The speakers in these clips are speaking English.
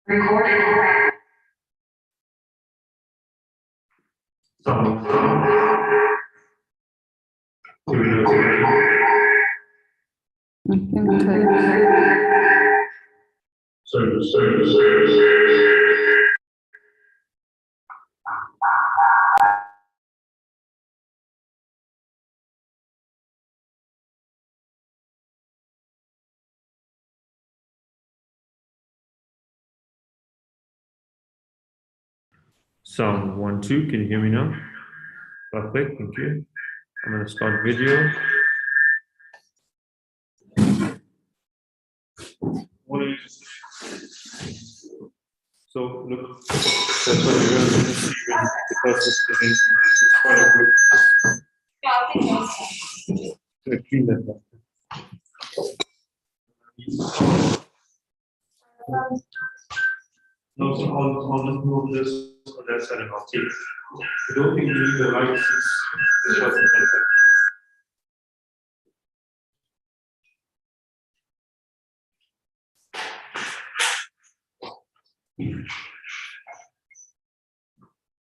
Recording. So, do we know today? Sound 1, 2, can you hear me now? Perfect, thank you. I'm going to start video. What are you So, look, that's what you're going to see when the person is presenting. It's quite a good. To clean that up. No, so I'll just move this on that side and I'll take it. I don't think you need the lights. It's just a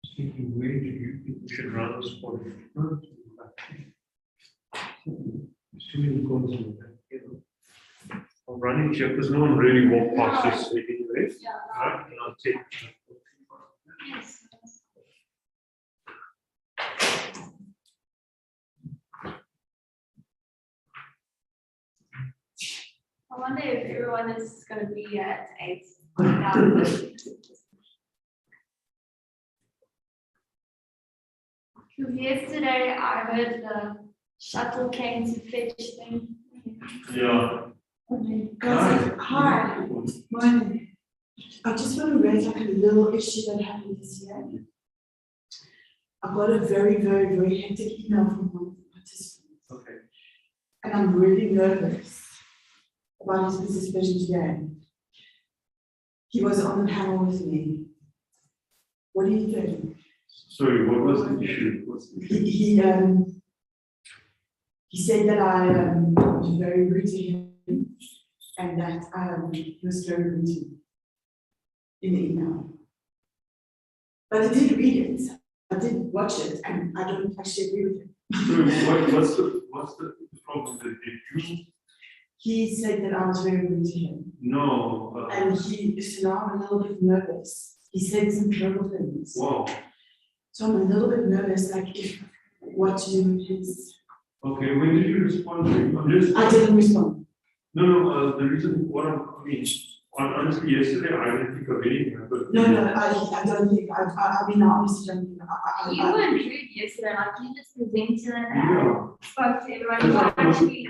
Speaking way, do you think we should run this for the front? There's too many corners in the back, you know. I'm running here because no one really walked past this anyway. Right? And I'll take I wonder if everyone is going to be at 8. Because yesterday I heard the shuttle came to fetch them. Yeah. Guys, hi. Morning. I just want to raise like a little issue that happened this year. I got a very, very, very hectic email from one of the participants. Okay. And I'm really nervous about his business vision today. He was on the panel with me. What do you think? Sorry, what was the issue? What's the issue? He said that I was very rude to him and that he was very rude to me in the email. But I did read it. I did watch it, and I don't actually agree with him. So what's the problem? Did you? He said that I was very rude to him. No. And so now I'm a little bit nervous. He said some terrible things. Wow. So I'm a little bit nervous, like what to do with his. Okay, when did you respond to him? I didn't respond. No, the reason honestly, yesterday I didn't think of anything. No, I don't think, I mean, I honestly don't think, You weren't rude yesterday, like you just presented and Yeah. spoke to everyone. You were actually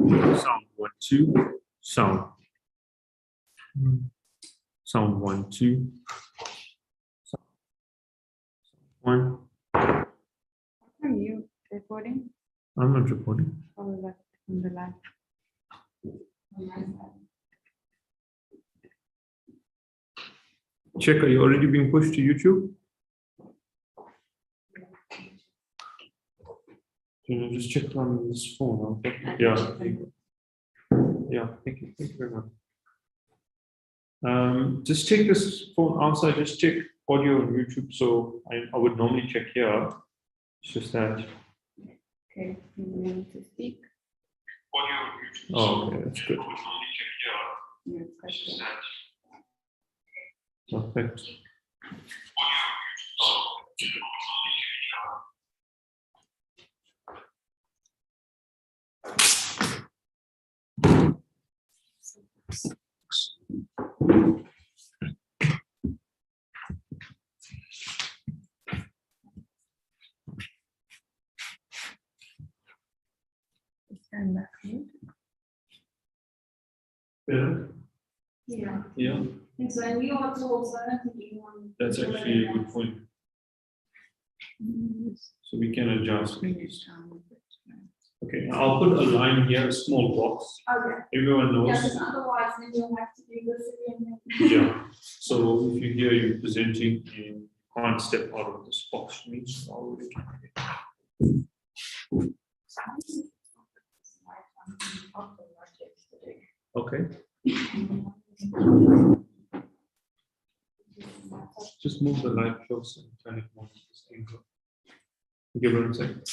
Sound 1, 2. Sound. Sound 1, 2. Sound 1. Are you recording? I'm not recording. Or is that on the live? Check, are you already being pushed to YouTube? Can you just check on this phone? Yeah. Yeah, thank you. Thank you very much. Just check this phone outside, just check audio on YouTube. So I would normally check here. It's just that. Okay, you want to speak? Audio on YouTube. Oh, okay, that's good. Yeah, it's quite good. Perfect. Stand back, right? Yeah. Yeah. Yeah, I think so, and we are told, so I don't think anyone. that's actually a good point. So we can adjust. Bring it down a bit. Okay, I'll put a line here, a small box. Okay, Everyone yeah, knows. because otherwise then you'll have to do this again. Yeah. So if you hear you presenting, you can't step out of this box. It means already. Okay. Just move the light closer and turn it more to this angle. Give it a second.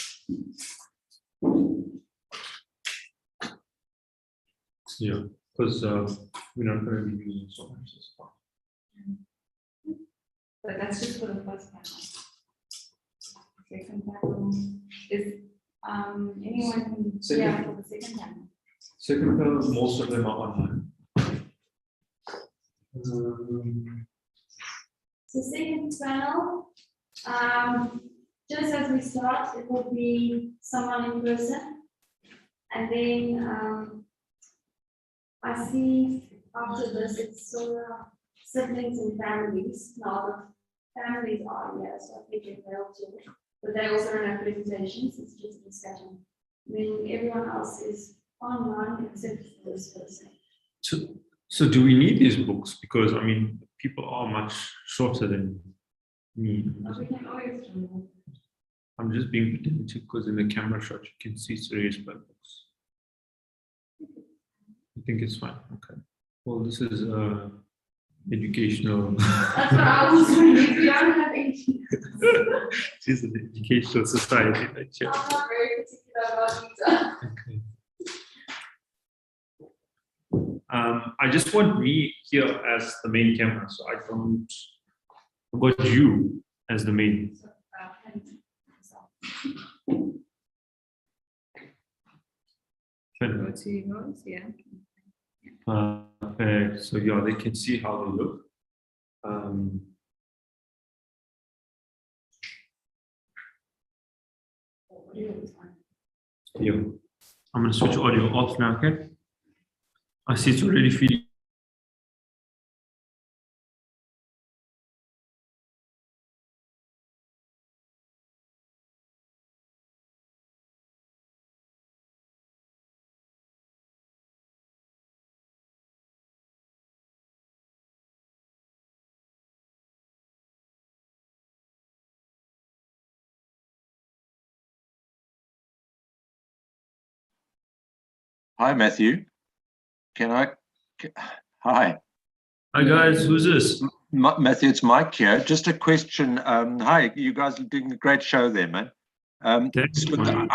Yeah, because we're not going to be using so much this part. But that's just for the first panel. Second panel is, anyone can, Second. yeah, for the second panel. Second panel, most of them are online. So second panel, just as we start, it will be someone in person. And then I see after this, it's siblings and families. Now the families are here, so I think they'll too. But they also don't have presentations, it's just a discussion. Then everyone else is online except for this person. So do we need these books? Because I mean, people are much shorter than me. We can always remove. I'm just being pedantic because in the camera shot you can see serious by books. I think it's fine. Okay. Well, this is educational. That's what I was wondering, if you don't have any. This is an educational society. Right? I'm not very particular about pizza. Okay. I just want me here as the main camera, so I don't. I've got you as the main. Go to yours, yeah. Perfect. So yeah, they can see how they look. Yeah. I'm gonna switch audio off now. Okay. I see it's already feeding. Hi, Matthew. Hi. Hi guys, who's this? Matthew, it's Mike here. Just a question. Hi, you guys are doing a great show there, man. Thanks, So Mike.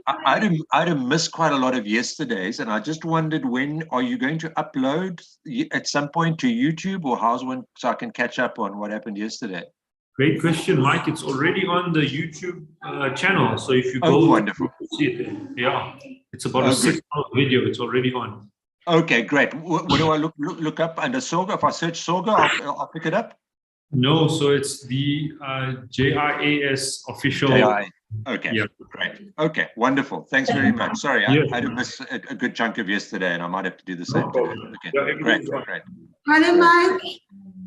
I'd have missed quite a lot of yesterday's, and I just wondered, when are you going to upload at some point to YouTube, or how's one, so I can catch up on what happened yesterday? Great question, Mike. It's already on the YouTube channel. So if you Oh, go, wonderful. you see it there. Yeah, it's about a Oh, 6-hour video. It's already on. Okay, great. What do I look up under Soga? If I search Soga, I'll pick it up. No, so it's the JIAS official JI. Okay, Yeah. great. Okay, wonderful. Thanks very much. Sorry, Yeah. I had missed a good chunk of yesterday, and I might have to do the same No today. problem. Okay, Yeah, great, everything's fine. great. Hello, Mike.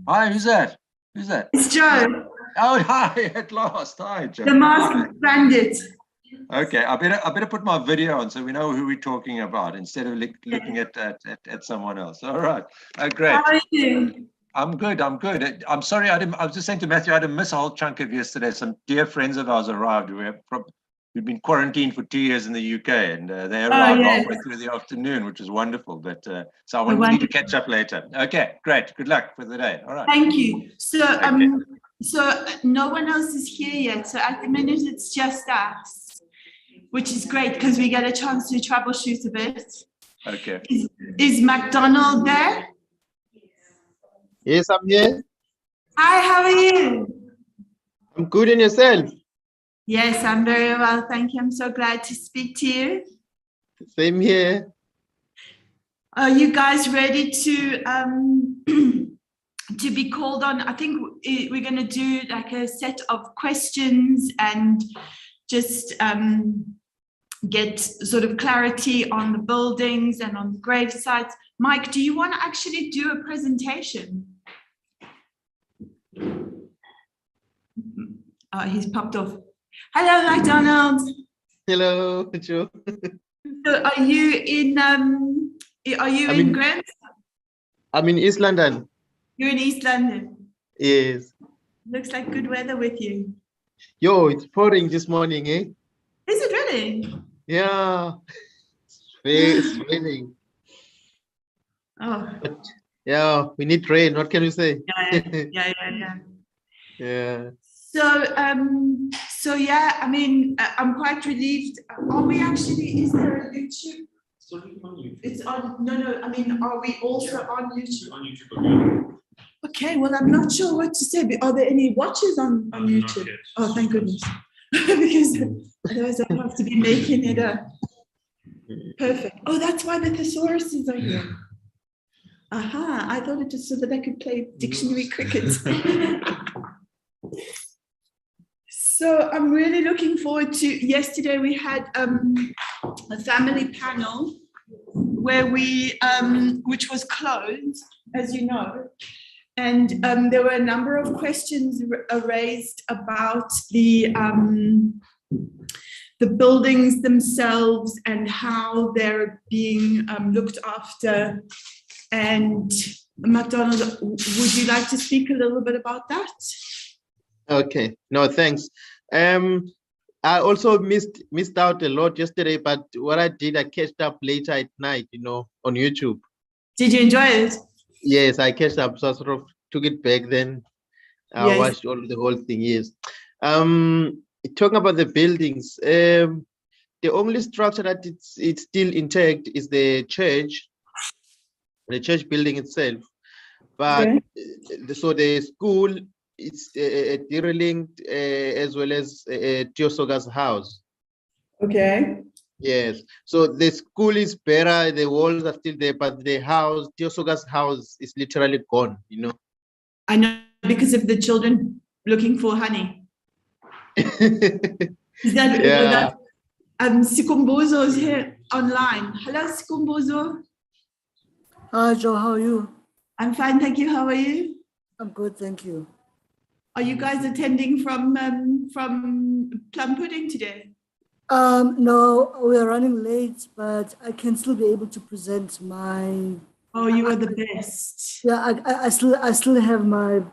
Hi, who's that? Who's that? It's Joe, Oh, hi, at last. Hi, Joe. the masked bandit. Okay, I better put my video on so we know who we're talking about instead of looking at someone else. All right. Great. How are you? I'm good. I'm good. I'm sorry. I was just saying to Matthew, I had to miss a whole chunk of yesterday. Some dear friends of ours arrived. We've been quarantined for 2 years in the UK, and they arrived yes. halfway through the afternoon, which was wonderful. But so we need to catch up later. Okay, great. Good luck for the day. All right. Thank you. So, Okay. so no one else is here yet. So at the minute, it's just us, which is great because we get a chance to troubleshoot a bit. Okay. Is McDonald there? Yes, I'm here. Hi, how are you? I'm good in yourself. Yes, I'm very well. Thank you. I'm so glad to speak to you. Same here. Are you guys ready to to be called on? I think we're going to do like a set of questions and just get sort of clarity on the buildings and on the grave sites. Mike, do you want to actually do a presentation? Oh, he's popped off. Hello, McDonald. Hello, Joe. So are you in in Grant? I'm in East London. You're in East London. Yes. Looks like good weather with you. Yo, it's pouring this morning, eh? Is it really? Yeah. It's raining. Oh, But yeah, we need rain. What can we say? yeah. Yeah. So yeah, I mean, I'm quite relieved. Are we actually, is there a YouTube? It's on, no, I mean, are we also on YouTube? On YouTube. Okay, well, I'm not sure what to say, but are there any watches on Not YouTube? yet. Oh, thank goodness. Because otherwise I'd have to be making it a perfect. Oh, that's why the thesauruses are here. Aha, I thought it was so that I could play dictionary cricket. So I'm really looking forward to, yesterday we had a family panel where we, which was closed, as you know, and there were a number of questions raised about the buildings themselves and how they're being looked after. And McDonald, would you like to speak a little bit about that? Okay. No, thanks. I also missed out a lot yesterday, but what I did, I catched up later at night, on YouTube. Did you enjoy it? Yes, I catched up, so I sort of took it back then. I Yes. watched the whole thing, yes. Talking about the buildings, the only structure that it's still intact is the church building itself. But so the school, it's derelict as well as Soga's house. Okay. Yes. So the school is better, the walls are still there, but the house, Soga's house, is literally gone, I know, because of the children looking for honey. Is that, Yeah. Sikumbuzo is here online. Hello, Sikumbuzo. Hi, Joe. How are you? I'm fine, thank you. How are you? I'm good, thank you. Are you guys attending from Plum Pudding today? No, we are running late, but I can still be able to present my. Oh, you are the best. Yeah, I still have my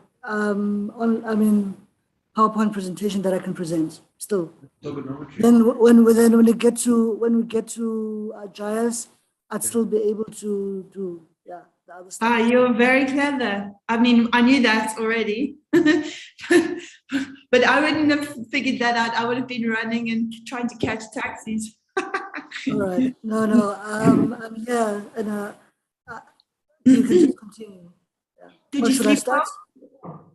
PowerPoint presentation that I can present still. Then when we get to Jayas, I'd still be able to do the other stuff. You're very clever. I mean, I knew that already, but I wouldn't have figured that out. I would have been running and trying to catch taxis. All right. No. I'm here, and you can just continue. Yeah. Did Or you should I sleep start? well?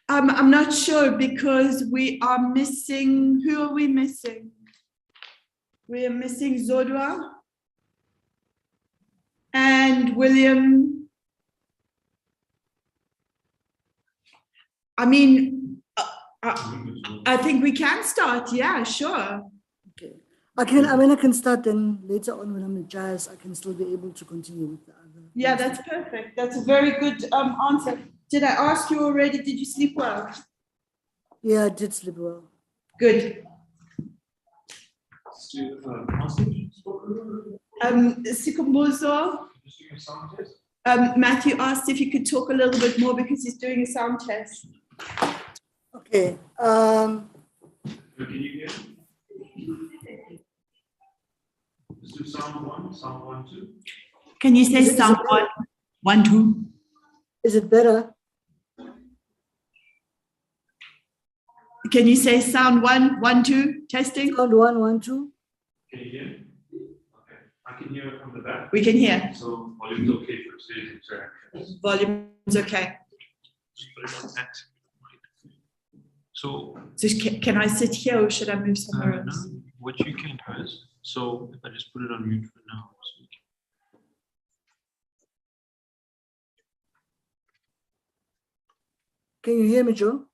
I'm not sure because we are missing. Who are we missing? We are missing Zodwa and William. I mean, I think we can start. Yeah, sure. Okay. I can start then later on when I'm in jazz, I can still be able to continue with the other. Yeah, that's perfect. That's a very good answer. Did I ask you already? Did you sleep well? Yeah, I did sleep well. Good. Sikumbuzo, Matthew asked if you could talk a little bit more because he's doing a sound test. Okay. Can you hear? Let's do sound one, two. Can you say Is it sound better? 1, 2? Is it better? Can you say sound 1, 1, 2? Testing. Sound 1, 1, 2. Can you hear? Okay, I can hear it from the back. We can hear. So volume's okay for today's interaction. Volume's okay. Just put it on max. So, So can I sit here or should I move somewhere no, else? what you can do is, so if I just put it on mute for now. So Can you hear me, Joe?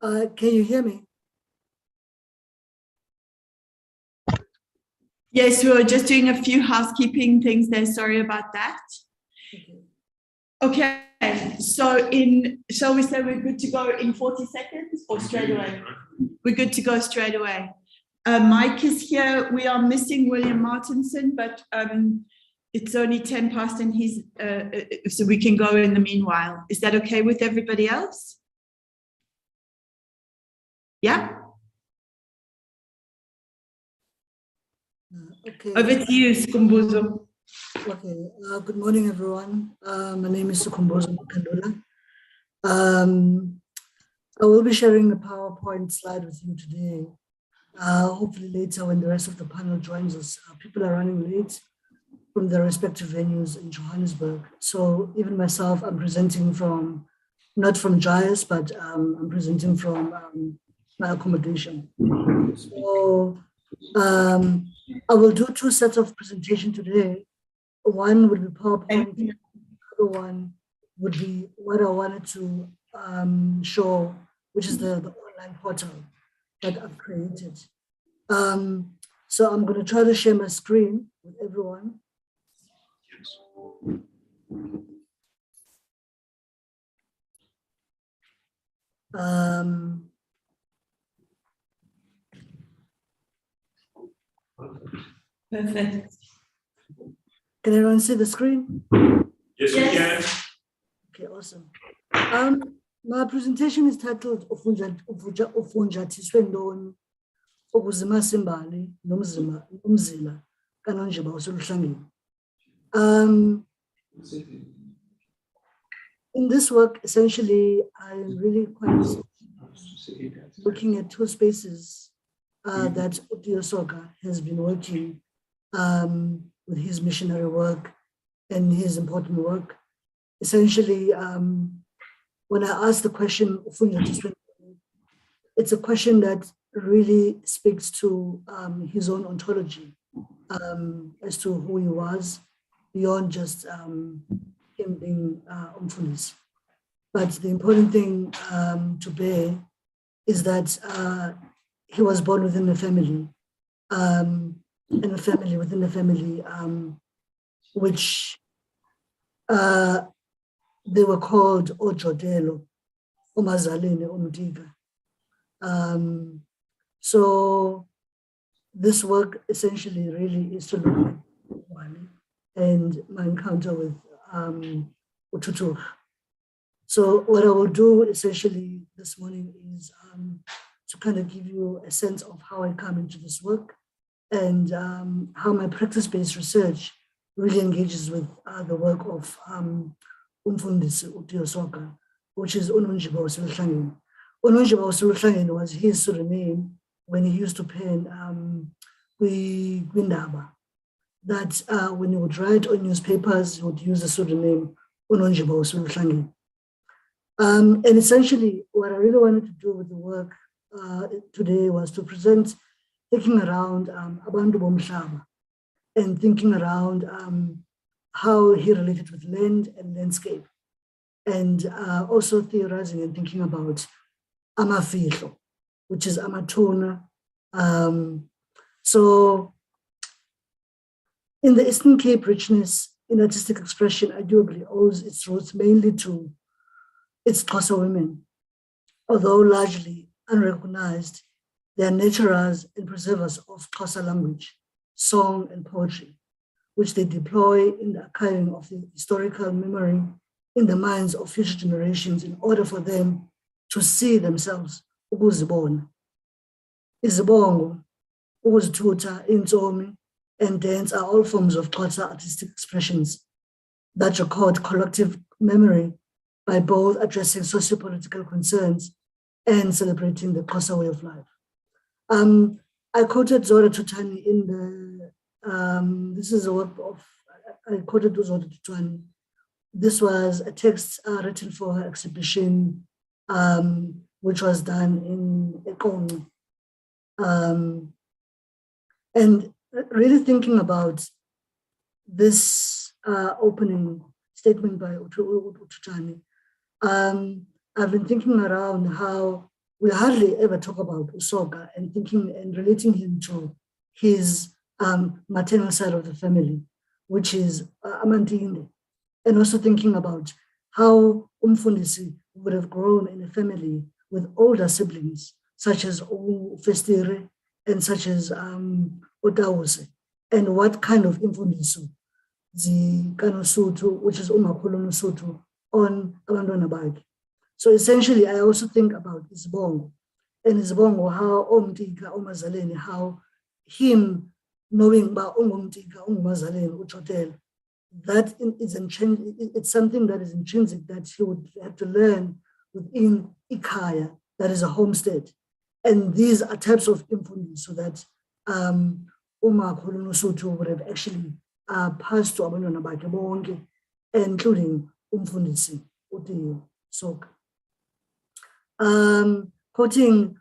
Can you hear me? Yes, we were just doing a few housekeeping things there. Sorry about that. Okay. Okay, so shall we say we're good to go in 40 seconds or straight away? We're good to go straight away. Mike is here. We are missing William Martinson, but it's only 10 past and he's, so we can go in the meanwhile. Is that okay with everybody else? Yeah? Okay. Over to you, Sikumbuzo. Okay. Good morning, everyone. My name is Sukumbozo Makandula. I will be sharing the PowerPoint slide with you today. Hopefully later when the rest of the panel joins us. People are running late from their respective venues in Johannesburg. So even myself, I'm presenting from, not from JIAS, but I'm presenting from my accommodation. So I will do two sets of presentation today. One would be PowerPoint, the other one would be what I wanted to show, which is the online portal that I've created. So I'm going to try to share my screen with everyone. Perfect. Can everyone see the screen? yes, we can. Okay, awesome. My presentation is titled Ufunjatiswe Ntoni Ukuzima Simbali Nomzila Kanonjeba Usoluhlangeni. In this work, essentially, I'm really quite looking at two spaces that Soga has been working with his missionary work and his important work. Essentially, when I ask the question, it's a question that really speaks to his own ontology as to who he was, beyond just him being Umfundisi. But the important thing to bear is that he was born within a family, and a family within a family, which they were called Ojodelo, Omazalene, Omdiga. So this work essentially really is to look at Wali and my encounter with Ututu. So what I will do essentially this morning is to kind of give you a sense of how I come into this work and how my practice-based research really engages with the work of Umfundisi Soga, which is Unonjiba Usuluhlangeni. Unonjiba Usuluhlangeni was his sort of name when he used to pen Gwindaba, that when you would write on newspapers, you would use the pseudonym Unonjibo Suluhlangi. And essentially, what I really wanted to do with the work today was to present thinking around Abantu Bomhlaba and thinking around how he related with land and landscape, and also theorizing and thinking about Amafihlo, which is Amatuna. So in the Eastern Cape, richness in artistic expression arguably owes its roots mainly to its Xhosa women, although largely unrecognized. They are nurturers and preservers of Xhosa language, song, and poetry, which they deploy in the archiving of the historical memory in the minds of future generations in order for them to see themselves. Ukuzibona. Izibongo, ukuzithutha, intsomi, and dance are all forms of Xhosa artistic expressions that record collective memory by both addressing socio-political concerns and celebrating the Xhosa way of life. I quoted Zora Tutani in the, this is a work of, I quoted Zora Tutani. This was a text written for her exhibition, which was done in Ekong. And really thinking about this opening statement by Tutani, I've been thinking around how we hardly ever talk about Soga and thinking and relating him to his maternal side of the family, which is Amantinde, and also thinking about how Umfundisi would have grown in a family with older siblings, such as Festire and such as Otawuse, and what kind of Umfundiso, the Kanosutu, which is Umakhulu Nusutu, on Abantwana Bakhe. So essentially, I also think about Isibongo, and Isibongo, how Omtika, Omazaleni, how him knowing about Omtika, Omazaleni, Uchotel, that is it's something that is intrinsic that he would have to learn within Ikaya, that is a homestead. And these are types of influence so that Umakhulu Nusutu would have actually passed to Abantwana Bakhe bonke, including Umfundisi Uti Soga. Quoting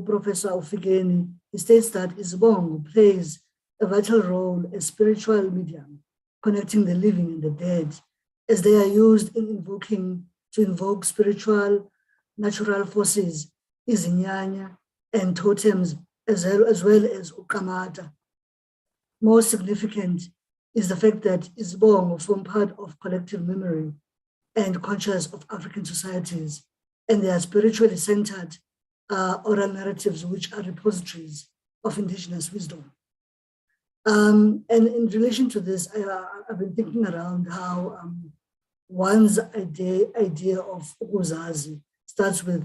Professor Ufigeni, he states that Isibongo plays a vital role as spiritual medium, connecting the living and the dead, as they are used in to invoke spiritual, natural forces, izinyanya, and totems, as well as ukamata. Most significant is the fact that Isibongo form part of collective memory and conscious of African societies, and they are spiritually centered oral narratives which are repositories of indigenous wisdom. And in relation to this, I've been thinking around how one's idea of ukuzazi starts with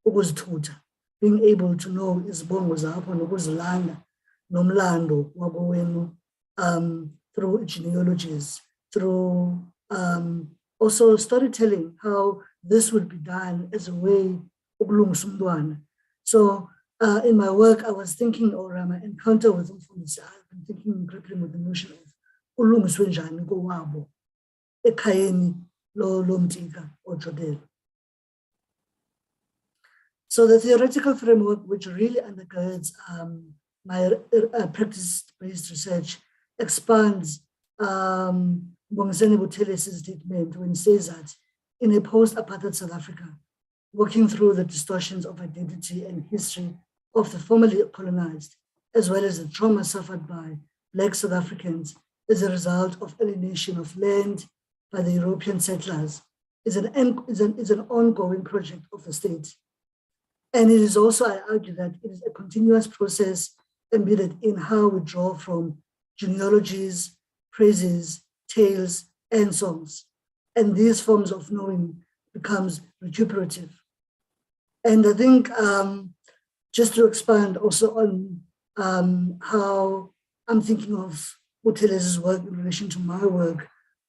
ukuzithutha, being able to know izibongo zakho nokuzilanda nomlando wakowenu through genealogies, through also storytelling, how this would be done as a way ukulungisa umntwana. So in my work, I was thinking, or my encounter with Umfundisi, I've been thinking, grappling with the notion of ulungiswe njani kowabo ekhayeni lomtika or Jodel. So the theoretical framework, which really undergirds my practice-based research, expands Bongiseni Buthelez's statement when he says that in a post-apartheid South Africa, working through the distortions of identity and history of the formerly colonized, as well as the trauma suffered by Black South Africans as a result of alienation of land by the European settlers, is an ongoing project of the state. And it is also, I argue, that it is a continuous process embedded in how we draw from genealogies, praises, tales, and songs. And these forms of knowing becomes recuperative. And I think just to expand also on how I'm thinking of Buthelez's work in relation to my work,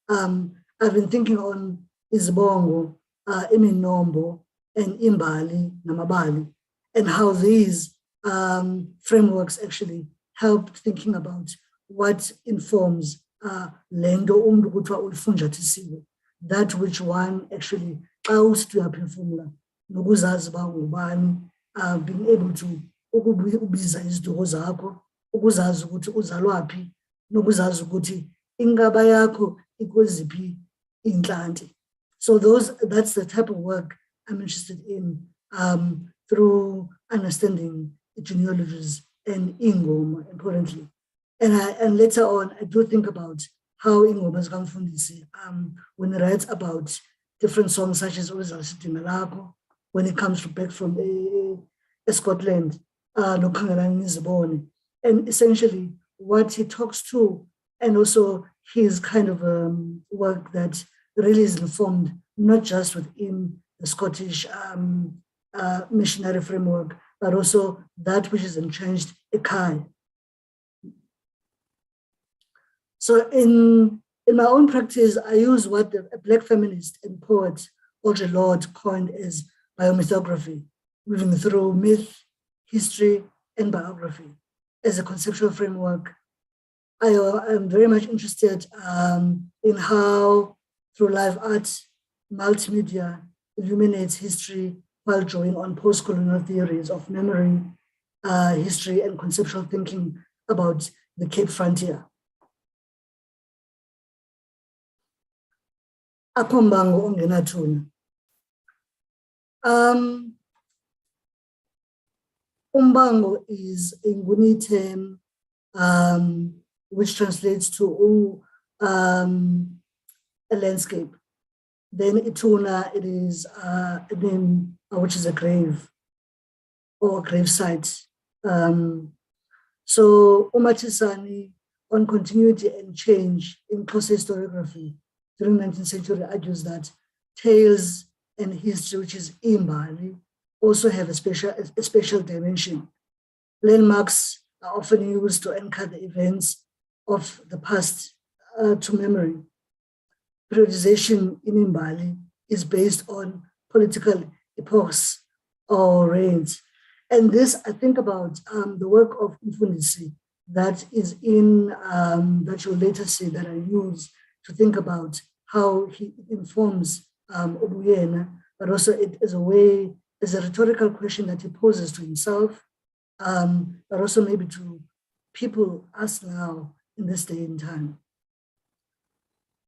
I've been thinking on Isibongo, Iminombo, and Imbali, Namabali, and how these frameworks actually helped thinking about what informs lento umuntu kuthiwa uyifunjathisiwe, that which one actually xa usithi uyaphefumla nokuzazi uba ngubani, being able to ukubiza iziduko zakho, ukuzazi ukuthi uzalwa phi, nokuzazi ukuthi inkaba yakho ikweziphi iintlanti. So that's the type of work I'm interested in, through understanding genealogies and ingoma, importantly. And later on, I do think about how ingoma zikamfundisi, when he writes about different songs such as when it comes back from Scotland, and essentially what he talks to, and also his kind of work that really is informed not just within the Scottish missionary framework, but also that which is entrenched ekhaya. So in my own practice, I use what a Black feminist and poet Audre Lorde coined as biomythography, moving through myth, history, and biography as a conceptual framework. I am very much interested in how, through live art, multimedia illuminates history while drawing on post-colonial theories of memory, history, and conceptual thinking about the Cape Frontier. Akombango ongenathuna. Umbango is a Nguni term which translates to a landscape. Then ituna, it is a name which is a grave or a grave site. So Umatisani, on continuity and change in close historiography during the 19th century, argues that tales and history, which is imbali, also have a special dimension. Landmarks are often used to anchor the events of the past to memory. Periodization in Imbali is based on political epochs or reigns. And this, I think about the work of Mfundisi that is in, that you'll later see that I use to think about how he informs Obuyena, but also it is a way, as a rhetorical question that he poses to himself, but also maybe to people, us now in this day and time.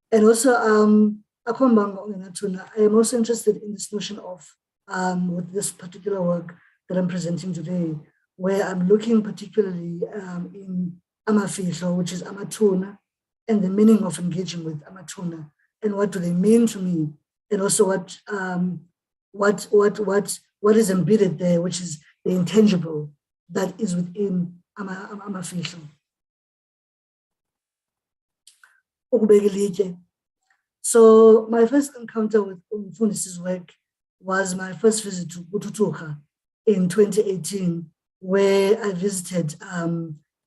And also, I am also interested in this notion of, with this particular work that I'm presenting today, where I'm looking particularly in Amafihlo, which is Amatuna, and the meaning of engaging with Amatuna, and what do they mean to me, and also what is embedded there, which is the intangible that is within Amafihlo. So my first encounter with Mfundisi's work was my first visit to Bututuka in 2018, where I visited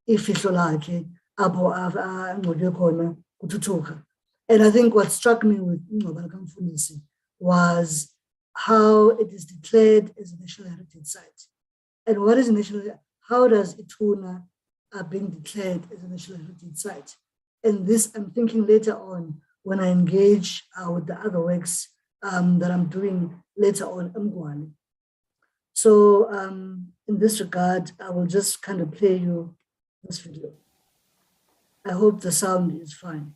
ifihlo lakhe apho angcwatywe khona kuTutuka. And I think what struck me with ingcwaba likaMfundisi was how it is declared as a national heritage site. And what is how does Ituna being declared as a national heritage site? And this I'm thinking later on when I engage with the other works that I'm doing later on Mgwani. So in this regard, I will just kind of play you this video. I hope the sound is fine.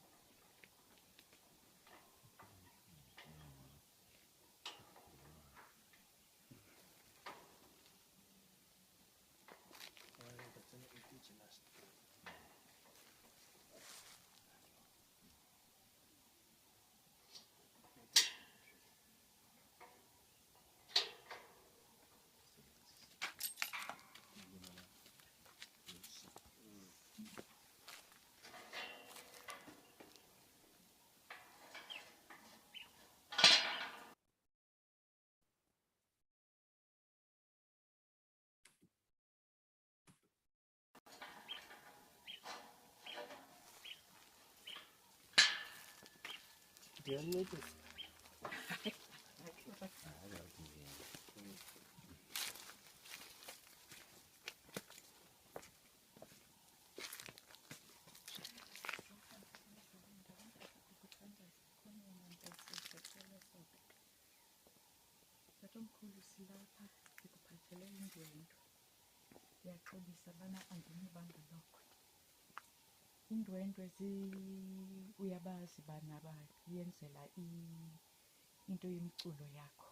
lapha ndikuphathele indwendwe. Ndiyaxolisa bana andinibanga noko. Iindwendwe uyabazi bana bayenzela into yomculo yakho.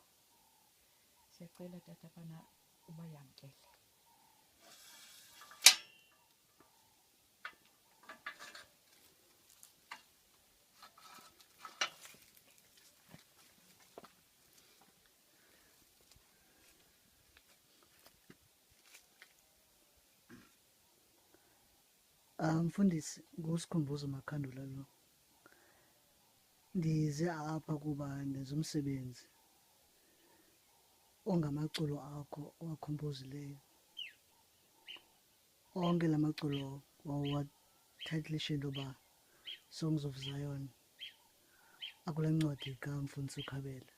Siyacela tata bana ubayamkele. Mfundisi, nguSikhumbuzo Makhandula lo. Ndize apha kuba ndenza umsebenzi ongamaculo akho owakhompozile. Onke la maculo wawatitlishe into yoba Songs of Zion akule ncwadi kaMfundisi uKhabela.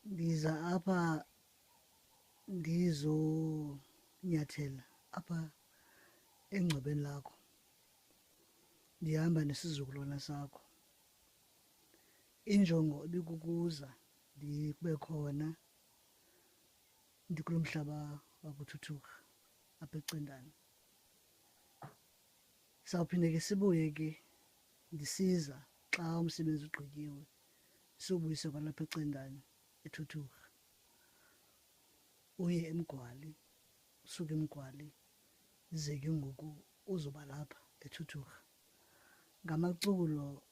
Ndiza apha ndizonyathela apha engcwabeni lakho, ndihamba nesizukulwana sakho. Injongo ibikukuza ndibe khona ndikulo mhlaba wakuthuthuka apha eCendana. Sawuphinde ke sibuye ke ndisiza xa umsebenzi ugqityiwe siwubuyise kwalapha eCendana eThuthuka, uye eMgwali, usuke eMgwali ze ke ngoku uzoba lapha eThuthuka. Ngamaculo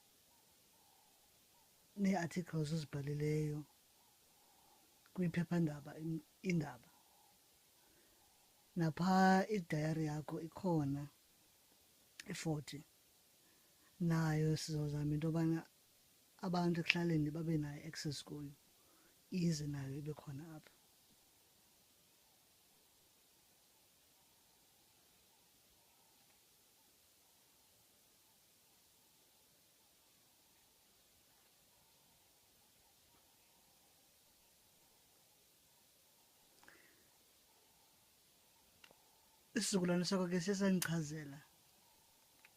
nee-articles ozibhalileyo kwiphephandaba Indaba, naphaa idayari yakho ikhona i-40 nayo. Sizawuzama into yobana abantu ekuhlaleni babe nayo access kuyo, ize nayo ibe khona apha. Isizukulwane sakho ke sisandichazela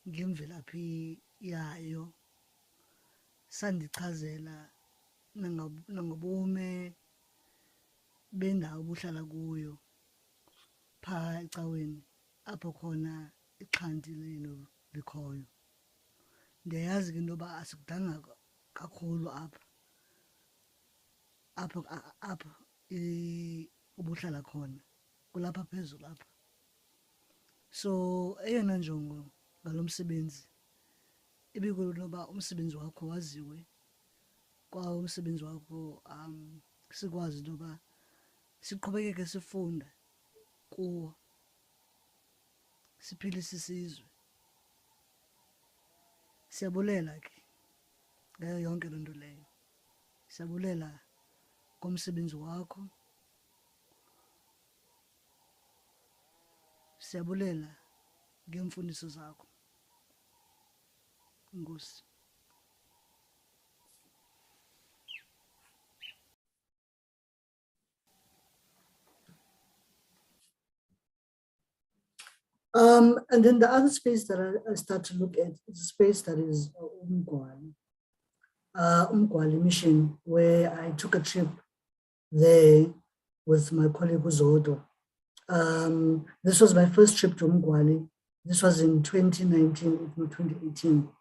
ngemvelaphi yayo, sandichazela nangobume bendawo obuhlala kuyo phaa ecaweni apho khona ixhanti lenu likhoyo. Ndiyayazi ke into yoba asikudanga kakhulu apha ubuhlala khona, kulapha phezulu apha. So eyona njongo ngalo msebenzi ibikulo loba umsebenzi wakho waziwe, kwa umsebenzi wakho sikwazi into yoba siqhubekeke sifunda kuwo, siphilise isizwe. Siyabulela ke ngayo yonke loo nto leyo. Siyabulela ngomsebenzi wakho, siyabulela ngeemfundiso zakho. Enkosi. And then the other space that I start to look at is a space that is Umgwali Mission, where I took a trip there with my colleague Uzodo. This was my first trip to Umgwali. This was in 2019, if not 2018.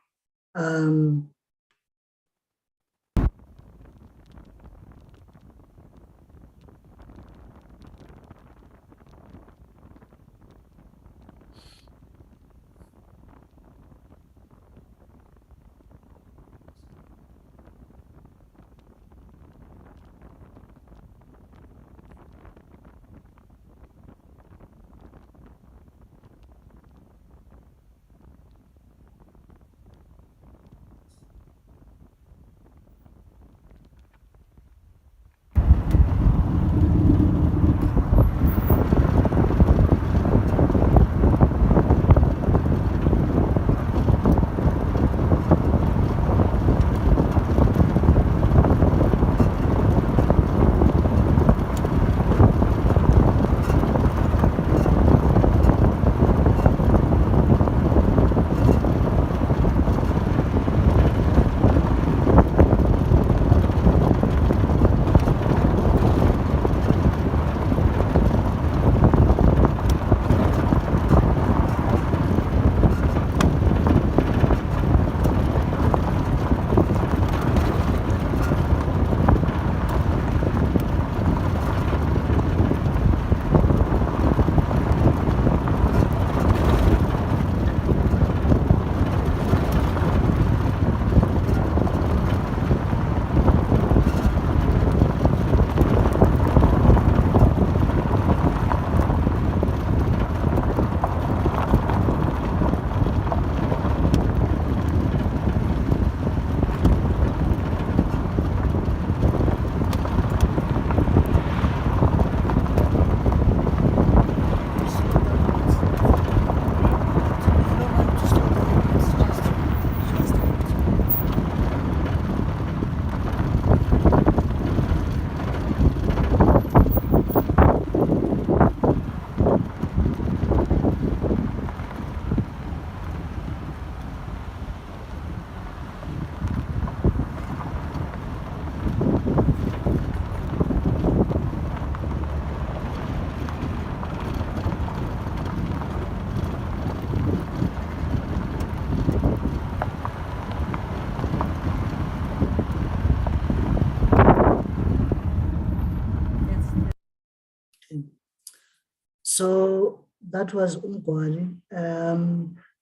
So that was Umgwali.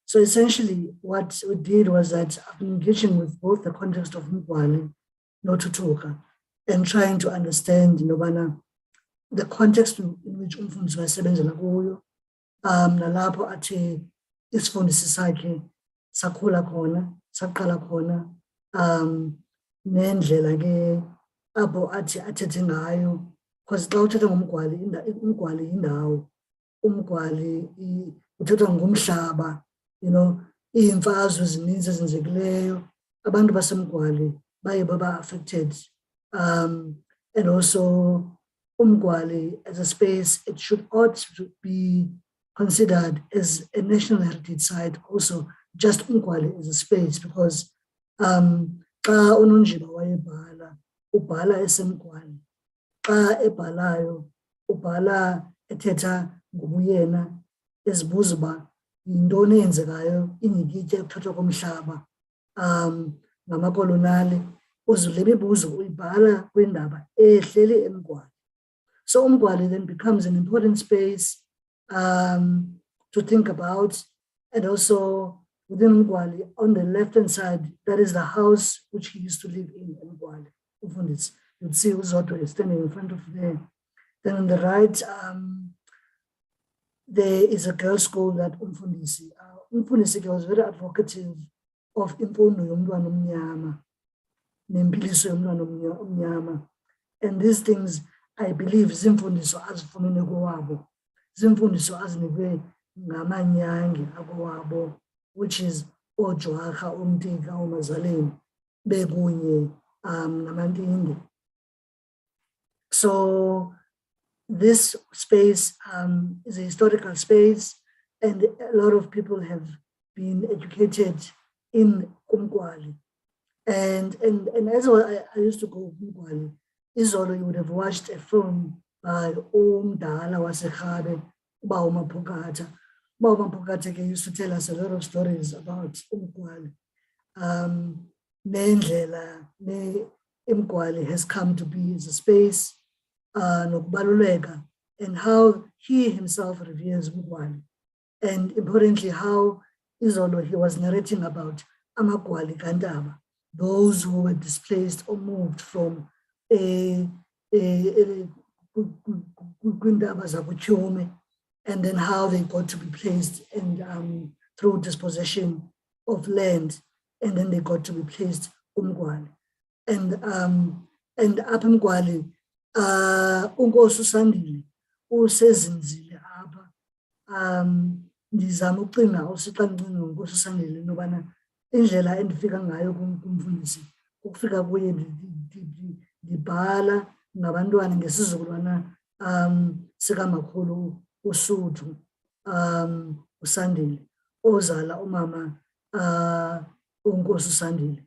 So essentially what we did was that I've been engaging with both the context of Umgwali, Notutuka, and trying to understand, the context in which umfundisi wayesebenzela kuyo, nalapho athi isifundisi sakhe sakhula khona, saqala khona, nendlela ke apho athi athethe ngayo, because xa uthetha ngomgwali, umgwali yindawo, umgwali uthethwa ngumhlaba, iimfazwe ezininzi ezenzekileyo, abantu basemgwali baye baba affected, and also Umgwali as a space, it ought to be considered as a national heritage site. Also, just Umgwali as a space, because xa unonjiba wayebhala, ubhala esemgwali. Xa ebhalayo, ubhala ethetha ngobuyena, ezibuza uba yintoni eyenzekayo, inyikitye ukuthathwa komhlaba, ngamakolonali, le mibuzo uyibhala kwindaba ehleli emgwali. So Umgwali then becomes an important space to think about. And also within Umgwali, on the left-hand side, that is the house which he used to live in Umgwali. You'd see Uzodwa is standing in front of there. Then on the right, there is a girls' school that Umfundisi. Umfundisi was very advocative of imfundo yomntwana omnyama, nempiliso yomntwana omnyama. And these things, I believe, zimfundiso azifumene kowabo, zimfundiso azinikwe ngamanyange akowabo, which is oJwarha, uMtika, uMazaleni, bekunye namantinde. So this space is a historical space, and a lot of people have been educated in Umgwali. And as well, I used to go to Umgwali. Izolo, you would have watched a film by Umdala waseKhabe, Uba Maphokata. Uba Maphokata used to tell us a lot of stories about Umgwali. Nendlela Umgwali has come to be as a space, nokubaluleka, and how he himself reveres Umgwali. And importantly, how Izolo, he was narrating about Amagwali Kandaba, those who were displaced or moved from and then how they got to be placed and through dispossession of land, and then they got to be placed Umgwali. And up Umgwali, Unkosi uSandile usezinzile apha, ndizama ucinga usixa ndicinga ngoNkosi uSandile nobana indlela endifika ngayo kumfundisi ukufika kuye ndibhala ngabantwana ngesizukulwana sikamakhulu uSuthu, uSandile ozala umama uNkosi uSandile,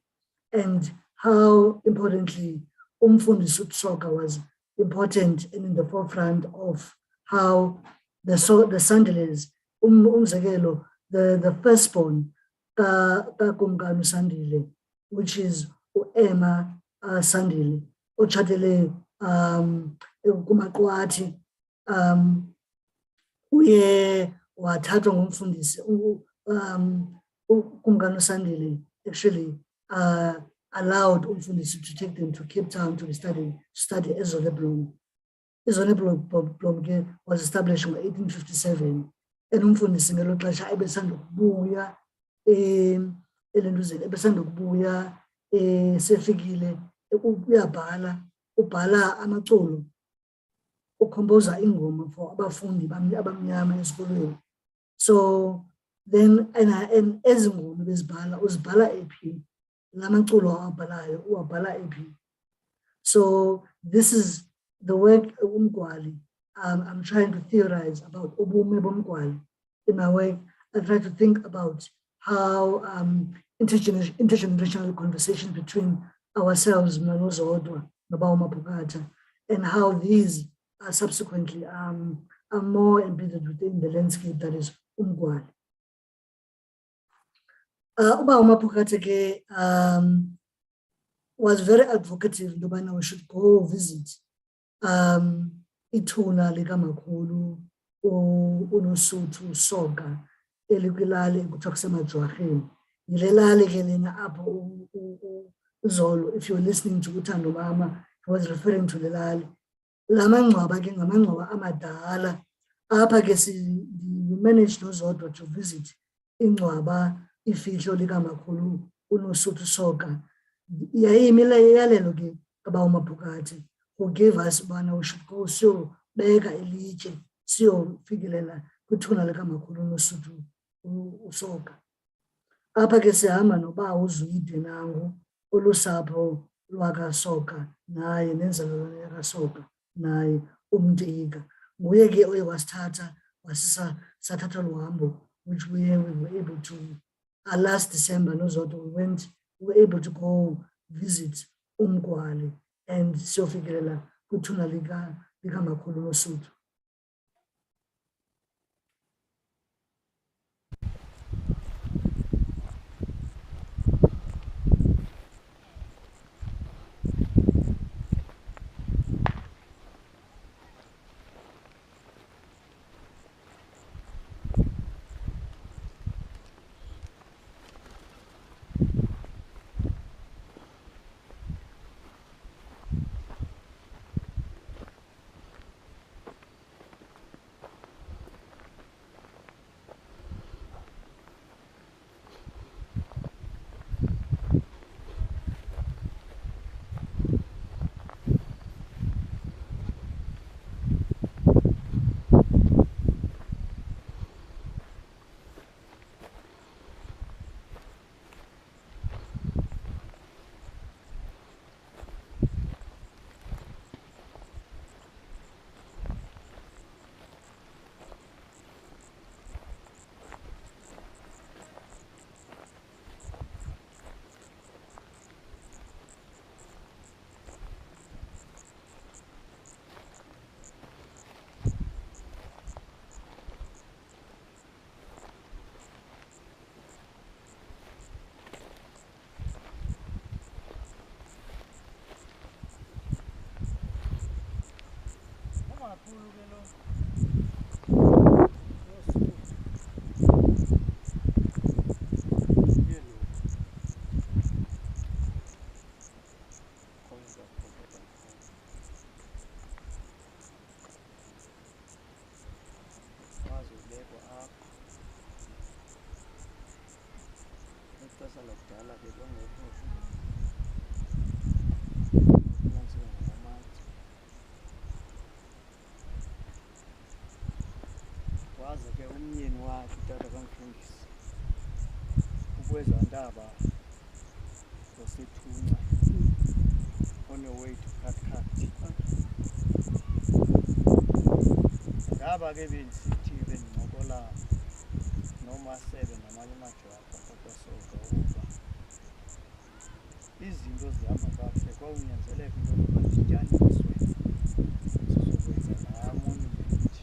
and how importantly umfundisi uSoga was important and in the forefront of how the Sandiles, umzekelo, the firstborn kaKumkani uSandile, which is Emma Sandile, otshatele kuMaqwathi, uye wathathwa ngumfundisi uKumkani uSandile actually allowed umfundisi to take them to Cape Town to study eZonneblom. eZonneblom was established in 1857, and umfundisi ngelo xesha ebesanda ukubuya elentuzeni, ebesanda ukubuya sefikile ubhala amaculo, ukhompoza ingoma for abafundi abamnyama esikolweni. So then and ezi ngoma bezibhala uzibhala ephi, lamaculo awabhalayo uwabhala ephi. So this is the work Umgwali. I'm trying to theorize about ubume bomgwali. In my work, I try to think about how intergenerational conversations between ourselves, Manozodwa, Nabao Maphokata, and how these are subsequently are more embedded within the landscape that is Umgwali. Ubao Maphokata was very advocative. Nobana we should go visit Ituna likaMakhulu, uNosuthu Soga elikwilali ekuthiwa kusemajwarheni. Yile lali ke lena apho uZolo, if you're listening to Uthando Mama, he was referring to le lali. La mangcwaba ke ngamangcwaba amadala. Apha ke we managed noZodwa to visit ingcwaba ifihlo likamakhulu uNosuthu Soga. Yayiyimile iyalelo ke kabawo Mabhukati, who gave us ubana we should go siyobeka ilitye siyofikelela kwithuna likamakhulu uNosuthu uSoga. Apha ke sihamba nobawo uZwide nangu olusapho lwakaSoga naye nenzalelwane yakaSoga naye umntika. Nguye ke oye wasithatha wasisa sathatha lo hambo, which we were able to last December noZodwa we were able to go visit uMgwali and siyofikelela kwithuna likamakhulu uNosuthu. Waze ke umyeni wakhe utata kaMfundisi ukwezantaba wasethunxa oneweight khathi ngaba ke bendisithi bendincokola nomasebe namanye amajwarha akwaSoga ukuba izinto zihamba kakuhle kwawunyanzeleka into yokuba dityaniswe sizokwenza laa monument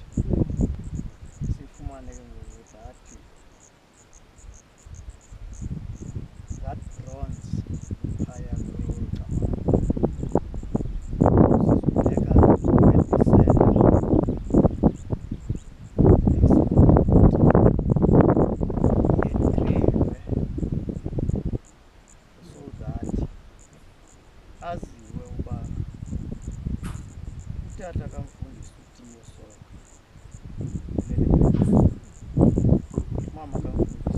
sifumane ke ngoku that bronze phaya aziwe uba utata kaMfundisi uTiyo Soga mama kaMfundisi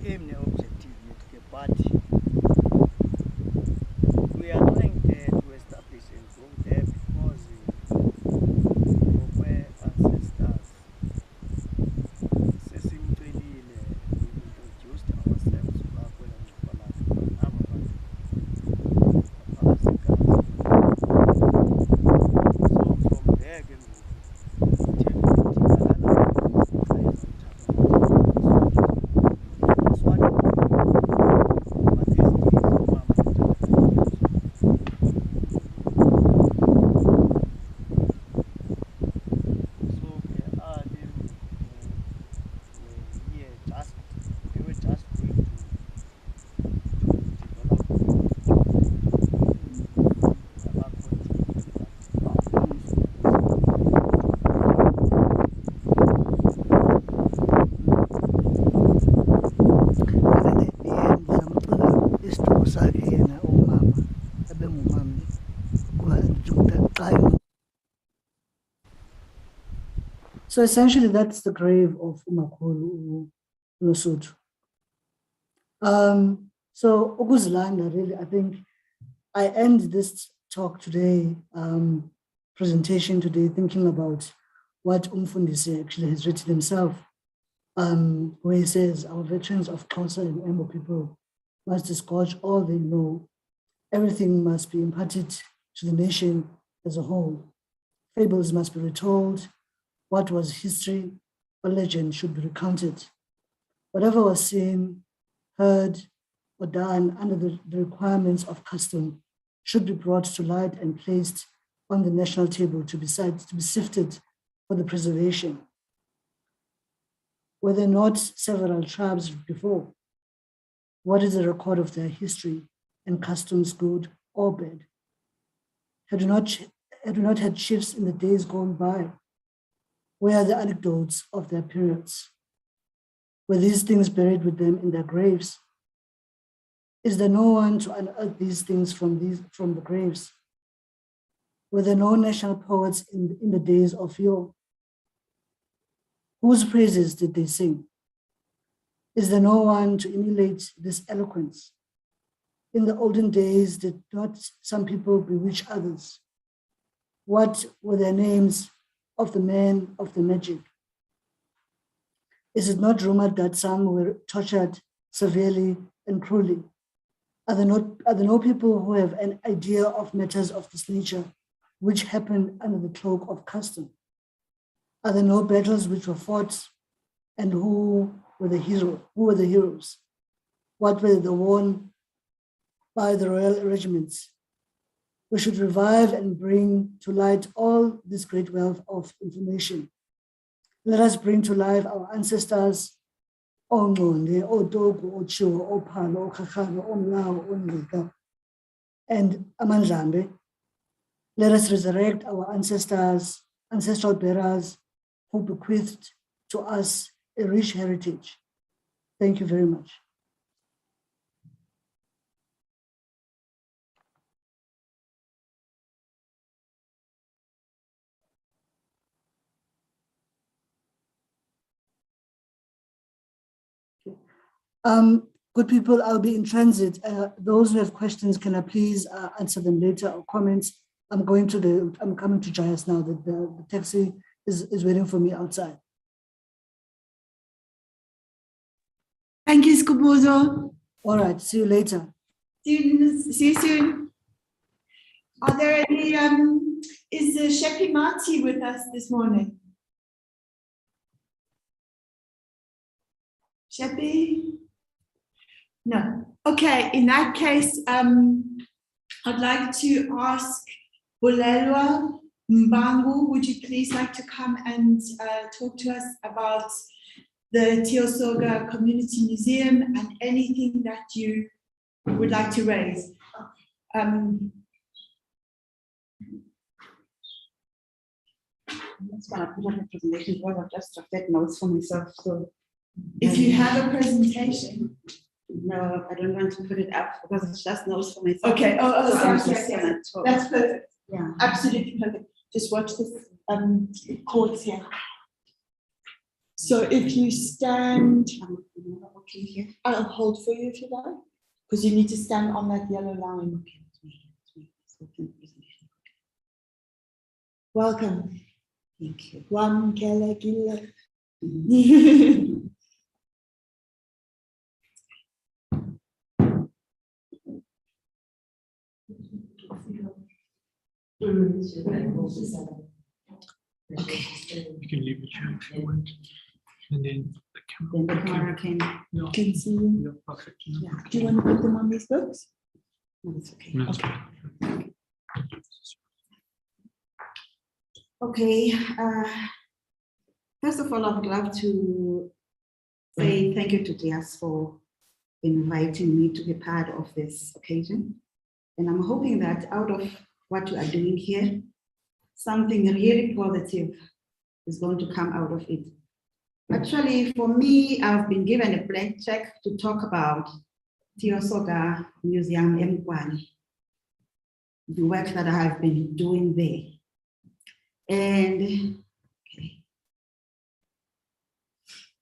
aim ne-objective yethu ke but we are trying there to establish and grow there because ngokwe-ancestors sesimcelile we introduced ourselves uba kwela ngcwaba lakhe aba bantu wakhe yena umama ebengumama kuba xa So essentially, that's the grave of umakhulu uNosuthu. So ukuzilanda, really, I think I end this talk today, presentation today, thinking about what Umfundisi actually has written himself, where he says our veterans of Xhosa and Embo people must disgorge all they know. Everything must be imparted to the nation as a whole. Fables must be retold. What was history or legend should be recounted. Whatever was seen, heard, or done under the requirements of custom should be brought to light and placed on the national table to be sifted for the preservation. Were there not several tribes before? What is the record of their history and customs, good or bad? Had we not had chiefs in the days gone by? Where are the anecdotes of their periods? Were these things buried with them in their graves? Is there no one to unearth these things from the graves? Were there no national poets in the days of yore? Whose praises did they sing? Is there no one to emulate this eloquence? In the olden days, did not some people bewitch others? What were their names of the men of the magic? Is it not rumored that some were tortured severely and cruelly? Are there no people who have an idea of matters of this nature which happened under the cloak of custom? Are there no battles which were fought, and who were the heroes? What were the won by the royal regiments? We should revive and bring to light all this great wealth of information. Let us bring to life our ancestors, Ongonde, Otogu, Ochiwo, Opalo, Okhakhano, Omlao, Ongika, and Amandlambe. Let us resurrect our ancestors, ancestral bearers who bequeathed to us a rich heritage. Thank you very much. Good people, I'll be in transit. Those who have questions, can I please answer them later or comments? I'm coming to Jayas now. The taxi is waiting for me outside. Thank you, Skubuzo. All right, see you later. See you soon. Are there any, is Shepi Mati with us this morning? Shepi? No. Okay, in that case, I'd like to ask Bulelwa Mbangu, would you please like to come and talk to us about the Soga Community Museum and anything that you would like to raise? That's why I put up a presentation because I've just drafted notes for myself. So if you have a presentation. No, I don't want to put it up because it's just notes for myself. Okay, yes. That's perfect. Yeah. Absolutely perfect. Just watch this chords here. So if you stand, I'll hold for you if you like, because you need to stand on that yellow line. Welcome. Thank you. One Kele Gila. Okay. You can leave the chair if you want. And then the Then camera. the camera can. Yeah. Can see you. Yeah, perfect. Yeah. Do you want to put them on these books? No, it's okay. No, it's Okay. First of all, I would love to say thank you to Dias for inviting me to be part of this occasion. And I'm hoping that out of what you are doing here, something really positive is going to come out of it. Actually, for me, I've been given a blank check to talk about Soga Museum in Kwali, the work that I have been doing there. And okay.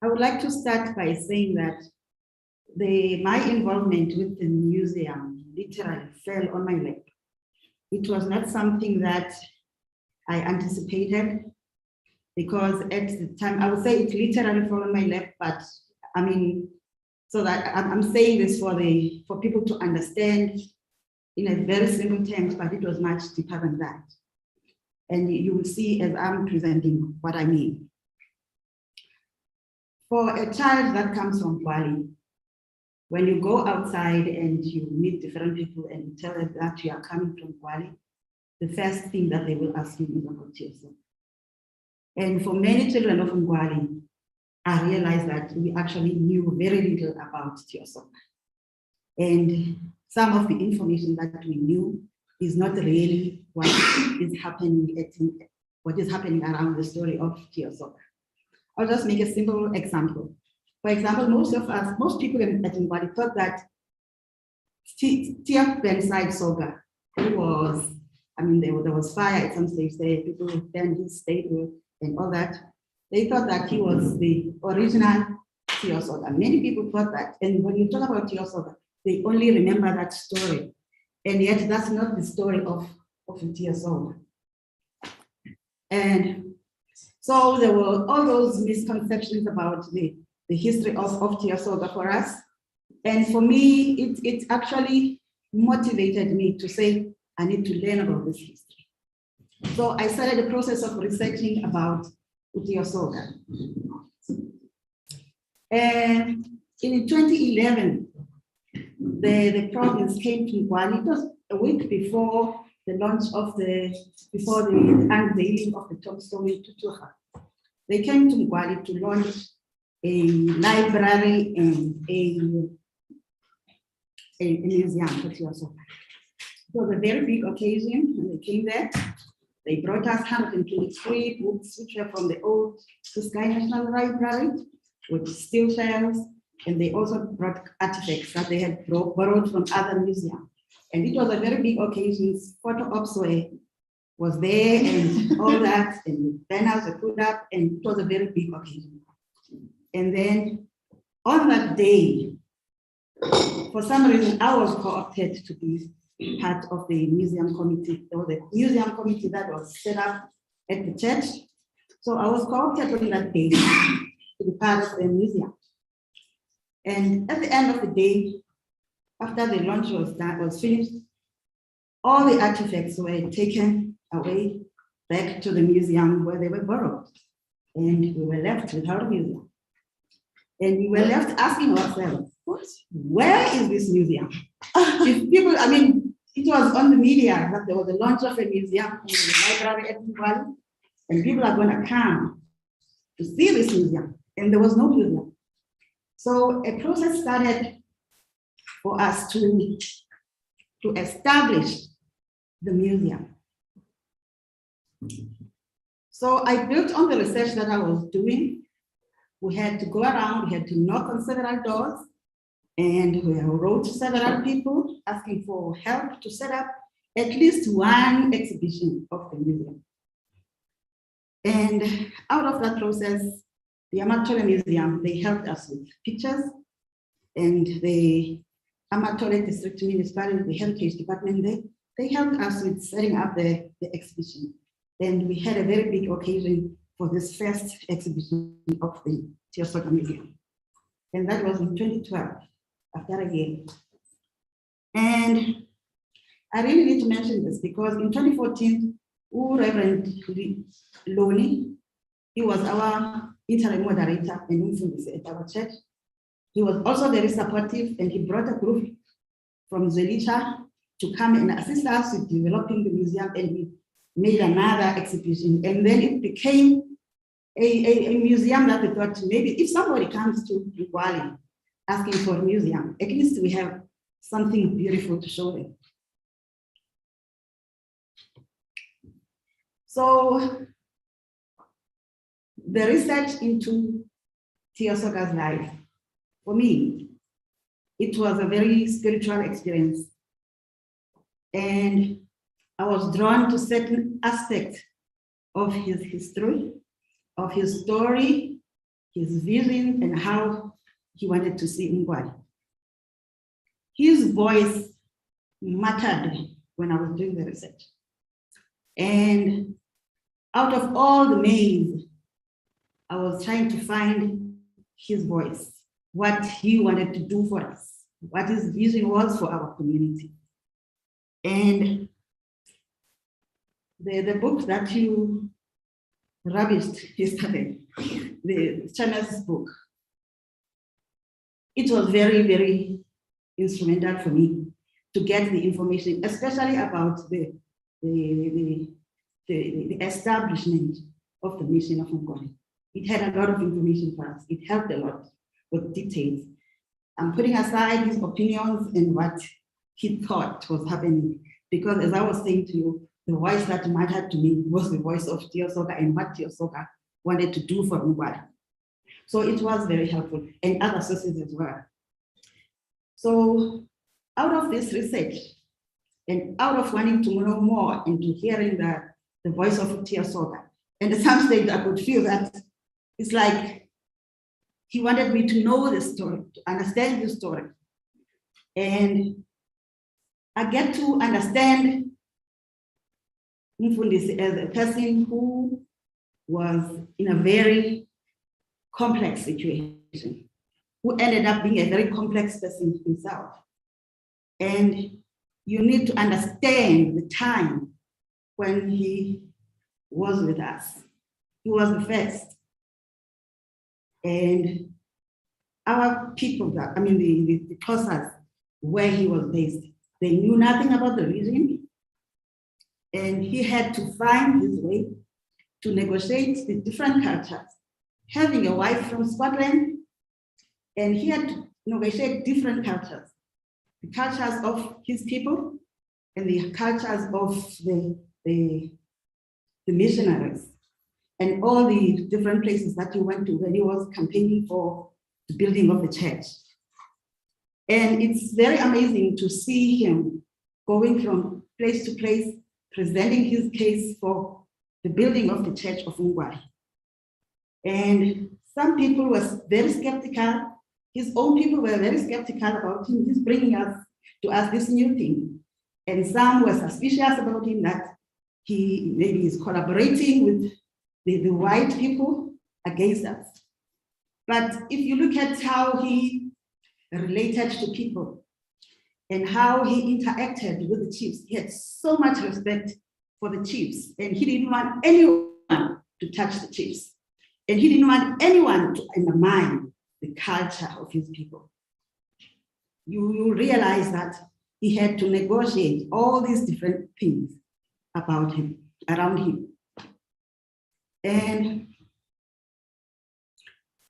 I would like to start by saying that my involvement with the museum literally fell on my lap. It was not something that I anticipated, because at the time, I would say it literally fell on my lap, but I mean, so that I'm saying this for people to understand in a very simple terms, but it was much deeper than that. And you will see as I'm presenting what I mean. For a child that comes from Kwali, when you go outside and you meet different people and you tell them that you are coming from Kwali, the first thing that they will ask you is about Soga. And for many children of Kwali, I realized that we actually knew very little about Soga. And some of the information that we knew is not really what is happening around the story of Soga. I'll just make a simple example. For example, most people at Ngwali thought that Tia beside Soga, there was fire at some stage there, people burned his statue and all that. They thought that he was the original Soga. Many people thought that. And when you talk about Soga, they only remember that story. And yet that's not the story of Soga. And so there were all those misconceptions about the history of Soga for us. And for me, it actually motivated me to say, I need to learn about this history. So I started the process of researching about Soga. And in 2011, the province came to Ngwali. It was a week before the unveiling of the tombstone in Tutuha. They came to Ngwali to launch a library and a museum for Soga. It was a very big occasion when they came there. They brought us 123 books, which were from the old Sky National Library, with steel shells, and they also brought artifacts that they had borrowed from other museums. And it was a very big occasion. Photo ops was there and all that, and banners were put up, and it was a very big occasion. And then on that day, for some reason, I was co-opted to be part of the museum committee. There was a museum committee that was set up at the church. So I was co-opted on that day to be part of the museum. And at the end of the day, after the launch was finished, all the artifacts were taken away back to the museum where they were borrowed. And we were left without a museum. And we were left asking ourselves, where is this museum? If people, it was on the media that there was a launch of a museum in the library at Ngwali, and people are going to come to see this museum, and there was no museum. So a process started for us to establish the museum. So I built on the research that I was doing. We had to go around, we had to knock on several doors, and we wrote to several people asking for help to set up at least one exhibition of the museum. And out of that process, the Amatole Museum, they helped us with pictures, and the Amatole District Municipality, the Heritage Department, they helped us with setting up the exhibition. And we had a very big occasion for this first exhibition of the Soga Museum. And that was in 2012, after a year. And I really need to mention this because in 2014, Reverend Loni, he was our interim moderator and at our church. He was also very supportive, and he brought a group from Zwelitsha to come and assist us with developing the museum, and we made another exhibition. And then it became a museum that we thought maybe if somebody comes to Ngwali asking for a museum, at least we have something beautiful to show them. So the research into Soga's life, for me, it was a very spiritual experience. And I was drawn to certain aspects of his history, of his story, his vision, and how he wanted to see Ungwali. His voice mattered when I was doing the research. And out of all the names, I was trying to find his voice, what he wanted to do for us, what his vision was for our community. And the book that you rubbished yesterday, the China's book, it was very, very instrumental for me to get the information, especially about the establishment of the mission of Ungwali. It had a lot of information for us. It helped a lot with details. I'm putting aside his opinions and what he thought was happening, because as I was saying to you, the voice that mattered to me was the voice of Soga and what Soga wanted to do for Ungwali. So it was very helpful, and other sources as well. So out of this research, and out of wanting to know more and to hearing the voice of Soga, and at some stage I could feel that it's like he wanted me to know the story, to understand the story. And I get to understand Mfundisi as a person who was in a very complex situation, who ended up being a very complex person himself. And you need to understand the time when he was with us. He was the first. And our people, the Xhosas, where he was based, they knew nothing about the region. And he had to find his way to negotiate with different cultures. Having a wife from Scotland, and he had to negotiate different cultures. The cultures of his people and the cultures of the missionaries, and all the different places that he went to when he was campaigning for the building of the church. And it's very amazing to see him going from place to place, presenting his case for the building of the Church of Ungwali. And some people were very skeptical. His own people were very skeptical about him. He's bringing us this new thing. And some were suspicious about him, that he maybe is collaborating with the white people against us. But if you look at how he related to people and how he interacted with the chiefs, he had so much respect for the chiefs, and he didn't want anyone to touch the chiefs. And he didn't want anyone to undermine the culture of his people. You realize that he had to negotiate all these different things about him, around him. And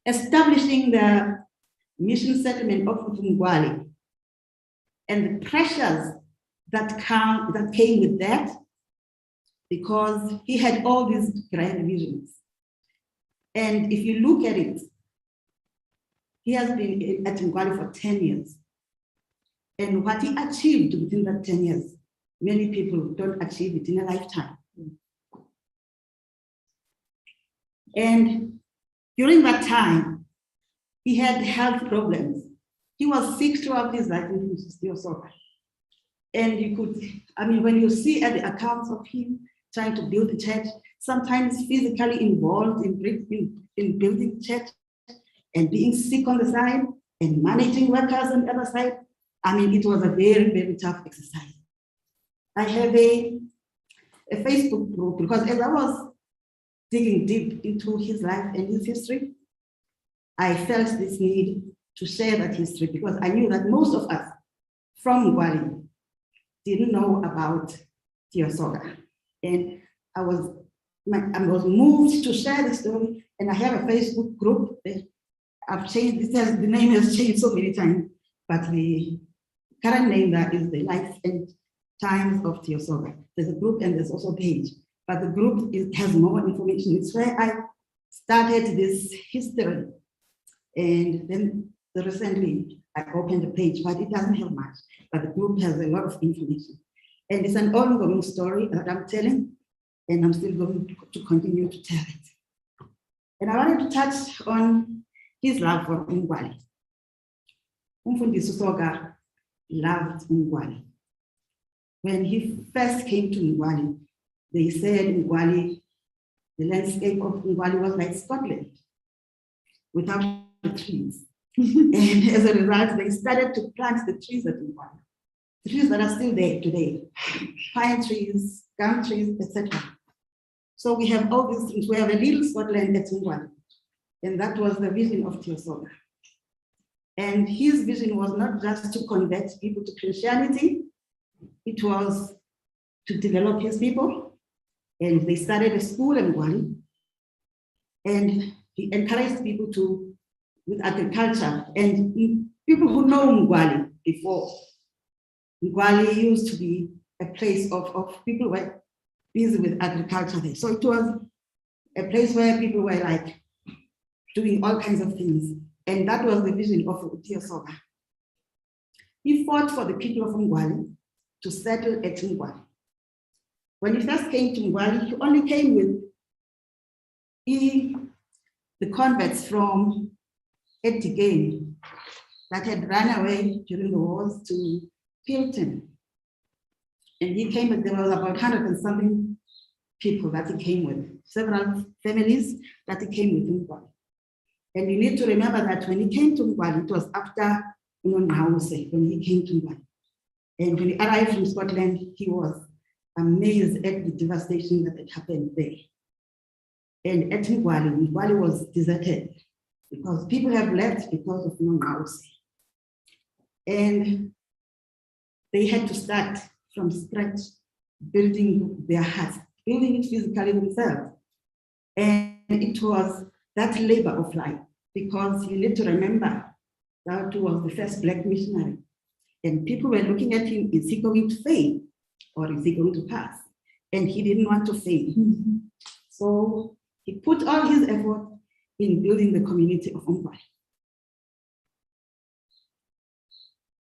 establishing the mission settlement of Ungwali and the pressures that came with that, because he had all these grand visions. And if you look at it, he has been at Ungwali for 10 years. And what he achieved within that 10 years, many people don't achieve it in a lifetime. And during that time, he had health problems. He was sick throughout his life, and he was still Soga. And you could, when you see at the accounts of him trying to build the church, sometimes physically involved in building the church and being sick on the side and managing workers on the other side. It was a very, very tough exercise. I have a Facebook group, because as I was digging deep into his life and his history, I felt this need to share that history, because I knew that most of us from Ungwali didn't know about Soga. And I was moved to share the story, and I have a Facebook group. I've changed, the name has changed so many times, but the current name that is the Life and Times of Soga. There's a group and there's also a page, but the group has more information. It's where I started this history. And then recently I opened the page, but it doesn't have much. But the group has a lot of information. And it's an ongoing story that I'm telling, and I'm still going to continue to tell it. And I wanted to touch on his love for Ungwali. Umfundisi Soga loved Ungwali. When he first came to Ungwali, they said Ungwali, the landscape of Ungwali was like Scotland, without the trees. And as a result, they started to plant the trees at Ungwali. The trees that are still there today, pine trees, gum trees, etc. So we have all these things. We have a little Scotland at Ungwali. And that was the vision of Soga. And his vision was not just to convert people to Christianity, it was to develop his people. And they started a school in Ungwali. And he encouraged people with agriculture. And people who know Ungwali before, Ungwali used to be a place of people who were busy with agriculture there. So it was a place where people were like doing all kinds of things. And that was the vision of Soga. He fought for the people of Ungwali to settle at Ungwali. When he first came to Ungwali, he only came with the converts from Edigame that had run away during the wars to Pilton. And he came, but there was about 100 and something people that he came with, several families that he came with Ungwali. And you need to remember that when he came to Ungwali, it was after Nause, when he came to Ungwali. And when he arrived from Scotland, he was amazed at the devastation that had happened there. And at Ungwali was deserted because people have left because of Nause. And they had to start from scratch, building their huts, building it physically themselves. And it was that labor of life, because you need to remember that was the first Black missionary. And people were looking at him, is he going to fail or is he going to pass? And he didn't want to fail. So he put all his effort in building the community of Ungwali.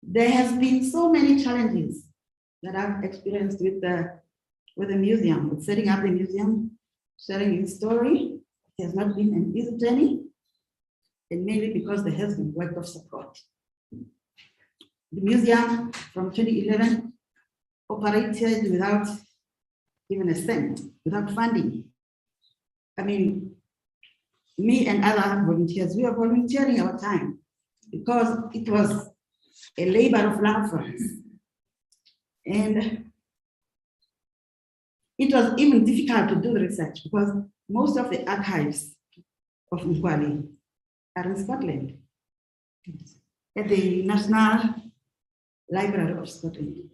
There has been so many challenges that I've experienced with the museum, with setting up the museum, sharing his story. It has not been an easy journey, and mainly because there has been work of support. The museum from 2011 operated without even a cent, without funding. I mean, me and other volunteers, we are volunteering our time because it was a labor of love for us. And it was even difficult to do the research because most of the archives of Ungwali are in Scotland, at the National Library of Scotland.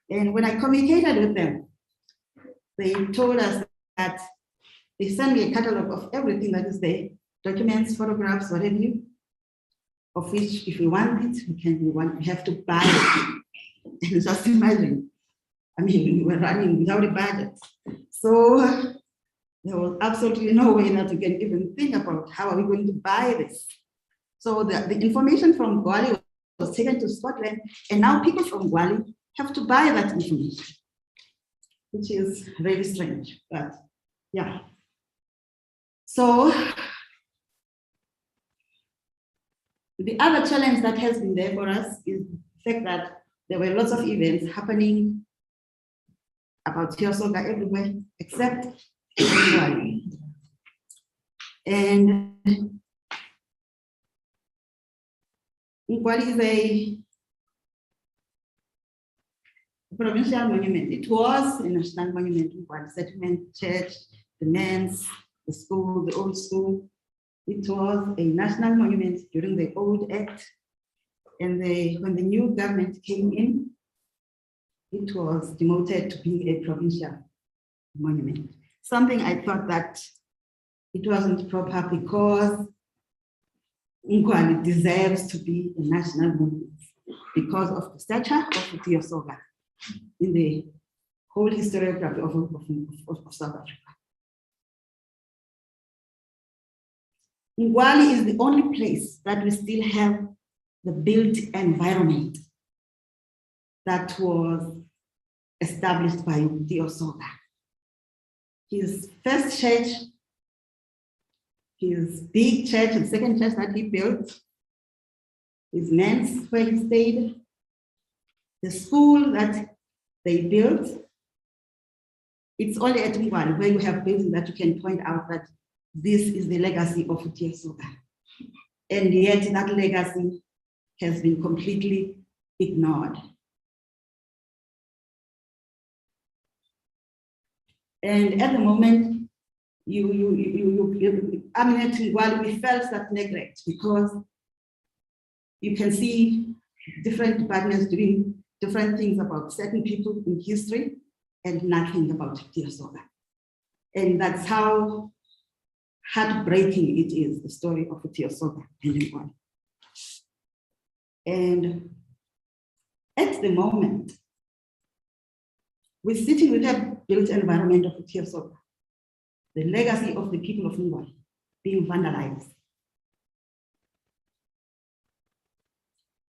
And when I communicated with them, they told us that they sent me a catalog of everything that is there, documents, photographs, what have you, of which if we want it, we have to buy it. And just imagine, I mean, we were running without a budget. So there was absolutely no way that we can even think about how are we going to buy this. So the information from Ungwali was taken to Scotland, and now people from Ungwali have to buy that information, which is very strange, but yeah. So the other challenge that has been there for us is the fact that there were lots of events happening about Soga everywhere, except in Ungwali. And Ungwali is a provincial monument. It was a national monument, Ungwali Settlement Church, the men's, the school, the old school. It was a national monument during the old act. And when the new government came in, it was demoted to being a provincial monument. Something I thought that it wasn't proper because Ungwali deserves to be a national monument because of the stature of Soga in the whole historiography of South Africa. Ungwali is the only place that we still have the built environment that was established by Soga. His first church, his big church, the second church that he built, his manse where he stayed, the school that they built. It's only at Ngwale where you have buildings that you can point out that this is the legacy of Soga. And yet that legacy has been completely ignored. And at the moment, we felt that neglect because you can see different departments doing different things about certain people in history and nothing about Soga. And that's how heartbreaking it is, the story of Soga. And at the moment, we're sitting with a built environment of Soga, the legacy of the people of Ngwale being vandalized.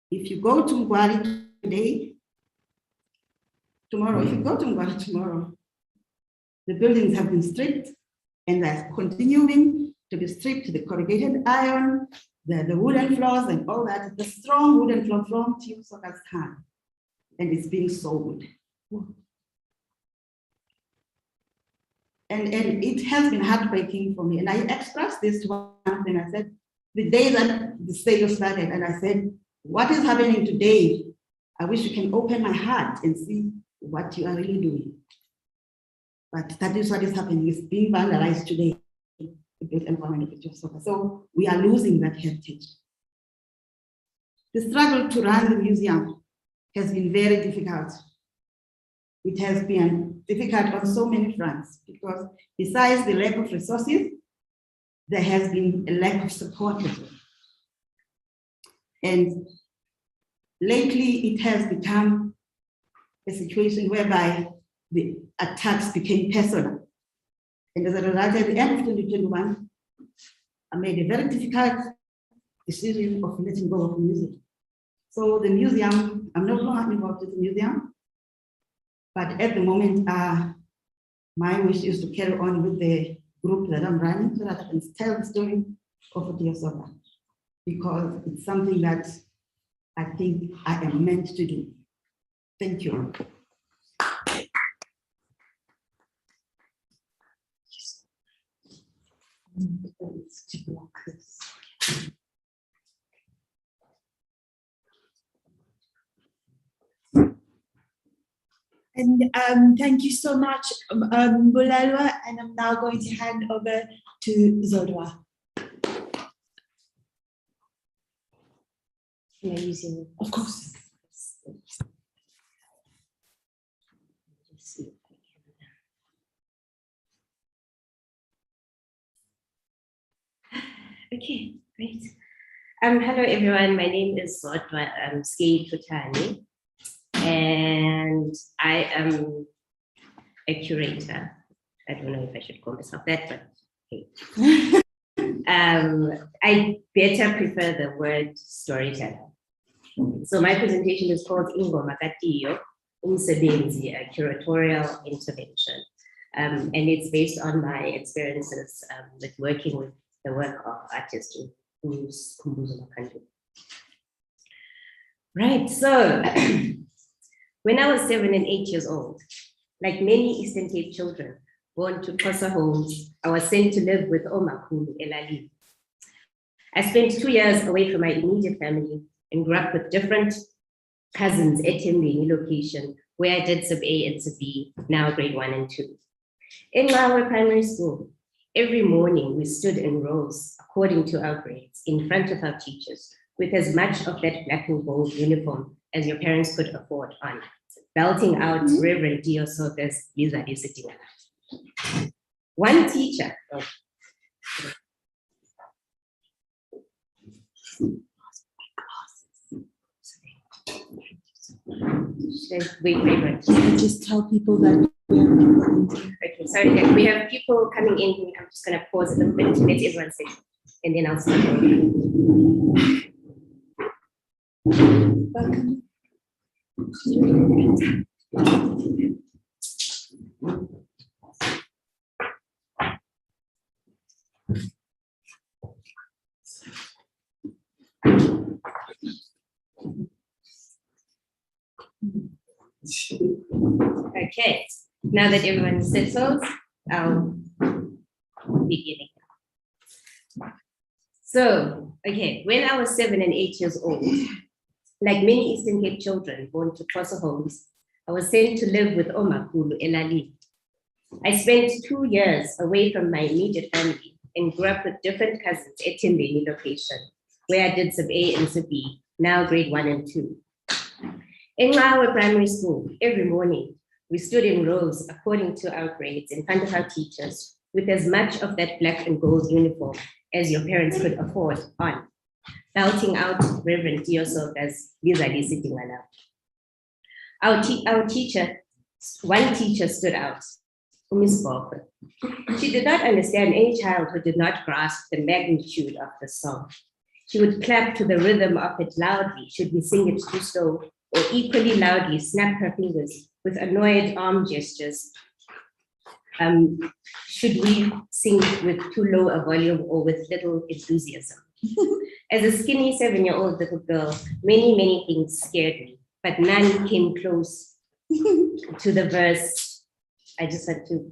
If you go to Ngwale today, tomorrow, if you go to Ngwale tomorrow, the buildings have been stripped and they're continuing to be stripped, the corrugated iron, the wooden floors and all that, the strong wooden floor from Soga's hand, and it's being sold. And it has been heartbreaking for me. And I expressed this to one thing. I said, the day that the sale started, and I said, what is happening today? I wish you can open my heart and see what you are really doing. But that is what is happening. It's being vandalized today. The environment of Soga. So we are losing that heritage. The struggle to run the museum has been very difficult. It has been difficult on so many fronts because besides the lack of resources, there has been a lack of support as well. And lately it has become a situation whereby the attacks became personal. And as a result, at the end of 2021, I made a very difficult decision of letting go of the museum. So the museum, I'm no longer involved with the museum, but at the moment, my wish is to carry on with the group that I'm running so that I can tell the story of Soga, because it's something that I think I am meant to do. Thank you. And thank you so much, Bulelwa, and I'm now going to hand over to Zodwa. Am I using? Of course. Okay, great. Hello everyone, my name is Zodwa Skei Futani, and I am a curator. I don't know if I should call myself that, but okay. I better prefer the word storyteller. So my presentation is called Ingoma Katiyo, Umsebenzi, a curatorial intervention. And it's based on my experiences with working with the work of artists who's Kumbuzo Makandu. Right, so when I was 7 and 8 years old, like many Eastern Cape children born to Xhosa homes, I was sent to live with Omakulu Elali. I spent 2 years away from my immediate family and grew up with different cousins at Tembeni location, where I did sub A and sub B, now grade 1 and 2. In our primary school, every morning we stood in rows according to our grades in front of our teachers with as much of that black and gold uniform as your parents could afford on, belting out Reverend Dio Soga's Liza Isitinga. One teacher, wait. Just tell people that we have people in. Okay, sorry, we have people coming in. I'm just gonna pause a little bit to let everyone sit, and then I'll start. Welcome. Okay, now that everyone's settled, I'll begin. So, okay, when I was 7 and 8 years old, like many Eastern Cape children born to foster homes, I was sent to live with Omakulu Elali. I spent 2 years away from my immediate family and grew up with different cousins at Timbeni location, where I did sub A and sub B, now grade 1 and 2. In our primary school, every morning, we stood in rows according to our grades in front of our teachers with as much of that black and gold uniform as your parents could afford on, belting out Reverend Dio Soga's Lizali sitting aloud. Our teacher, one teacher stood out, Miss Barker. She did not understand any child who did not grasp the magnitude of the song. She would clap to the rhythm of it loudly should we sing it too slow, or equally loudly snap her fingers with annoyed arm gestures should we sing with too low a volume or with little enthusiasm. As a skinny 7-year-old little girl, many things scared me, but none came close to the verse. I just had to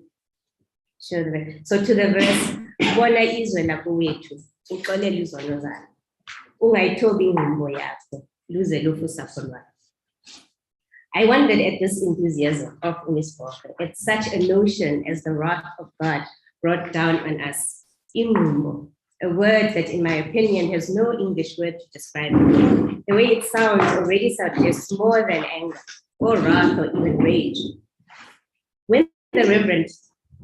show the verse. So to the verse, "Bona izwe lakuwethu, uxolele izono zalo. Ungayithobi ingqondo yakho, luze lufusa khona." I wondered at this enthusiasm of Miss Barker, at such a notion as the wrath of God brought down on us. Ingumbo, a word that in my opinion has no English word to describe it. The way it sounds already suggests more than anger or wrath or even rage. When the Reverend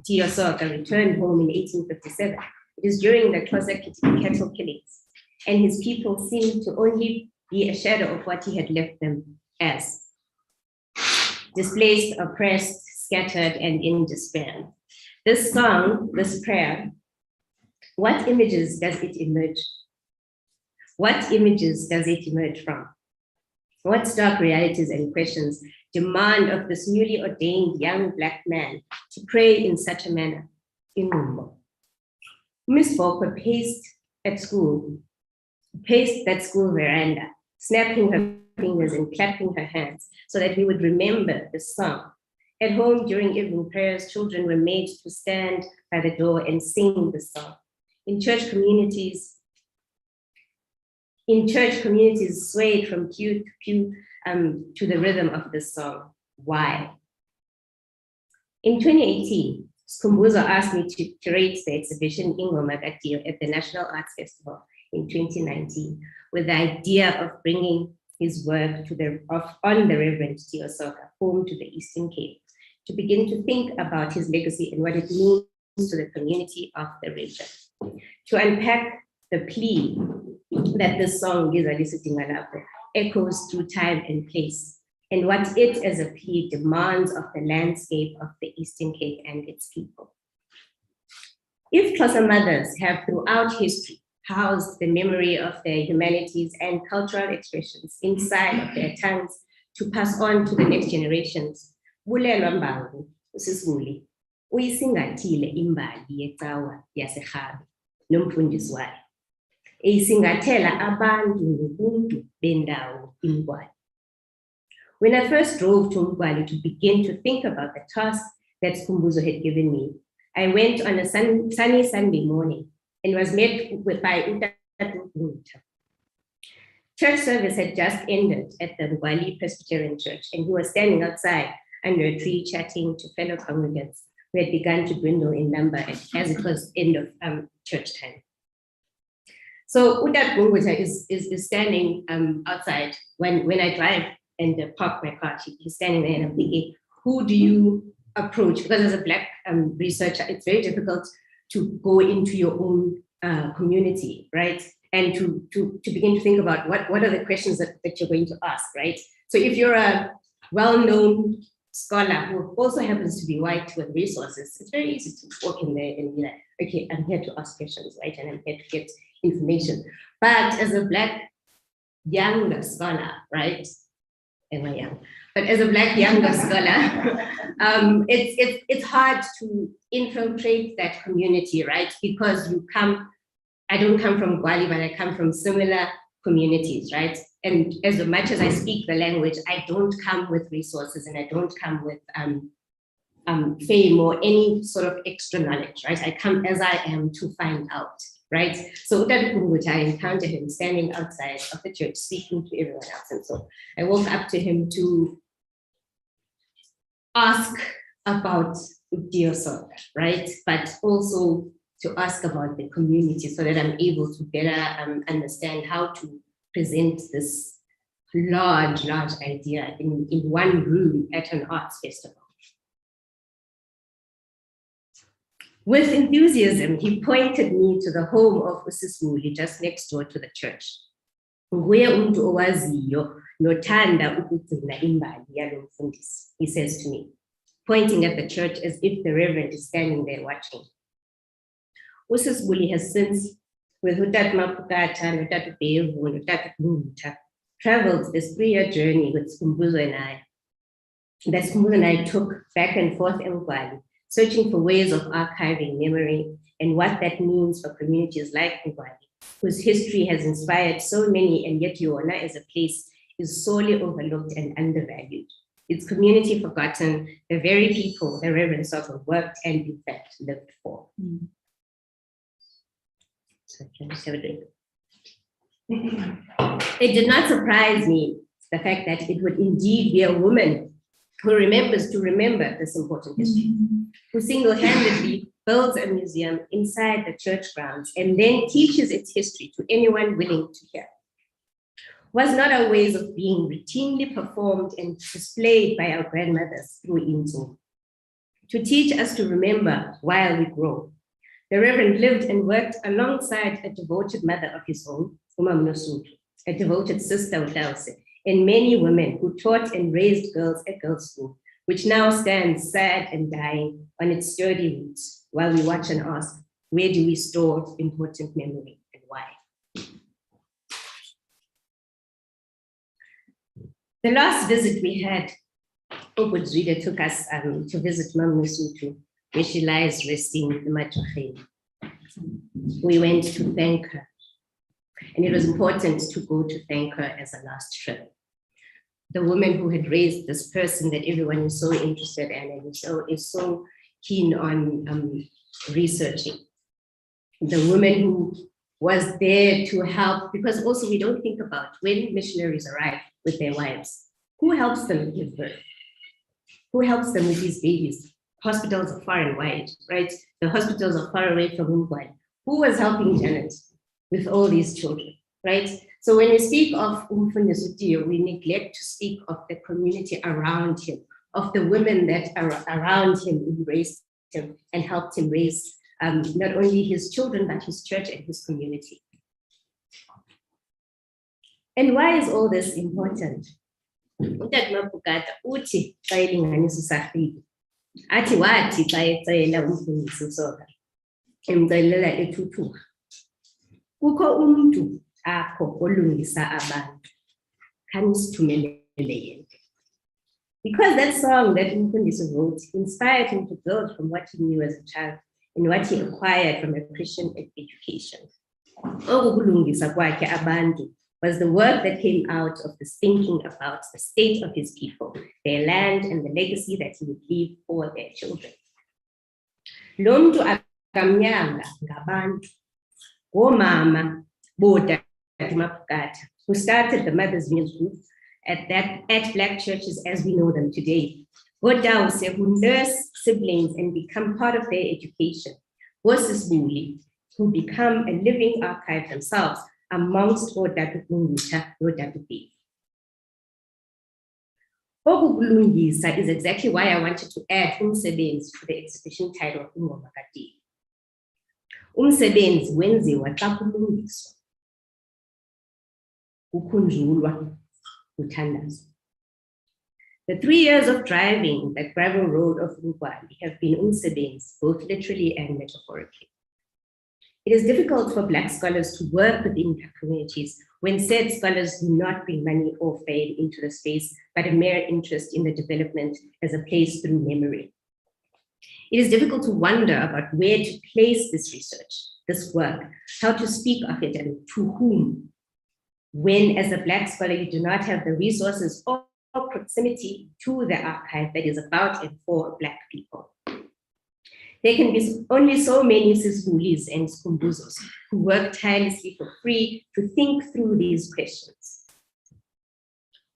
Dio Soga returned home in 1857, it is during the Xhosa cattle killings, and his people seemed to only be a shadow of what he had left them as. Displaced, oppressed, scattered, and in despair. This song, this prayer, what images does it emerge? What images does it emerge from? What stark realities and questions demand of this newly ordained young Black man to pray in such a manner? Ingumbo. Miss Barker paced that school veranda, snapping her fingers and clapping her hands so that we would remember the song. At home during evening prayers, children were made to stand by the door and sing the song. In church communities swayed from pew to pew to the rhythm of this song. Why? In 2018, Skumbuzo asked me to curate the exhibition Ingoma Katio at the National Arts Festival in 2019 with the idea of bringing his work on the Reverend Dio Soga home to the Eastern Cape, to begin to think about his legacy and what it means to the community of the region. To unpack the plea that this song, Lizali Sitting Alapo, echoes through time and place, and what it as a plea demands of the landscape of the Eastern Cape and its people. If Xhosa mothers have throughout history housed the memory of their humanities and cultural expressions inside of their tongues to pass on to the next generations, Bulelwa Mbangu, uSisibuli, uyisingathile imbali yecawa yaseRhabe nomfundisi wayo, eyisingathela abantu ngobuntu bendawo iMgwali. When I first drove to Mgwali to begin to think about the task that Skumbuzo had given me, I went on a sunny Sunday morning and was met by Utatu. Church service had just ended at the Mgwali Presbyterian Church, and he was standing outside under a tree chatting to fellow congregants who had begun to dwindle in number as it was end of church time. So Udat Bunguta is standing outside when I drive and park my car. He's standing there and I'm thinking, who do you approach? Because as a Black researcher, it's very difficult to go into your own community, right? And to begin to think about what are the questions that you're going to ask, right? So if you're a well-known scholar who also happens to be white with resources, it's very easy to walk in there and be like, okay, I'm here to ask questions, right? And I'm here to get information. But as a Black younger scholar, right? Am I young? But as a Black younger scholar, it's hard to infiltrate that community, right? Because I don't come from Gwali, but I come from similar communities, right? And as much as I speak the language, I don't come with resources and I don't come with fame or any sort of extra knowledge, right? I come as I am to find out, right? So Utata I encountered him standing outside of the church speaking to everyone else. And so I walked up to him to ask about Dear Soga, right? But also to ask about the community so that I'm able to better understand how to present this large idea in one room at an arts festival. With enthusiasm, he pointed me to the home of Usismuli just next door to the church. Nguye umuntu owaziyo nothanda ukugcina imbali yalo mfundisi, he says to me, pointing at the church as if the reverend is standing there watching. Usismuli has since, with Utat Mapukata, Utat Bevu, Utat Bunta, traveled this 3-year journey with Skumbuzo and I. That Skumbuzo and I took back and forth in Gwali, searching for ways of archiving memory and what that means for communities like Gwali, whose history has inspired so many, and yet Yona as a place is sorely overlooked and undervalued. Its community forgotten, the very people the Reverend Soga worked and in fact lived for. So can I just have a drink? It did not surprise me, the fact that it would indeed be a woman who remembers to remember this important history, who single-handedly builds a museum inside the church grounds and then teaches its history to anyone willing to hear. Was not our ways of being routinely performed and displayed by our grandmothers through Inzo, to teach us to remember while we grow. The Reverend lived and worked alongside a devoted mother of his own, a devoted sister Udause, and many women who taught and raised girls at girls' school, which now stands sad and dying on its sturdy roots, while we watch and ask, where do we store important memory and why? The last visit we had, Obudzwide took us to visit Mam Nusutu, where she lies resting in the Matucheni. We went to thank her, and it was important to go to thank her as a last trip. The woman who had raised this person that everyone is so interested in and is so keen on researching. The woman who was there to help, because also we don't think about when missionaries arrive with their wives, who helps them give birth? Who helps them with these babies? Hospitals are far and wide, right? The hospitals are far away from Mumbai. Who was helping Janet with all these children, right? So when we speak of Umfunyesutiyo, we neglect to speak of the community around him, of the women that are around him who raised him and helped him raise not only his children, but his church and his community. And why is all this important? Utata Mapukata uthi xa elinganisa usafile, athi wathi xa ecela umfundisi uSoga emcelela ethuthuka, kukho umuntu apho olungisa abantu, khanisithumelele yena. Because that song that umfundisi wrote inspired him to build from what he knew as a child and what he acquired from a Christian education. Okulungisa kwakhe abantu was the work that came out of this thinking about the state of his people, their land, and the legacy that he would leave for their children. Lo mntu akamnyanga ngabantu, omama boDade Mapukata, who started the Mothers' Meals Group at Black churches as we know them today. Godause, who nurse siblings and become part of their education. Bosisbuli, who become a living archive themselves amongst oDade Kunguta, oDade Bevu. Okulungisa is exactly why I wanted to add umsebenzi to the exhibition title Ingoma kaDevi. Umsebenzi wenziwa xa kulungiswa, kukhunjulwa, kuthandazwa. The 3 years of driving that gravel road of Ngwali have been umsebenzi, both literally and metaphorically. It is difficult for Black scholars to work within their communities when said scholars do not bring money or fame into the space, but a mere interest in the development as a place through memory. It is difficult to wonder about where to place this research, this work, how to speak of it and to whom, when as a Black scholar you do not have the resources or proximity to the archive that is about and for Black people. There can be only so many Sisbulis and Skumbuzos who work tirelessly for free to think through these questions.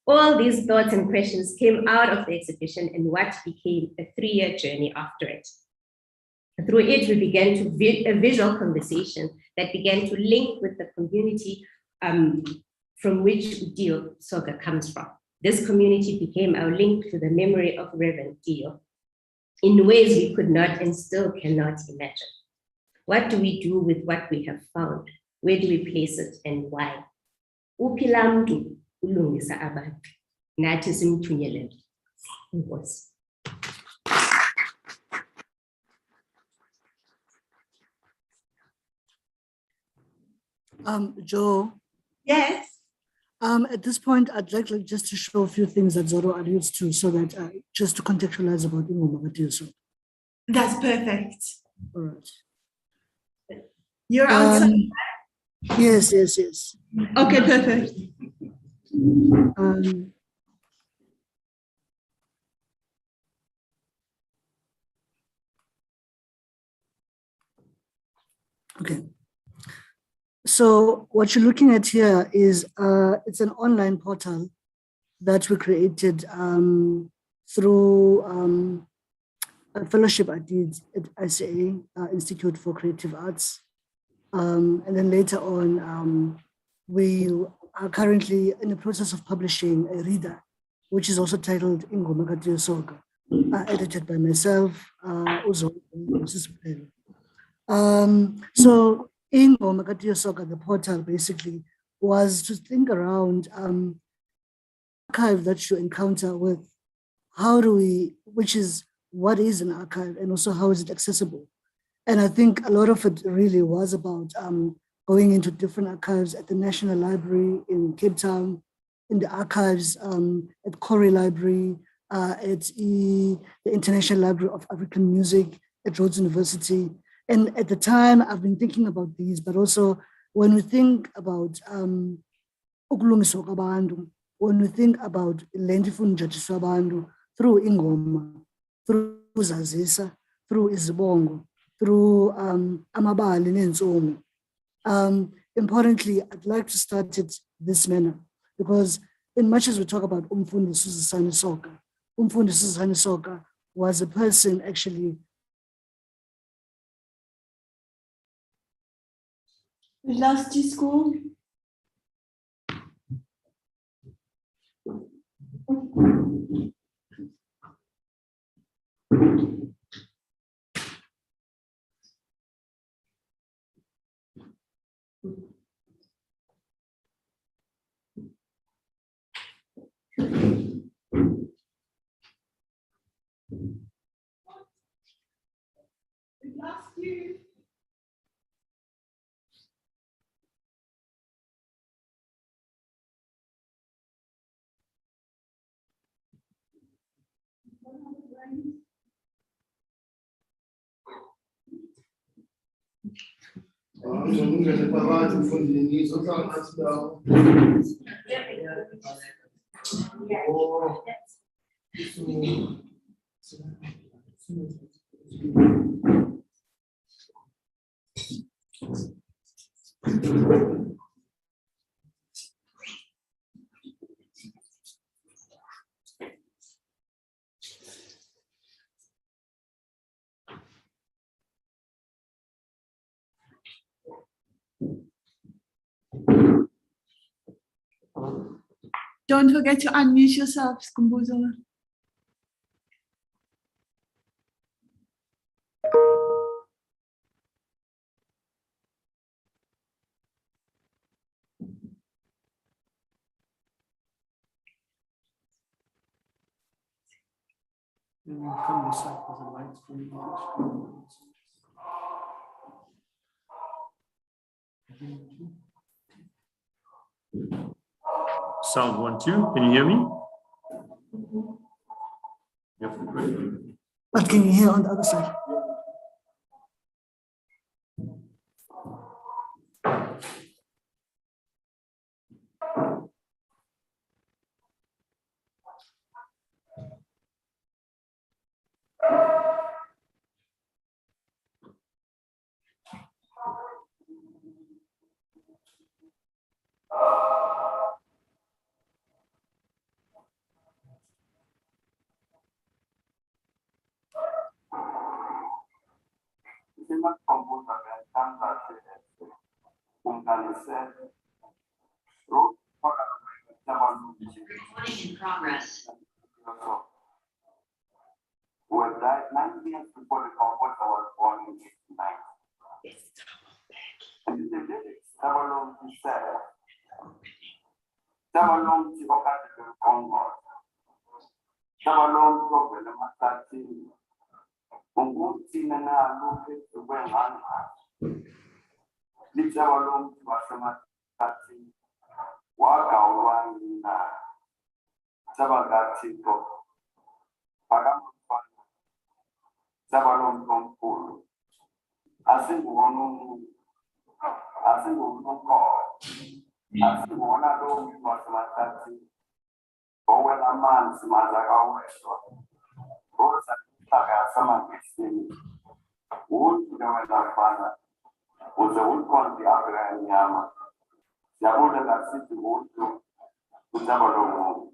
All these thoughts and questions came out of the exhibition and what became a 3-year journey after it. Through it, we began to a visual conversation that began to link with the community from which Dio Soga comes from. This community became our link to the memory of Reverend Dio in ways we could not and still cannot imagine. What do we do with what we have found? Where do we place it and why? Uphila mntu ulungisa abantu, nathi simthunyelele. Inkosi. Joe. Yes. At this point, I'd like just to show a few things that Zoro alludes to so that just to contextualize about Ingoma Katiuso. That's perfect. All right. You're outside. Yes. Okay, perfect. Okay. So what you're looking at here is it's an online portal that we created through a fellowship I did at ICA, Institute for Creative Arts. And then later on, we are currently in the process of publishing a reader, which is also titled Ingoma Katiyo Soga, edited by myself, Uzo, so Ingoma Katiyo Soga, the portal basically was to think around archive that you encounter with what is an archive and also how is it accessible. And I think a lot of it really was about going into different archives at the National Library in Cape Town, in the archives at Corey Library, at the International Library of African Music at Rhodes University. And at the time, I've been thinking about these, but also when we think about ukulungiswa kwabantu, when we think about lendifunjatiswa abantu through Ingoma, through Zazisa, through Izibongo, through Amabali Nenzomi. Importantly, I'd like to start it this manner because in much as we talk about Umfundi Susani Soga, Umfundi Susani Soga was a person actually. We lost you, school. We lost you. Don't forget to unmute yourself, Skumbuzo. Sound 1, 2. Can you hear me? You have to pray. But can you hear on the other side? Recording in progress. Was that 9 years before the composer was born in 89? And the lyrics, Sabalom said, Sabalom Tibokat Congo, Sabalom Problem Matati, Ungutinana Luke to Wenhana, Litsabalom Tibasamatati, Waka Wangina, Sabagati, Pagam, Sabalom Compul. I think one call. I think one of those was my taxi. Oh, when a man's mother always was. Both are some of these things. Wood, you know, and our father was a wood country after and Yama. Yabuda that city wood to Sabalom.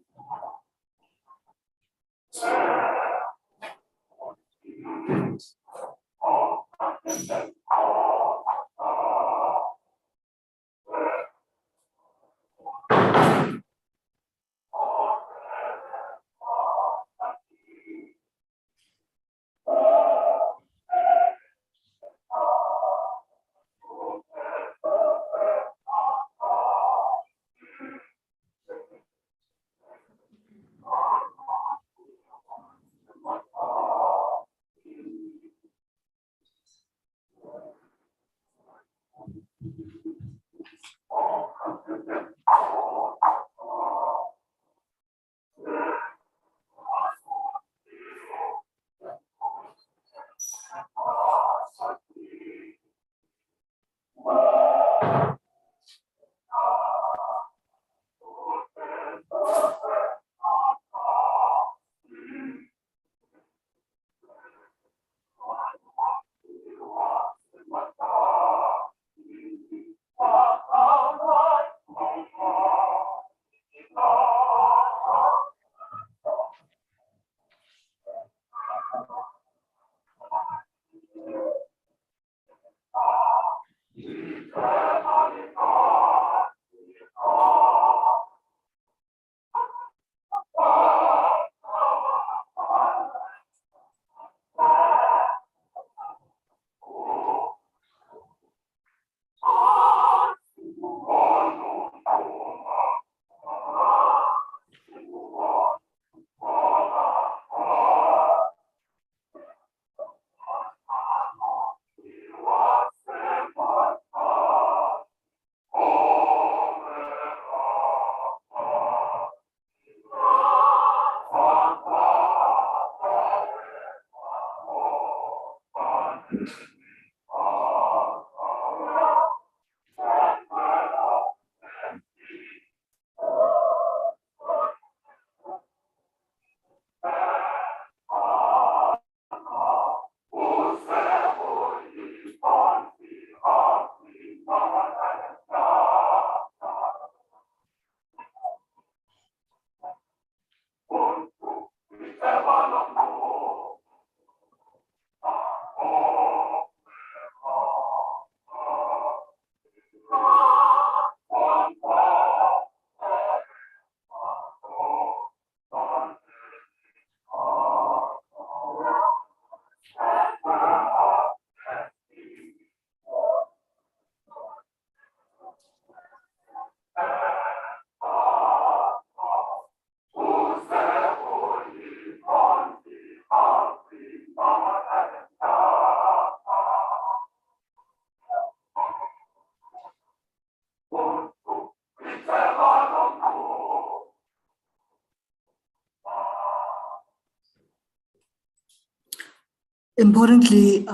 Importantly,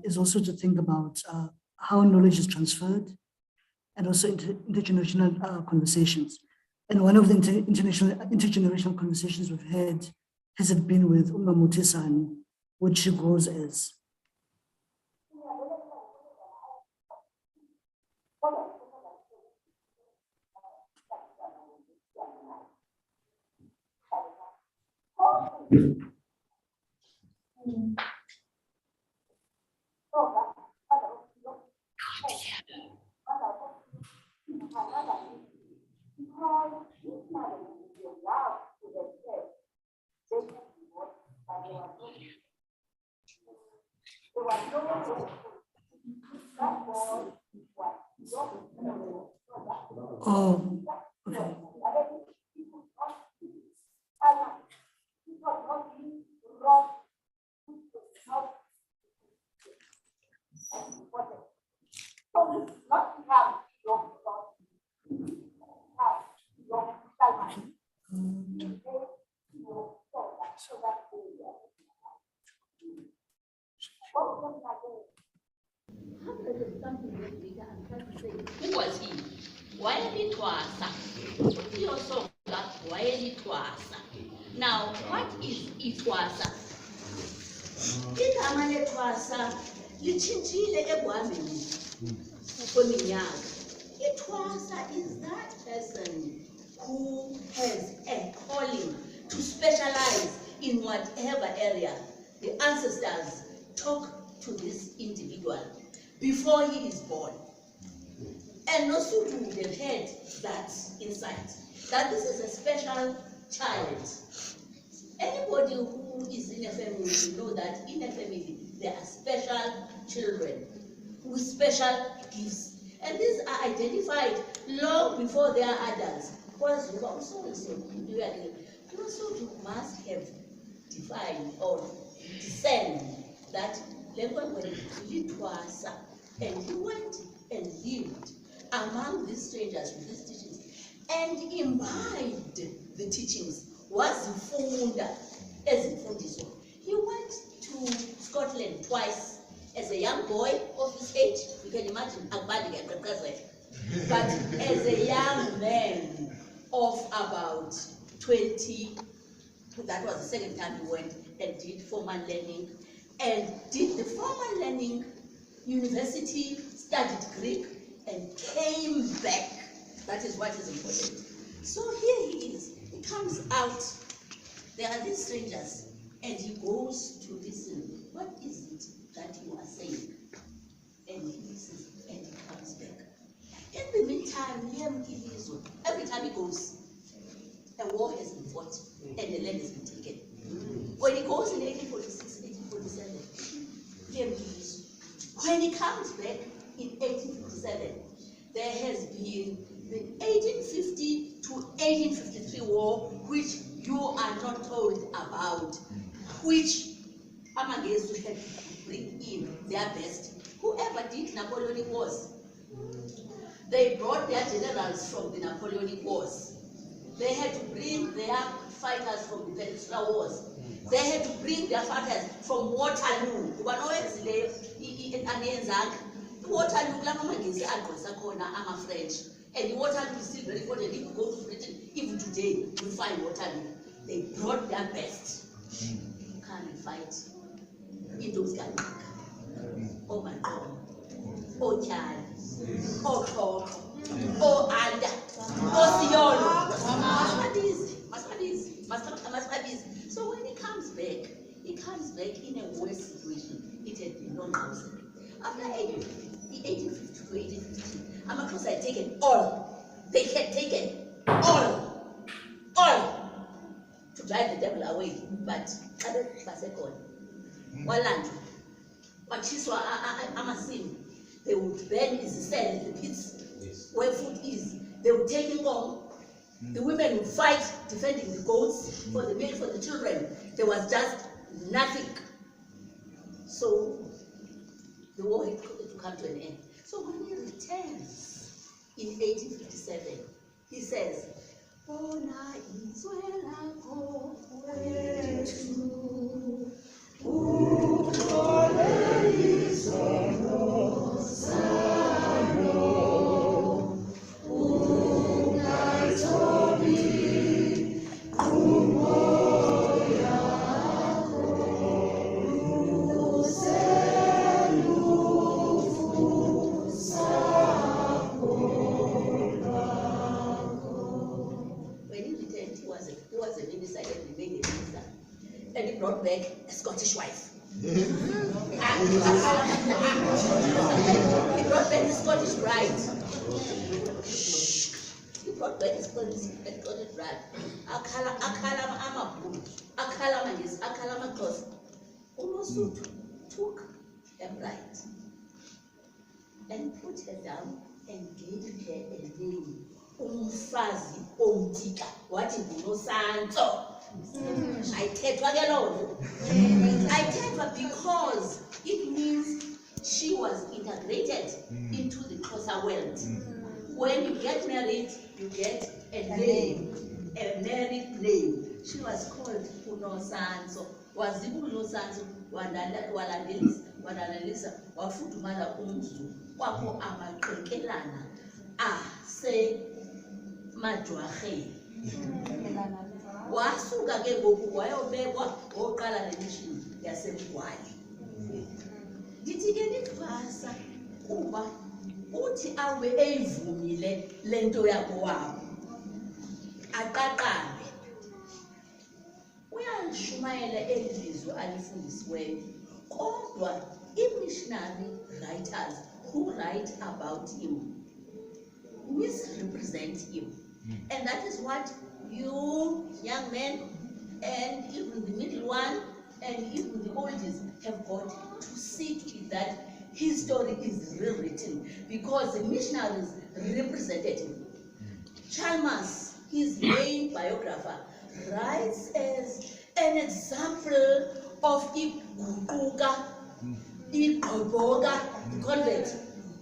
is also to think about how knowledge is transferred and also intergenerational conversations. And one of the intergenerational conversations we've had has it been with Uma Mutisani, which she goes as. Oh, okay. Who was he? Why did Twasa? Soga, why did Twasa? Now, what is Itwasa? Igama leTwasa litshintshile ekuhambeni kweminyaka. Itwasa is that person who has a calling to specialize in whatever area the ancestors talk to this individual before he is born. And no Sutu would have had that insight, that this is a special child. Anybody who is in a family will know that in a family there are special children with special gifts. And these are identified long before they are adults. Because Sutu must have defined or discerned that and he went and lived among these strangers with these teachings and imbibed the teachings. Was funda as Fundiso. He went to Scotland twice as a young boy of his age. You can imagine but as a young man of about 20, that was the second time he went and did formal learning and did the formal learning, university, studied Greek, and came back. That is what is important. So here he is. He comes out. There are these strangers, and he goes to listen. What is it that you are saying? And he listens, and he comes back. In the meantime, every time he goes, a war has been fought, and the land has been taken. When he goes in 1846, 1847, when he comes back in 1857, there has been the 1850 to 1853 war, which you are not told about, which Amagesi had to bring in their best. Whoever did Napoleonic Wars, they brought their generals from the Napoleonic Wars. They had to bring their fighters from the Peninsular Wars. They had to bring their fighters from Waterloo. Waterloo, I'm French. And Waterloo is still very important. If you go to Britain, even today, you find Waterloo. They brought their best. Come and fight in those guys. Oh my God. Oh Chad. Oh Talk. Oh Anda. Oh Siolo. Masmadiz. So when he comes back in a worse situation. It had been long house. After 1850 to 1850, Amakrus had taken all. They had taken all to drive the devil away. But other Basekon, Walandu, Machiswa Amasim, they would burn his cell, the pits where food is. They would take him home. The women would fight, defending the goats for the men, for the children. There was just nothing. So the war had to come to an end. So when he returns in 1857, he says, Bona Israel Scottish wife. He brought back the Scottish bride. He brought back the Scottish bride. Akalama amabhulu, akalama yes, akalama close. Unosutu took a bride and put her down and gave her a name. Umfazi omtika wathi nguNosanto. Ayithethwa ke loo nto. Ayithethwa because it means she was integrated into the Xhosa world. When you get married, you get a name, a married name. She was called uNosanto. Wazibu uNosanto walandelisa wafudumala umzu kwakho amaqekelana asemadwarheni. Wasuka ke ngoku wayobekwa oqala le mission yaseMgwali. Ndithi ke ndithwasa kuba uthi awe eyivumile le nto yakowabo aqaqambe uyalishumayela eli lizwe alifundisiweyo, kodwa i-missionary writers who write about him misrepresent him. And that is what you young men and even the middle one and even the oldest have got to sit with, that his story is rewritten because the missionaries represented him. Chalmers, his main biographer, writes as an example of Iguquka, Igqoboka, the convert,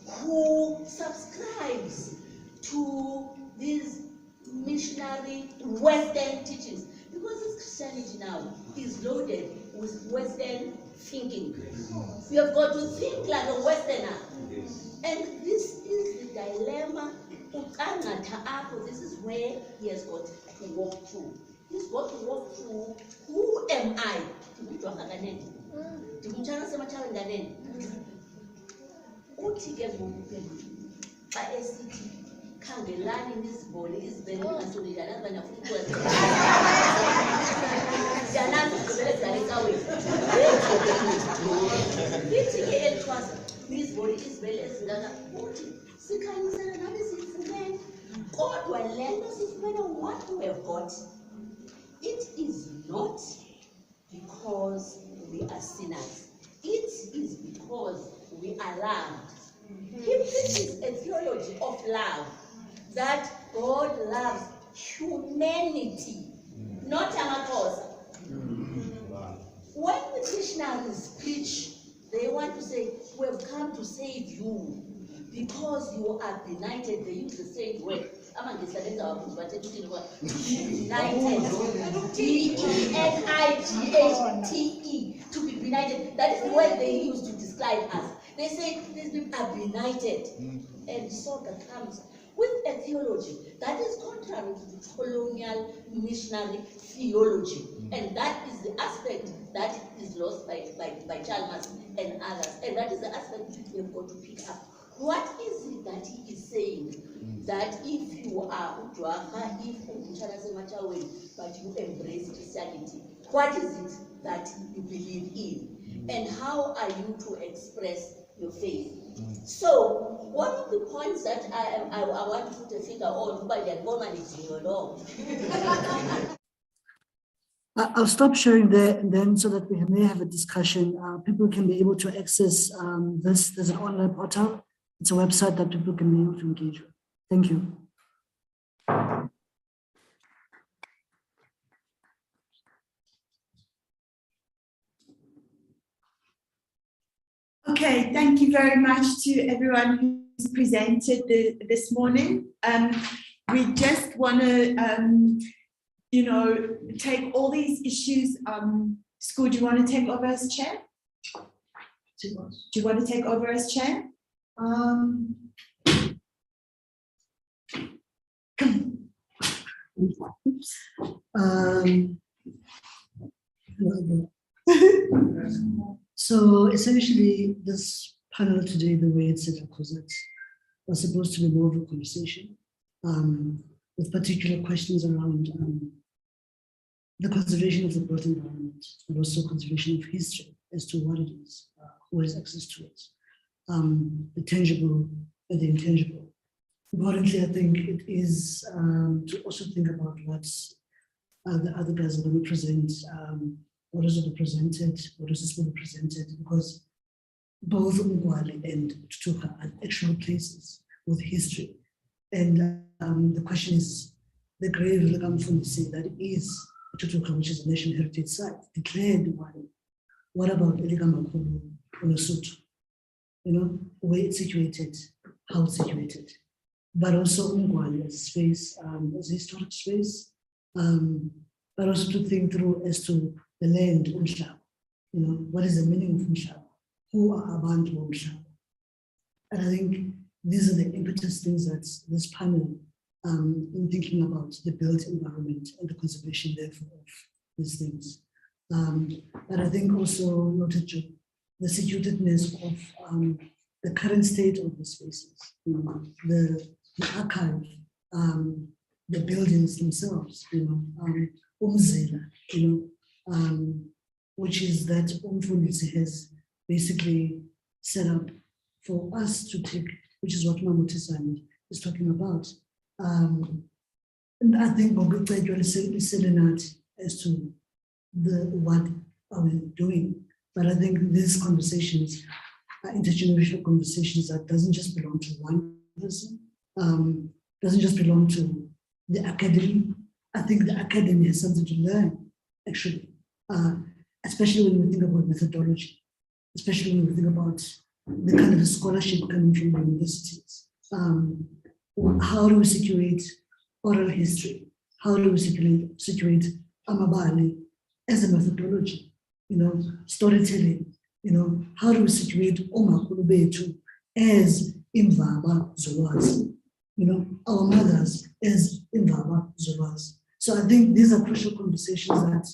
who subscribes to these missionary Western teachings, because this Christianity now is loaded with Western thinking. You have got to think like a Westerner, and this is the dilemma. This is where he has got to walk through. He's got to walk through. Who am I? Khangelani nizibone izibele ngantoni njani abanye futhi kwenza janani kugqibele zale caweni lithi ke elithwasa nizibone izibele ezingaka uthi sikhanyisela nabe sifumene kodwa le nto sifumene what we have got, it is not because we are sinners, it is because we are loved. He preaches a theology of love, that God loves humanity, not Amakosa. When the missionaries preach, they want to say, we have come to save you because you are benighted. They use the same word. Benighted. D-E-N-I-G-H-T-E. To be benighted. That is the word they use to describe us. They say these people are benighted. And Soga comes with a theology that is contrary to the colonial missionary theology. And that is the aspect that is lost by Chalmers and others. And that is the aspect we've got to pick up. What is it that he is saying? That if you are Udwaka, if but you embrace Christianity, what is it that you believe in? And how are you to express your faith? So, one of the points that I want to put a finger on, but the woman is long. I'll stop sharing there and then so that we may have a discussion. People can be able to access this. There's an online portal. It's a website that people can be able to engage with. Thank you. Okay, thank you very much to everyone who's presented this morning. We just want to, take all these issues. School, do you want to take over as chair? Do you want to take over as chair? So essentially, this panel today, the way it's set up, was it was supposed to be more of a conversation with particular questions around the conservation of the built environment. but also conservation of history as to what it is, who has access to it, the tangible and the intangible. Importantly, I think it is to also think about what the other guys are going to present, what is it presented, what is this going to be presented, because both Ungwali and Tutuka are actual places with history. And the question is, the grave Lekamfundisi that is Tutuka, which is a national heritage site, declared one. What about Eligamakhulu Lesotho? You know, where it's situated, how it's situated. But also Ungwali as a space, as a historic space, but also to think through as to the land, Umhlaba. You know, what is the meaning of Umhlaba? Who are Abantu Umhlaba? And I think these are the impetus things that this panel, in thinking about the built environment and the conservation therefore of these things. But I think also noted the situatedness of the current state of the spaces, you know, the archive, the buildings themselves, you know, Umzila, you know, which is that Umfundisi has basically set up for us to take, which is what Mamutisani is talking about. And I think Bogota is selling out as to what are we doing. But I think these conversations are intergenerational conversations that doesn't just belong to one person, doesn't just belong to the academy. I think the academy has something to learn, actually, especially when we think about methodology, especially when we think about the kind of scholarship coming from the universities. How do we situate oral history? How do we situate Amabali as a methodology? You know, storytelling. You know, how do we situate Omakhulu bethu as Imvaba Zolwazi? You know, our mothers as Imvaba Zolwazi. So I think these are crucial conversations that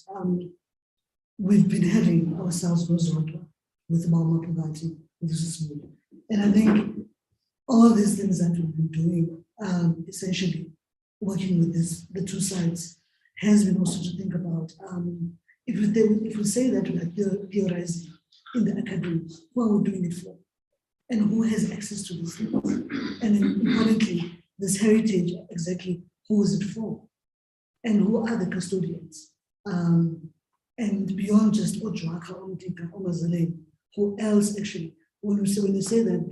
we've been having ourselves with Mama Pugati, with Susmu. And I think all these things that we've been doing, essentially working with the two sides, has been also to think about, if we say that we are theorizing in the academy, who are we doing it for? And who has access to these things? And then importantly, this heritage, exactly who is it for? And who are the custodians? And beyond just Ojwaka, Omtika, Omazale, who else actually, when you say that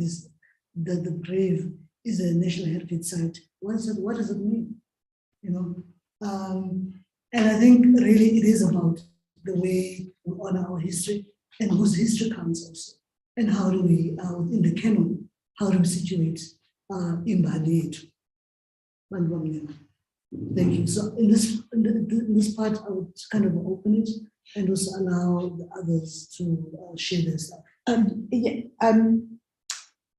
that the grave is a national heritage site, what does it mean? You know? And I think really it is about the way we honor our history and whose history counts also. And how do we, in the canon, how do we situate Imbali? Thank you. So in this part, I would kind of open it and also allow the others to share their stuff.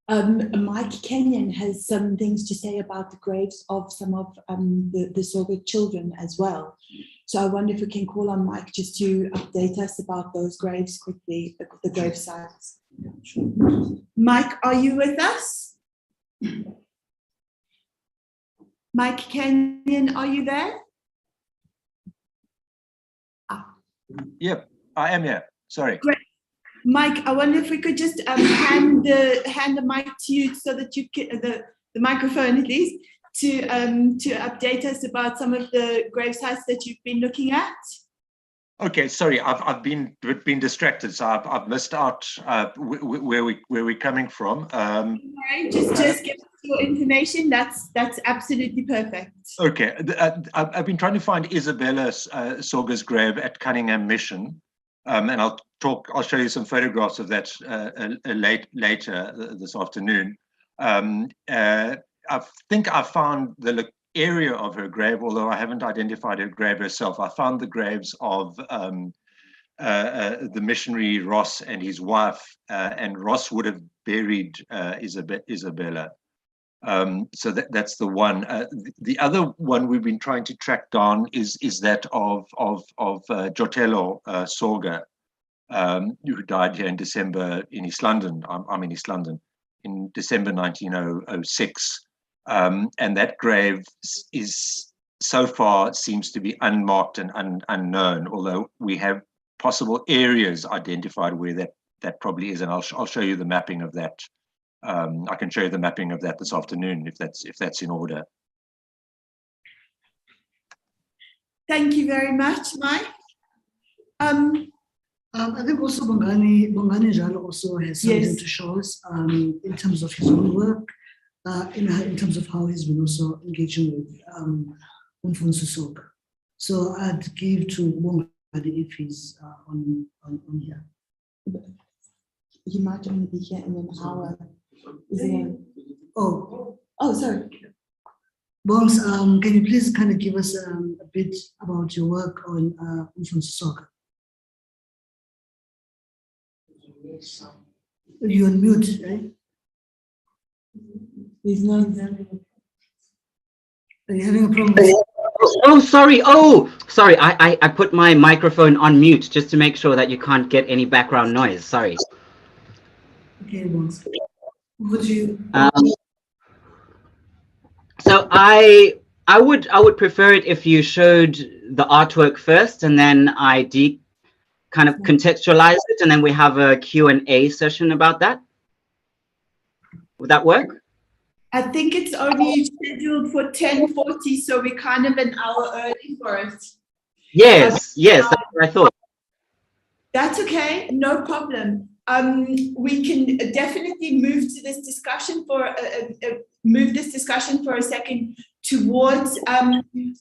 Mike Kenyon has some things to say about the graves of some of the Soga children as well. So I wonder if we can call on Mike just to update us about those graves quickly, the grave sites. Mike, are you with us? Mike Kenyon, are you there? Yep, I am here. Sorry. Great. Mike, I wonder if we could just hand the mic to you so that you can, the microphone at least, to update us about some of the grave sites that you've been looking at. Okay, sorry, I've been distracted, so I've missed out where we're coming from. Just give us your information. That's absolutely perfect. Okay, I've been trying to find Isabella Soga's grave at Cunningham Mission, and I'll show you some photographs of that later this afternoon. I think I found the area of her grave, although I haven't identified her grave herself. I found the graves of the missionary Ross and his wife, and Ross would have buried Isabella. So that's the one. The other one we've been trying to track down is that of Jotelo Soga, who died here in December in East London. I'm in East London in December 1906. And that grave is so far seems to be unmarked and unknown, although we have possible areas identified where that probably is, and I'll show you the mapping of that. I can show you the mapping of that this afternoon if that's in order. Thank you very much, Mike. I think also Bongani Jalo also has something Yes. to show us in terms of his own work, in terms of how he's been also engaging with Mfundo Soga. So I'd give to Bongani if he's on here. He might only be here in an hour. Oh, sorry. Bongs, can you please kind of give us a bit about your work on Mfundo Soga? You're on mute, right? He's not. Are you having a problem? Oh, sorry. I put my microphone on mute just to make sure that you can't get any background noise. Sorry. Okay, Bongs. Would you? So I would prefer it if you showed the artwork first, and then I kind of contextualize it, and then we have a Q&A session about that. Would that work? I think it's only scheduled for 10:40, so we're kind of an hour early for it. Yes, that's what I thought. That's okay, no problem. We can definitely move to this discussion for a second towards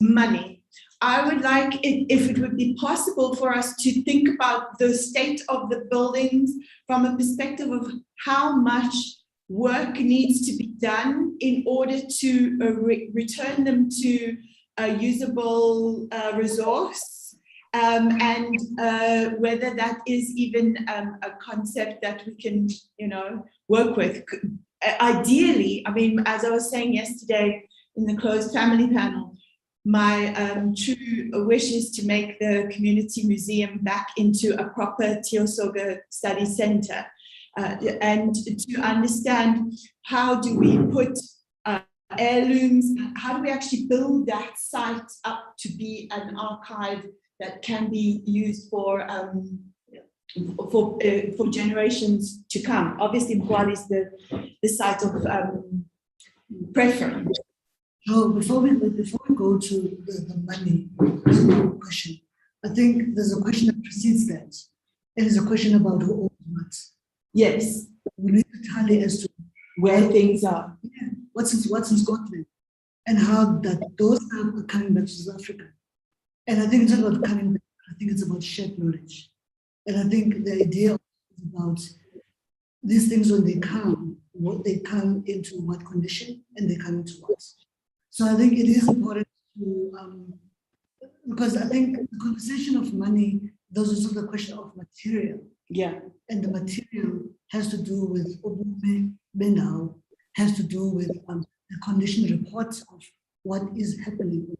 money. I would like it if it would be possible for us to think about the state of the buildings from a perspective of how much work needs to be done in order to return them to a usable resource, and whether that is even a concept that we can, work with. Ideally, I mean, as I was saying yesterday in the closed family panel, my true wish is to make the community museum back into a proper Soga study center, and to understand how do we put heirlooms, how do we actually build that site up to be an archive that can be used for generations to come. Obviously, Mkwali is the site of preference. So before we go to the money question, I think there's a question that precedes that. It is a question about who owns what. Yes. We need to tally as to where things are. Yeah. What's in Scotland, and how that those are coming back to South Africa. And I think it's not about coming back. I think it's about shared knowledge. And I think the idea is about these things when they come, what they come into what condition, and they come into what. So I think it is important to, because I think the conversation of money, there's also the question of material. Yeah. And the material has to do with Benau, has to do with the condition reports of what is happening.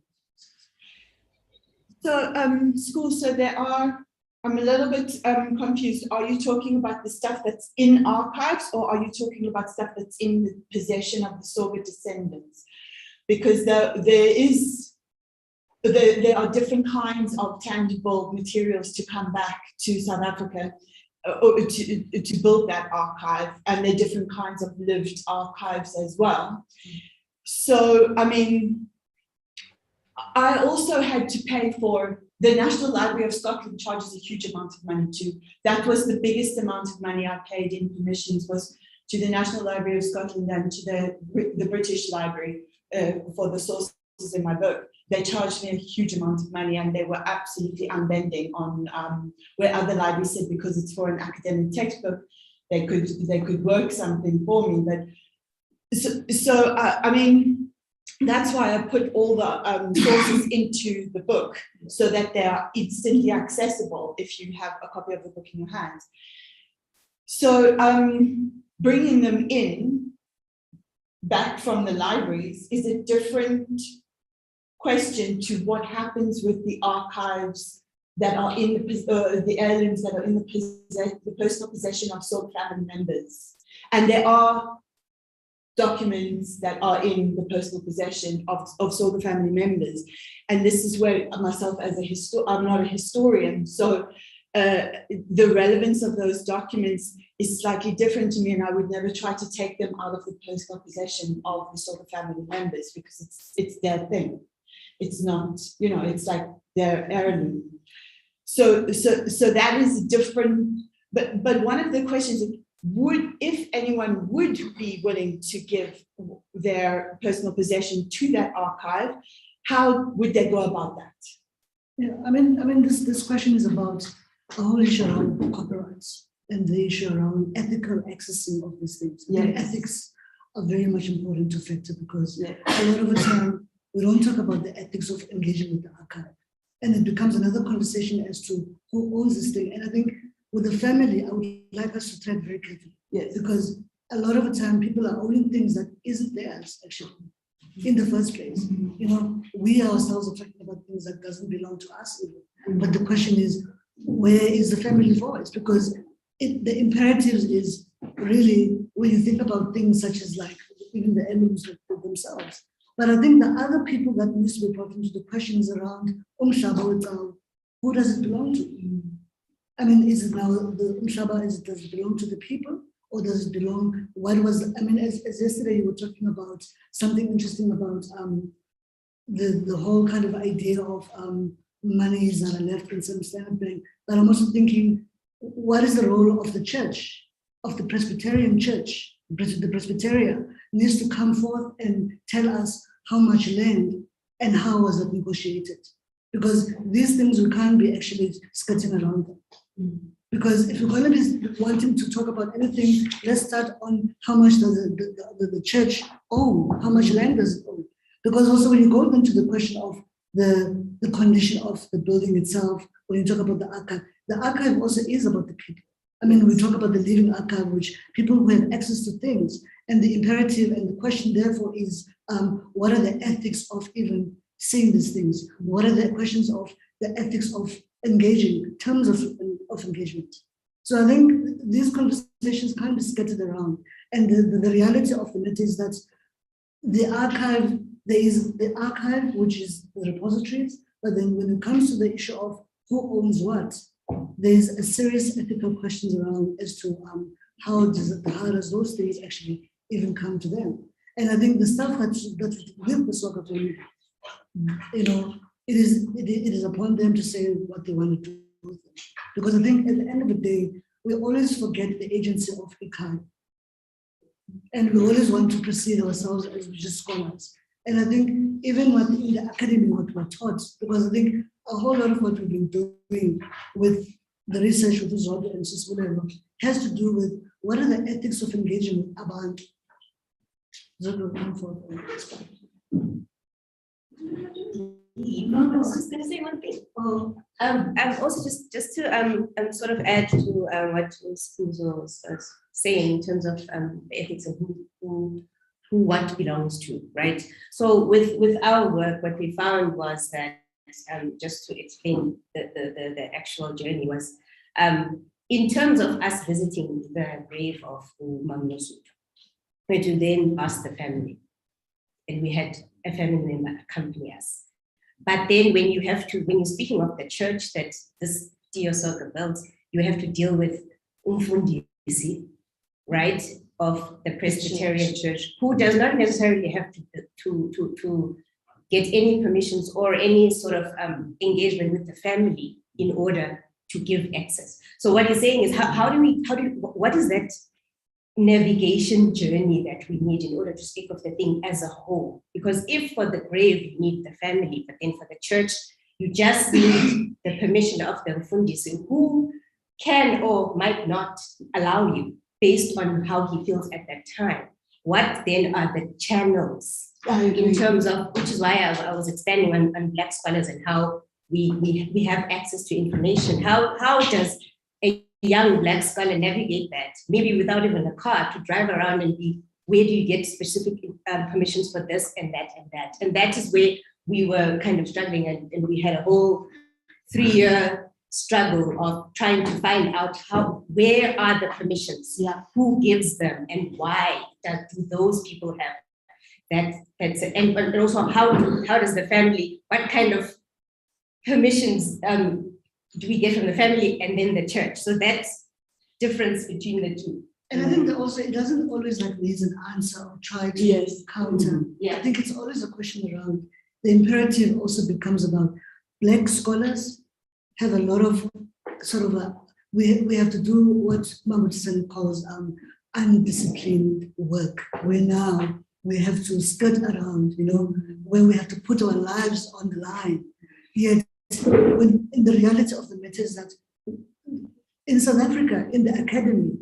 So, school, so there are, I'm a little bit confused. Are you talking about the stuff that's in archives, or are you talking about stuff that's in the possession of the Soga descendants? Because there are different kinds of tangible materials to come back to South Africa, or to build that archive, and there are different kinds of lived archives as well. So, I mean, I also had to pay for the National Library of Scotland charges a huge amount of money too. That was the biggest amount of money I paid in permissions, was to the National Library of Scotland and to the British Library for the sources in my book. They charged me a huge amount of money, and they were absolutely unbending on where other libraries said because it's for an academic textbook, they could work something for me. But so I mean, that's why I put all the sources into the book, so that they are instantly accessible if you have a copy of the book in your hands. So bringing them in back from the libraries is a different question to what happens with the archives that are in the heirlooms that are in the personal possession of Soga family members. And there are documents that are in the personal possession of Soga family members. And this is where myself as I'm not a historian, so the relevance of those documents is slightly different to me, and I would never try to take them out of the personal possession of the sort of family members, because it's their thing. It's not, you know, it's like their heirloom. So that is different. But one of the questions is, if anyone would be willing to give their personal possession to that archive, how would they go about that? Yeah, I mean, this question is about a whole issue around copyrights and the issue around ethical accessing of these things. I think ethics are very much important to factor, because a lot of the time we don't talk about the ethics of engaging with the archive, and it becomes another conversation as to who owns this thing. And I think with the family, I would like us to tread very carefully, because a lot of the time people are owning things that isn't theirs actually in the first place. You know, we ourselves are talking about things that doesn't belong to us even. But the question is, where is the family voice? Because the imperatives is really, when you think about things such as like even the emblems themselves. But I think the other people that needs to be brought into the questions around who does it belong to? I mean, is it now the does it belong to the people, or does it belong, as yesterday you were talking about something interesting about the whole kind of idea of monies that are left in some standard bank. But I'm also thinking, what is the role of the church, of the Presbyterian church? The Presbyteria needs to come forth and tell us how much land and how was it negotiated. Because these things, we can't be actually skirting around them. Because if we're going to be wanting to talk about anything, let's start on how much does the church own, how much land does it own? Because also when you go into the question of the condition of the building itself, when you talk about the archive also is about the people. I mean, we talk about the living archive, which people who have access to things, and the imperative and the question therefore is, what are the ethics of even seeing these things? What are the questions of the ethics of engaging, terms of engagement? So I think these conversations can't be scattered around. And the reality of the matter is that the archive, there is the archive, which is the repositories, but then when it comes to the issue of who owns what, there's a serious ethical questions around as to how does those things actually even come to them. And I think the stuff that with the Soga, you know, it is upon them to say what they want to do with it. Because I think at the end of the day, we always forget the agency of ICAI. And we always want to perceive ourselves as just scholars. And I think even what in the academy, what we're taught, because I think a whole lot of what we've been doing with the research with Soga and Siswele has to do with what are the ethics of engagement about I was just going to say one thing. Also just to sort of add to what Spuzo was saying in terms of the ethics of who what belongs to, right? So with our work, what we found was that just to explain the actual journey was in terms of us visiting the grave of Mamnosutu, we had to then ask the family, and we had a family member accompany us. But then when you're speaking of the church that this Soga built, you have to deal with umfundisi, right, of the Presbyterian church, who does not necessarily have to get any permissions or any sort of engagement with the family in order to give access. So what he's saying is, what is that navigation journey that we need in order to speak of the thing as a whole? Because if for the grave you need the family, but then for the church you just need the permission of the mfundisi, who can or might not allow you based on how he feels at that time. What then are the channels in terms of, which is why I was expanding on Black scholars and how we have access to information. How does a young Black scholar navigate that, maybe without even a car, to drive around and be, where do you get specific permissions for this and that and that? And that is where we were kind of struggling, and we had a whole 3-year struggle of trying to find out where are the permissions, who gives them, and why do those people have that? And also how does the family, what kind of permissions do we get from the family and then the church? So that's difference between the two. And I think that also it doesn't always like needs an answer or try to counter. Yeah. I think it's always a question around the imperative also becomes about Black scholars have a lot of sort of we have to do what Mabutisani calls undisciplined work, where now we have to skirt around, where we have to put our lives on the line. Yet, when in the reality of the matter is that in South Africa, in the academy,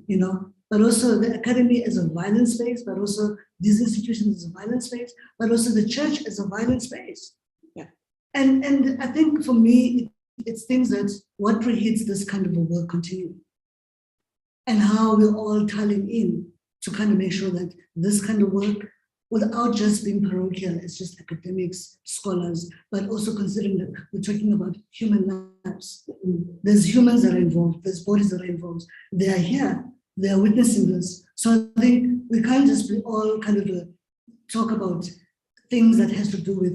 but also the academy as a violent space, but also these institutions as a violent space, but also the church as a violent space. Yeah. And I think for me, it's things that what preheats this kind of a work continuing, and how we're all tallying in to kind of make sure that this kind of work, without just being parochial, it's just academics, scholars, but also considering that we're talking about human lives. There's humans that are involved, there's bodies that are involved. They are here, they are witnessing this. So I think we can't just be all kind of talk about things that has to do with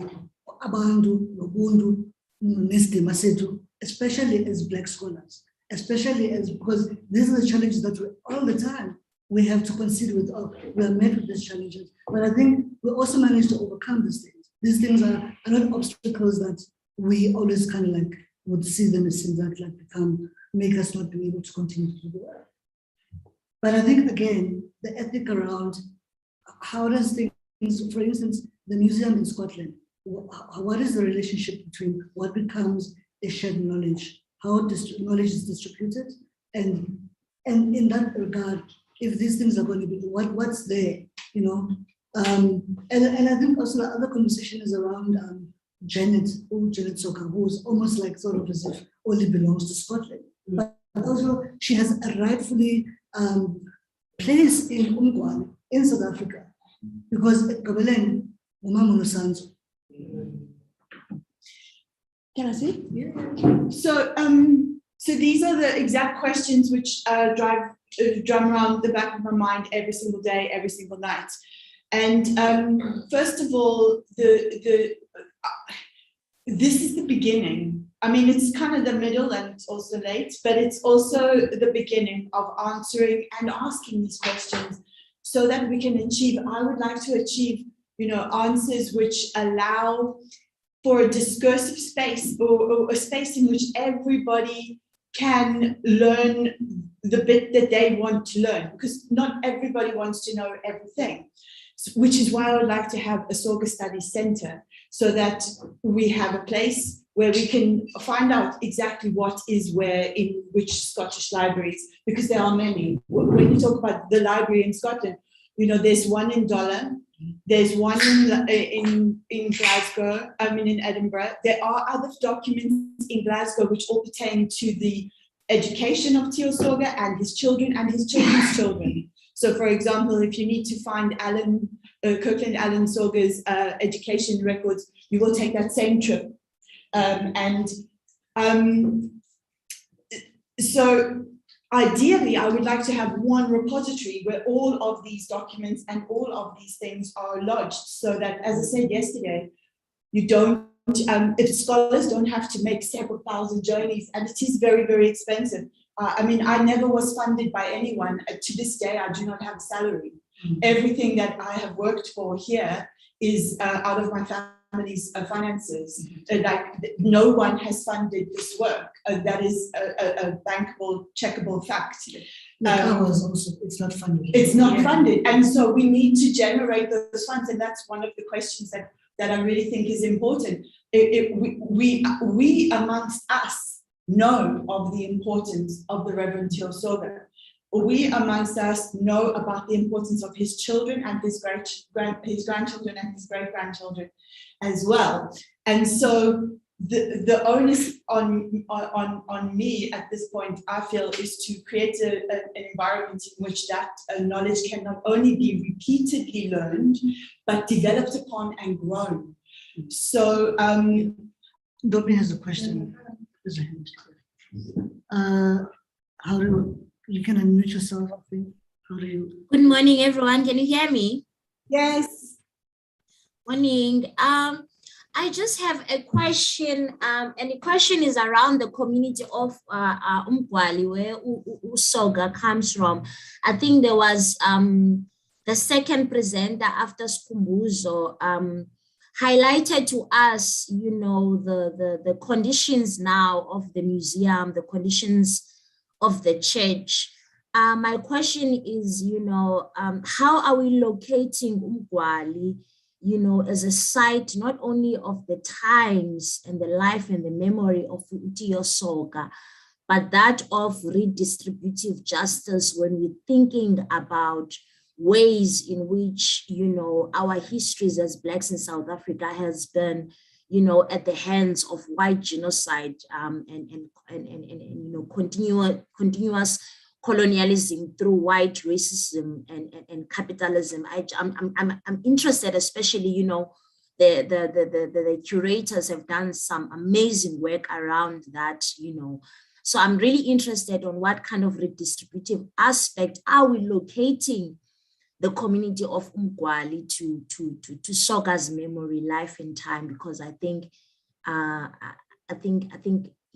Abandu, Nobundu, Nesti, Masetu, especially as Black scholars, especially as, because these are the challenges that we all the time we have to consider with, we are met with these challenges. But I think we also manage to overcome these things. These things are not obstacles that we always kind of like would see them as things that like make us not be able to continue to do the work. But I think again, the ethic around how does things, for instance, the museum in Scotland, what is the relationship between what becomes a shared knowledge, how knowledge is distributed, and in that regard, if these things are going to be, what's there, and I think also the other conversation is around Janet Soga, who's almost like sort of as if only belongs to Scotland, but also she has a rightfully place in Umgwan, in South Africa, because Kabelen, Umamuno Sanzo. Can I see? Yeah. So, so these are the exact questions which drum around the back of my mind every single day, every single night. And first of all, this is the beginning. I mean, it's kind of the middle and it's also late, but it's also the beginning of answering and asking these questions so that we can achieve, I would like to achieve, answers which allow for a discursive space or a space in which everybody can learn the bit that they want to learn, because not everybody wants to know everything, which is why I would like to have a Soga Studies Center, so that we have a place where we can find out exactly what is where in which Scottish libraries, because there are many. When you talk about the library in Scotland, there's one in Dollar, there's one in Glasgow, in Edinburgh. There are other documents in Glasgow which all pertain to the education of Tio Soga and his children and his children's children. So, for example, if you need to find Kirkland Allen Soga's education records, you will take that same trip. So ideally, I would like to have one repository where all of these documents and all of these things are lodged, so that, as I said yesterday, you don't, if scholars don't have to make several thousand journeys, and it is very, very expensive. I never was funded by anyone. To this day, I do not have a salary. Everything that I have worked for here is out of my family's finances. No one has funded this work. That is a bankable, checkable fact. It's not funded. It's not funded. And so we need to generate those funds. And that's one of the questions that I really think is important. We amongst us know of the importance of the Reverend Tio Soga. We amongst us know about the importance of his children and his grandchildren and his great-grandchildren as well. And so the onus on me at this point, I feel, is to create an environment in which that knowledge can not only be repeatedly learned, but developed upon and grown. So, Dobby has a question. There's a hand. How do you can unmute yourself? I think. How do you? Good morning, everyone. Can you hear me? Yes. Morning. I I just have a question, and the question is around the community of Umgwali, where Soga comes from. I think there was the second presenter after Skumbuzo highlighted to us, you know, the conditions now of the museum, the conditions of the church. My question is, you know, how are we locating Umgwali, you know, as a site not only of the times and the life and the memory of Utiyo Soga, but that of redistributive justice when we're thinking about ways in which, you know, our histories as Blacks in South Africa has been, you know, at the hands of white genocide and you know, continuous colonialism through white racism and capitalism. I'm interested, especially, you know, the curators have done some amazing work around that, you know. So I'm really interested on what kind of redistributive aspect are we locating the community of Umgwali to Soga's memory, life and time, because I think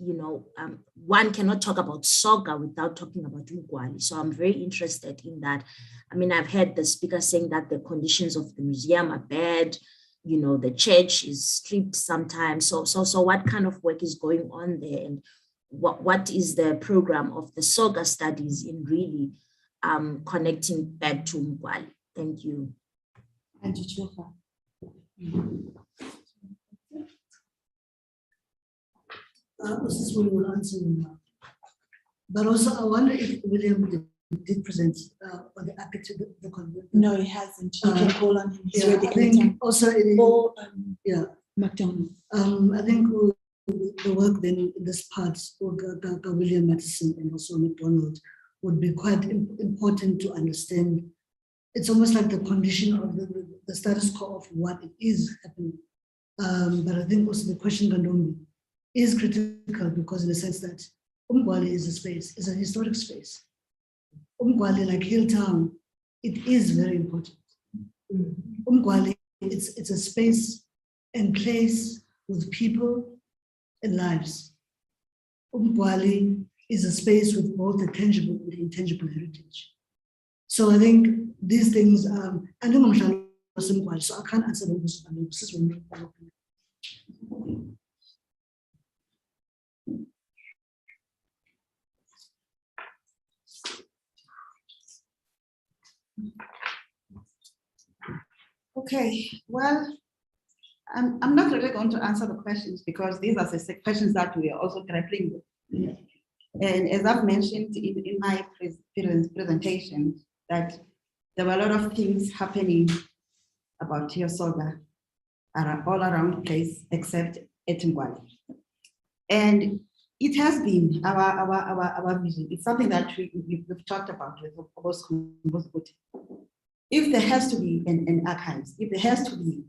you know, one cannot talk about Soga without talking about Umgwali. So I'm very interested in that. I mean, I've heard the speaker saying that the conditions of the museum are bad, you know, the church is stripped sometimes. So what kind of work is going on there, and what is the program of the Soga studies in really connecting back to Umgwali? Thank you. And Chichofa. This is what we will answer now. But also, I wonder if William did present on the epic to the convent. No, he hasn't. You can call on him. He's Yeah, ready I think anytime. also it is, Or yeah, McDonald. I think the work then in this part, William Madison and also McDonald, would be quite important to understand. It's almost like the condition of the status quo of what it is happening. But I think also the question Gandombi is critical, because in the sense that Umgwali is a space, is a historic space. Umgwali, like Hilltown, it is very important. Umgwali, it's a space and place with people and lives. Umgwali is a space with both the tangible and the intangible heritage. So I think these things, and then so I can't answer those. Okay, well, I'm not really going to answer the questions because these are the questions that we are also grappling with. And as I've mentioned in my presentation, that there were a lot of things happening about Utiyo Soga all around the place except at Umgwali. And it has been our vision. It's something that we've talked about with Bosco. If there has to be an archives, if there has to be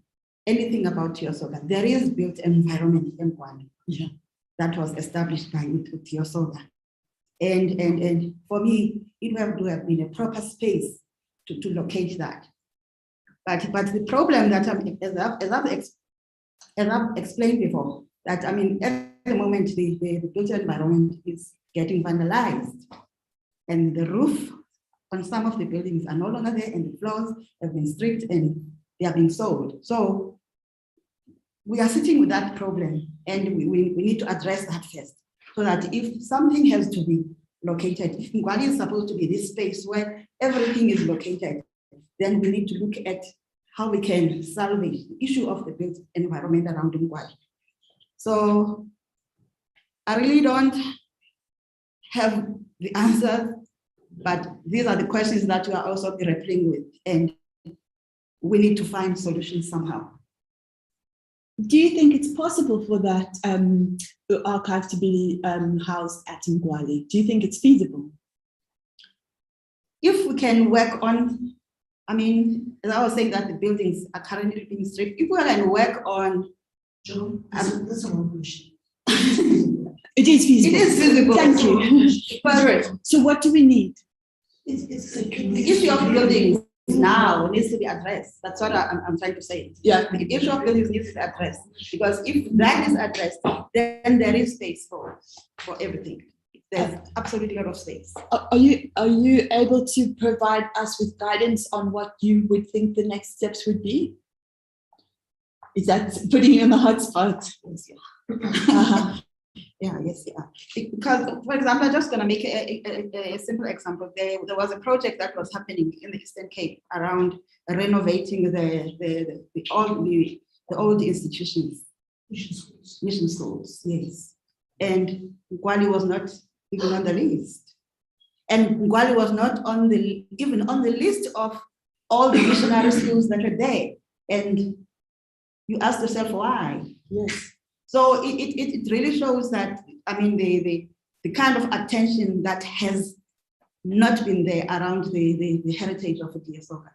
anything about Utiyo Soga, there is built an environment in Umgwali that was established by Utiyo Soga. And for me, it would have been a proper space to locate that. But the problem that as I've explained before, that I mean, at the moment, the built environment is getting vandalized, and the roof on some of the buildings are no longer there, and the floors have been stripped and they are being sold. So we are sitting with that problem, and we need to address that first, so that if something has to be located, if Umgwali is supposed to be this space where everything is located, then we need to look at how we can salvage the issue of the built environment around Umgwali. So I really don't have the answer, but these are the questions that we are also grappling with, and we need to find solutions somehow. Do you think it's possible for that archive to be housed at Umgwali? Do you think it's feasible? If we can work on, I mean, as I was saying that the buildings are currently being stripped, if we can work on, that's a wrong question. It is feasible. It is feasible. Thank you. But so what do we need? It's the issue of buildings now needs to be addressed. That's what I'm trying to say. Yeah, the issue of buildings needs to be addressed, because if that is addressed, then there is space for everything. There's absolutely a lot of space. Are you able to provide us with guidance on what you would think the next steps would be? Is that putting you in the hot spot? Yeah, yes, yeah. Because, for example, I'm just going to make a simple example. There was a project that was happening in the Eastern Cape around renovating the old institutions, mission schools, yes. And Gwali was not even on the list. And Gwali was not even on the list of all the missionary schools that are there. And you ask yourself why? Yes. So it really shows that, I mean, the kind of attention that has not been there around the heritage of the Soga.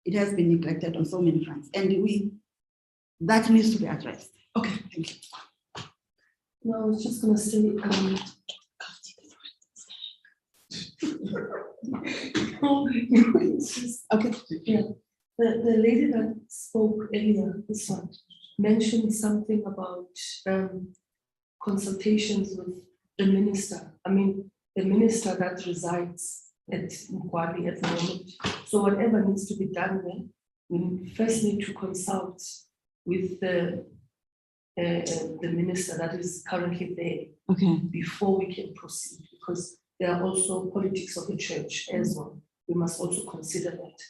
It has been neglected on so many fronts, and that needs to be addressed. Okay, thank you. No, I was just going to say, okay. Yeah. The lady that spoke earlier, this one, mentioned something about consultations with the minister. I mean, the minister that resides at Mkwali at the moment. So whatever needs to be done there, we first need to consult with the minister that is currently there. Okay. Before we can proceed, because there are also politics of the church as well. We must also consider that.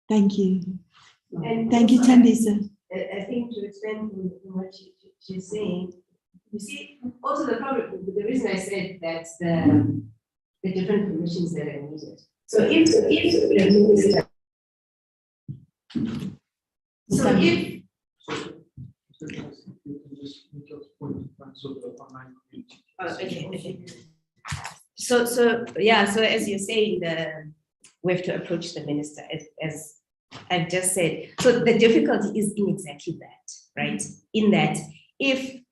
Thank you. And thank you, also, Tandisa. I think to expand on what she's saying, you see, also the problem, the reason I said that the different permissions that are needed. So if So yeah, so as you're saying, we have to approach the minister as I've just said. So the difficulty is in exactly that, right? In that, if,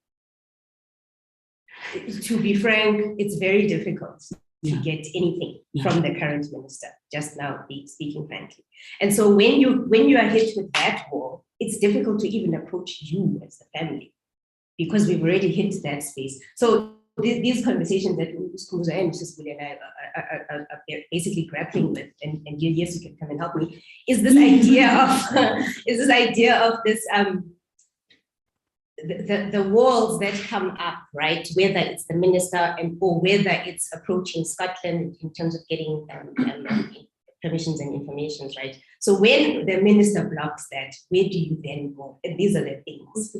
to be frank, it's very difficult to get anything from the current minister, just now speaking frankly. And so when you are hit with that wall, it's difficult to even approach you as the family, because we've already hit that space. So these conversations that Mrs. and Mrs. Bule and I are basically grappling with, and yes, you can come and help me, is this idea of this the walls that come up, right? Whether it's the minister or whether it's approaching Scotland in terms of getting permissions and information, right? So when the minister blocks that, where do you then go? And these are the things.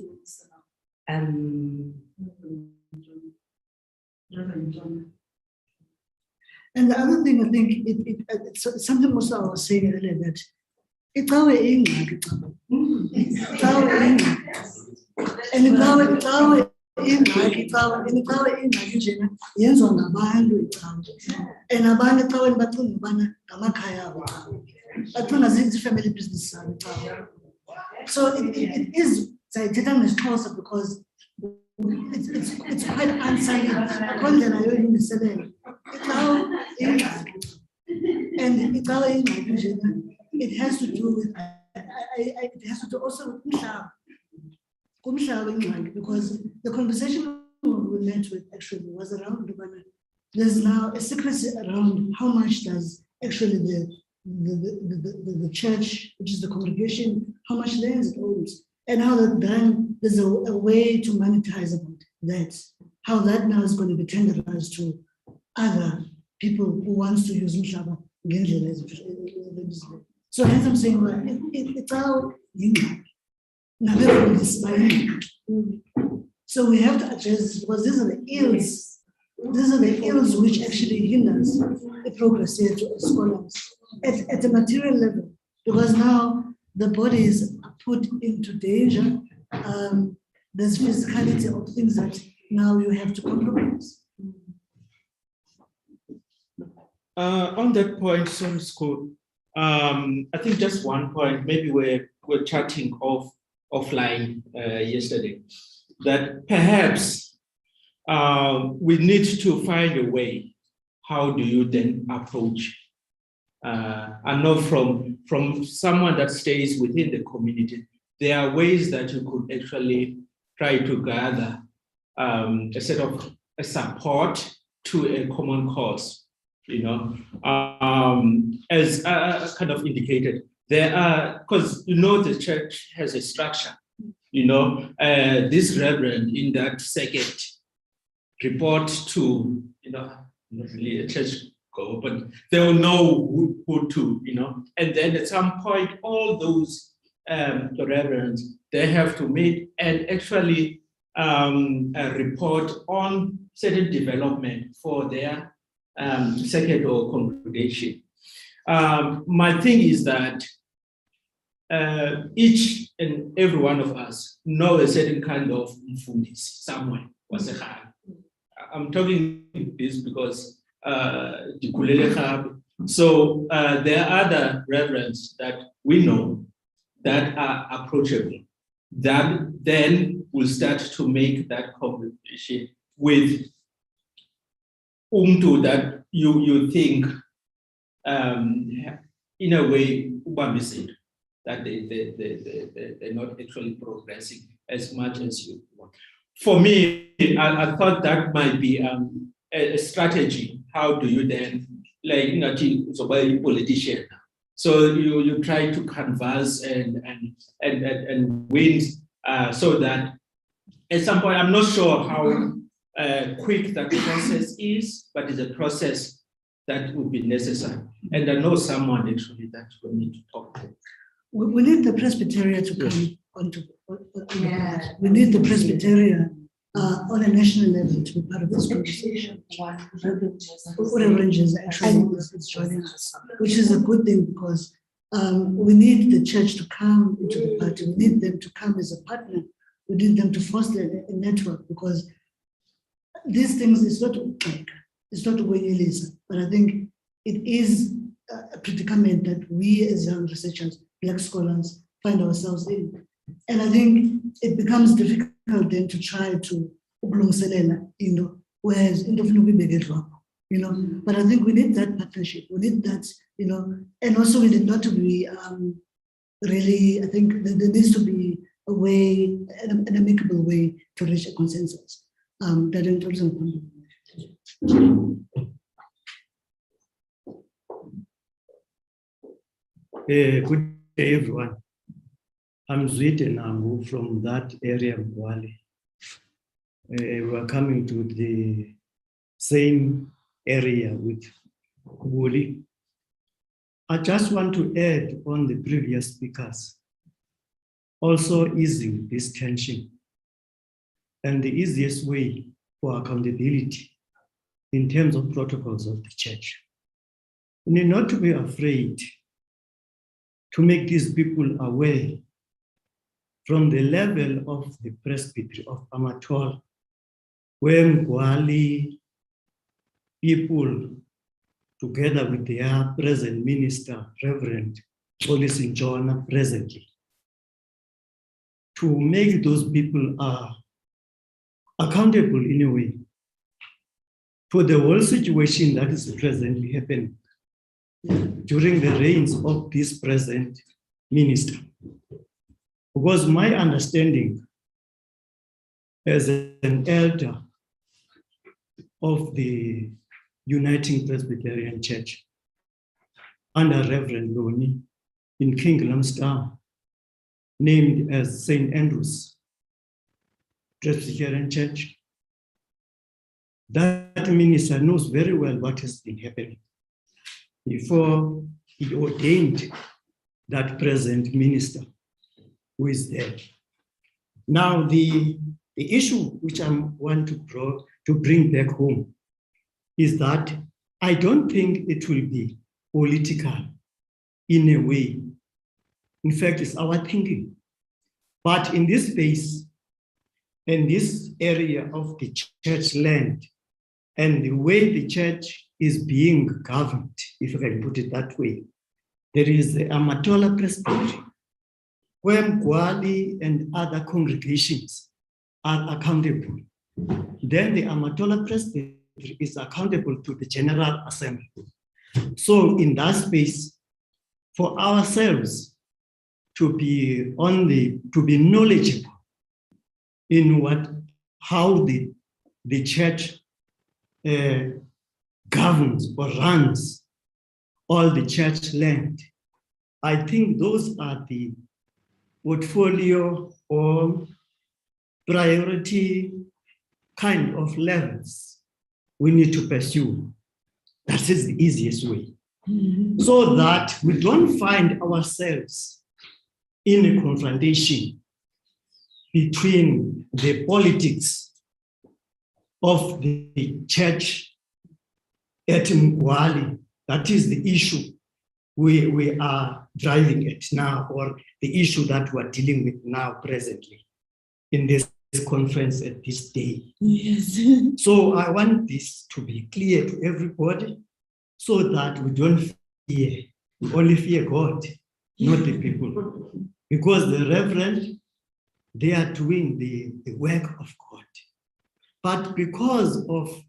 And the other thing, I think it's something also I was saying earlier, that it's our English. It's our English. And it's our English. It's our English. Yenziwa ngabantu icawa. And abantu ecaweni bacinga ubana ngamakhaya abo icawa. Bacinga zii-family business zabo icawa. So it is sayithetha ngesixhosa because it's quite unsilent. Akho ndlela yoyilungiselela. Icawa ingxaki. And icawa ingxaki njena, it has to do with it has to do also with umhlaba. Kumhlaba ingxaki, because the conversation we met with actually was around there's now a secrecy around how much does actually the church, which is the congregation, how much land it owns, and how that then there's a way to monetize about that, how that now is going to be tenderized to other people who wants to use umhlaba ngendlela ezibizile. So hence I'm saying, well, it's our so we have to address this, because these are the ills. These are the ills which actually hinders the progress here to scholars at a material level, because now the bodies are put into danger. There's physicality of things that now you have to compromise. On that point, some school, I think just one point, maybe we're chatting offline yesterday, that perhaps we need to find a way. How do you then approach I know from someone that stays within the community, there are ways that you could actually try to gather a set of a support to a common cause, as kind of indicated. There are, because the church has a structure, this reverend in that second report to, not really a church go, but they'll know who to, and then at some point, all those reverends, they have to meet and actually report on certain development for their second or congregation. My thing is that each and every one of us know a certain kind of mfundisi somewhere. I'm talking this because so there are other reverends that we know that are approachable, that then will start to make that conversation with umtu that you think in a way that they're not actually progressing as much as you want. For me, I thought that might be a strategy. How do you then, like, so by a politician, so you try to canvass and win, so that at some point, I'm not sure how quick that process is, but it's a process that would be necessary. And I know someone actually that we need to talk to. We need the Presbyterian to come onto. We need the Presbyterian on a national level to be part of this conversation. Reverend is actually is joining us, which is a good thing because we need the church to come into the party. We need them to come as a partner. We need them to foster a network because these things is not like it's not Lisa, but I think it is a predicament that we as young researchers, Black scholars, find ourselves in. And I think it becomes difficult then to try to whereas but I think we need that partnership. We need that, and also we need not to be really, I think there needs to be a way, an amicable way to reach a consensus. That in terms of good day, everyone. I'm Zwide Nangu from that area of Wali. We're coming to the same area with Wuli. I just want to add on the previous speakers, also easing this tension. And the easiest way for accountability in terms of protocols of the church. We need not to be afraid to make these people aware from the level of the presbytery of Amatol, where Mgwali people, together with their present minister, Reverend Police Njona presently, to make those people accountable in a way for the whole situation that is presently happening during the reigns of this present minister. Because my understanding as an elder of the Uniting Presbyterian Church under Reverend Loni in King Lamstown, named as St. Andrew's Presbyterian Church, that minister knows very well what has been happening before he ordained that present minister who is there. Now, the issue which I want to bring back home is that I don't think it will be political in a way. In fact, it's our thinking. But in this space, in this area of the church land, and the way the church is being governed, if I can put it that way, there is the Amatola Presbytery, where Mgwali and other congregations are accountable. Then the Amatola Presbytery is accountable to the General Assembly. So in that space, for ourselves to be knowledgeable in how the church governs or runs all the church land, I think those are the portfolio or priority kind of levels we need to pursue. That is the easiest way. So that we don't find ourselves in a confrontation between the politics of the church at Mkwali. That is the issue we are driving at now, or the issue that we're dealing with now presently in this conference at this day. Yes. So I want this to be clear to everybody so that we don't fear, we only fear God, not the people. Because the reverend, they are doing the work of God. But because of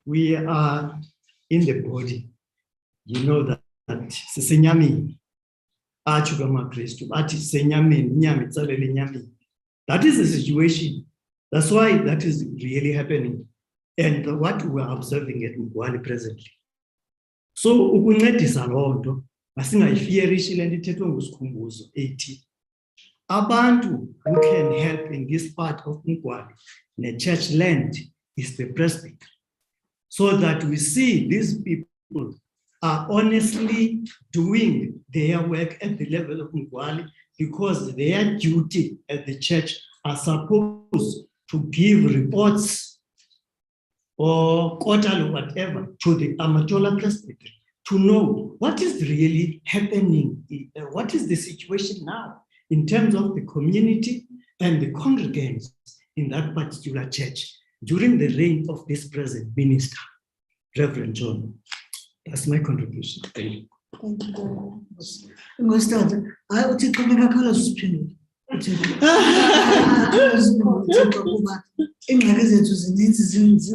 we are in the body, you know that sisenyamini, achukama Kristu, ati senyamini, nyami tsalele nyamini. That is the situation. That's why that is really happening. And what we are observing at Mkwali presently. So ukuncedisa loo nto masingayifiyerishi le nto ithethwe ngusikhumbuzo ethi abantu who can help in this part of Mkwali, the church land, is the presbytery. So that we see these people are honestly doing their work at the level of Mkwali, because their duty at the church are supposed to give reports or quarterly whatever to the Amatola presbytery to know what is really happening, what is the situation now in terms of the community and the congregants in that particular church during the reign of this present minister, Reverend John. That's my contribution. Thank you. Thank you very much. Ngostata, hayi uthi xa ngakhala sisiphendule. Kuba ingxaki zethu zininzi I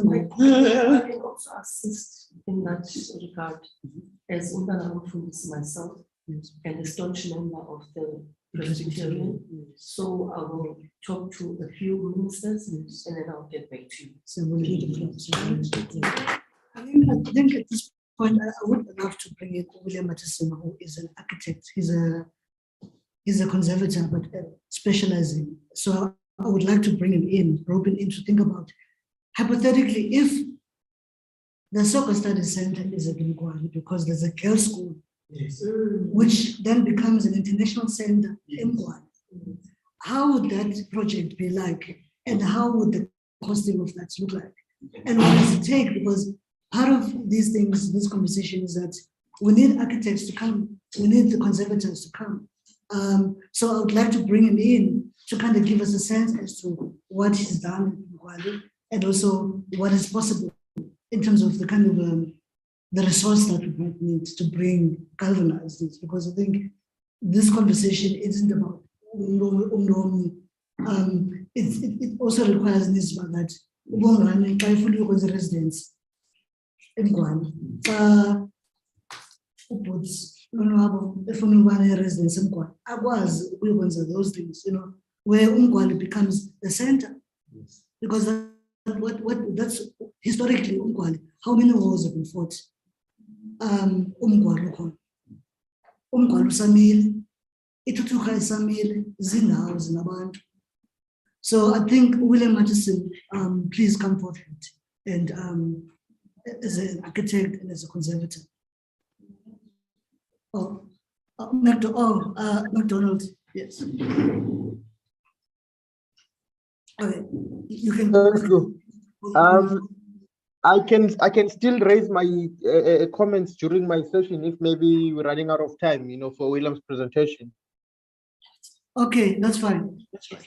can also assist in that regard as Umbala Mfundisi myself and a staunch member of the Presbyterian. So I will talk to a few ministers and then I'll get back to you. I think at this point, I would love to bring in William Matheson, who is an architect. He's a conservator, but specializing. So I would like to bring him in, rope him in to think about, hypothetically, if the Soga Study Center is at Mkwali, because there's a girls' school, yes, which then becomes an international center in Mkwali. How would that project be like? And how would the costing of that look like? And what does it take? Because part of these things, this conversation is that we need architects to come, we need the conservators to come. So I would like to bring him in to kind of give us a sense as to what he's done in Mkwali and also what is possible in terms of the kind of the resource that we might need to galvanize this. Because I think this conversation isn't about it also requires this one that the residents in Mkwali. If one residents in Mkwali, we want those things, where Mkwali becomes the center. Yes. Because that's historically Mkwali. How many wars have been fought? Mkwali usamile, ituthuka isamile, zindawo zinabantu. So I think William Matheson, please come forward and as an architect and as a conservator. McDonald, yes. Okay, you can go. I can still raise my comments during my session if maybe we're running out of time, for William's presentation. Okay, that's fine. That's fine.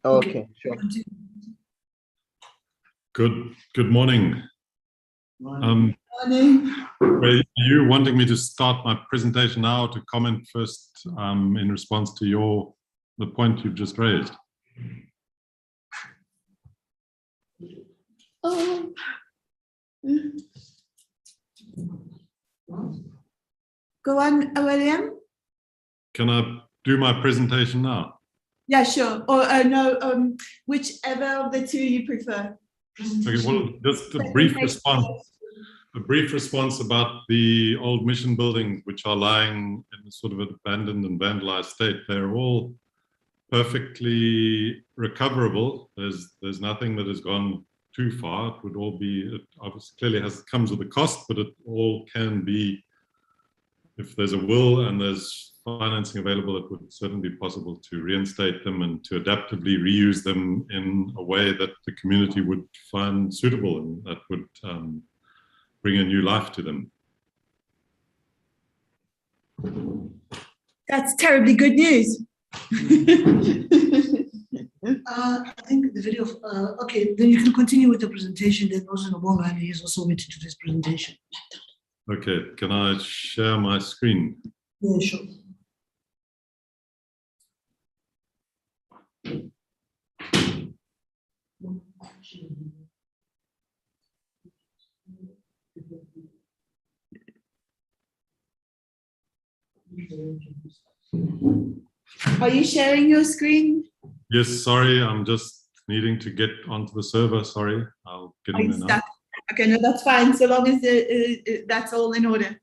Okay, sure. Good morning. Morning. Were you wanting me to start my presentation now to comment first in response to the point you've just raised? Go on, William. Can I do my presentation now? Yeah, sure. Or no, whichever of the two you prefer. Okay, well, just a brief response. A brief response about the old mission buildings, which are lying in sort of an abandoned and vandalized state. They're all perfectly recoverable. There's nothing that has gone too far. It would all be, it obviously clearly comes with a cost, but it all can be, if there's a will and there's financing available, it would certainly be possible to reinstate them and to adaptively reuse them in a way that the community would find suitable and that would bring a new life to them. That's terribly good news. I think the video, okay, then you can continue with the presentation. Then also Nobonga, and he's also waiting to do his presentation. Okay, can I share my screen? Yeah, sure. Are you sharing your screen? Yes, sorry, I'm just needing to get onto the server. Sorry, I'll get in there now. Okay, no, that's fine. So long as that's all in order.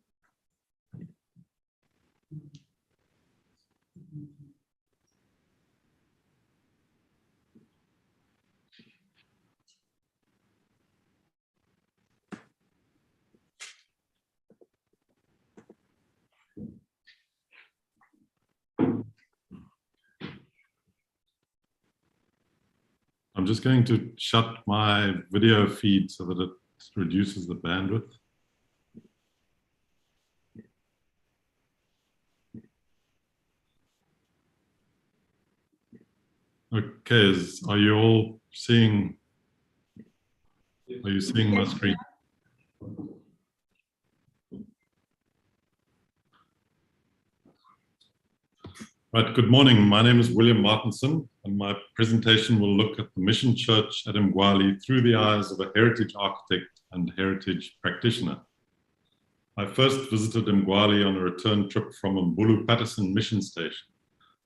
I'm just going to shut my video feed so that it reduces the bandwidth. Okay, are you all seeing, are you seeing my screen? Right, good morning. My name is William Martinson, and my presentation will look at the Mission Church at Mgwali through the eyes of a heritage architect and heritage practitioner. I first visited Mgwali on a return trip from Mbulu Patterson Mission Station,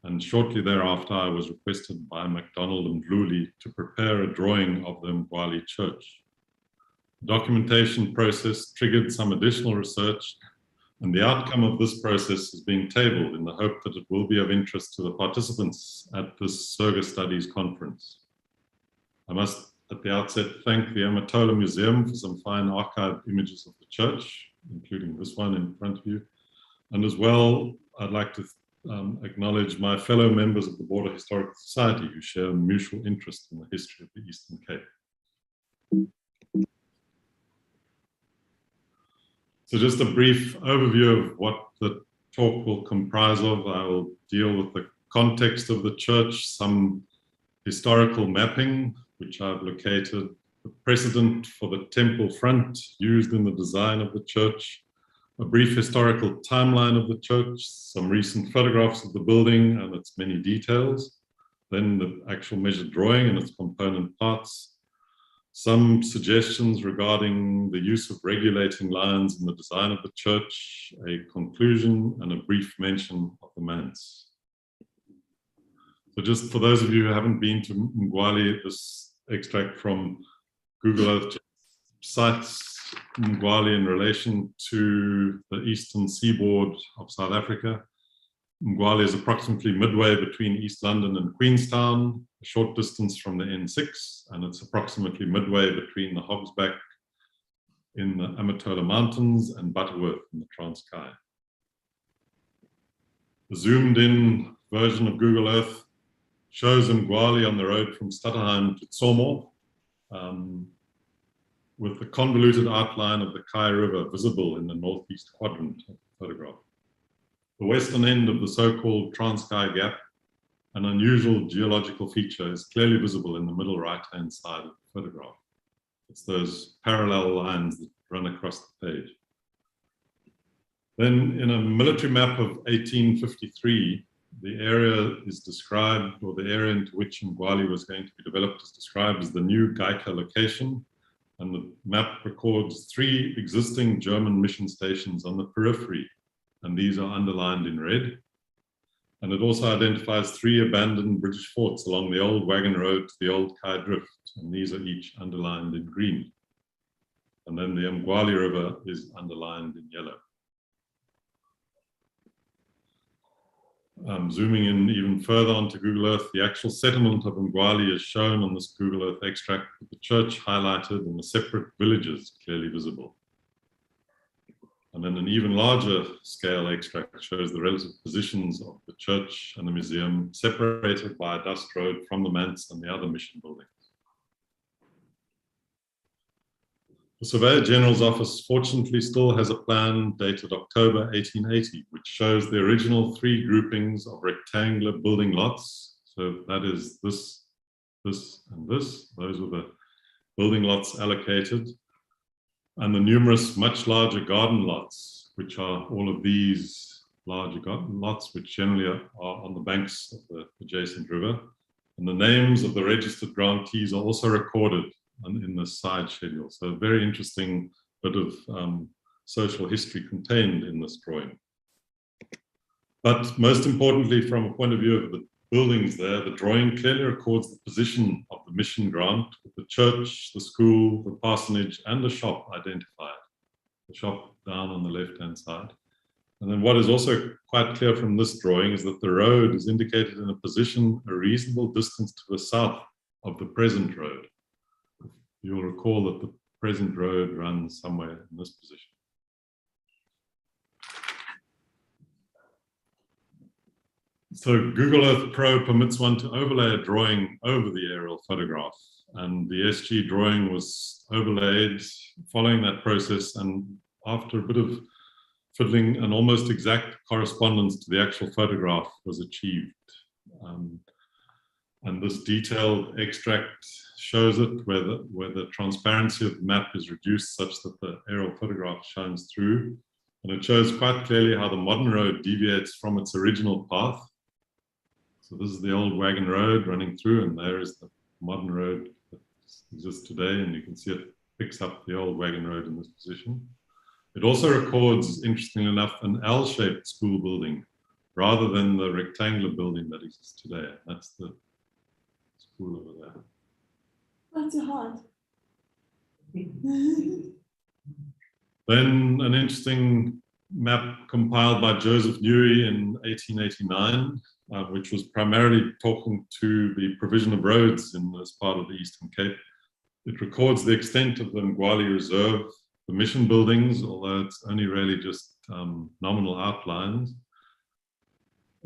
and shortly thereafter I was requested by MacDonald and Luli to prepare a drawing of the Mgwali Church. The documentation process triggered some additional research, and the outcome of this process is being tabled in the hope that it will be of interest to the participants at this Soga Studies conference. I must at the outset thank the Amatola Museum for some fine archived images of the church, including this one in front of you. And as well, I'd like to acknowledge my fellow members of the Border Historical Society who share a mutual interest in the history of the Eastern Cape. So just a brief overview of what the talk will comprise of. I will deal with the context of the church, some historical mapping, which I've located, the precedent for the temple front used in the design of the church, a brief historical timeline of the church, some recent photographs of the building and its many details, then the actual measured drawing and its component parts, some suggestions regarding the use of regulating lines in the design of the church, a conclusion, and a brief mention of the manse. So just for those of you who haven't been to Mgwali, this extract from Google Earth cites Mgwali in relation to the eastern seaboard of South Africa. Mgwali is approximately midway between East London and Queenstown, a short distance from the N6, and it's approximately midway between the Hogsback in the Amatola Mountains and Butterworth in the Transkei. The zoomed in version of Google Earth shows Mgwali on the road from Stutterheim to Tsomo, with the convoluted outline of the Kai River visible in the northeast quadrant of the photograph. The western end of the so-called Transkei Gap, an unusual geological feature, is clearly visible in the middle right-hand side of the photograph. It's those parallel lines that run across the page. Then in a military map of 1853, the area is described, or the area into which Mgwali was going to be developed is described as the new Gaika location, And the map records 3 existing German mission stations on the periphery, and these are underlined in red. And it also identifies 3 abandoned British forts along the old wagon road to the old Kai Drift, and these are each underlined in green. And then the Mgwali River is underlined in yellow. Zooming in even further onto Google Earth, the actual settlement of Mgwali is shown on this Google Earth extract, with the church highlighted and the separate villages clearly visible. And then an even larger scale extract shows the relative positions of the church and the museum, separated by a dust road from the manse and the other mission buildings. The Surveyor General's office fortunately still has a plan dated October 1880, which shows the original 3 groupings of rectangular building lots. So that is this, this, and this. Those were the building lots allocated. And the numerous, much larger garden lots, which are all of these larger garden lots, which generally are on the banks of the adjacent river. And the names of the registered grantees are also recorded in the side schedule. So a very interesting bit of social history contained in this drawing. But most importantly, from a point of view of the buildings there, the drawing clearly records the position of the mission grant, with the church, the school, the parsonage, and the shop identified. The shop down on the left-hand side. And then what is also quite clear from this drawing is that the road is indicated in a position a reasonable distance to the south of the present road. You'll recall that the present road runs somewhere in this position. So Google Earth Pro permits one to overlay a drawing over the aerial photograph, and the SG drawing was overlaid following that process, and after a bit of fiddling, an almost exact correspondence to the actual photograph was achieved. And this detailed extract shows it where the transparency of the map is reduced such that the aerial photograph shines through. And it shows quite clearly how the modern road deviates from its original path. So this is the old wagon road running through, and there is the modern road that exists today, and you can see it picks up the old wagon road in this position. It also records, interestingly enough, an L-shaped school building rather than the rectangular building that exists today. That's the school over there. That's hard. Then an interesting map compiled by Joseph Newey in 1889, which was primarily talking to the provision of roads in this part of the Eastern Cape. It records the extent of the Mgwali Reserve, the mission buildings, although it's only really just nominal outlines,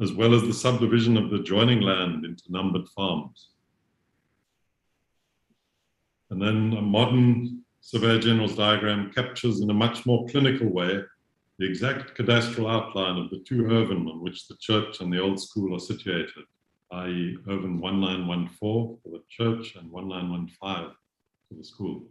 as well as the subdivision of the joining land into numbered farms. And then a modern Surveyor General's diagram captures in a much more clinical way the exact cadastral outline of the 2 Irvin on which the church and the old school are situated, i.e. Irvin 1914 for the church and 1915 for the school.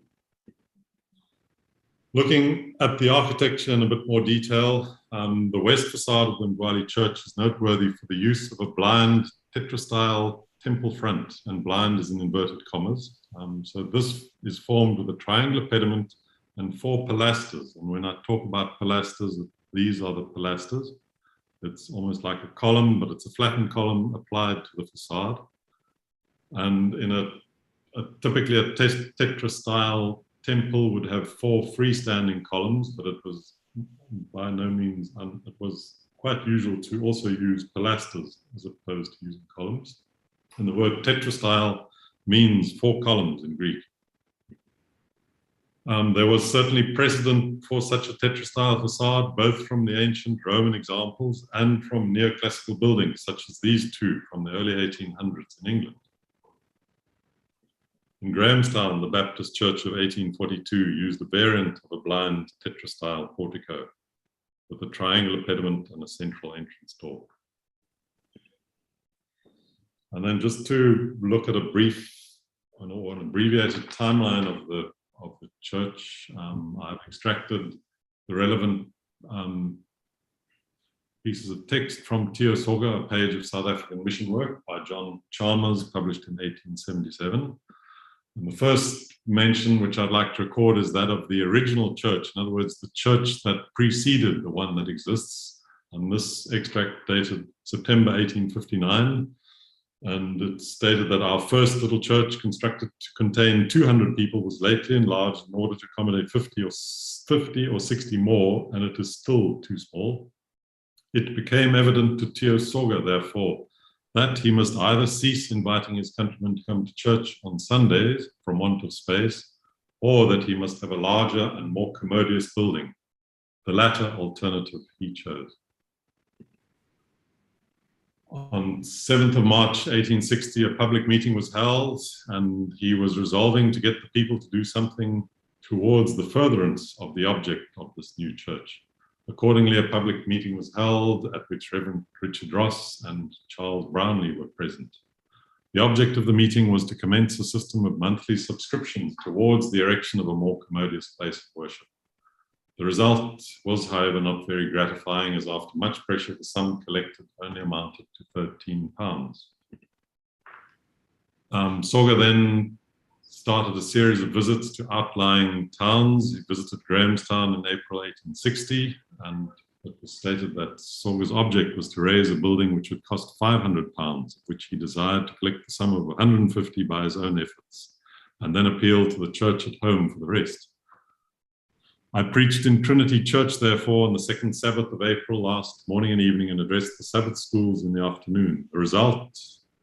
Looking at the architecture in a bit more detail, the west facade of the Mgwali Church is noteworthy for the use of a blind tetrastyle temple front, and blind is in inverted commas. So this is formed with a triangular pediment and 4 pilasters. And when I talk about pilasters, these are the pilasters. It's almost like a column, but it's a flattened column applied to the facade. And in typically a tetrastyle temple would have 4 freestanding columns, but it was by no means, it was quite usual to also use pilasters as opposed to using columns. And the word tetrastyle means 4 columns in Greek. There was certainly precedent for such a tetrastyle facade, both from the ancient Roman examples and from neoclassical buildings, such as these 2 from the early 1800s in England. In Grahamstown, the Baptist Church of 1842 used a variant of a blind tetrastyle portico with a triangular pediment and a central entrance door. And then just to look at a brief or an abbreviated timeline of the church, I've extracted the relevant pieces of text from Soga, a page of South African mission work by John Chalmers, published in 1877. And the first mention, which I'd like to record, is that of the original church. In other words, the church that preceded the one that exists. And this extract dated September 1859. And it stated that our first little church, constructed to contain 200 people, was lately enlarged in order to accommodate 50 or 60 more, and it is still too small. It became evident to Soga, therefore, that he must either cease inviting his countrymen to come to church on Sundays from want of space, or that he must have a larger and more commodious building. The latter alternative he chose. On 7th of March 1860, a public meeting was held, and he was resolving to get the people to do something towards the furtherance of the object of this new church. Accordingly, a public meeting was held at which Reverend Richard Ross and Charles Brownlee were present. The object of the meeting was to commence a system of monthly subscriptions towards the erection of a more commodious place of worship. The result was, however, not very gratifying, as after much pressure, the sum collected only amounted to £13. Soga then started a series of visits to outlying towns. He visited Grahamstown in April 1860, and it was stated that Soga's object was to raise a building which would cost £500, of which he desired to collect the sum of 150 by his own efforts, and then appeal to the church at home for the rest. I preached in Trinity Church, therefore, on the second Sabbath of April last morning and evening, and addressed the Sabbath schools in the afternoon. The result,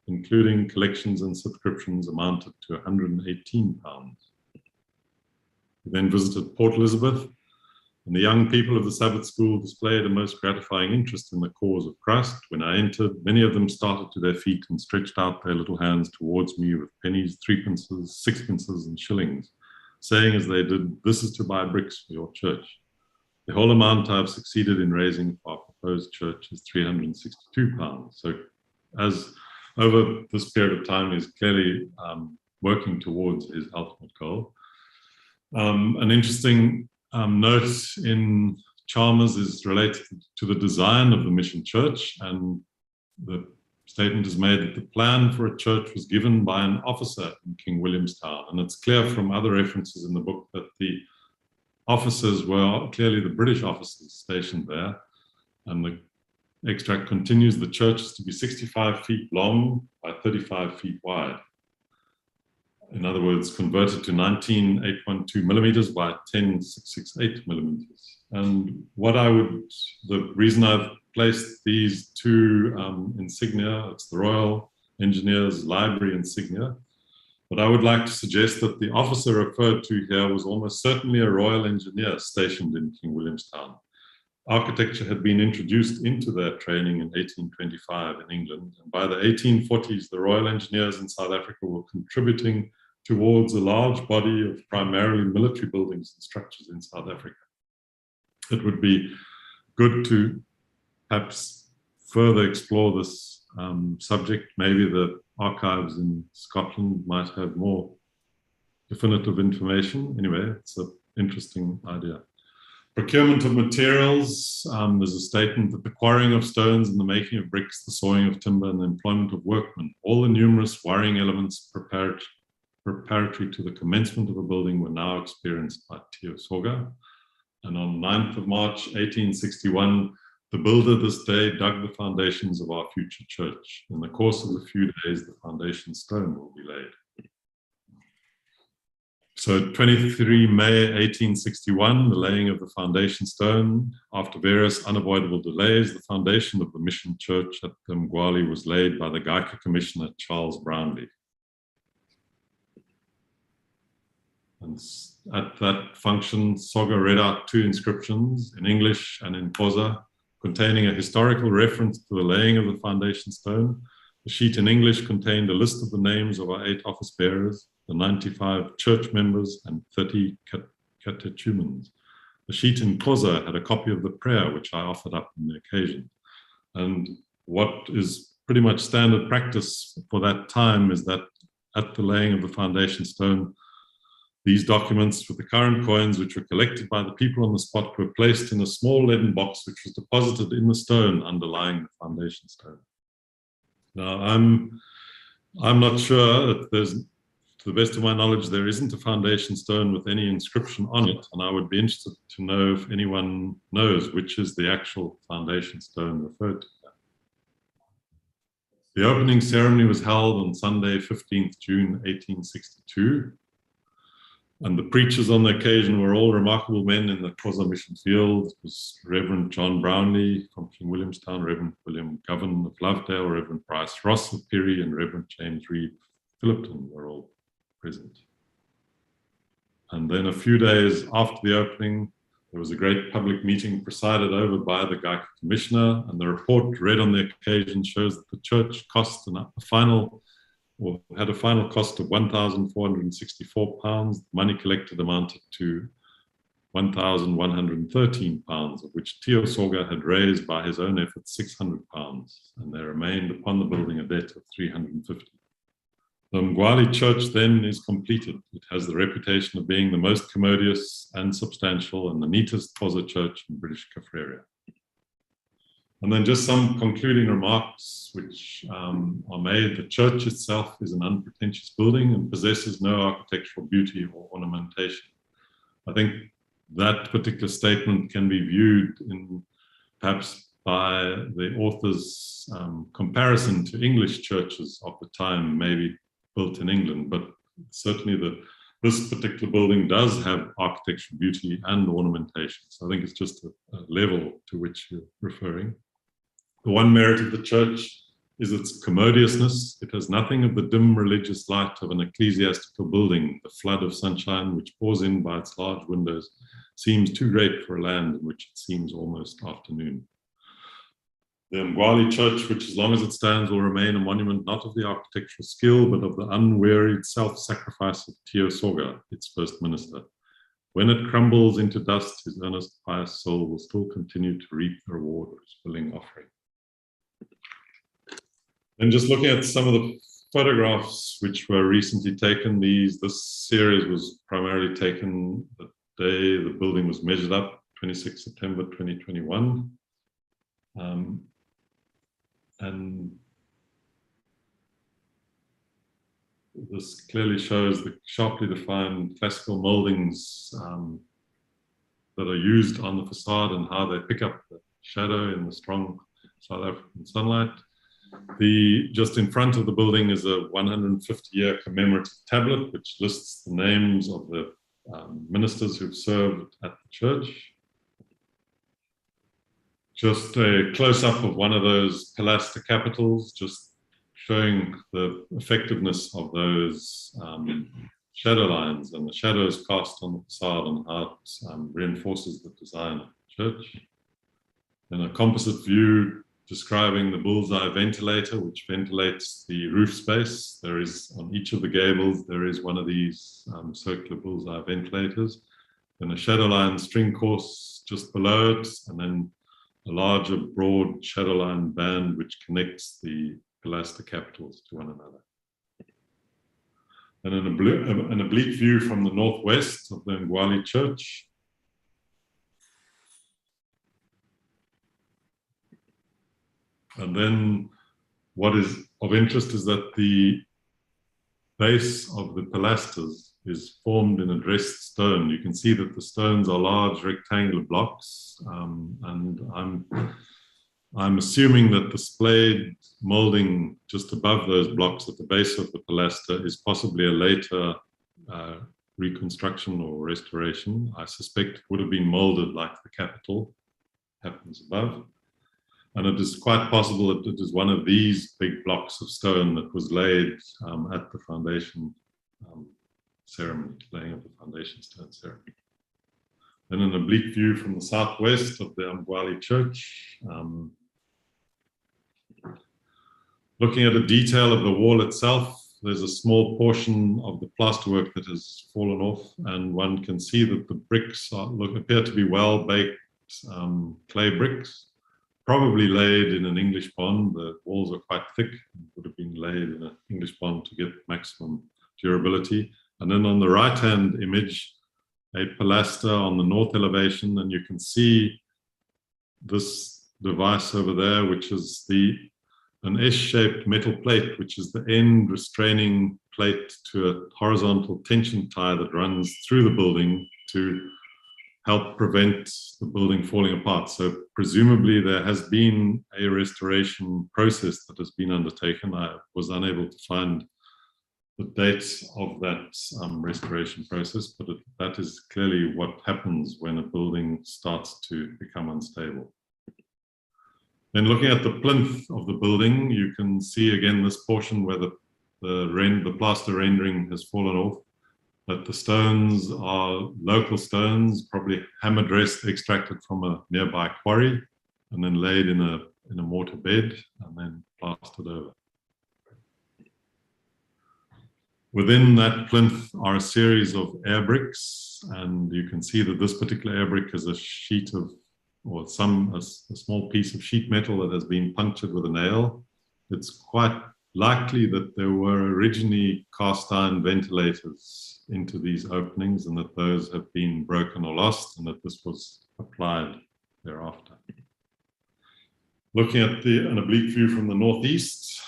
including collections and subscriptions, amounted to £118. We then visited Port Elizabeth, and the young people of the Sabbath school displayed a most gratifying interest in the cause of Christ. When I entered, many of them started to their feet and stretched out their little hands towards me with pennies, threepences, sixpences, and shillings, saying as they did, "This is to buy bricks for your church." The whole amount I have succeeded in raising for our proposed church is £362. So as over this period of time, he's clearly working towards his ultimate goal. An interesting note in Chalmers is related to the design of the mission church, and the statement is made that the plan for a church was given by an officer in King Williamstown. And it's clear from other references in the book that the officers were clearly the British officers stationed there. And the extract continues, the church is to be 65 feet long by 35 feet wide. In other words, converted to 19.812 millimeters by 10.668 millimeters. And the reason I've placed these two insignia, it's the Royal Engineers Library insignia, but I would like to suggest that the officer referred to here was almost certainly a Royal Engineer stationed in King Williamstown. Architecture had been introduced into their training in 1825 in England, and by the 1840s, the Royal Engineers in South Africa were contributing towards a large body of primarily military buildings and structures in South Africa. It would be good to perhaps further explore this subject. Maybe the archives in Scotland might have more definitive information. Anyway, it's an interesting idea. Procurement of materials. There's a statement that the quarrying of stones and the making of bricks, the sawing of timber, and the employment of workmen, all the numerous worrying elements preparatory to the commencement of a building, were now experienced by Soga. And on 9th of March 1861, the builder this day dug the foundations of our future church. In the course of a few days, the foundation stone will be laid. So 23 May 1861, the laying of the foundation stone. After various unavoidable delays, the foundation of the mission church at Mgwali was laid by the Gaika Commissioner, Charles Brownlee. And at that function, Soga read out two inscriptions in English and in Xhosa, containing a historical reference to the laying of the foundation stone. The sheet in English contained a list of the names of our 8 office bearers, the 95 church members, and 30 catechumens. The sheet in Xhosa had a copy of the prayer, which I offered up on the occasion. And what is pretty much standard practice for that time is that at the laying of the foundation stone, these documents with the current coins, which were collected by the people on the spot, were placed in a small leaden box which was deposited in the stone underlying the foundation stone. Now, I'm not sure that there's to the best of my knowledge, there isn't a foundation stone with any inscription on it, and I would be interested to know if anyone knows which is the actual foundation stone referred to. The opening ceremony was held on Sunday, 15th June 1862, and the preachers on the occasion were all remarkable men in the Xhosa mission field. It was Reverend John Brownlee from King Williamstown, Reverend William Govan of Lovedale, Reverend Bryce Ross of Pirrie, and Reverend James Reed of Phillipton were all present. And then a few days after the opening, there was a great public meeting presided over by the Gaika Commissioner, and the report read on the occasion shows that the church cost had a final cost of £1,464. The money collected amounted to £1,113, of which Tio Soga had raised by his own efforts £600, and there remained upon the building a debt of £350. The Mgwali church then is completed. It has the reputation of being the most commodious and substantial and the neatest Xhosa church in British Kaffraria. And then just some concluding remarks which are made. The church itself is an unpretentious building and possesses no architectural beauty or ornamentation. I think that particular statement can be viewed in perhaps by the author's comparison to English churches of the time, maybe built in England, but certainly this particular building does have architectural beauty and ornamentation. So I think it's just a level to which you're referring. The one merit of the church is its commodiousness. It has nothing of the dim religious light of an ecclesiastical building. The flood of sunshine which pours in by its large windows seems too great for a land in which it seems almost afternoon. The Mgwali church, which as long as it stands will remain a monument not of the architectural skill, but of the unwearied self-sacrifice of Tio Soga, its first minister. When it crumbles into dust, his earnest, pious soul will still continue to reap the reward of his willing offering. And just looking at some of the photographs which were recently taken, this series was primarily taken the day the building was measured up, 26 September 2021. And this clearly shows the sharply defined classical moldings that are used on the facade and how they pick up the shadow in the strong South African sunlight. Just in front of the building is a 150-year commemorative tablet which lists the names of the ministers who've served at the church. Just a close-up of one of those pilaster capitals, just showing the effectiveness of those shadow lines and the shadows cast on the facade and how it reinforces the design of the church. Then a composite view describing the bullseye ventilator, which ventilates the roof space. There is, on each of the gables, there is one of these circular bullseye ventilators. Then a shadow line string course just below it, and then a larger, broad shadow line band which connects the pilaster capitals to one another. And an oblique view from the northwest of the Mgwali church. And then what is of interest is that the base of the pilasters is formed in a dressed stone. You can see that the stones are large rectangular blocks, and I'm assuming that the splayed molding just above those blocks at the base of the pilaster is possibly a later reconstruction or restoration. I suspect it would have been molded like the capital happens above. And it is quite possible that it is one of these big blocks of stone that was laid at the foundation ceremony, laying of the foundation stone ceremony. Then an oblique view from the southwest of the Mgwali church. Looking at a detail of the wall itself, there's a small portion of the plasterwork that has fallen off, and one can see that the bricks appear to be well-baked clay bricks, probably laid in an English pond. The walls are quite thick, would have been laid in an English pond to get maximum durability. And then on the right-hand image, a pilaster on the north elevation, and you can see this device over there, which is an S-shaped metal plate, which is the end restraining plate to a horizontal tension tie that runs through the building to help prevent the building falling apart. So presumably there has been a restoration process that has been undertaken. I was unable to find the date of that restoration process, but that is clearly what happens when a building starts to become unstable. Then looking at the plinth of the building, you can see again this portion where the plaster rendering has fallen off, but the stones are local stones, probably hammer dressed, extracted from a nearby quarry, and then laid in a mortar bed and then plastered over. Within that plinth are a series of air bricks, and you can see that this particular air brick is a sheet of, or a small piece of sheet metal that has been punctured with a nail. It's quite likely that there were originally cast iron ventilators into these openings and that those have been broken or lost and that this was applied thereafter. Looking at an oblique view from the northeast,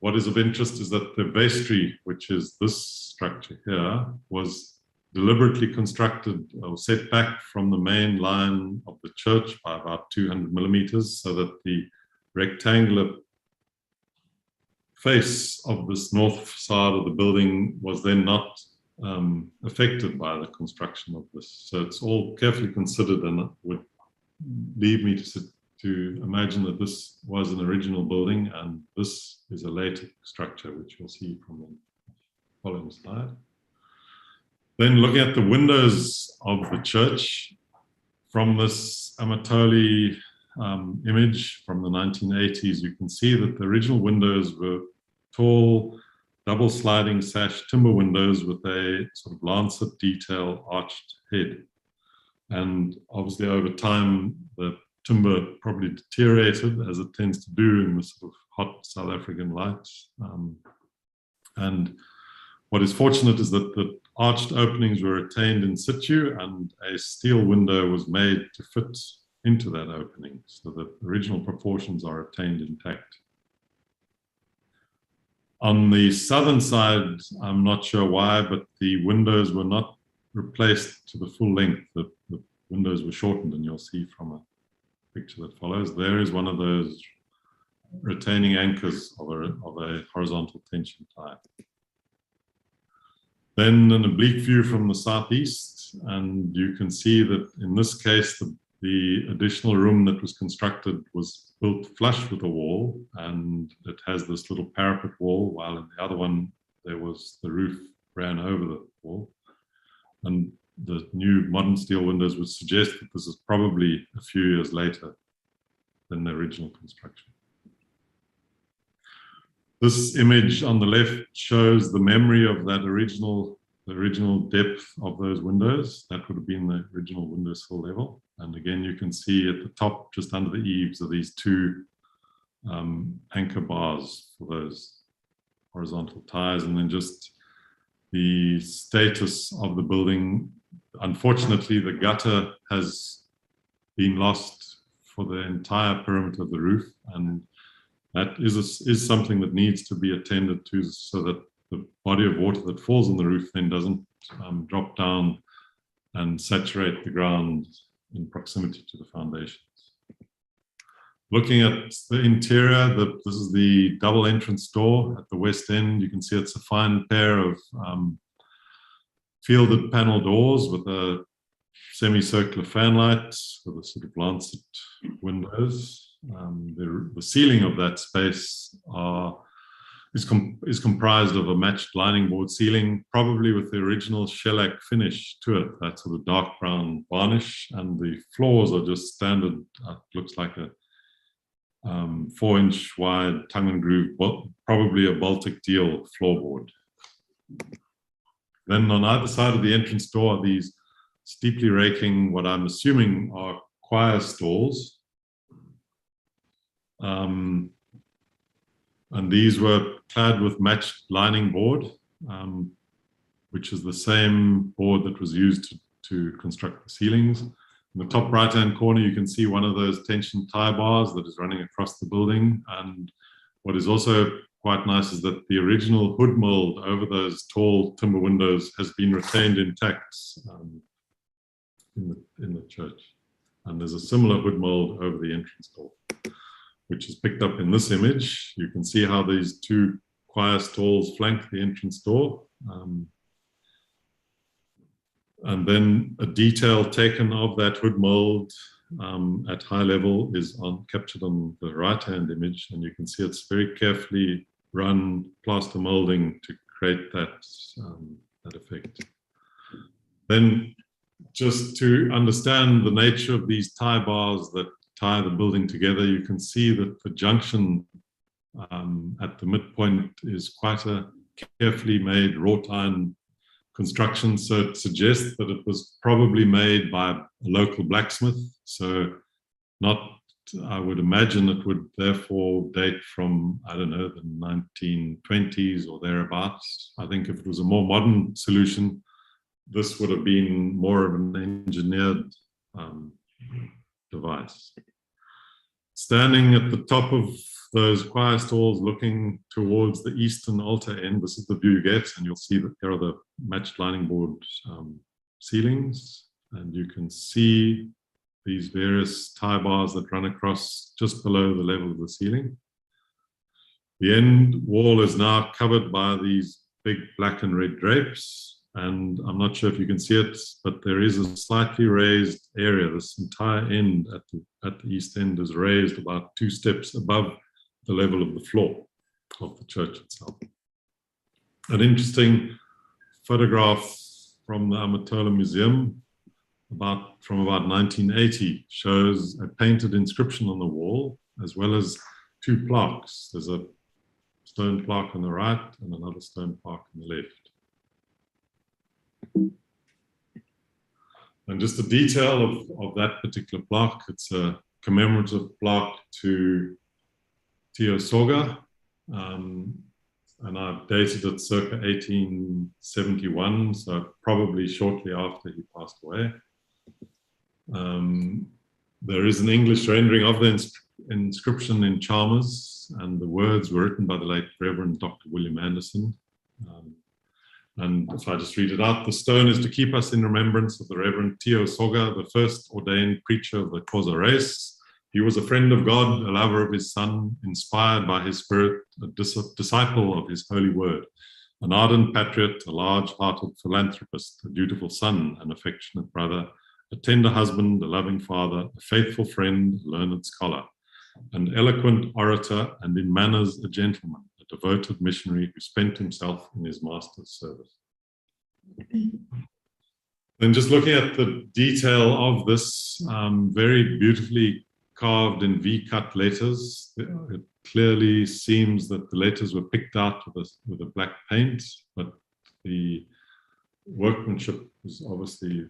what is of interest is that the vestry, which is this structure here, was deliberately constructed or set back from the main line of the church by about 200 millimeters so that the rectangular face of this north side of the building was then not affected by the construction of this. So it's all carefully considered, and it would lead me to imagine that this was an original building and this is a later structure, which you'll see from the following slide. Then looking at the windows of the church, from this Anatoly image from the 1980s, you can see that the original windows were tall, double sliding sash timber windows with a sort of lancet detail arched head. And obviously over time, the timber probably deteriorated, as it tends to do in the sort of hot South African lights. And what is fortunate is that the arched openings were retained in situ and a steel window was made to fit into that opening, so that the original proportions are retained intact. On the southern side, I'm not sure why, but the windows were not replaced to the full length. The windows were shortened, and you'll see from a picture that follows, there is one of those retaining anchors of a horizontal tension tie. Then an oblique view from the southeast, and you can see that in this case, the additional room that was constructed was built flush with a wall, and it has this little parapet wall, while in the other one, there was the roof ran over the wall. And the new modern steel windows would suggest that this is probably a few years later than the original construction. This image on the left shows the memory of that original depth of those windows. That would have been the original windowsill level. And again, you can see at the top, just under the eaves, are these two anchor bars for those horizontal ties, and then just the status of the building. Unfortunately, the gutter has been lost for the entire perimeter of the roof, and that is something that needs to be attended to, so that the body of water that falls on the roof then doesn't drop down and saturate the ground in proximity to the foundations. Looking at the interior, this is the double entrance door at the west end. You can see it's a fine pair of fielded panel doors with a semicircular fanlight with a sort of lancet windows. The ceiling of that space is comprised of a matched lining board ceiling, probably with the original shellac finish to it, that sort of dark brown varnish, and the floors are just standard, looks like a 4-inch wide tongue and groove, probably a Baltic deal floorboard. Then on either side of the entrance door are these steeply raking, what I'm assuming are choir stalls. And these were clad with matched lining board, which is the same board that was used to construct the ceilings. In the top right-hand corner, you can see one of those tension tie bars that is running across the building. And what is also quite nice is that the original hood mold over those tall timber windows has been retained intact in the church. And there's a similar hood mold over the entrance door, which is picked up in this image. You can see how these two choir stalls flank the entrance door. And then a detail taken of that hood mold at high level is captured on the right-hand image, and you can see it's very carefully run plaster molding to create that effect. Then, just to understand the nature of these tie bars that tie the building together, you can see that the junction at the midpoint is quite a carefully made wrought iron construction, so it suggests that it was probably made by a local blacksmith. So I would imagine it would therefore date from, I don't know, the 1920s or thereabouts. I think if it was a more modern solution, this would have been more of an engineered device. Standing at the top of those choir stalls looking towards the eastern altar end, this is the view you get, and you'll see that there are the matched lining board ceilings, and you can see these various tie bars that run across just below the level of the ceiling. The end wall is now covered by these big black and red drapes, and I'm not sure if you can see it, but there is a slightly raised area. This entire end at the east end is raised about 2 steps above the level of the floor of the church itself. An interesting photograph from the Amatola Museum from about 1980 shows a painted inscription on the wall, as well as 2 plaques. There's a stone plaque on the right and another stone plaque on the left. And just the detail of that particular plaque, it's a commemorative plaque to Tio Soga, and I've dated it circa 1871, so probably shortly after he passed away. There is an English rendering of the inscription in Chalmers, and the words were written by the late Reverend Dr. William Anderson. And if I just read it out, the stone is to keep us in remembrance of the Reverend Tio Soga, the first ordained preacher of the Xhosa race. He was a friend of God, a lover of his son, inspired by his spirit, a disciple of his holy word, an ardent patriot, a large-hearted philanthropist, a dutiful son, an affectionate brother, a tender husband, a loving father, a faithful friend, a learned scholar, an eloquent orator, and in manners a gentleman, a devoted missionary who spent himself in his master's service. Then just looking at the detail of this, very beautifully carved in V-cut letters, it clearly seems that the letters were picked out with a black paint, but the workmanship was obviously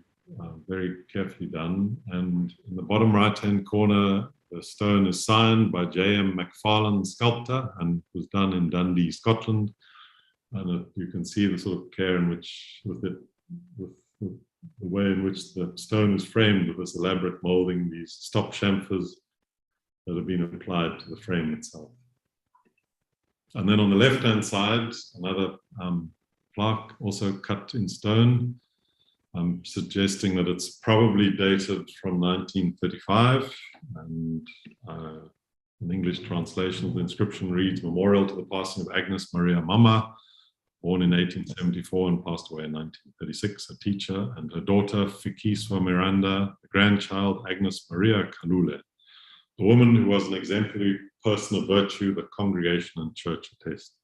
very carefully done. And in the bottom right-hand corner, the stone is signed by J.M. McFarlane, sculptor, and was done in Dundee, Scotland. And you can see the sort of care in which, with the way in which the stone is framed with this elaborate molding, these stop chamfers that have been applied to the frame itself. And then on the left-hand side, another plaque also cut in stone, suggesting that it's probably dated from 1935, and an English translation of the inscription reads, "Memorial to the passing of Agnes Maria Mama, born in 1874 and passed away in 1936, a teacher, and her daughter Fikiswa Miranda, the grandchild Agnes Maria Kalule, a woman who was an exemplary person of virtue, the congregation and church attest."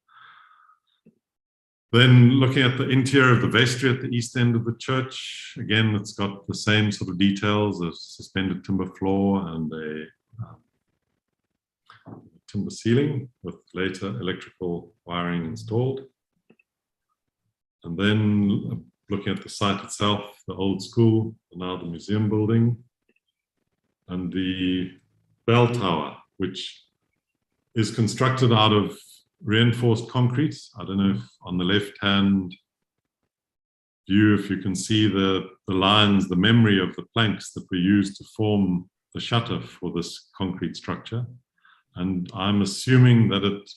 Then looking at the interior of the vestry at the east end of the church, again, it's got the same sort of details, a suspended timber floor and a timber ceiling with later electrical wiring installed. And then looking at the site itself, the old school, now the museum building, and the bell tower, which is constructed out of reinforced concrete. I don't know if on the left hand view, if you can see the lines, the memory of the planks that were used to form the shutter for this concrete structure. And I'm assuming that it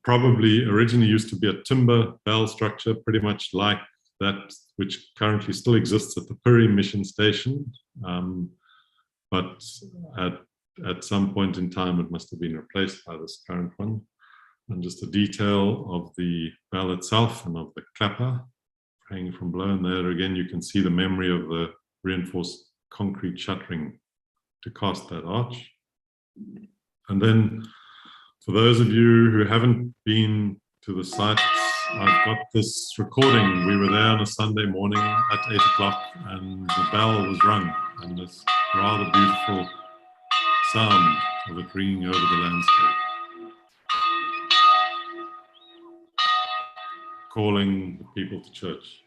probably originally used to be a timber bell structure, pretty much like that which currently still exists at the Puri mission station. But at some point in time, it must have been replaced by this current one. And just a detail of the bell itself and of the clapper hanging from below. And there again, you can see the memory of the reinforced concrete shuttering to cast that arch. And then for those of you who haven't been to the site, I've got this recording. We were there on a Sunday morning at 8 o'clock and the bell was rung, and this rather beautiful sound of it ringing over the landscape, calling the people to church.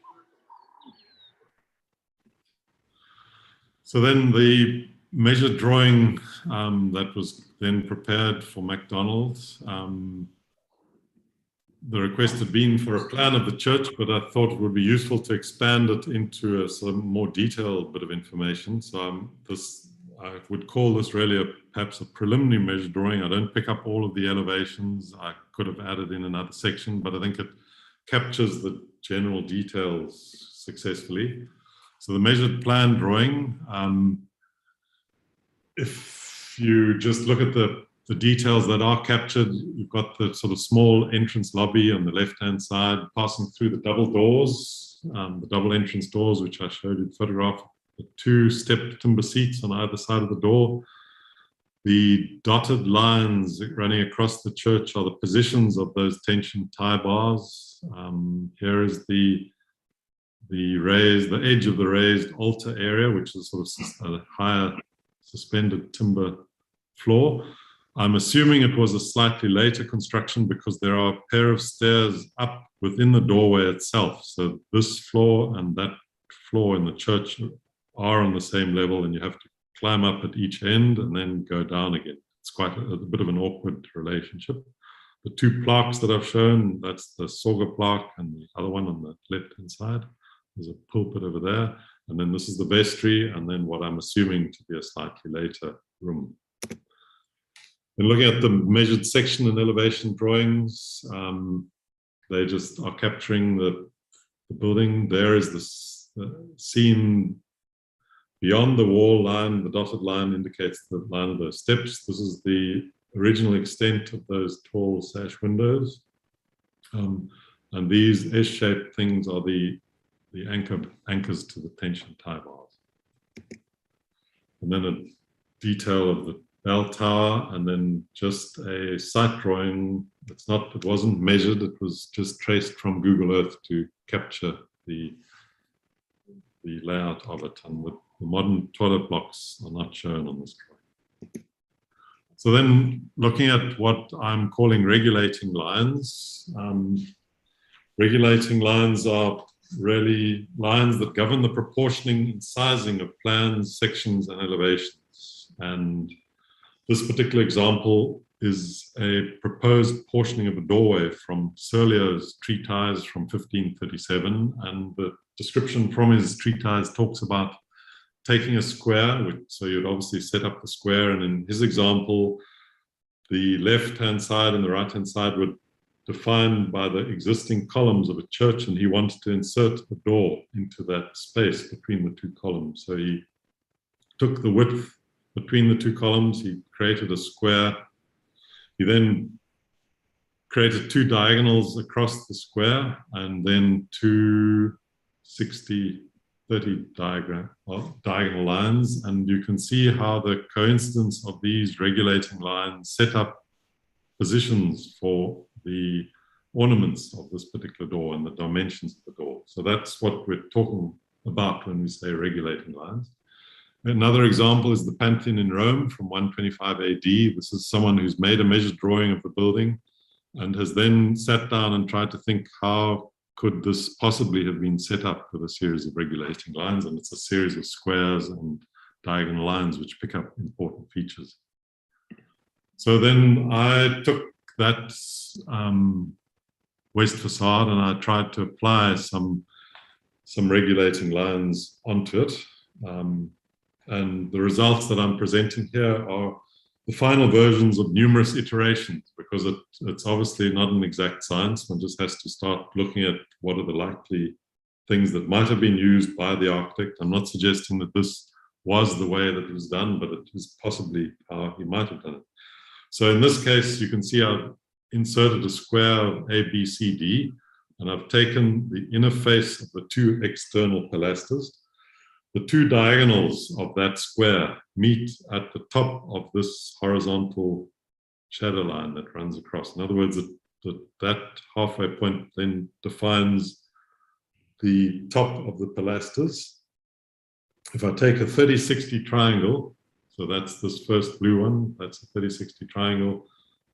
So then the measured drawing that was then prepared for McDonald's, the request had been for a plan of the church, but I thought it would be useful to expand it into a sort of more detailed bit of information. So I would call this really perhaps a preliminary measured drawing. I don't pick up all of the elevations. I could have added in another section, but I think it captures the general details successfully. So the measured plan drawing, if you just look at the details that are captured, you've got the sort of small entrance lobby on the left-hand side, passing through the double doors, the double entrance doors, which I showed you the photograph, the two stepped timber seats on either side of the door. The dotted lines running across the church are the positions of those tension tie bars. Here is the edge of the raised altar area, which is sort of a higher suspended timber floor. I'm assuming it was a slightly later construction because there are a pair of stairs up within the doorway itself. So this floor and that floor in the church are on the same level, and you have to climb up at each end and then go down again. It's quite a bit of an awkward relationship. The two plaques that I've shown, that's the Soga plaque and the other one on the left-hand side. There's a pulpit over there. And then this is the vestry, and then what I'm assuming to be a slightly later room. And looking at the measured section and elevation drawings, they just are capturing the building. There is this scene beyond the wall line. The dotted line indicates the line of those steps. This is the original extent of those tall sash windows. And these S-shaped things are the anchors to the tension tie bars. And then a detail of the bell tower, and then just a site drawing. It wasn't measured, it was just traced from Google Earth to capture the layout of it. And the modern toilet blocks are not shown on this drawing. So then looking at what I'm calling regulating lines. Regulating lines are really lines that govern the proportioning and sizing of plans, sections, and elevations. And this particular example is a proposed portioning of a doorway from Serlio's treatise from 1537. And the description from his treatise talks about taking a square, so you'd obviously set up the square, and in his example, the left-hand side and the right-hand side were defined by the existing columns of a church, and he wanted to insert a door into that space between the two columns. So he took the width between the two columns, he created a square. He then created two diagonals across the square, and then two 60-30 diagonal lines. And you can see how the coincidence of these regulating lines set up positions for the ornaments of this particular door and the dimensions of the door. So that's what we're talking about when we say regulating lines. Another example is the Pantheon in Rome from 125 AD. This is someone who's made a measured drawing of the building and has then sat down and tried to think, how could this possibly have been set up with a series of regulating lines? And it's a series of squares and diagonal lines which pick up important features. So then I took that west facade and I tried to apply some some regulating lines onto it. And the results that I'm presenting here are the final versions of numerous iterations, because it's obviously not an exact science. One just has to start looking at what are the likely things that might have been used by the architect. I'm not suggesting that this was the way that it was done, but it is possibly how he might have done it. So in this case, you can see I've inserted a square of A, B, C, D, and I've taken the inner face of the two external pilasters. The two diagonals of that square meet at the top of this horizontal shadow line that runs across. In other words, that halfway point then defines the top of the pilasters. If I take a 30-60 triangle, so that's this first blue one, that's a 30-60 triangle,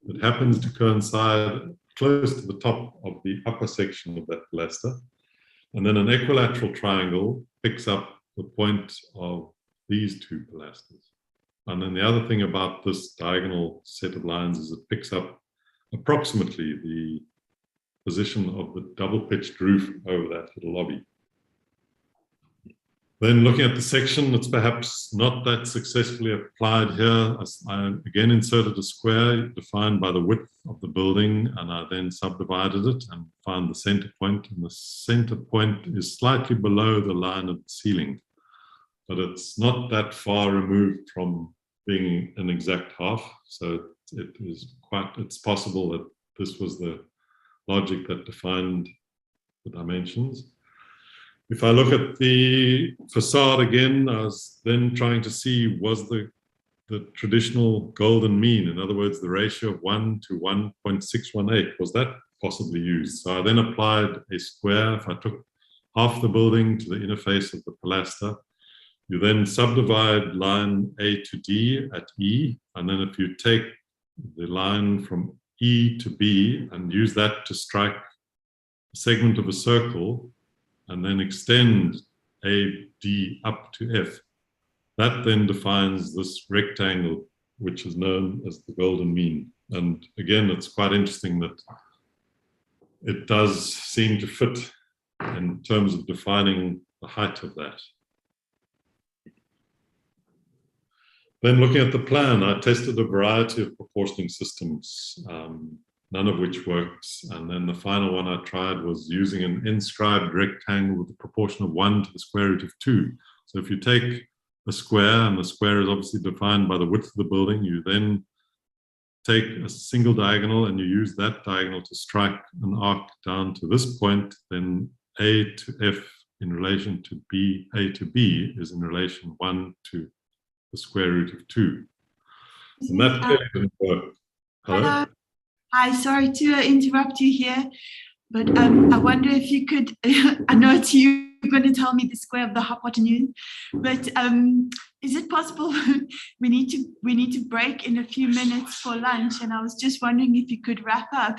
it happens to coincide close to the top of the upper section of that pilaster. And then an equilateral triangle picks up the point of these two pilasters. And then the other thing about this diagonal set of lines is it picks up approximately the position of the double-pitched roof over that little lobby. Then looking at the section, it's perhaps not that successfully applied here. I again inserted a square defined by the width of the building, and I then subdivided it and found the center point. And the center point is slightly below the line of the ceiling, but it's not that far removed from being an exact half. So it's possible that this was the logic that defined the dimensions. If I look at the facade again, I was then trying to see, was the traditional golden mean, in other words, the ratio of 1 to 1.618, was that possibly used? So I then applied a square. If I took half the building to the inner face of the pilaster, you then subdivide line A to D at E, and then if you take the line from E to B and use that to strike a segment of a circle, and then extend AD up to F. That then defines this rectangle, which is known as the golden mean. And again, it's quite interesting that it does seem to fit in terms of defining the height of that. Then looking at the plan, I tested a variety of proportioning systems, none of which works. And then the final one I tried was using an inscribed rectangle with a proportion of 1 to the square root of 2. So if you take a square, and the square is obviously defined by the width of the building, you then take a single diagonal and you use that diagonal to strike an arc down to this point, then A to F in relation to B, A to B is in relation 1 to the square root of 2. And that clearly didn't work. Hello? Hi, sorry to interrupt you here, but I wonder if you could, I know it's you're going to tell me the square of the hypotenuse, but is it possible we need to break in a few minutes for lunch, and I was just wondering if you could wrap up.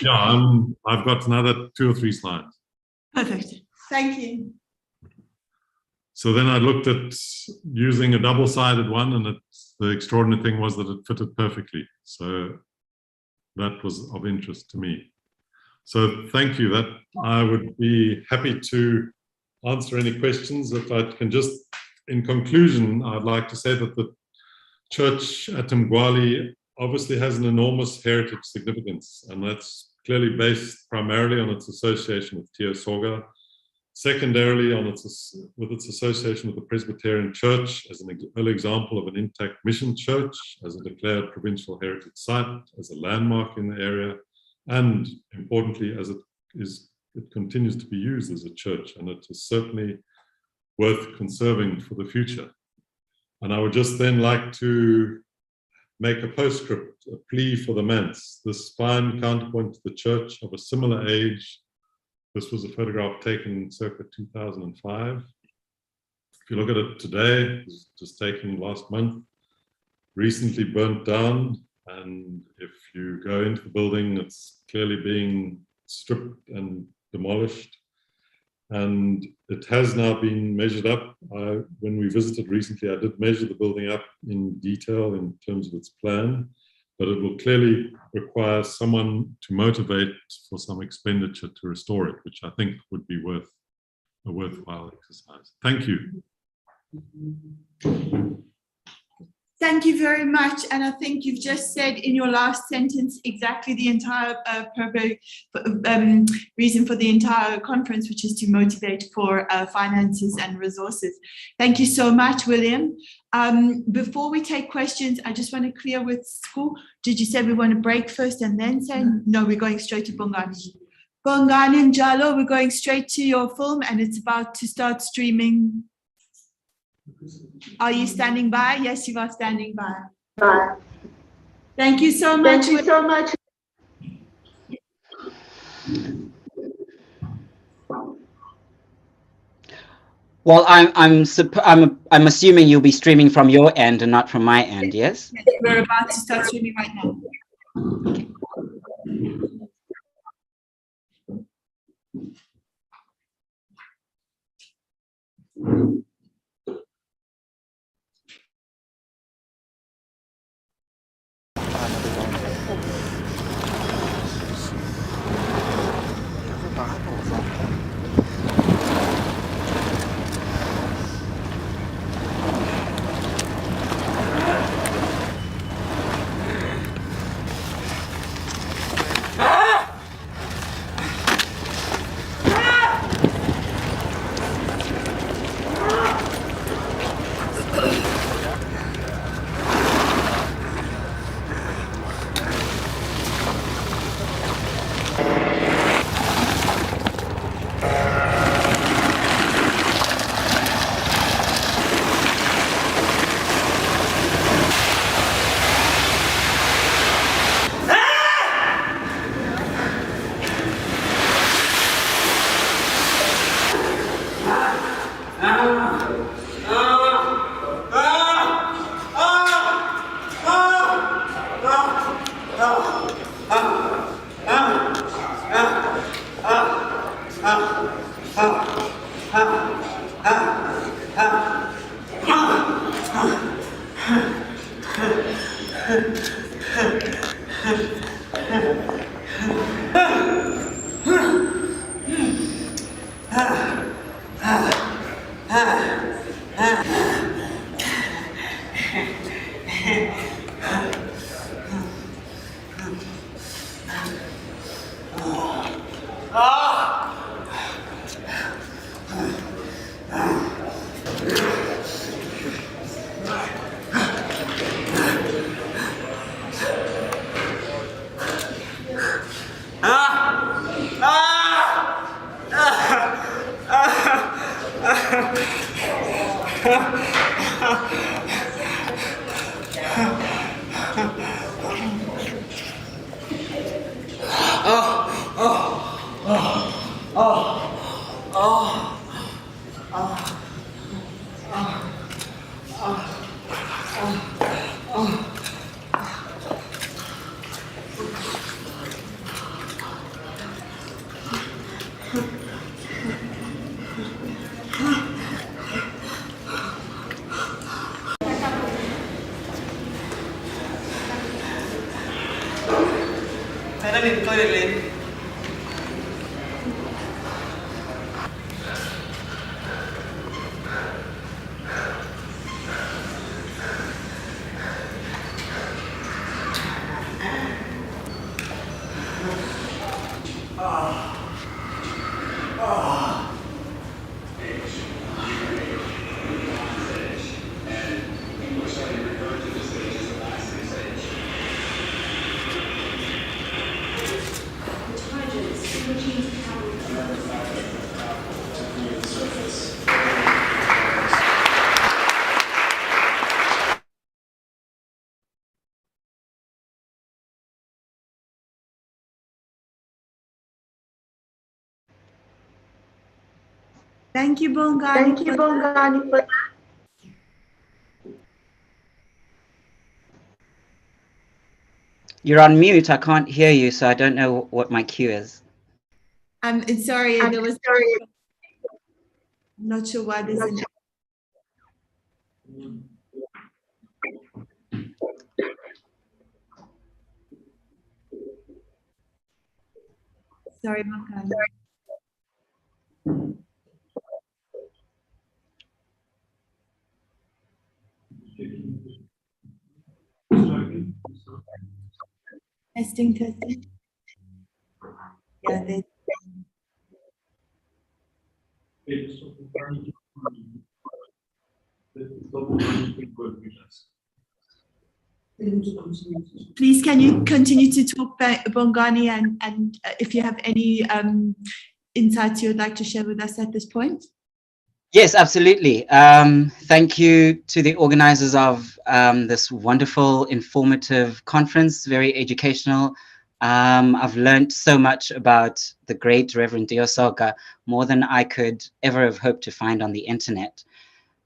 Yeah, I've got another 2 or 3 slides. Perfect, thank you. So then I looked at using a double-sided one, and the extraordinary thing was that it fitted perfectly. So that was of interest to me. So thank you. That I would be happy to answer any questions. If I can just, in conclusion, I'd like to say that the church at Mgwali obviously has an enormous heritage significance, and that's clearly based primarily on its association with Tio Soga, secondarily on its association with the Presbyterian Church as an early example of an intact mission church, as a declared provincial heritage site, as a landmark in the area, and importantly, as it continues to be used as a church, and it is certainly worth conserving for the future. And I would just then like to make a postscript, a plea for the manse. This fine counterpoint to the church of a similar age. This was a photograph taken circa 2005. If you look at it today, it's just taken last month, recently burnt down. And if you go into the building, it's clearly being stripped and demolished. And it has now been measured up. When we visited recently, I did measure the building up in detail in terms of its plan, but it will clearly require someone to motivate for some expenditure to restore it, which I think would be worth a worthwhile exercise. Thank you. Thank you very much. And I think you've just said in your last sentence exactly the entire reason for the entire conference, which is to motivate for finances and resources. Thank you so much, William. Before we take questions, I just want to clear with school. Did you say we want to break first and then say? No, we're going straight to Bongani. Bongani and Jalo, we're going straight to your film and it's about to start streaming. Are you standing by? Yes, you are standing by. Thank you so much. Thank you so much. Well, I'm assuming you'll be streaming from your end and not from my end, yes? Yes, we're about to start streaming right now. Okay. Thank you, Bongani. Thank you, Bongani, for You're on mute. I can't hear you, so I don't know what my cue is. It's sorry, there was. sorry. I'm not sure why there's an. Sorry, Bongani. Testing, testing. Yeah, they, please, can you continue to talk Bongani, and if you have any insights you would like to share with us at this point? Yes, absolutely. Thank you to the organizers of this wonderful, informative conference, very educational. I've learned so much about the great Reverend Dio Soga, more than I could ever have hoped to find on the internet.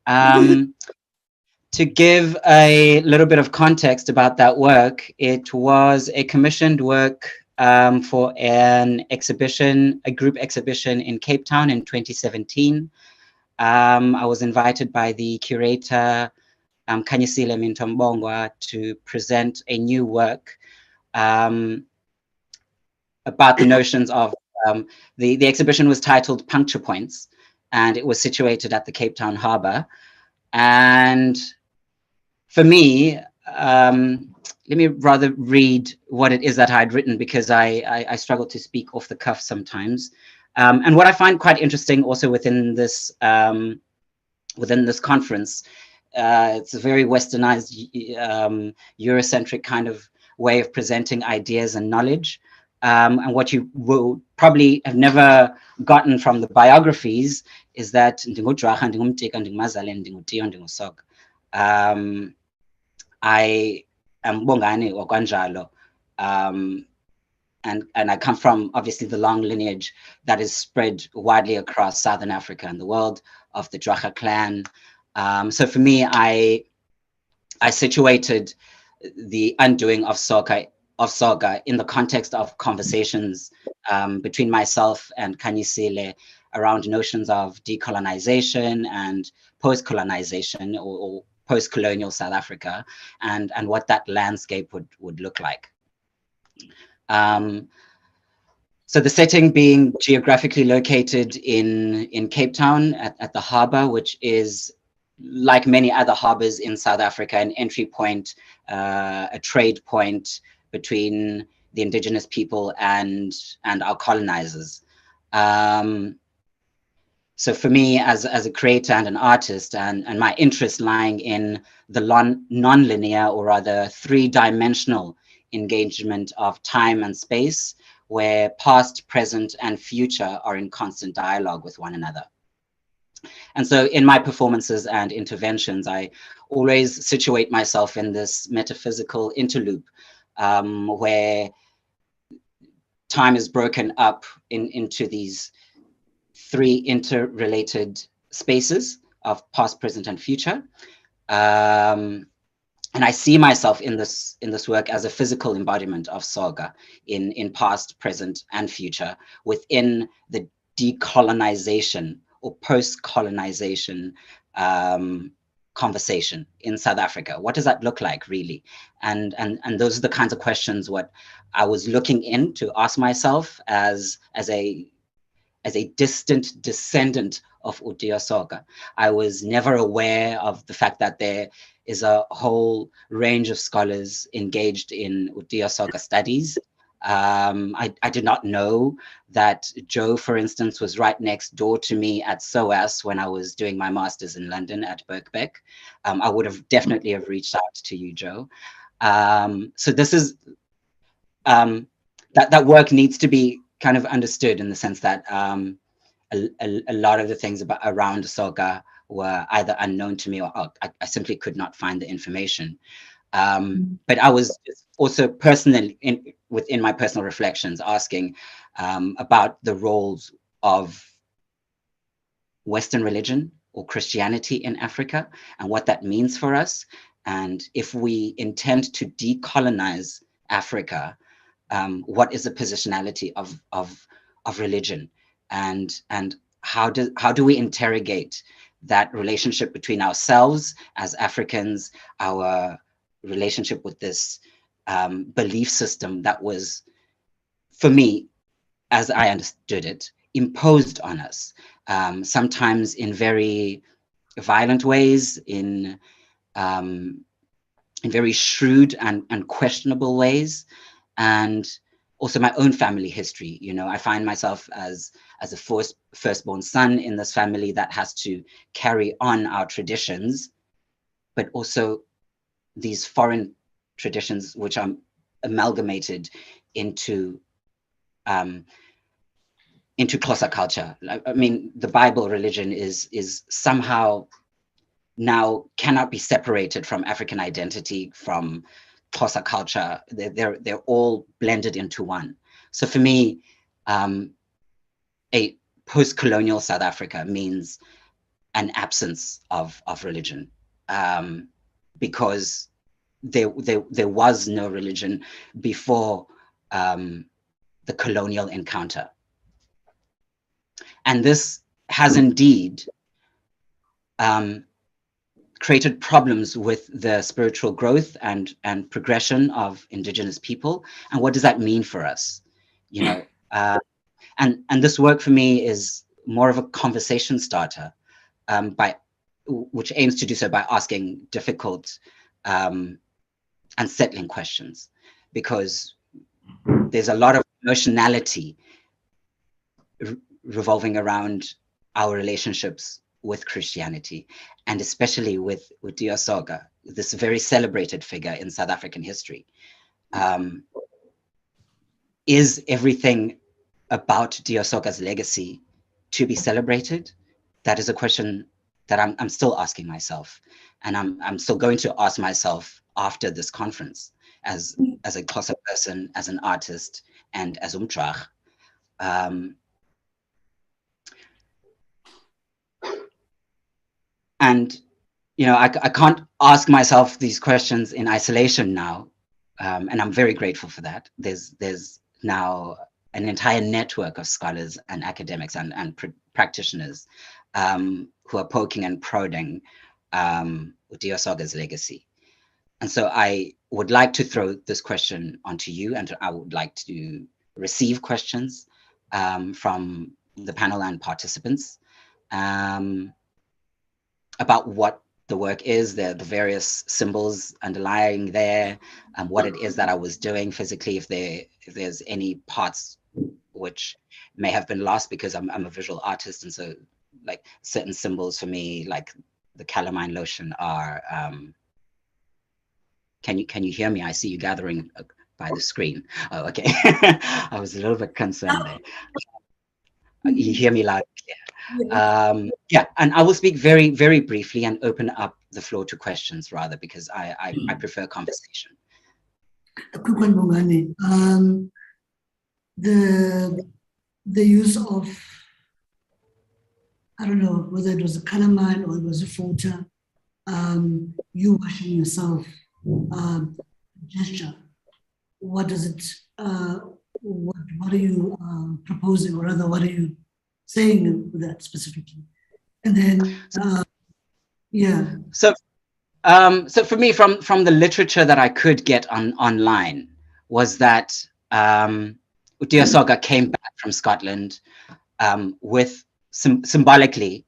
To give a little bit of context about that work, it was a commissioned work for an exhibition, a group exhibition in Cape Town in 2017. I was invited by the curator, Kanyisile Mintombongwa, to present a new work about the notions of, the exhibition was titled Puncture Points, and it was situated at the Cape Town Harbour. And for me, let me rather read what it is that I'd written, because I struggle to speak off the cuff sometimes. And what I find quite interesting also within this conference, it's a very westernized, Eurocentric kind of way of presenting ideas and knowledge. And what you will probably have never gotten from the biographies is that I am Bongani or Kwanjalo, and I come from obviously the long lineage that is spread widely across Southern Africa and the world of the Dracha clan. So for me, I situated the undoing of Soga in the context of conversations between myself and Kanyisile around notions of decolonization and post-colonization or post-colonial South Africa, and what that landscape would look like. So the setting being geographically located in Cape Town at the harbour, which is, like many other harbours in South Africa, an entry point, a trade point between the indigenous people and our colonizers. So for me, as a creator and an artist, and my interest lying in the non-linear, or rather three-dimensional engagement of time and space, where past, present, and future are in constant dialogue with one another. And so in my performances and interventions, I always situate myself in this metaphysical interloop, where time is broken up into these three interrelated spaces of past, present, and future. And I see myself in this work as a physical embodiment of Soga in past, present, and future within the decolonization or post-colonization conversation in South Africa. What does that look like, really? And those are the kinds of questions what I was looking in to ask myself as a distant descendant of Udia Soga. I was never aware of the fact that there is a whole range of scholars engaged in Udia Soga studies. I did not know that Joe, for instance, was right next door to me at SOAS when I was doing my master's in London at Birkbeck. I would have definitely have reached out to you, Joe. So this is, that work needs to be kind of understood in the sense that a lot of the things around Soga were either unknown to me, or I simply could not find the information. But I was also personally, within my personal reflections, asking about the roles of Western religion or Christianity in Africa and what that means for us. And if we intend to decolonize Africa, what is the positionality of religion, and how do we interrogate that relationship between ourselves as Africans, our relationship with this belief system that was, for me, as I understood it, imposed on us, sometimes in very violent ways, in very shrewd and questionable ways. and also my own family history. You know, I find myself as a firstborn son in this family that has to carry on our traditions, but also these foreign traditions which are amalgamated into Xhosa culture. I mean, the Bible religion is somehow now cannot be separated from African identity, from Xhosa culture. They're all blended into one. So for me, a post-colonial South Africa means an absence of religion, because there was no religion before the colonial encounter. And this has indeed created problems with the spiritual growth and progression of Indigenous people. And what does that mean for us? You know, and this work for me is more of a conversation starter, which aims to do so by asking difficult, unsettling questions, because there's a lot of emotionality revolving around our relationships with Christianity, and especially with Soga, this very celebrated figure in South African history. Is everything about Soga's legacy to be celebrated? That is a question that I'm still asking myself, and I'm still going to ask myself after this conference, as a Xhosa person, as an artist, and as Umtrach. And you know, I can't ask myself these questions in isolation now, and I'm very grateful for that. There's now an entire network of scholars and academics and practitioners who are poking and prodding Soga's legacy. And so I would like to throw this question onto you, and I would like to receive questions from the panel and participants about what the work is, the various symbols underlying there, what it is that I was doing physically, if there's any parts which may have been lost, because I'm a visual artist, and so like certain symbols for me, like the calamine lotion, are. Can you hear me? I see you gathering by the screen. Oh, okay. I was a little bit concerned there. You hear me loud and clear. Yeah, and I will speak very, very briefly and open up the floor to questions rather, because I prefer conversation. A quick one, Bongani. The use of, I don't know whether it was a calamine or it was a filter, you washing yourself, gesture. What does it? What are you proposing, or rather, what are you saying with that specifically? And then, yeah. So for me, from the literature that I could get online, was that Soga came back from Scotland with symbolically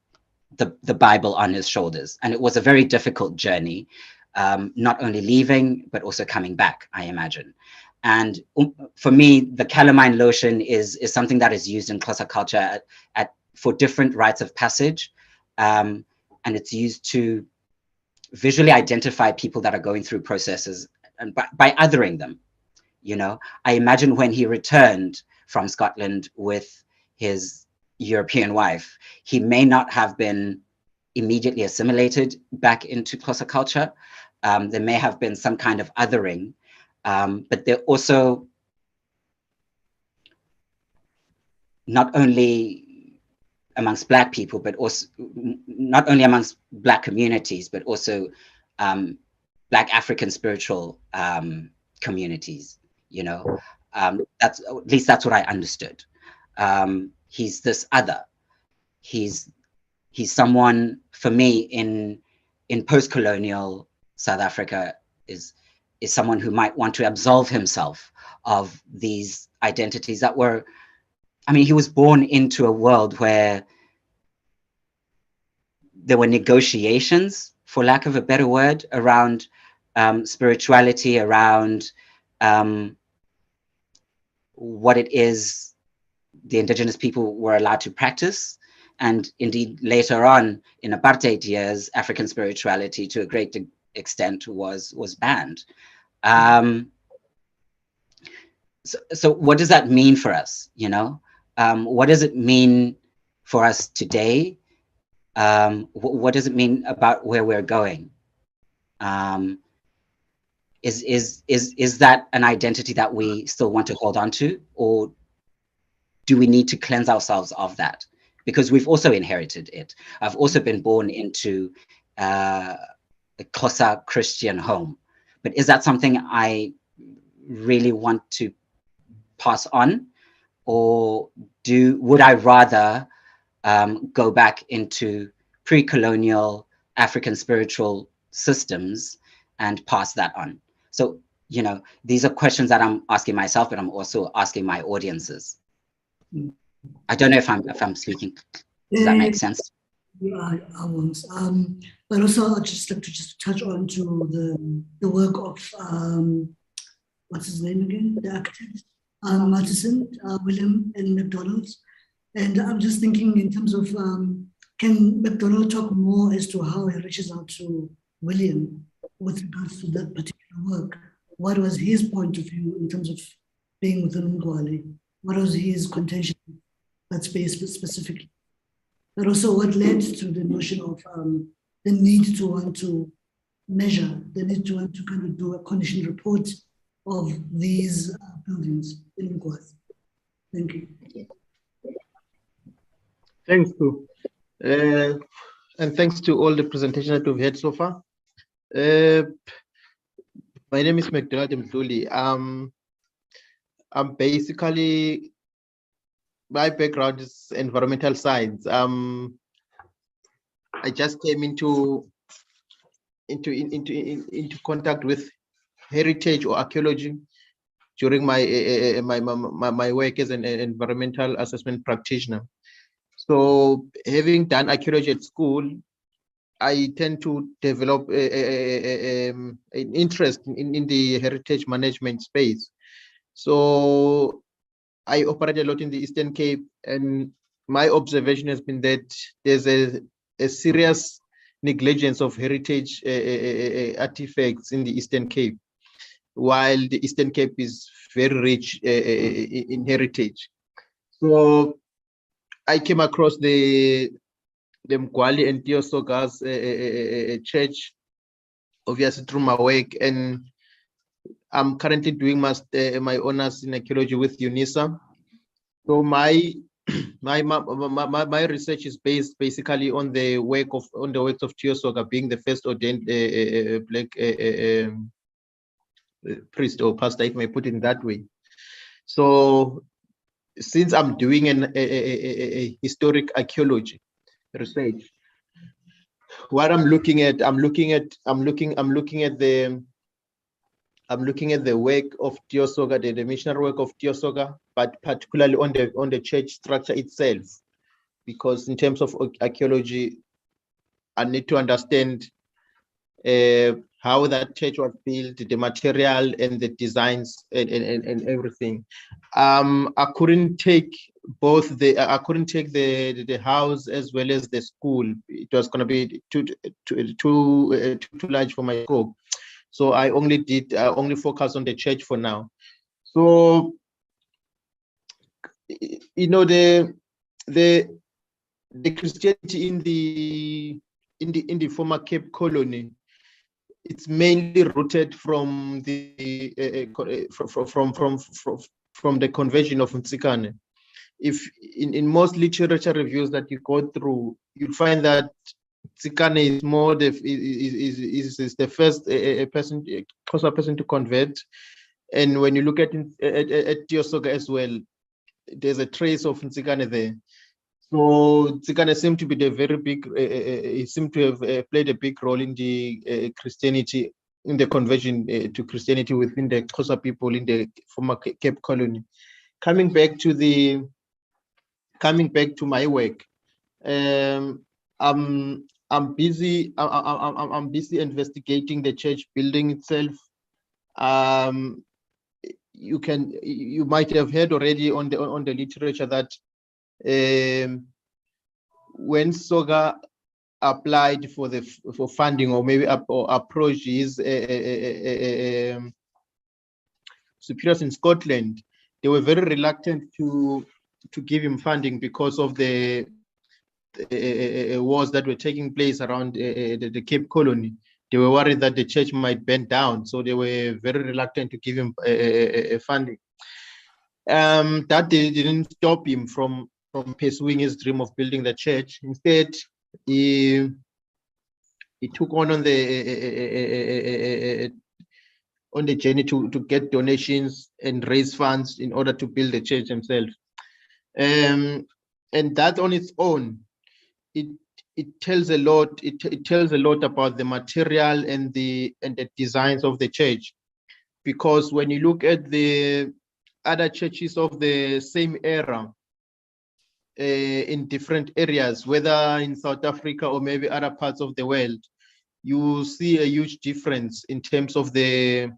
the Bible on his shoulders, and it was a very difficult journey, not only leaving but also coming back, I imagine. And for me, the calamine lotion is something that is used in Xhosa culture for different rites of passage, and it's used to visually identify people that are going through processes, and by othering them. You know, I imagine when he returned from Scotland with his European wife, he may not have been immediately assimilated back into Xhosa culture. There may have been some kind of othering, but they're also not only amongst Black people, but also not only amongst Black communities, but also Black African spiritual communities. You know, that's, at least that's what I understood. He's this other. He's someone, for me, in post-colonial South Africa, is someone who might want to absolve himself of these identities that were, I mean, he was born into a world where there were negotiations, for lack of a better word, around spirituality, around what it is the indigenous people were allowed to practice. And indeed, later on in apartheid years, African spirituality to a great extent was banned. So what does that mean for us? You know, what does it mean for us today? What does it mean about where we're going? Is that an identity that we still want to hold on to, or do we need to cleanse ourselves of that? Because we've also inherited it. I've also been born into a Xhosa Christian home, but is that something I really want to pass on, or would I rather go back into pre-colonial African spiritual systems and pass that on? So, you know, these are questions that I'm asking myself, but I'm also asking my audiences. I don't know if I'm speaking. Does that make sense? Yeah, I won't. But also I'd just like to just touch on to the work of what's his name again? The architect, Matheson, William and McDonald. And I'm just thinking in terms of can McDonald talk more as to how he reaches out to William with regards to that particular work? What was his point of view in terms of being within Umgwali? What was his contention that space specifically? But also what led to the notion of the need to want to measure, the need to want to kind of do a condition report of these buildings in Umgwali. Thank you. Thanks, Sue. And thanks to all the presentations that we've had so far. My name is McDonald Mdluli. I'm basically, my background is environmental science. I just came into contact with heritage or archaeology during my my work as an environmental assessment practitioner. So having done archaeology at school, I tend to develop an interest in the heritage management space. So I operate a lot in the Eastern Cape, and my observation has been that there's a serious negligence of heritage artifacts in the Eastern Cape, while the Eastern Cape is very rich in heritage. So I came across the Mgwali and Soga's church, obviously through my work, and I'm currently doing my honors in archaeology with UNISA. So my research is based basically on the works of Soga being the first ordained black priest or pastor, if I may put it in that way. So since I'm doing a historic archaeology research, what I'm looking at the work of Soga, the missionary work of Soga, but particularly on the church structure itself, because in terms of archaeology, I need to understand how that church was built, the material and the designs and everything. I couldn't take the house as well as the school. It was going to be too large for my scope. So I only focus on the church for now. So, you know, the Christianity in the former Cape Colony, it's mainly rooted from the from the conversion of Nsikane. If in most literature reviews that you go through, you'll find that Nsikane is more is the first person to convert. And when you look at Soga as well, there's a trace of Nsikane there. So Nsikane seemed to be the very big, he seemed to have played a big role in the Christianity, in the conversion to Christianity within the Xhosa people in the former Cape Colony. Coming back to my work, I'm busy investigating the church building itself. you might have heard already on the literature that when Soga applied for funding, or maybe approached his superiors in Scotland, they were very reluctant to give him funding because of the wars that were taking place around the Cape Colony. They were worried that the church might burn down, so they were very reluctant to give him funding. That didn't stop him from pursuing his dream of building the church. Instead, he took on the journey to get donations and raise funds in order to build the church himself. And that on its own, it tells a lot. It tells a lot about the material and the designs of the church, because when you look at the other churches of the same era in different areas, whether in South Africa or maybe other parts of the world, you see a huge difference in terms of the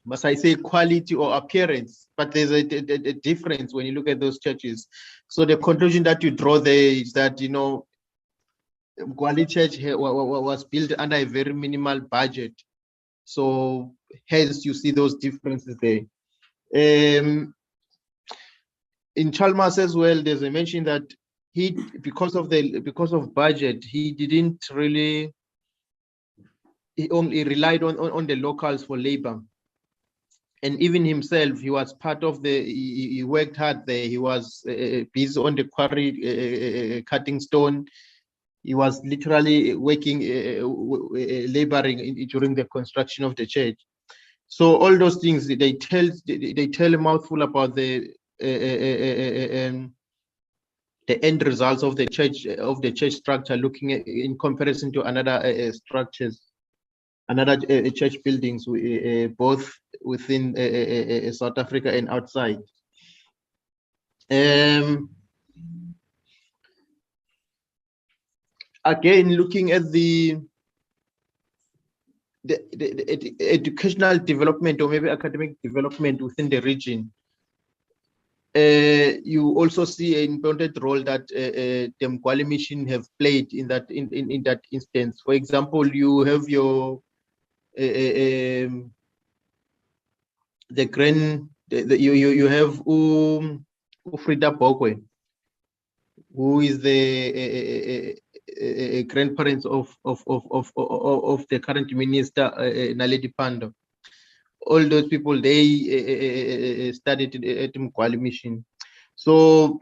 must I say, quality or appearance, but there's a difference when you look at those churches. So the conclusion that you draw there is that, you know, Gwali Church was built under a very minimal budget. So hence you see those differences there. In Chalmers as well, there's a mention that because of budget, he only relied on the locals for labor. And even himself, he was part of he worked hard there. He was busy on the quarry, cutting stone. He was literally working, laboring during the construction of the church. So all those things, they tell a mouthful about the end results of the church structure, looking at in comparison to another structures. Another church buildings, both within South Africa and outside. Again, looking at the educational development or maybe academic development within the region, you also see an important role that the Mkwali mission have played in that instance. For example, you have your you have Frida Bokwe, who is the grandparents of the current minister Naledi Pandor. All those people, they studied at Mkwali mission. So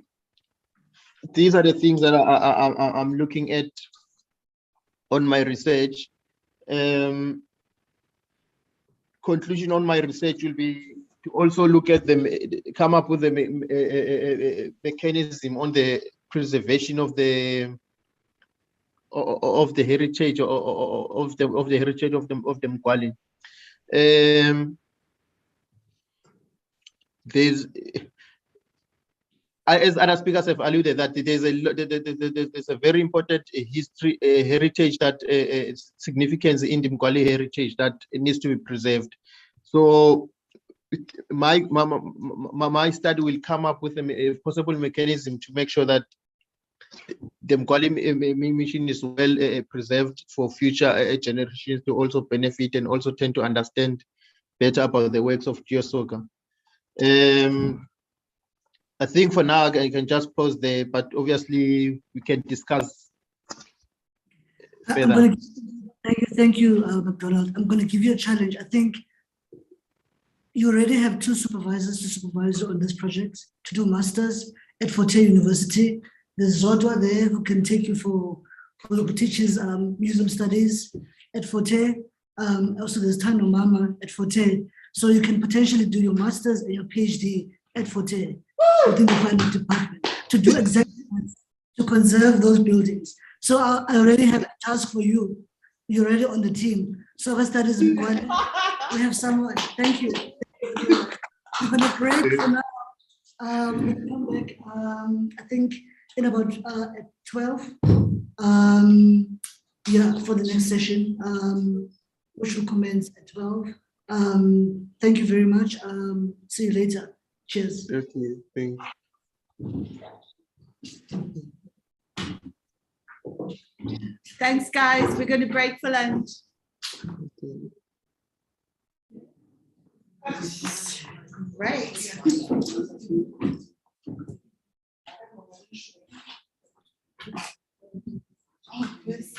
these are the things that I'm looking at on my research. Conclusion on my research will be to also look at come up with a mechanism on the preservation of the heritage of the heritage of the Mkwali. There's, as other speakers have alluded, that there's a very important history, heritage that significance in the Mkwali heritage that needs to be preserved. So my study will come up with a possible mechanism to make sure that the Mkwali mission is well preserved for future generations to also benefit and also tend to understand better about the works of Soga. I think for now I can just pause there, but obviously we can discuss further. Thank you, McDonald. I'm going to give you a challenge. I think you already have 2 supervisors to supervise on this project to do masters at Forte University. There's Zodwa there who can take you who teaches museum studies at Forte. Also, there's Tano Mama at Forte. So you can potentially do your masters and your PhD at Forte within the finance department to do exactly that, to conserve those buildings. So I already have a task for you. You're already on the team. So our studies in Mkwali, we have someone. Thank you. We're going to break for now. We're going to come back, I think, in about at 12. Yeah, for the next session. which will commence at 12. Thank you very much. See you later. Cheers. Okay, thanks. Thanks, guys. We're going to break for lunch. Great. Oh, yes.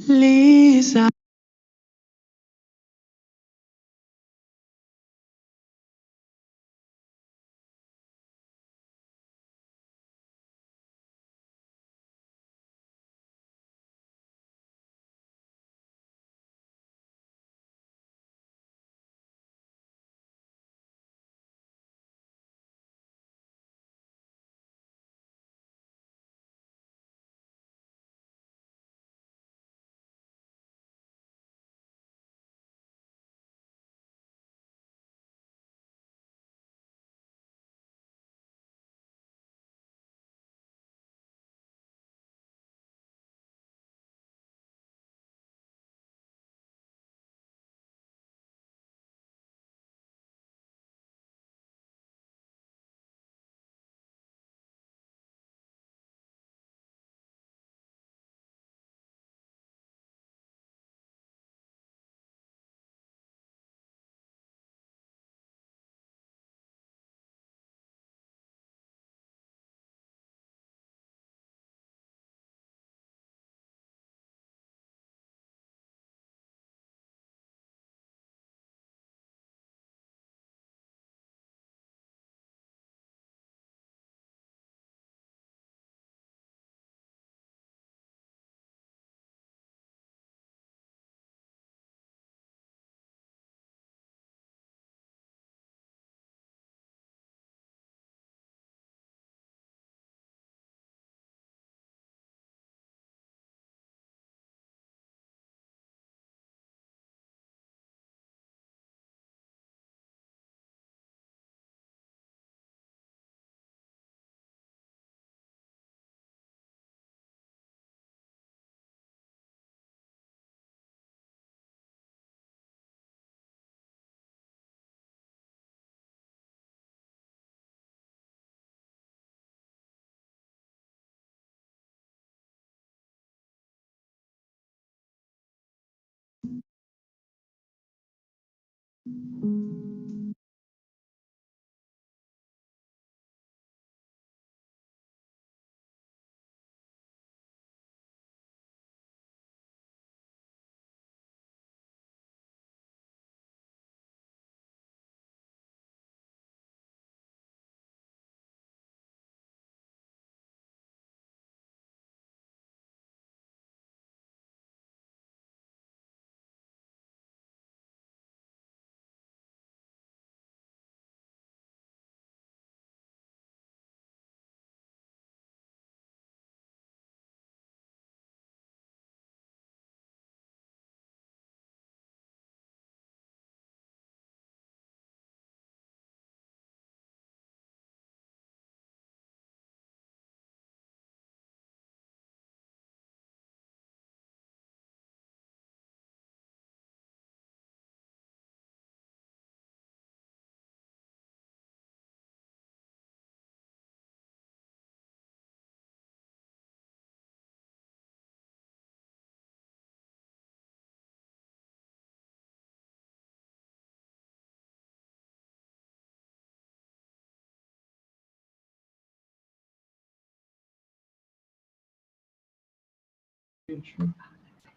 Lisa.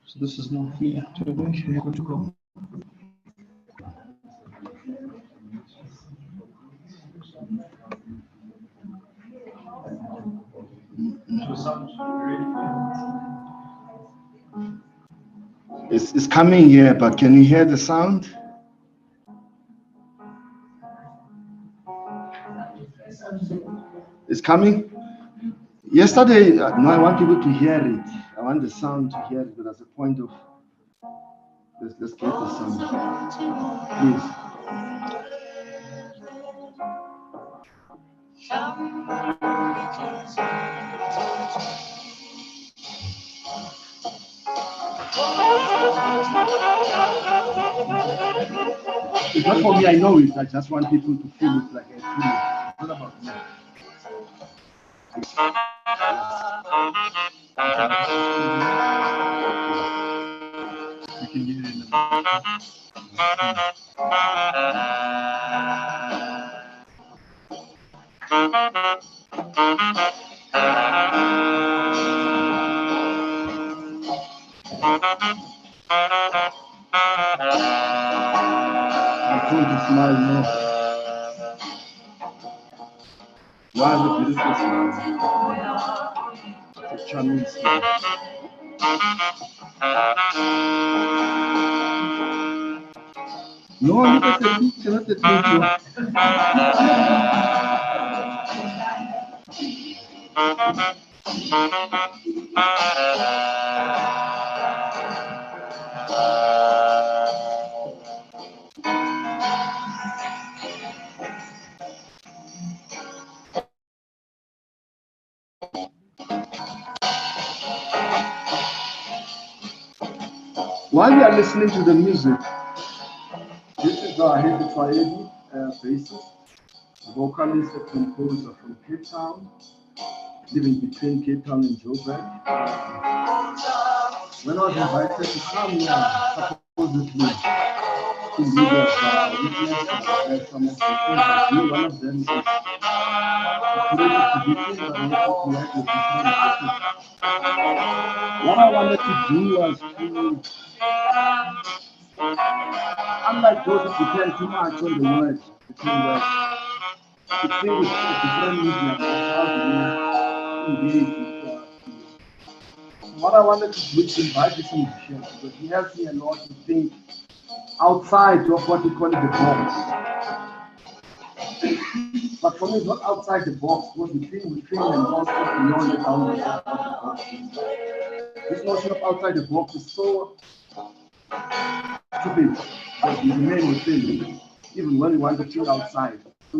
So this is not the activation. You're good to go. It's coming here, but can you hear the sound? It's coming. Yesterday, no, I want people to hear it. I want the sound to hear it, but that's the point of. Let's get the sound, please. It's not for me, I know it. I just want people to feel it like I feel it. It's not about me. You can hear it in the I'm told to smile more. You have a beautiful smile. It's a charming smile. No, look at the picture, not the video. While we are listening to the music, this is our Heavy Twaedi bassist, vocalist and composer from Cape Town, living between Cape Town and Joburg. When I was invited to come here, supposedly, to lead us witness some of the things I do, one of them is curated to be in the relationship with different artists. What I wanted to do was to, unlike those who depend too much on the words, between words, to play with different media of how do we engage with what I wanted to do is invite this musician because he helps me a lot to think outside of what we call the box. But for me, it's not outside the box, because we think and not beyond the boundaries of what the box is. This notion of outside the box is so stupid that we remain within, even when we want to think outside. So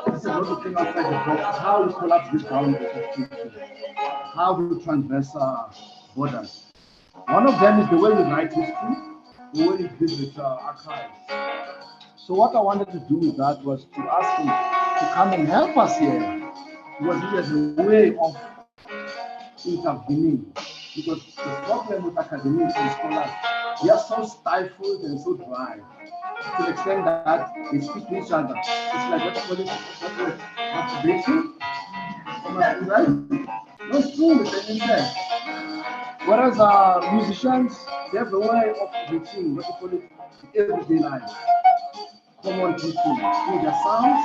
this is not to think outside the box, how we collapse this boundaries of thinking, how we transverse borders. One of them is the way we write history, the way we visit archives. So what I wanted to do with that was to ask him to come and help us here, because he has a way of intervening. Because the problem with academics and scholars, they are so stifled and so dry, to the extent that they speak to each other. It's like what you call it, masturbation. Right? No, it's true, it's an intent. Whereas musicians, they have a way of reaching what you call it, everyday life, common people through their sounds,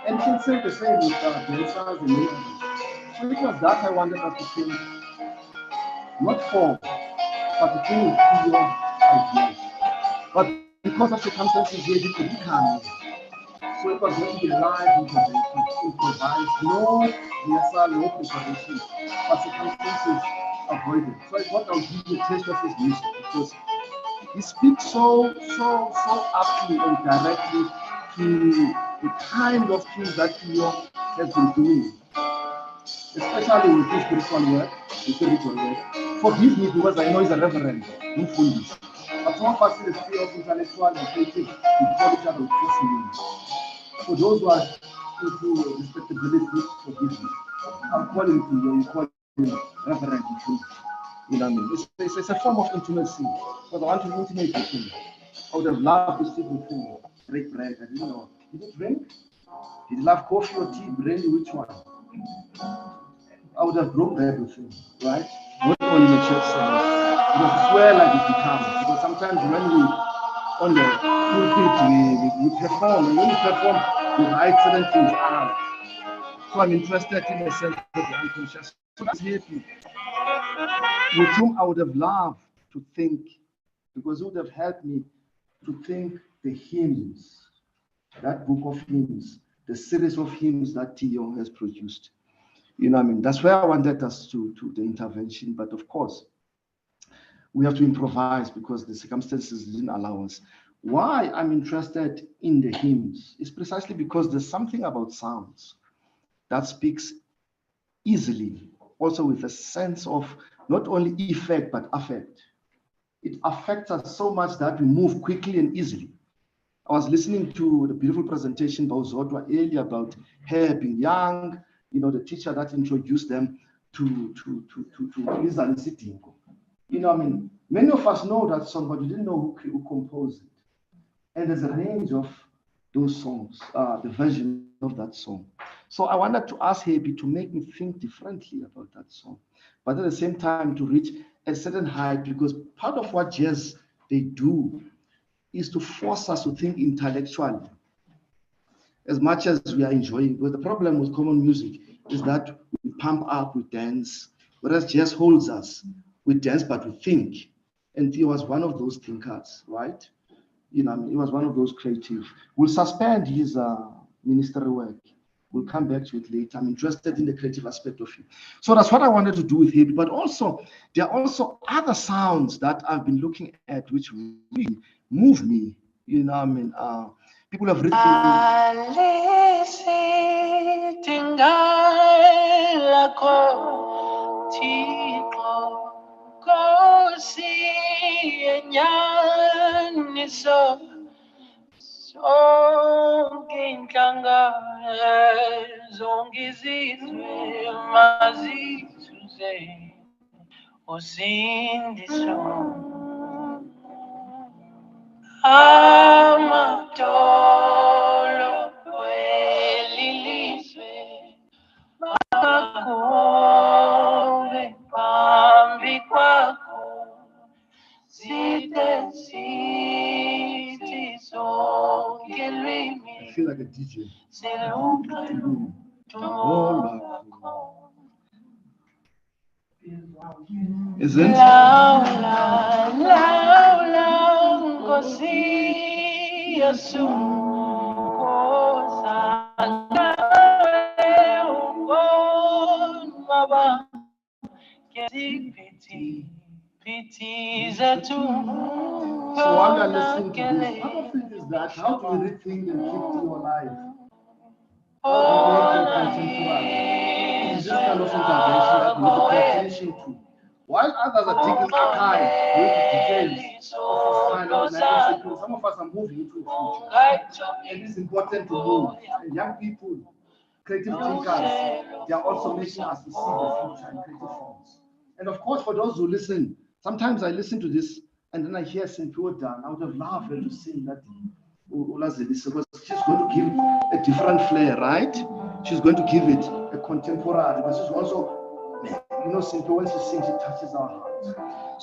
and you can say the same with dancers and musicians. So it was that I wanted us to think, not for, but to think with your ideas. But because of circumstances, we didn't come. So it was going to be live intervention, improvised, no rehearsal, no preparation, but circumstances avoided. So I thought I would give you a taste of his music because he speaks so aptly and directly to the kind of things that Theo has been doing, especially with his spiritual work, his spiritual work. Forgive me because I know he's a reverend, Mfundis. But some of us in the sphere of intellectual and creative, we call each other with first names. For those who are into respectability, forgive me. I'm calling to you, you call him Reverend Mfundis. You know what I mean? It's a form of intimacy. Because I want to intimate with him. I would have loved to sit with him, break bread. I didn't know. Did he drink? Did he love coffee or tea? Brandy, which one? I would have broke bread with him, right? Not only in the church service. Because it's where like it becomes. Because sometimes when we on the pulpit we perform, and when we perform, we write certain things out. So I'm interested in the sense of the unconscious. So that's happy. With whom I would have loved to think, because it would have helped me to think the hymns, that book of hymns, the series of hymns that Theo has produced. You know what I mean? That's where I wanted us to the intervention. But of course, we have to improvise because the circumstances didn't allow us. Why I'm interested in the hymns is precisely because there's something about sounds that speaks easily, also with a sense of not only effect, but affect. It affects us so much that we move quickly and easily. I was listening to the beautiful presentation by Zodwa earlier about her being young, you know, the teacher that introduced them to Liza Sidingo. You know, I mean, many of us know that song, but we didn't know who composed it. And there's a range of those songs, the version of that song. So I wanted to ask Hebi to make me think differently about that song, but at the same time to reach a certain height, because part of what jazz they do is to force us to think intellectually as much as we are enjoying. But the problem with common music is that we pump up, we dance, whereas jazz holds us. We dance, but we think. And he was one of those thinkers, right? He was one of those creative. We'll suspend his ministerial work. We'll come back to it later. I'm interested in the creative aspect of it. So that's what I wanted to do with him. But also, there are also other sounds that I've been looking at which really move me. People have written. Zonke inhlanga zonke izizwe mazizuze usindiso amadolo kwelilizwe makube phambi kwakho zide zithi zonke lwimi I feel like a DJ. Is it? Laula Nkosi Yesu Baba Piti Zettu. So while you're listening to this, part of it is that how do you rethink and keep to your life? How do you make it contemporary? It's this kind of intervention that we need to pay attention to. While others are taking archives, going to details of kind of some of us are moving into the future. And it's important to move. And young people, creative thinkers, they are also making us to see the future in creative forms. And of course, for those who listen, sometimes I listen to this and then I hear St. Jordan. I would have loved her to sing that because she's going to give a different flair, right? She's going to give it a contemporary, but she's also, St. when she sings, it touches our hearts.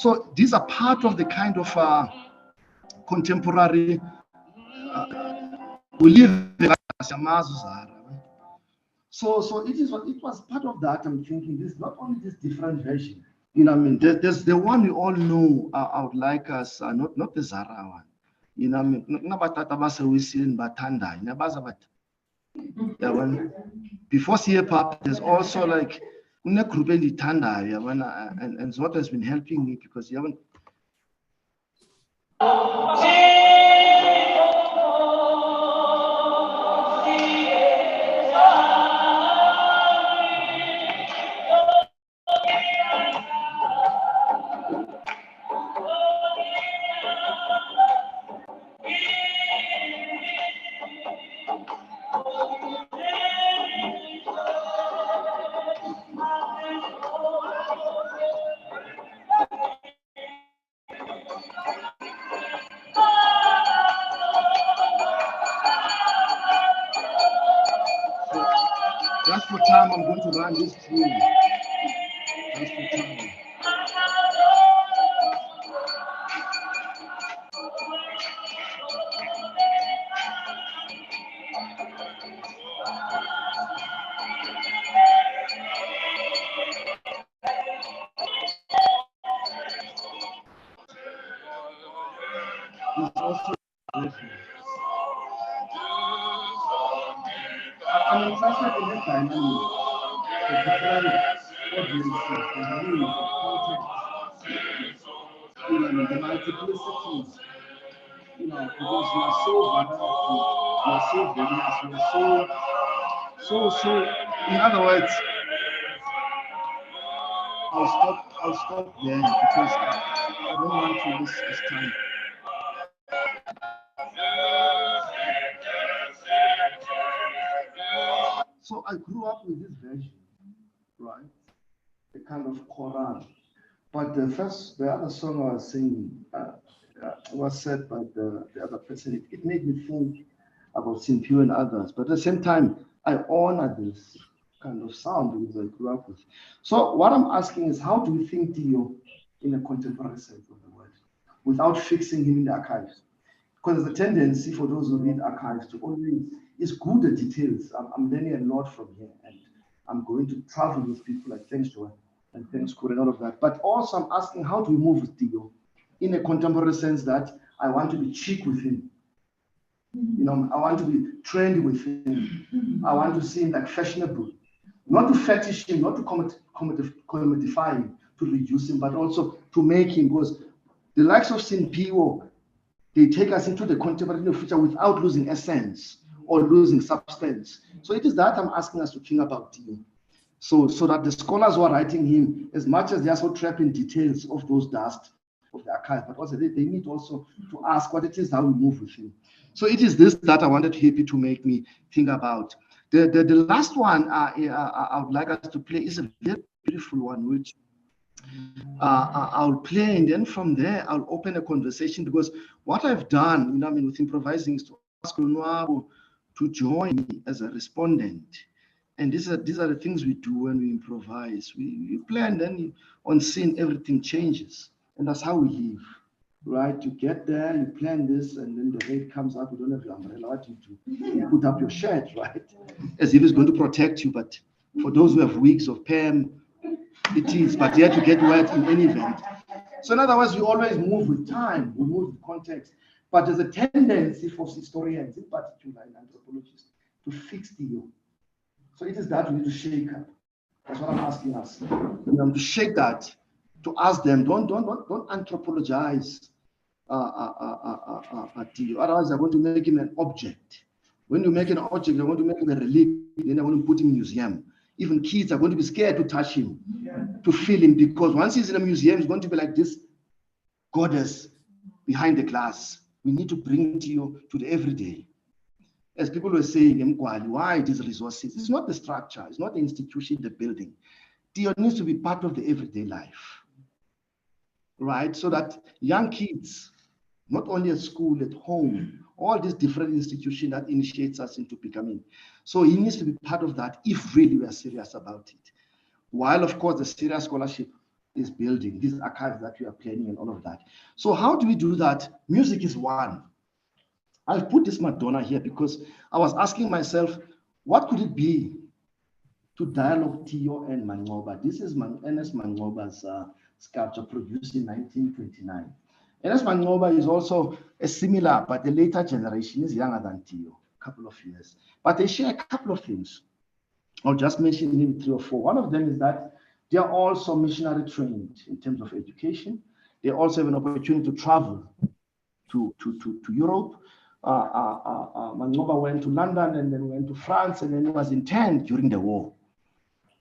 So these are part of the kind of contemporary we live in. So it was part of that. I'm thinking this not only this different version. There's the one we all know. I would like us not the Zara one. Before hip hop, there's also like group and what has been helping me because you haven't. Just for time, I'm going to run this through. Just for time. It's also I'm interested in the dynamic, the different audiences, the rules, the context, the multiplicities, because we are so variety, we are so various, we are so, in other words, I'll stop there because I don't want to waste this time. So I grew up with this version, right? A kind of choral. But the other song I was singing was said by the other person. It made me think about St. Pio and others. But at the same time, I honor this kind of sound because I grew up with. So what I'm asking is, how do we think Dio in a contemporary sense of the word, without fixing him in the archives? Because there's a tendency for those who read archives to always, it's good at details. I'm learning a lot from here, and I'm going to travel with people like thanks Joanne and thanks Kure and all of that. But also I'm asking, how do we move with Theo in a contemporary sense that I want to be chic with him? You know, I want to be trendy with him. I want to see him like fashionable, not to fetish him, not to commodify him, to reduce him, but also to make him, because the likes of Sin Pio, they take us into the contemporary future without losing essence or losing substance. So it is that I'm asking us to think about Theo. So that the scholars who are writing him, as much as they are so trapped in details of those dust of the archive, but also they need also to ask what it is, how we move with him. So it is this that I wanted Happy to make me think about. The last one I would like us to play is a very beautiful one, which I'll play, and then from there I'll open a conversation, because what I've done, you know, I mean, with improvising is to ask Lunwabo to join me as a respondent. And these are the things we do when we improvise. We plan, then on scene everything changes, and that's how we live, right? You get there, you plan this, and then the rain comes up. You don't have your umbrella. What do you do? You put up your shirt, right? As if it's going to protect you. But for those who have weeks of PAM, it is. But you have to get wet in any event. So in other words, we always move with time. We move with context. But there's a tendency for historians, in particular in anthropologists, to fix the you. So it is that we need to shake up. That's what I'm asking us. To shake that, to ask them, don't anthropologize Theo. Otherwise, they're going to make him an object. When you make an object, you're going to make him a relic, then they're going to put him in a museum. Even kids are going to be scared to touch him, to feel him, because once he's in a museum, he's going to be like this goddess behind the glass. We need to bring Theo to the everyday. As people were saying, why these resources? It's not the structure, it's not the institution, the building. Theo needs to be part of the everyday life, right? So that young kids, not only at school, at home, all these different institutions that initiates us into becoming. So he needs to be part of that if really we are serious about it. While, of course, the serious scholarship is building, these archives that we are planning and all of that. So how do we do that? Music is one. I've put this Madonna here because I was asking myself, what could it be to dialogue Theo and Mangoba? This is Ernest Mangoba's sculpture produced in 1929. Ernest Mangoba is also a similar, but the later generation is younger than Theo, a couple of years. But they share a couple of things. I'll just mention maybe 3 or 4. One of them is that they are also missionary trained in terms of education. They also have an opportunity to travel to Europe. Mangoba went to London and then went to France, and then he was interned during the war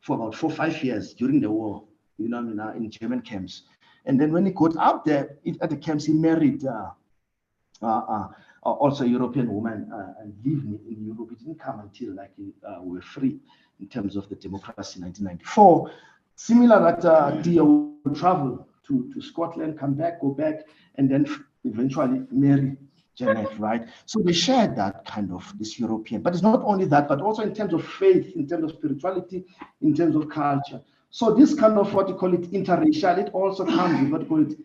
for about 4 or 5 years during the war, you know, in German camps. And then when he got out there at the camps, he married also a European woman and lived in Europe. It didn't come until like we were free in terms of the democracy in 1994. Similar that Theo would travel to Scotland, come back, go back, and then eventually marry Janet, right? So they shared that kind of this European, but it's not only that, but also in terms of faith, in terms of spirituality, in terms of culture. So this kind of what you call it interracial, it also comes with what you call it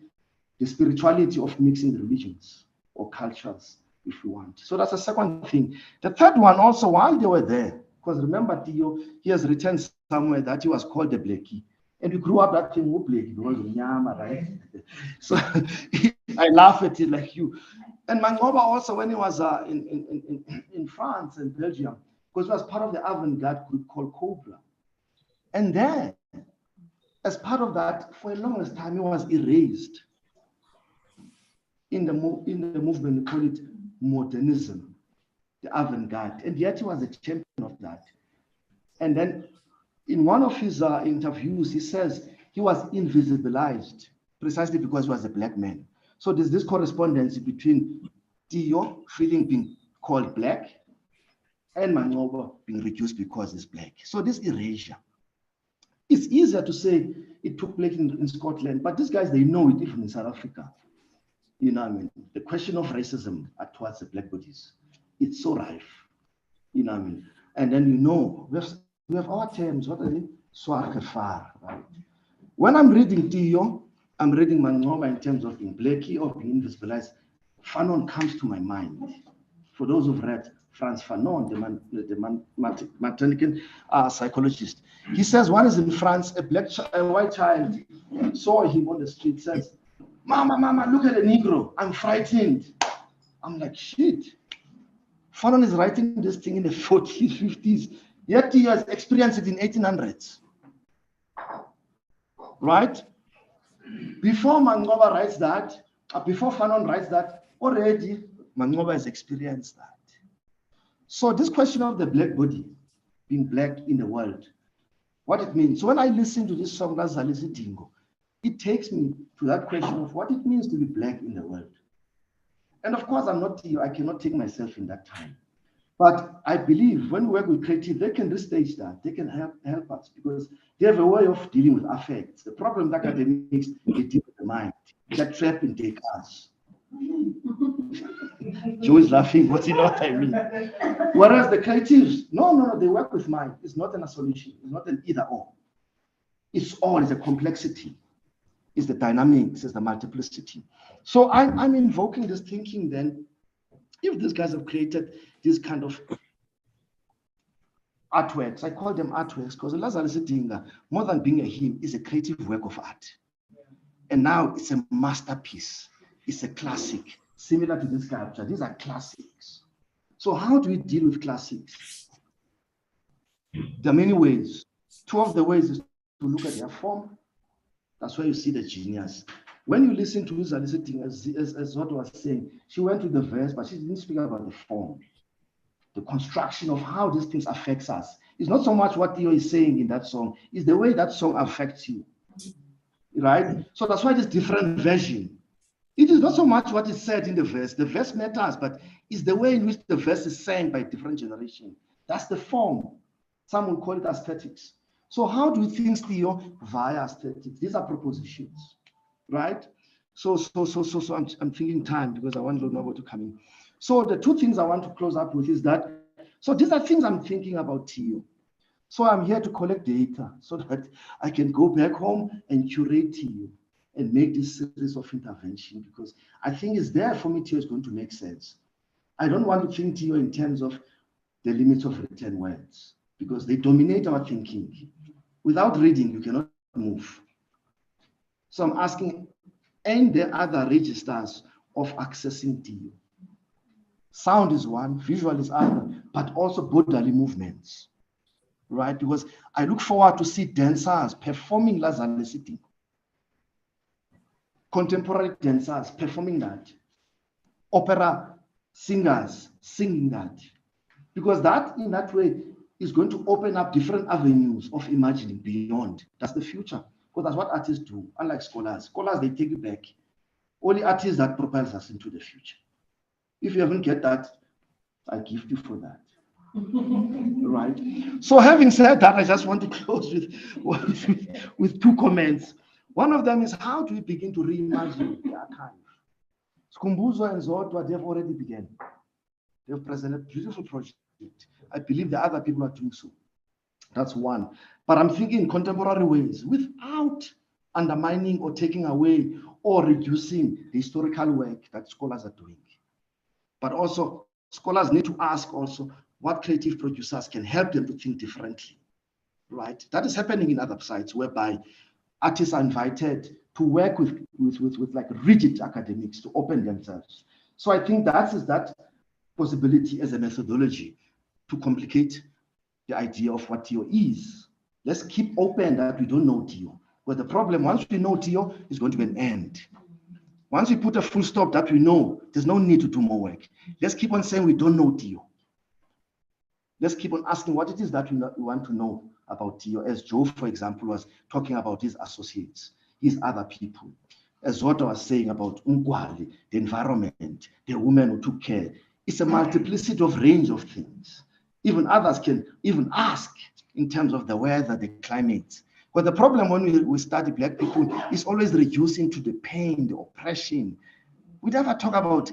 the spirituality of mixing religions or cultures, if you want. So that's the second thing. The third one also, while they were there, because remember Theo, he has written somewhere that he was called the Blackie. And we grew up that thing with Blackie because of Nyama, right? So I laugh at it like you. And Mangoba also, when he was in France and Belgium, because he was part of the avant-garde group called Cobra. And then, as part of that, for a longest time, he was erased in the movement, we call it modernism, the avant-garde. And yet he was a champion of that. And then in one of his interviews, he says he was invisibilized precisely because he was a black man. So there's this correspondence between Theo feeling being called black and Mangoba being reduced because he's black. So this erasure. It's easier to say it took place in Scotland, but these guys, they know it even in South Africa. You know what I mean? The question of racism towards the black bodies, it's so rife. You know what I mean? And then, you know, we have our terms, what are they? Swargefar, right? When I'm reading Theo, I'm reading Mangoba in terms of being blackie or being invisibilized. Fanon comes to my mind. For those who've read Frantz Fanon, the Martinican psychologist, he says one is in France, a white child saw him on the street, says, "Mama, mama, look at a Negro, I'm frightened." I'm like, shit. Fanon is writing this thing in the 40s, 50s, yet he has experienced it in 1800s. Right? Before Mangoba writes that, before Fanon writes that, already Mangoba has experienced that. So this question of the black body being black in the world, what it means. So when I listen to this song, Lazalisi Dingo, it takes me to that question of what it means to be black in the world. And of course, I cannot take myself in that time. But I believe when we work with creative, they can restage that. They can help us because they have a way of dealing with affects. The problem with academics, they deal with the mind. They're trapped in their cars. Joe is laughing, but you know what I mean. Whereas the creatives, no, they work with mind. It's not an solution. It's not an either or. It's all, it's a complexity. It's the dynamics, it's the multiplicity. So I'm invoking this thinking then, if these guys have created this kind of artworks, I call them artworks because Lazarus Dinga, more than being a hymn, is a creative work of art. And now it's a masterpiece. It's a classic, similar to this sculpture. These are classics. So how do we deal with classics? There are many ways. Two of the ways is to look at their form. That's where you see the genius. When you listen to Lazarus Dinga, as what was saying, she went to the verse, but she didn't speak about the form. The construction of how these things affects us. It's not so much what Theo is saying in that song, it's the way that song affects you, right? So that's why there's different version. It is not so much what is said in the verse matters, but it's the way in which the verse is sang by different generations. That's the form. Some will call it aesthetics. So how do we think, Theo? Via aesthetics. These are propositions, right? So I'm thinking time because I want Lonobo to come in. So the two things I want to close up with is that, so these are things I'm thinking about Theo. So I'm here to collect data so that I can go back home and curate Theo and make this series of intervention because I think it's there for me, Theo is going to make sense. I don't want to think Theo in terms of the limits of written words because they dominate our thinking. Without reading, you cannot move. So I'm asking, and there are other registers of accessing Theo. Sound is one, visual is other, but also bodily movements, right? Because I look forward to see dancers performing Lazarus Dingo. Contemporary dancers performing that. Opera singers singing that. Because that, in that way, is going to open up different avenues of imagining beyond. That's the future. Because that's what artists do, unlike scholars. Scholars, they take you back. Only artists that propels us into the future. If you haven't get that, I gift you for that. Right. So having said that, I just want to close with two comments. One of them is how do we begin to reimagine the archive? Skumbuzo and Zodwa, they've already begun. They've presented a beautiful project. I believe the other people are doing so. That's one. But I'm thinking in contemporary ways without undermining or taking away or reducing the historical work that scholars are doing. But also, scholars need to ask also what creative producers can help them to think differently, right? That is happening in other sites whereby artists are invited to work with like rigid academics to open themselves. So I think that is that possibility as a methodology to complicate the idea of what Theo is. Let's keep open that we don't know Theo. But the problem, once we know Theo, is going to be an end. Once we put a full stop that we know, there's no need to do more work. Let's keep on saying we don't know Theo. Let's keep on asking what it is that we want to know about Theo, as Joe, for example, was talking about his associates, his other people. As Zota was saying about Ungwali, the environment, the women who took care. It's a multiplicity of range of things. Even others can even ask in terms of the weather, the climate. But the problem when we study Black people is always reducing to the pain, the oppression. We never talk about,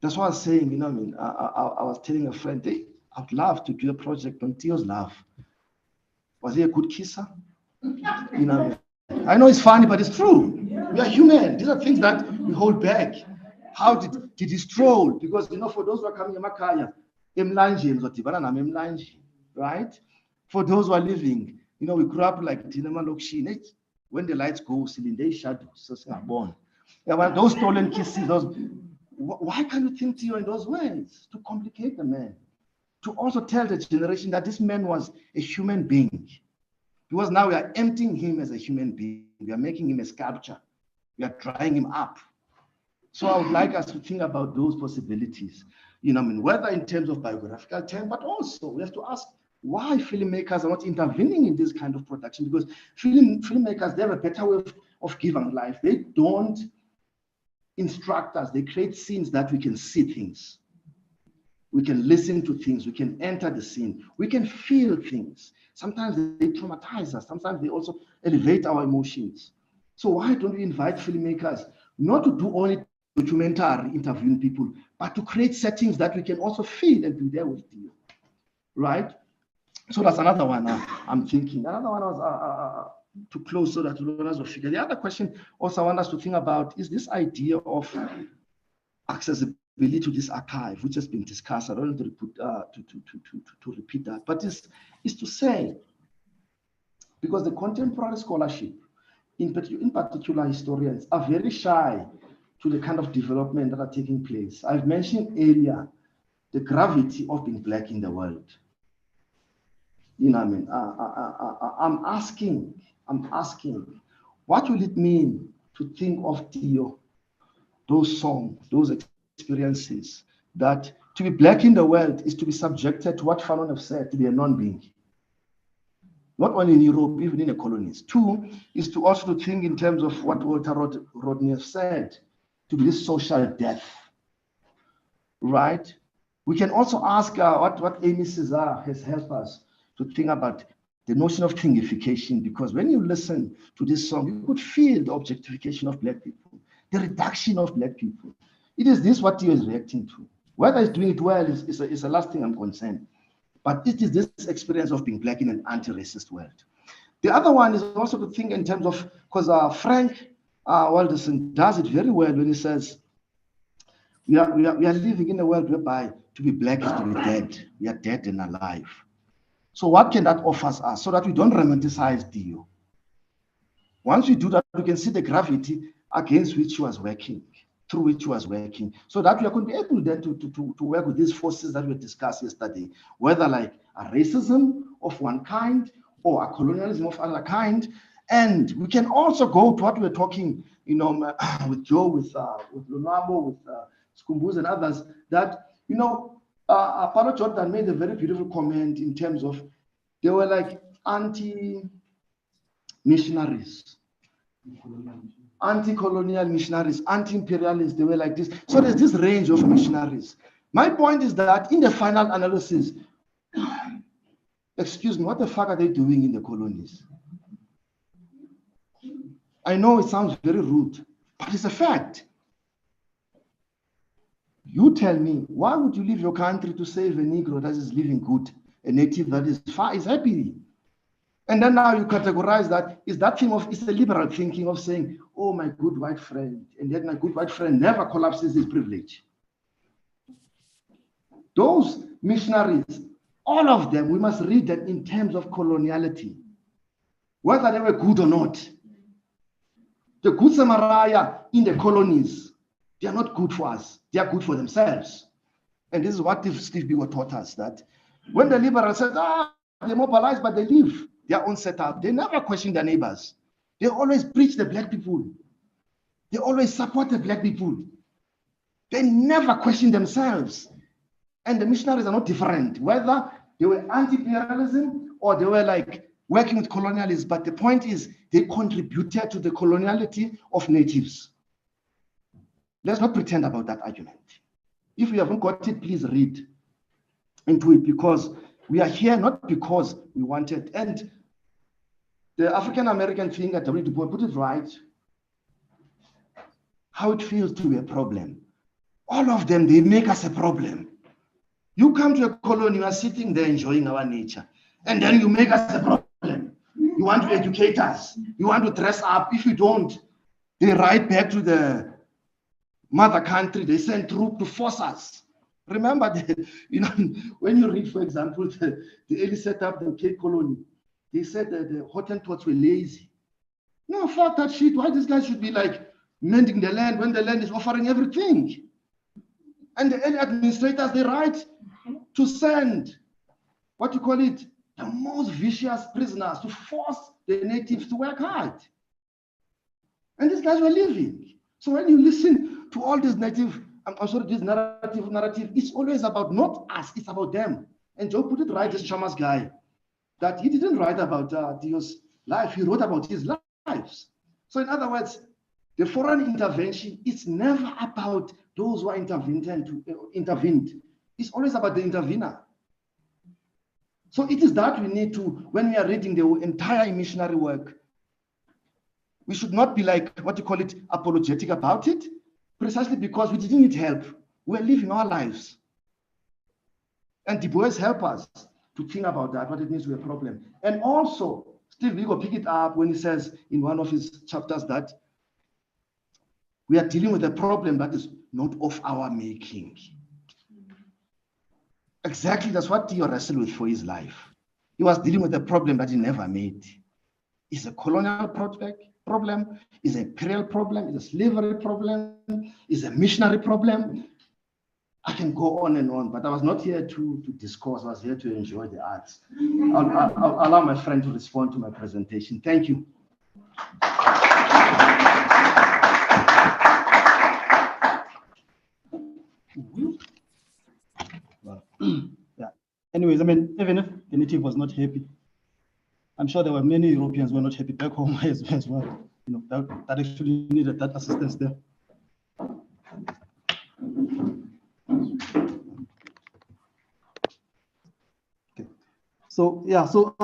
that's what I was saying, you know, I mean, I was telling a friend, I would love to do a project on Theo's love. Was he a good kisser? You know, I know it's funny, but it's true. We are human. These are things that we hold back. How did he stroll? Because, you know, for those who are coming in Makaya, right? For those who are living, you know, we grew up like when the lights go, they shadows, so born. Yeah, well, those stolen kisses, why can't you think to you in those ways? To complicate the man, to also tell the generation that this man was a human being. Because now we are emptying him as a human being. We are making him a sculpture. We are drying him up. So I would like us to think about those possibilities. You know, I mean, whether in terms of biographical term, but also we have to ask why filmmakers are not intervening in this kind of production, because filmmakers, they have a better way of giving life. They don't instruct us. They create scenes that we can see things. We can listen to things. We can enter the scene. We can feel things. Sometimes they traumatize us. Sometimes they also elevate our emotions. So why don't we invite filmmakers not to do only documentary interviewing people, but to create settings that we can also feel and be there with you, right? So that's another one I'm thinking. Another one was to close so that learners will figure. The other question also I want us to think about is this idea of accessibility to this archive, which has been discussed. I don't need to repeat that, but is to say, because the contemporary scholarship, in particular historians, are very shy to the kind of development that are taking place. I've mentioned earlier the gravity of being Black in the world. You know what I mean? I'm asking, what will it mean to think of Dio, those songs, those experiences, that to be Black in the world is to be subjected to what Fanon have said, to be a non-being. Not only in Europe, even in the colonies. Two, is to also to think in terms of what Walter Rodney has said, to be this social death, right? We can also ask what Amy Cesar has helped us to think about the notion of thingification, because when you listen to this song, you could feel the objectification of Black people, the reduction of Black people. It is this what he is reacting to. Whether he's doing it well is the last thing I'm concerned. But it is this experience of being Black in an anti-racist world. The other one is also to think in terms of, because Frank Walderson does it very well when he says, we are living in a world whereby to be Black is to be dead. We are dead and alive. So what can that offer us so that we don't romanticize Dio? Once we do that, we can see the gravity against which he was working, through which he was working, so that we are going to be able then to work with these forces that we discussed yesterday, whether like a racism of one kind or a colonialism of another kind. And we can also go to what we were talking, you know, with Joe, with Lonabo, with Skumbuz and others, that, you know, Paulo Jordan made a very beautiful comment in terms of they were like anti-missionaries, anti-colonial missionaries, anti-imperialists. They were like this. So there's this range of missionaries. My point is that in the final analysis, excuse me, what the fuck are they doing in the colonies? I know it sounds very rude, but it's a fact. You tell me, why would you leave your country to save a Negro that is living good, a native that is happy? And then now you categorize that, is that thing of, it's the liberal thinking of saying, oh, my good white friend, and yet my good white friend never collapses his privilege. Those missionaries, all of them, we must read them in terms of coloniality, whether they were good or not. The Good Samaritan in the colonies, they are not good for us. They are good for themselves. And this is what Steve Biko taught us, that when the liberals said, they mobilize, but they live their own setup, they never question their neighbors. They always preach the Black people. They always support the Black people. They never question themselves. And the missionaries are not different, whether they were anti-imperialism or they were like working with colonialists. But the point is, they contributed to the coloniality of natives. Let's not pretend about that argument. If you haven't got it, please read into it, because we are here not because we wanted. And the African-American thing at W. Du Bois put it right, how it feels to be a problem. All of them, they make us a problem. You come to a colony, you are sitting there enjoying our nature, and then you make us a problem. You want to educate us. You want to dress up. If you don't, they write back to the mother country, they sent troops to force us. Remember, when you read, for example, the early setup, the Cape Colony, they said that the Hottentots were lazy. No, fuck that shit. Why these guys should be like mending the land when the land is offering everything? And the early administrators, they right to send, what you call it, the most vicious prisoners to force the natives to work hard. And these guys were living. So when you listen to all this this narrative, it's always about not us, it's about them. And Joe put it right, this Chamas guy, that he didn't write about Dio's life, he wrote about his lives. So in other words, the foreign intervention is never about those who are intervened. It's always about the intervener. So it is that we need to, when we are reading the entire missionary work, we should not be like, what you call it, apologetic about it, precisely because we didn't need help. We're living our lives. And Du Bois help us to think about that, what it means to be a problem. And also, Steve Biko pick it up when he says in one of his chapters that we are dealing with a problem that is not of our making. Exactly, that's what Theo wrestled with for his life. He was dealing with a problem that he never made. It's a colonial problem, it's an imperial problem, it's a slavery problem, it's a missionary problem. I can go on and on, but I was not here to discourse, I was here to enjoy the arts. I'll allow my friend to respond to my presentation. Thank you. Yeah. Anyways, I mean, even if the native was not happy, I'm sure there were many Europeans who were not happy back home as well. You know, that actually needed that assistance there. Okay. So yeah, so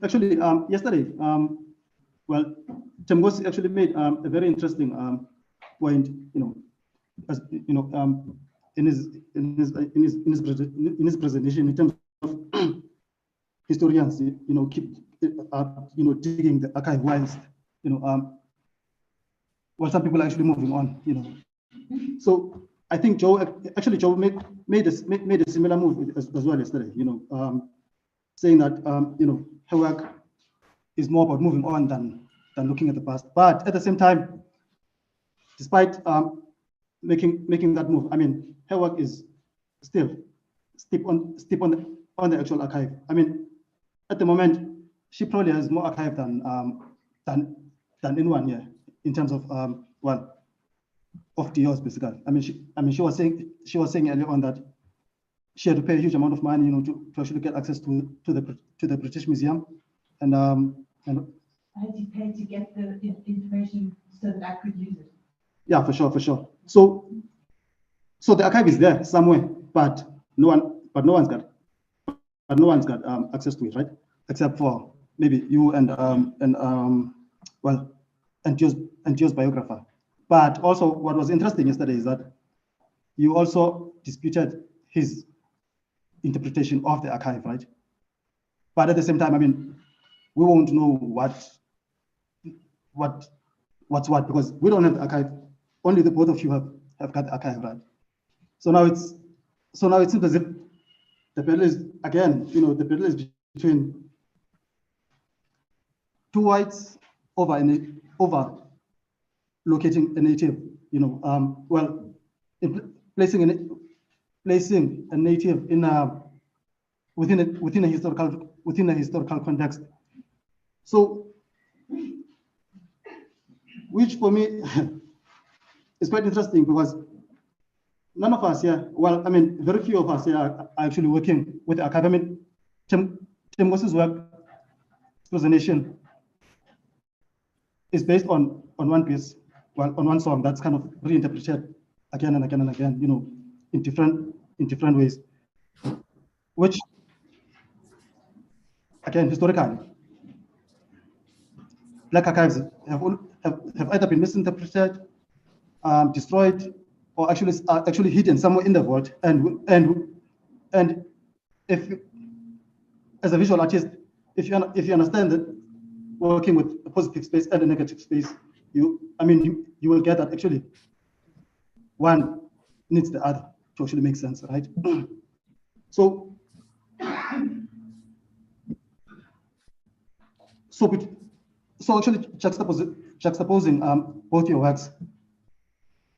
actually yesterday, well, Temgos actually made a very interesting point, you know, as you know, in his presentation in terms of historians, you know, keep digging the archive whilst while some people are actually moving on, you know. So I think Joe made a similar move as well yesterday, you know, saying that you know, her work is more about moving on than looking at the past. But at the same time, despite making that move, I mean, her work is still steep on the actual archive. I mean, at the moment, she probably has more archive than anyone here in terms of well, of Dios basically. I mean, she was saying earlier on that she had to pay a huge amount of money, you know, to actually get access to the British Museum, and I had to pay to get the information so that I could use it. Yeah, for sure. So the archive is there somewhere, but no one's got access to it, right? Except for maybe you and Dio's biographer. But also, what was interesting yesterday is that you also disputed his interpretation of the archive, right? But at the same time, I mean, we won't know what's what because we don't have the archive. Only the both of you have got the archive, right? So now it seems as if the battle is again, you know, the battle is between two whites over locating a native, you know, well, placing a native in within a historical context. So, which for me is quite interesting because none of us here, well, I mean, very few of us here are actually working with the archive. I mean, Temgos's work, presentation, is based on one piece, well, on one song that's kind of reinterpreted again and again and again, you know, in different ways, which, again, historically, Black archives have either been misinterpreted, destroyed, or actually hidden somewhere in the vault. And if, as a visual artist, if you understand working with a positive space and a negative space, you will get that actually one needs the other to actually make sense, right? So actually juxtaposing both your works,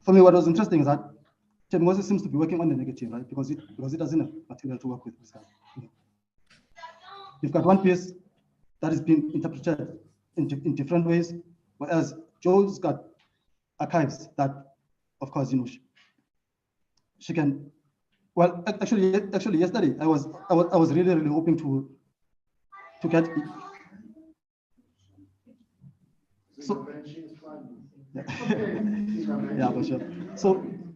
for me, what was interesting is that Moses seems to be working on the negative, right? Because it doesn't have material to work with. You've got one piece that is being interpreted in different ways, whereas Joe's got archives that, of course, she can. Well, actually, yesterday I was really hoping to get. So, yeah, for sure.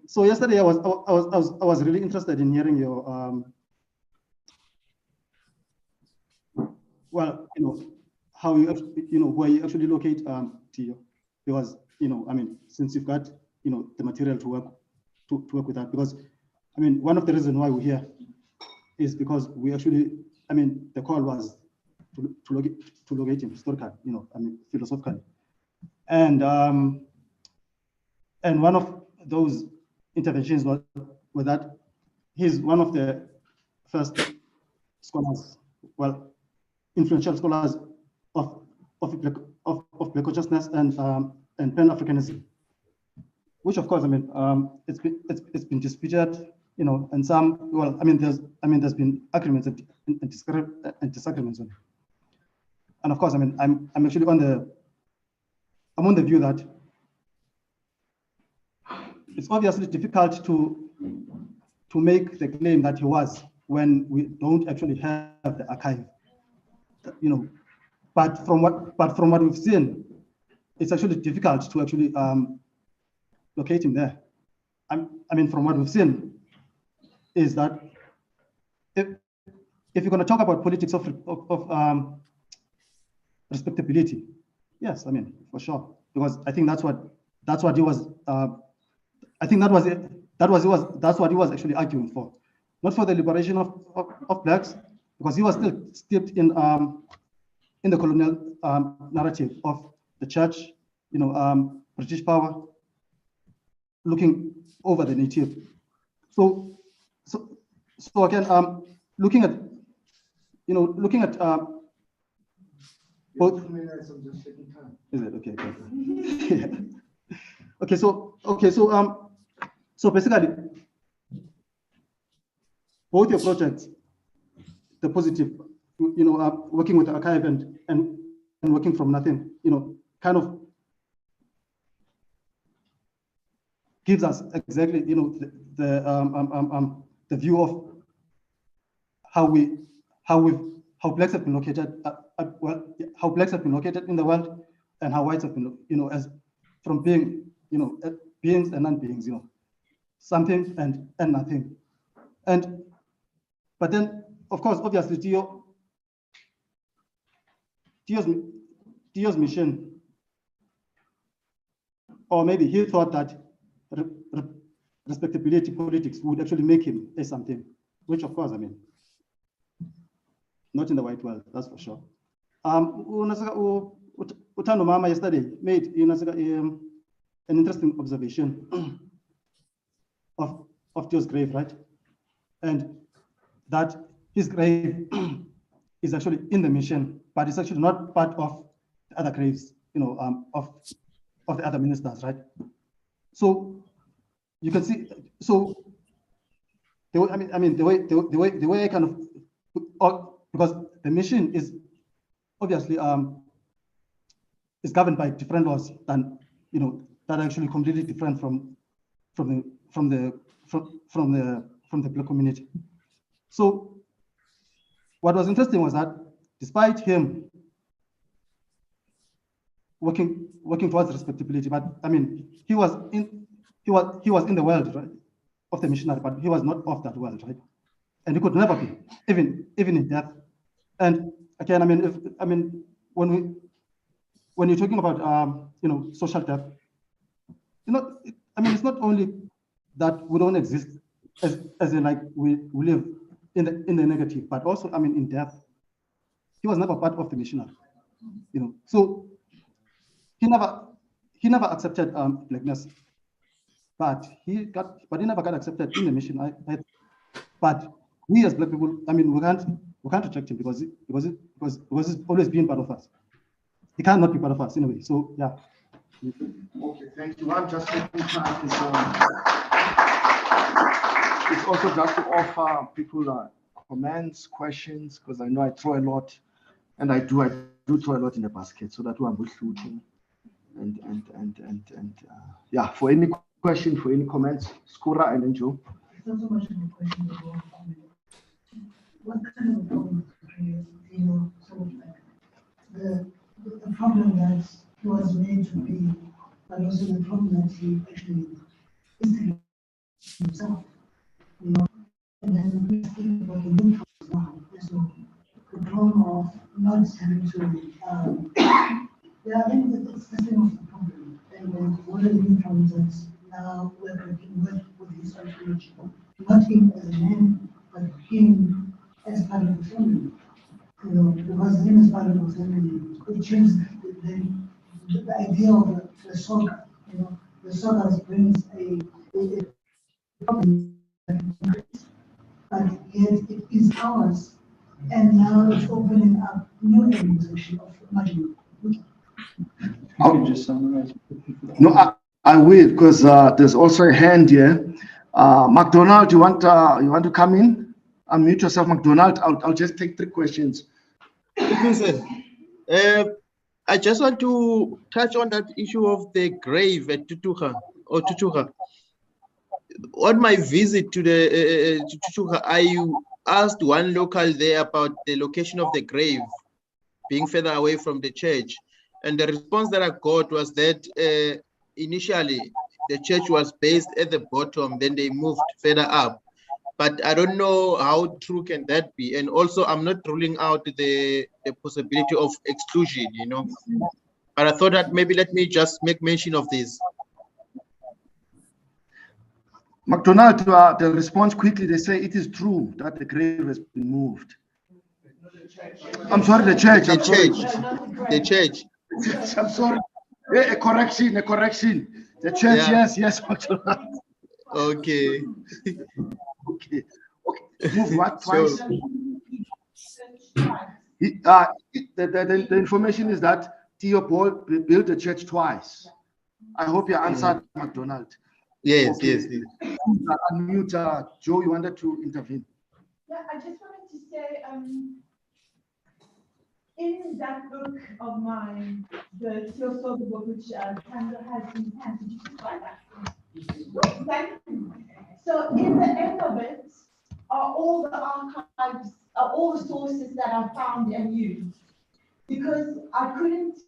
So yesterday I was really interested in hearing your well, how you where you actually locate Tio, because since you've got the material to work with that, because one of the reasons why we're here is because we actually the call was to locate him historically, philosophically, and one of those interventions was that he's one of the first scholars, well, influential scholars of Black consciousness and Pan-Africanism, which of course it's been disputed, and some, well, there's been agreements and disagreements on it. And of course, I'm actually on the view that it's obviously difficult to make the claim that he was when we don't actually have the archive, but from what we've seen, it's actually difficult to actually locate him there. From what we've seen is that if you're going to talk about politics of respectability, yes, for sure, because I think that's what he was. I think that's what he was actually arguing for, not for the liberation of blacks, because he was still steeped in the colonial narrative of the church, British power looking over the native. So again, looking at both. Is it okay? Okay. So basically, both your projects, the positive, working with the archive and working from nothing, kind of gives us exactly, the view of how blacks have been located, how blacks have been located in the world, and how whites have been, as from being, beings and non-beings, something and nothing. But then, of course, obviously, Tio's mission, or maybe he thought that respectability politics would actually make him a something, which of course, not in the white world, that's for sure. Utano Mama yesterday made an interesting observation of Tio's grave, right? And that his grave is actually in the mission, but it's actually not part of the other graves, of the other ministers, right? So you can see, so the way I kind of, because the mission is obviously is governed by different laws than that are actually completely different from the Black community. So what was interesting was that despite him working towards respectability, but he was in the world, right, of the missionary, but he was not of that world, right? And he could never be, even in death. And again, when you're talking about social death, it's not only that we don't exist as in like we live in the negative, but also in death, he was never part of the missionary. you know. So he never accepted blackness, but he never got accepted in the mission. But we as black people, I mean, we can't reject him because he's always been part of us. He cannot be part of us in a way. So yeah. Okay, thank you. I'm just taking time. It's also just to offer people comments, questions, because I know I throw a lot, and I do throw a lot in the basket, so that I'm shooting. And yeah, for any question, for any comments, Skura and then Joe. It's not so much of a question, but more of a comment. What kind of problem sort of like the problem that he was made to be, but also the problem that he actually instigated himself, you know? And then we think about the new problem now, so the problem of not having to, yeah, I think that's the same of the problem. And then what are the new problems that now we're working with his archaeology? Not him as a man, but him as part of the family. You know, because him as part of the family, it changed the idea of the Soga. You know, the Soga brings a problem, but yet it is ours. And now it's opening up new areas of money. I'll just summarize. No, I will, because there's also a hand here. McDonald, you want to come in? Unmute yourself, McDonald. I'll just take 3 questions. I just want to touch on that issue of the grave at Tutuka. On my visit to the to Tutuka, I asked one local there about the location of the grave being further away from the church. And the response that I got was that initially the church was based at the bottom, then they moved further up. But I don't know how true can that be. And also, I'm not ruling out the possibility of exclusion, you know. But I thought that maybe let me just make mention of this. McDonald, the response quickly, they say it is true that the grave has been moved. I'm sorry, the church. The church. I'm sorry. A correction. The church, Yeah. yes, McDonald. Okay. Okay. Move what? So- Twice? The information is that Theo Paul built the church twice. I hope you answered, McDonald. Yes, Okay. yes. Unmute, Joe, you wanted to intervene. Yeah, I just wanted to say, in that book of mine, the Soga book, which Sandra has in his hand, did you just buy that? Thank you. So in the end of it are all the archives, are all the sources that I found and used, because I couldn't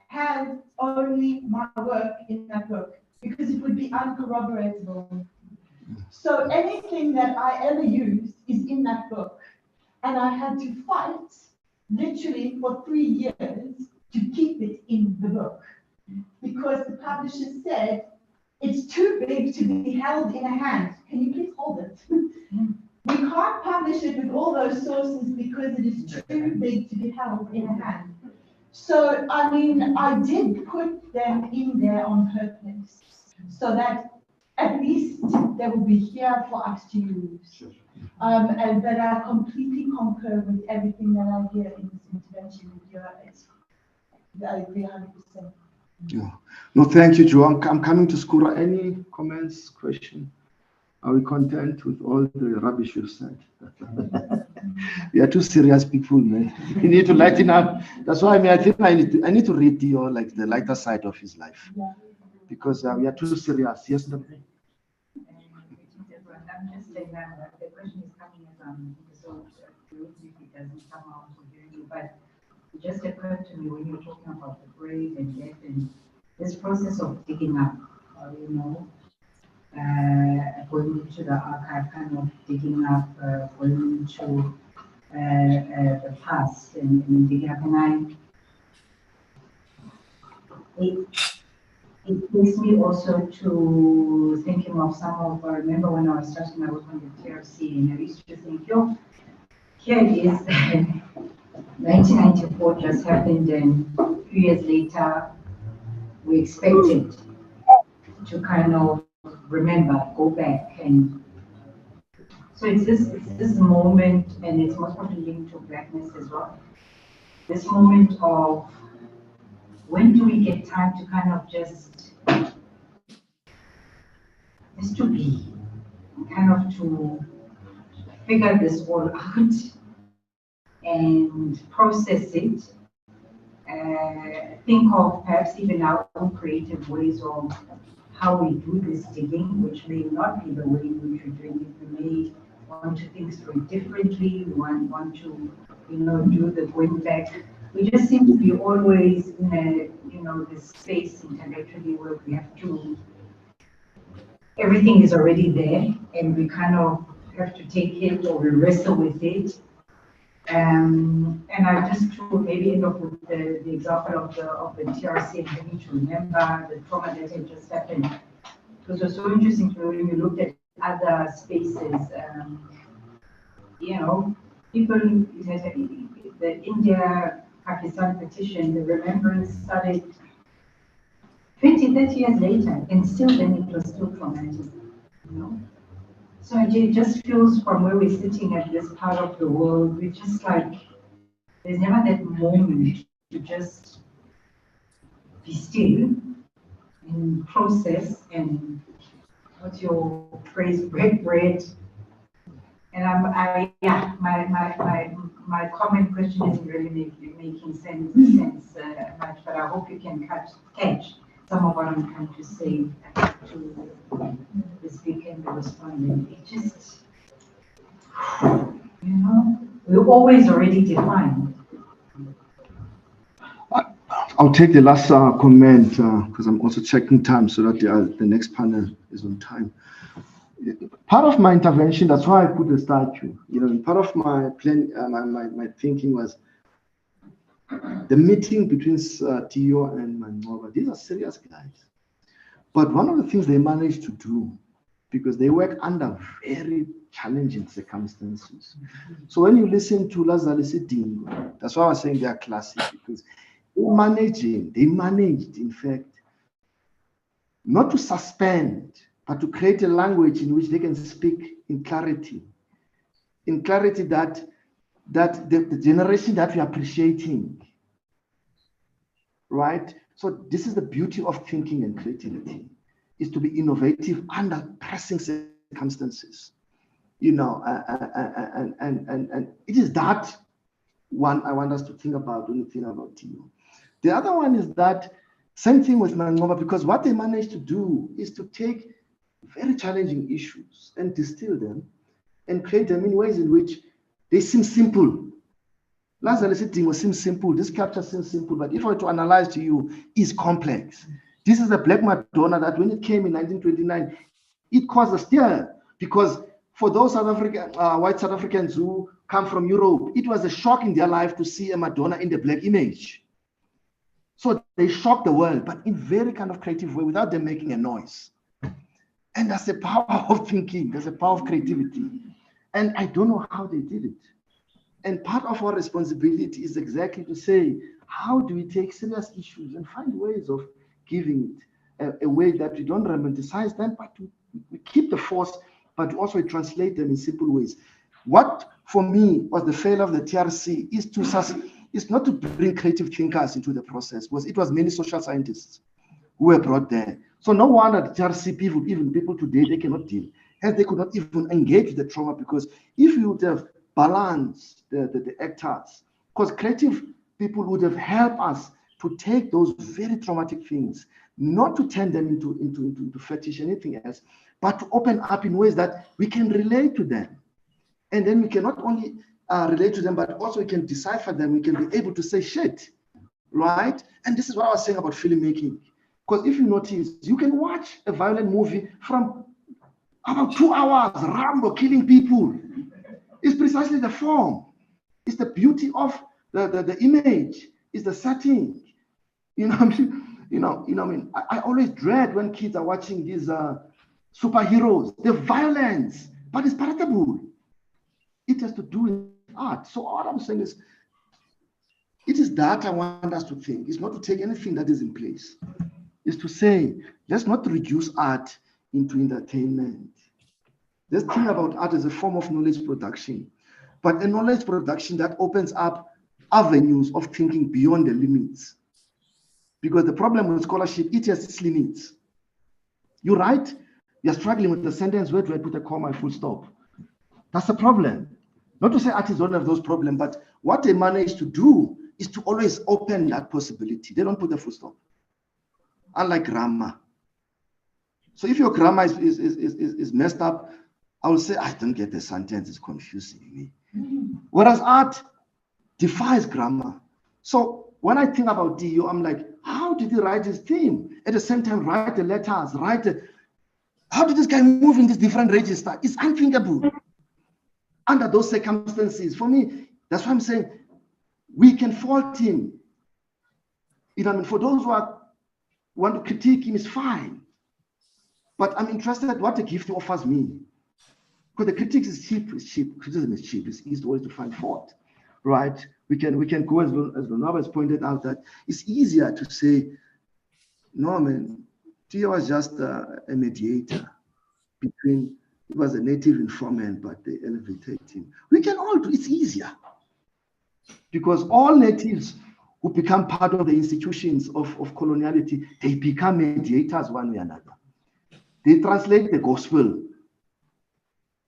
have only my work in that book, because it would be uncorroboratable. So anything that I ever used is in that book. And I had to fight literally for 3 years to keep it in the book, because the publisher said, it's too big to be held in a hand. Can you please hold it? We can't publish it with all those sources because it is too big to be held in a hand. So, I mean, I did put them in there on purpose so that at least they will be here for us to use. And that I completely concur with everything that I hear in this intervention with your I agree 100%. Yeah. No, thank you, Joe. I'm coming to Skura. Any comments, question? Are we content with all the rubbish you said? We are two serious people, man. We need to lighten up. That's why I think I need to read Theo, like the lighter side of his life, because we are too serious. Yes, no? I'm just saying that the question is coming as so it doesn't come out of you, but it just occurred to me when you were talking about the grave and death and this process of digging up, going into the archive, kind of digging up, going into the past and digging up, and it takes me also to thinking of some of, I remember when I was starting my work on the TRC, and I used to think, yo, here it is, 1994 just happened, and a few years later, we expected to kind of remember, go back, and so it's this moment, and it's most probably linked to blackness as well. This moment of when do we get time to kind of just to be, kind of to figure this all out and process it. Think of perhaps even our own creative ways of how we do this digging, which may not be the way we should do it. We may want to think through it differently. We want to, do the going back. We just seem to be always in a, this space intellectually where we have to, everything is already there and we kind of have to take it or we wrestle with it. And I just to maybe end up with the example of the TRC and having to remember the trauma that had just happened. It was so interesting to me when you looked at other spaces. People, the India-Pakistan petition, the remembrance started 20, 30 years later, and still then it was still traumatic, So it just feels from where we're sitting at this part of the world, we're just like, there's never that moment to just be still and process and what's your phrase, bread. And my comment question isn't really making sense much, but I hope you can catch some of what I'm trying to say to the speaker and the respondent. It just, we're always already defined. I'll take the last comment because I'm also checking time so that the next panel is on time. Part of my intervention, that's why I put the statue. Part of my plan, my thinking was the meeting between Tio and Manova. These are serious guys. But one of the things they managed to do, because they work under very challenging circumstances. So when you listen to Lazarus Dingo, that's why I was saying they are classic, because they managed, in fact, not to suspend, but to create a language in which they can speak in clarity that the generation that we are appreciating, right? So this is the beauty of thinking and creativity, is to be innovative under pressing circumstances, and it is that one I want us to think about when we think about Tio. The other one is that same thing with Mangoba, because what they managed to do is to take very challenging issues and distill them and create them in ways in which they seem simple. Lazarus Dingo seems simple, this capture seems simple, but if I were to analyze to you, is complex. This is a Black Madonna that when it came in 1929, it caused a stir, because for those South African, white South Africans who come from Europe, it was a shock in their life to see a Madonna in the black image. So they shocked the world, but in very kind of creative way, without them making a noise. And that's the power of thinking, there's a power of creativity. And I don't know how they did it. And part of our responsibility is exactly to say, how do we take serious issues and find ways of giving it a way that we don't romanticize them, but we keep the force, but also translate them in simple ways. What, for me, was the failure of the TRC is not to bring creative thinkers into the process, because it was many social scientists who were brought there. So no wonder the TRC people, even people today, they cannot deal. And they could not even engage with the trauma, because if you would have balanced the actors, because creative people would have helped us to take those very traumatic things, not to turn them into fetish, anything else, but to open up in ways that we can relate to them. And then we can not only relate to them, but also we can decipher them. We can be able to say shit, right? And this is what I was saying about filmmaking. Because if you notice, you can watch a violent movie from about 2 hours, Rambo killing people. It's precisely the form. It's the beauty of the image. It's the setting. I always dread when kids are watching these superheroes, the violence, but it's palatable. It has to do with art. So all I'm saying is, It is that I want us to think. It's not to take anything that is in place. It's to say, let's not reduce art into entertainment. Let's think about art as a form of knowledge production, but a knowledge production that opens up avenues of thinking beyond the limits. Because the problem with scholarship, it has its limits. You write, you're struggling with the sentence, where do I put a comma and full stop? That's a problem. Not to say artists don't have those problems, but what they manage to do is to always open that possibility. They don't put a full stop. Unlike grammar. So if your grammar is messed up, I will say, I don't get the sentence, it's confusing me. Whereas art defies grammar. So when I think about Dio, I'm like, how did he write his theme? At the same time, write the letters, how did this guy move in this different register? It's unthinkable. Under those circumstances, for me, that's why I'm saying we can fault him. You know, I mean, for those who want to critique him, is fine. But I'm interested in what the gift offers me. Because the critics is cheap, criticism is cheap, it's easy always to find fault, right? We can go, as Lonaba has pointed out, that it's easier to say, no, man, Tia was just a mediator between, he was a native informant, but they elevated him. We can all do, it's easier. Because all natives who become part of the institutions of coloniality, they become mediators one way or another. They translate the gospel.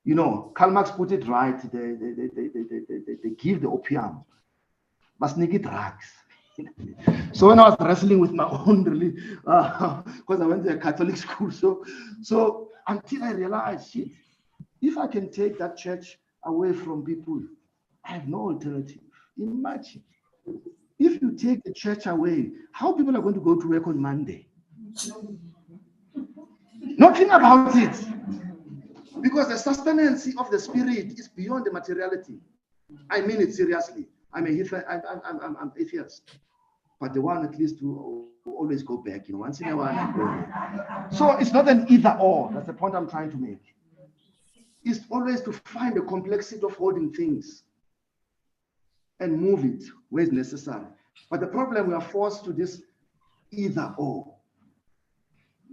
You know, Karl Marx put it right. They give the opium, but sneaky drugs. So when I was wrestling with my own religion, because I went to a Catholic school, so until I realized, shit, if I can take that church away from people, I have no alternative. Imagine if you take the church away, how people are going to go to work on Monday? Nothing about it. Because the sustenance of the spirit is beyond the materiality. I mean it seriously. I'm atheist, but the one at least to always go back, you know, once in a while. So it's not an either or. That's the point I'm trying to make. It's always to find the complexity of holding things and move it where it's necessary. But the problem, we are forced to this either or.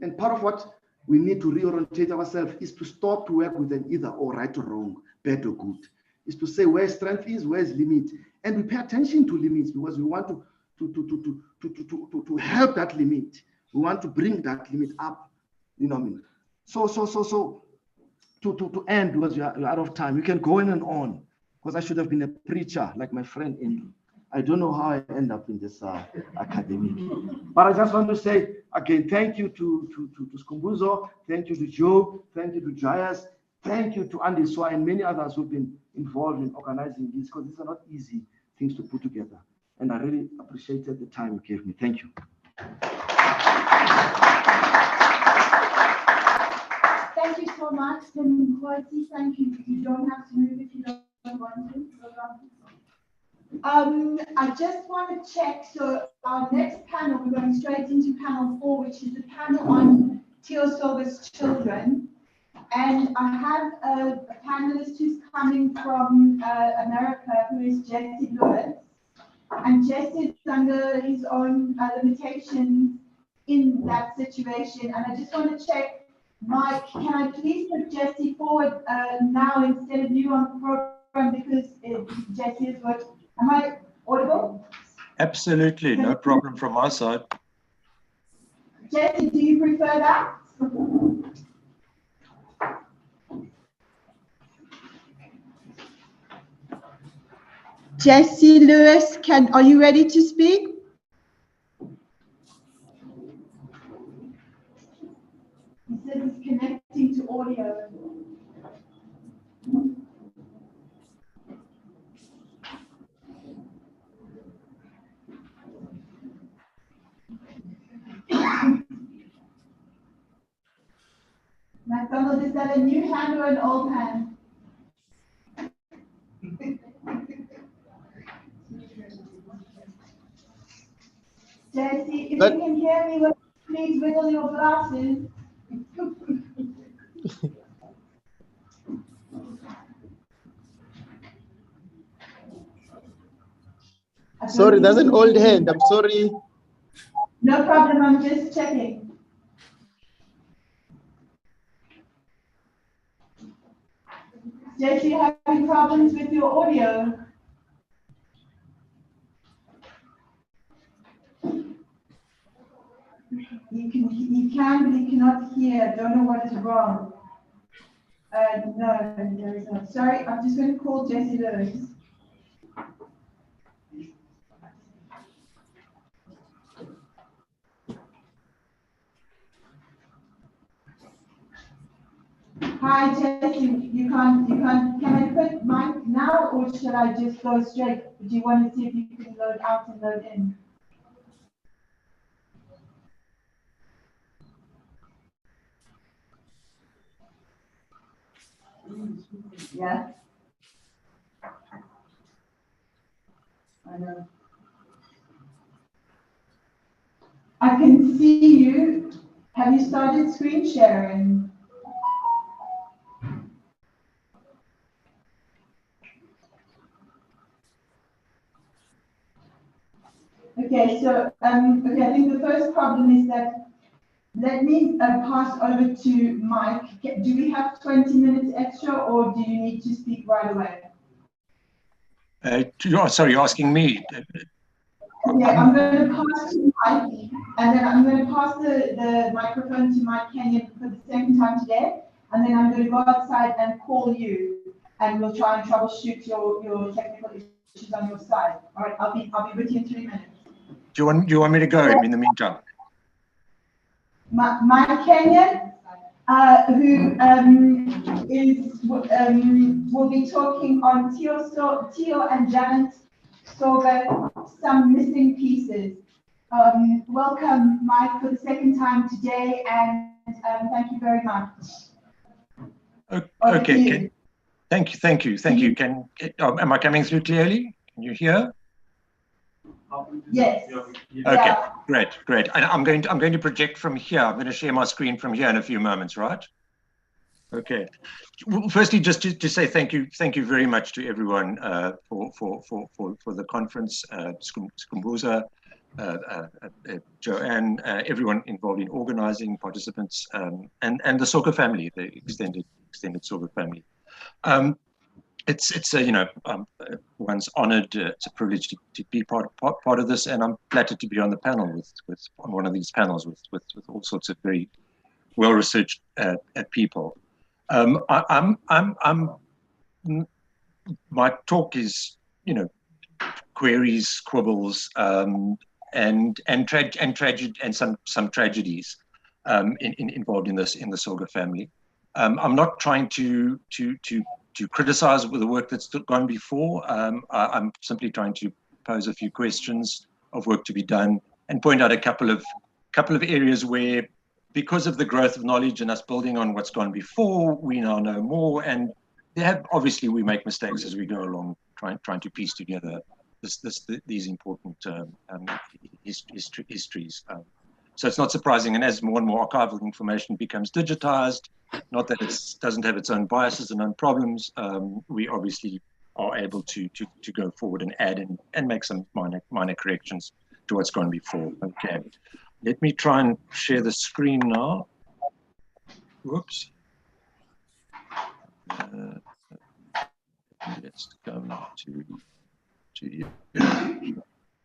And part of what we need to reorientate ourselves is to stop to work with an either or, right or wrong, bad or good. Is to say where strength is, where is limit. And we pay attention to limits because we want to help that limit. We want to bring that limit up. You know what I mean? So to end, because you're out of time, you can go in and on, because I should have been a preacher like my friend Andrew. I don't know how I end up in this academic. But I just want to say, again, thank you to Skumbuzo, thank you to Joe, thank you to Jayas, thank you to Andy Swa and many others who've been involved in organizing this, because these are not easy things to put together. And I really appreciated the time you gave me. Thank you. Thank you so much, Quality. Thank you. You don't have to move if you don't want to. I just want to check, so our next panel, we're going straight into panel 4, which is the panel on Tio Soga's children. And I have a panelist who's coming from America, who is Jesse Lewis. And Jesse is under his own limitations in that situation. And I just want to check, Mike, can I please put Jesse forward now instead of you on the program, because Jesse is what. Am I audible? Absolutely, no problem from our side. Jesse, do you prefer that? Jesse Lewis, are you ready to speak? He says he's connecting to audio. McDonald, is that a new hand or an old hand? Jesse, if you can hear me, please wiggle your glasses. Sorry, that's an old hand. I'm sorry. No problem, I'm just checking. Jesse, you having problems with your audio? You can, but you cannot hear. Don't know what is wrong. No, there is not. Sorry, I'm just going to call Jesse Lewis. Hi, Jesse, can I put mic now or should I just go straight? Do you want to see if you can load out and load in? Yeah. I know. I can see you. Have you started screen sharing? Okay, so okay, I think the first problem is that let me pass over to Mike. Do we have 20 minutes extra or do you need to speak right away? Sorry, you're asking me. Okay, I'm going to pass to Mike, and then I'm going to pass the microphone to Mike Kenyon for the second time today, and then I'm going to go outside and call you, and we'll try and troubleshoot your technical issues on your side. All right, I'll be with you in 3 minutes. Do you want me to go in the meantime? Mike Kenyon, who will be talking on Tio and Janet Soga, some missing pieces. Welcome, Mike, for the second time today, and thank you very much. Okay. Thank you. Am I coming through clearly? Can you hear? Yes. Okay, great. I'm going to project from here. I'm going to share my screen from here in a few moments, right? Okay. Well, firstly, just to say thank you very much to everyone for the conference, Skumbuza, Joanne, everyone involved in organizing, participants, and the Soga family, the extended Soga family. It's one's honored. It's a privilege to be part of this, and I'm flattered to be on the panel on one of these panels with all sorts of very well researched people. My talk is queries, quibbles, and some tragedies involved in the Soga family. I'm not trying to criticize the work that's gone before. I'm simply trying to pose a few questions of work to be done and point out a couple of areas where, because of the growth of knowledge and us building on what's gone before, we now know more. And obviously we make mistakes as we go along, trying to piece together these important histories. So it's not surprising, and as more and more archival information becomes digitized, not that it doesn't have its own biases and own problems, we obviously are able to go forward and add and make some minor corrections to what's gone before. Okay, let me try and share the screen now. Whoops. Let's come to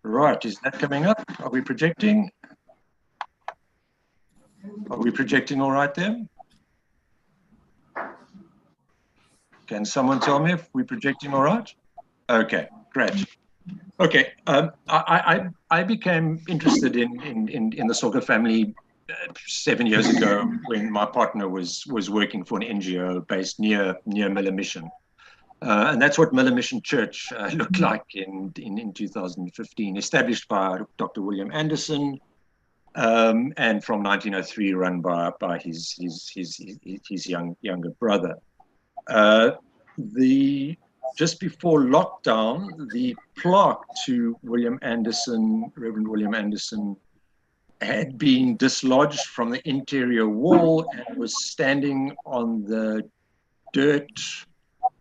right, is that coming up? Are we projecting? Are we projecting all right there? Can someone tell me if we're projecting all right? Okay, great. Okay, I became interested in the Soga family 7 years ago when my partner was working for an NGO based near Miller Mission. And that's what Miller Mission Church looked like in 2015, established by Dr. William Anderson, and from 1903 run by his younger brother. Just before lockdown, the plaque to Reverend William Anderson, had been dislodged from the interior wall and was standing on the dirt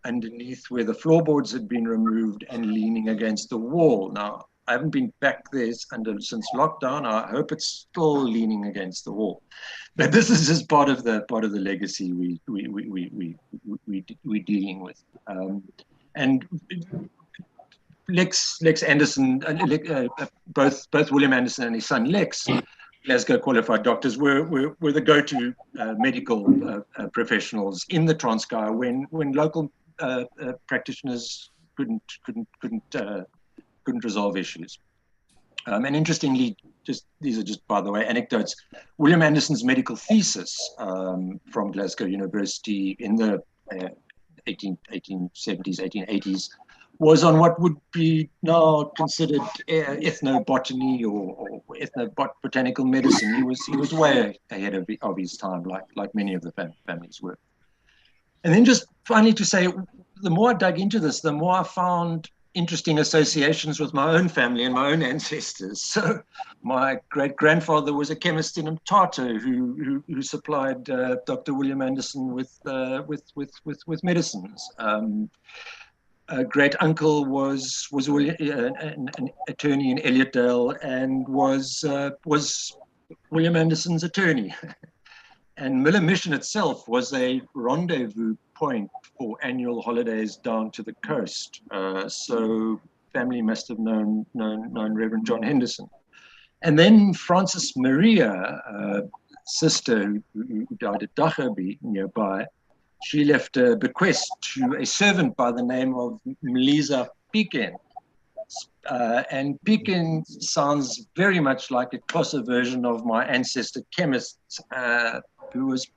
underneath where the floorboards had been removed and leaning against the wall. Now, I haven't been back there since lockdown. I hope it's still leaning against the wall. But this is just part of the legacy we're dealing with. And Lex Anderson, both William Anderson and his son Lex, Glasgow qualified doctors, were the go-to medical professionals in the Transkei when local practitioners couldn't resolve issues. And interestingly, these are just, by the way, anecdotes. William Anderson's medical thesis from Glasgow University in the 1870s, 1880s was on what would be now considered ethnobotany or ethnobotanical medicine. He was way ahead of his time, like many of the families were. And then just finally to say, the more I dug into this, the more I found interesting associations with my own family and my own ancestors. So my great-grandfather was a chemist in Mthatha who supplied Dr. William Anderson with medicines. A great uncle was an attorney in Elliotdale and was William Anderson's attorney. And Miller Mission itself was a rendezvous point for annual holidays down to the coast. So family must have known Reverend John Henderson. And then Frances Maria, sister who died at Dachaby nearby, she left a bequest to a servant by the name of Mliza Piken. And Piken sounds very much like a closer version of my ancestor chemist, who was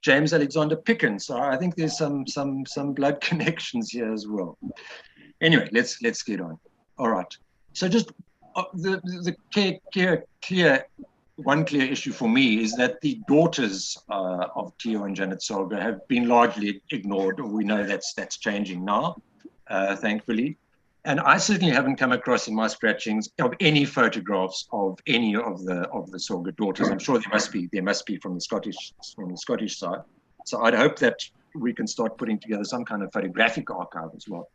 James Alexander Picken. So I think there's some blood connections here as well. Anyway, let's get on. All right. So just the one clear issue for me is that the daughters of Theo and Janet Soga have been largely ignored. We know that's changing now, thankfully. And I certainly haven't come across in my scratchings of any photographs of any of the Soga daughters. I'm sure there must be from the Scottish side. So I'd hope that we can start putting together some kind of photographic archive as well.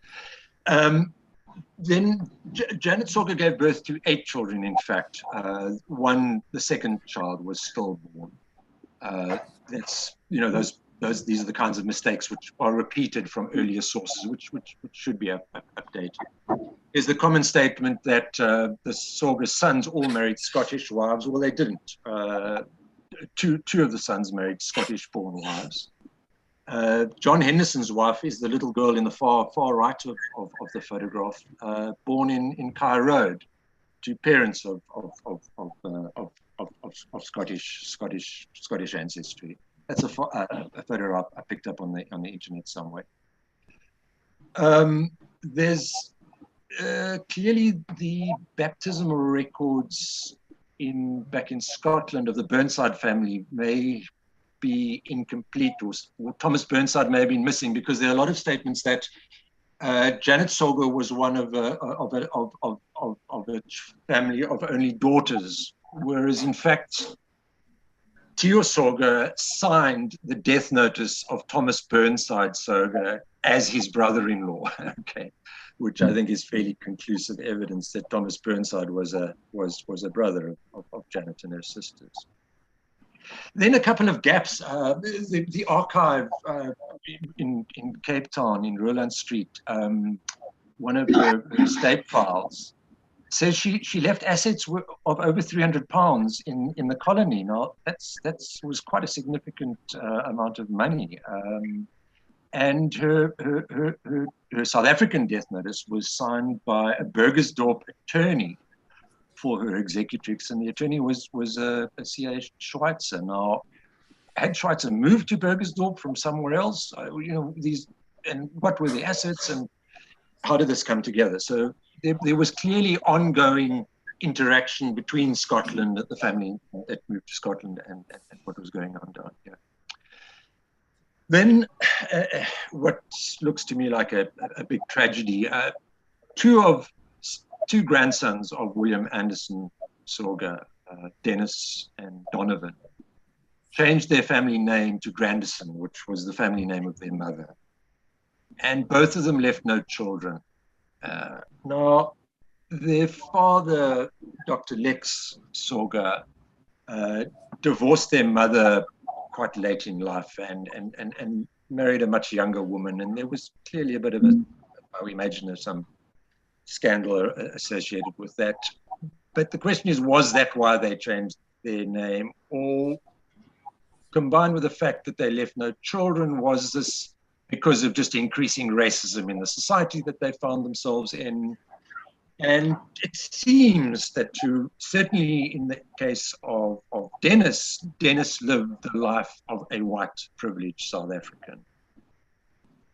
Then Janet Soga gave birth to 8 children, in fact. The second child was stillborn. These are the kinds of mistakes which are repeated from earlier sources, which should be updated. Is the common statement that the Soga sons all married Scottish wives? Well, they didn't. Two of the sons married Scottish-born wives. John Henderson's wife is the little girl in the far right of the photograph, born in Kai Road, to parents of Scottish ancestry. That's a photo I picked up on the internet somewhere. There's clearly the baptismal records back in Scotland of the Burnside family may be incomplete, or Thomas Burnside may have been missing, because there are a lot of statements that Janet Soga was one of a family of only daughters, whereas in fact Theo Soga signed the death notice of Thomas Burnside Soga as his brother-in-law, okay, which I think is fairly conclusive evidence that Thomas Burnside was a brother of Janet and her sisters. Then a couple of gaps. The archive in Cape Town, in Roland Street, one of her estate files says she left assets of over £300 in the colony. Now that was quite a significant amount of money. And her South African death notice was signed by a Burgersdorp attorney for her executrix, and the attorney was a C.A. Schweitzer. Now, had Schweitzer moved to Burgersdorp from somewhere else? And what were the assets, and how did this come together? So there was clearly ongoing interaction between Scotland, the family that moved to Scotland, and what was going on down here. Then, what looks to me like a big tragedy, two grandsons of William Anderson Soga, Dennis and Donovan, changed their family name to Grandison, which was the family name of their mother. And both of them left no children. Now, their father, Dr. Lex Soga, divorced their mother quite late in life and married a much younger woman. And there was clearly a bit of a, I would imagine, some scandal associated with that. But the question is, was that why they changed their name? Or combined with the fact that they left no children, was this because of just increasing racism in the society that they found themselves in? And it seems that certainly in the case of Dennis lived the life of a white privileged South African.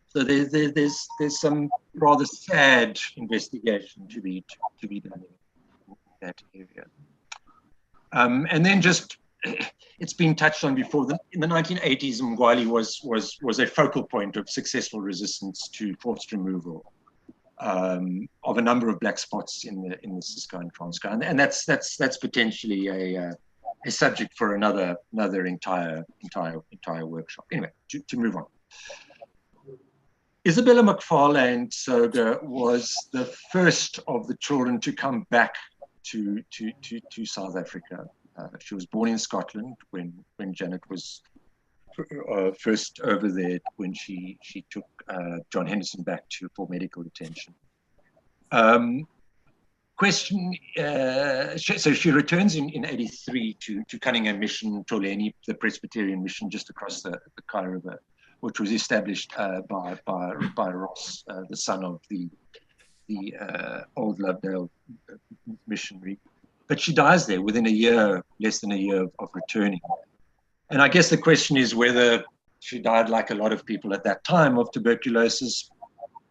So there's some rather sad investigation to be done in that area. And then just, it's been touched on before, that in the 1980s, Mgwali was a focal point of successful resistance to forced removal of a number of black spots in the Ciskei and Transkei, and that's potentially a subject for another entire workshop. Anyway, to move on. Isabella McFarlane Soga was the first of the children to come back to South Africa. She was born in Scotland when Janet was first over there, when she took John Henderson back for medical attention. So she returns in 83 to Cunningham Mission, Toleni, the Presbyterian mission just across the Kei River, which was established by Ross, the son of the old Lovedale missionary. But she dies there within a year, less than a year of returning. And I guess the question is whether she died, like a lot of people at that time, of tuberculosis.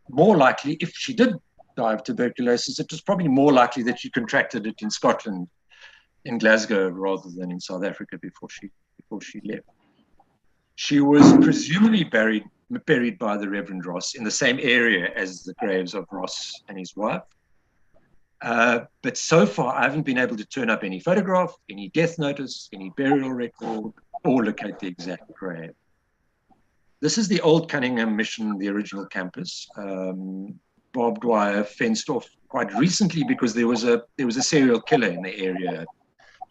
More likely, if she did die of tuberculosis, it was probably more likely that she contracted it in Scotland, in Glasgow, rather than in South Africa before she left. She was presumably buried by the Reverend Ross in the same area as the graves of Ross and his wife. But so far, I haven't been able to turn up any photograph, any death notice, any burial record, or locate the exact grave. This is the old Cunningham Mission, the original campus. Barbed wire fenced off quite recently because there was a serial killer in the area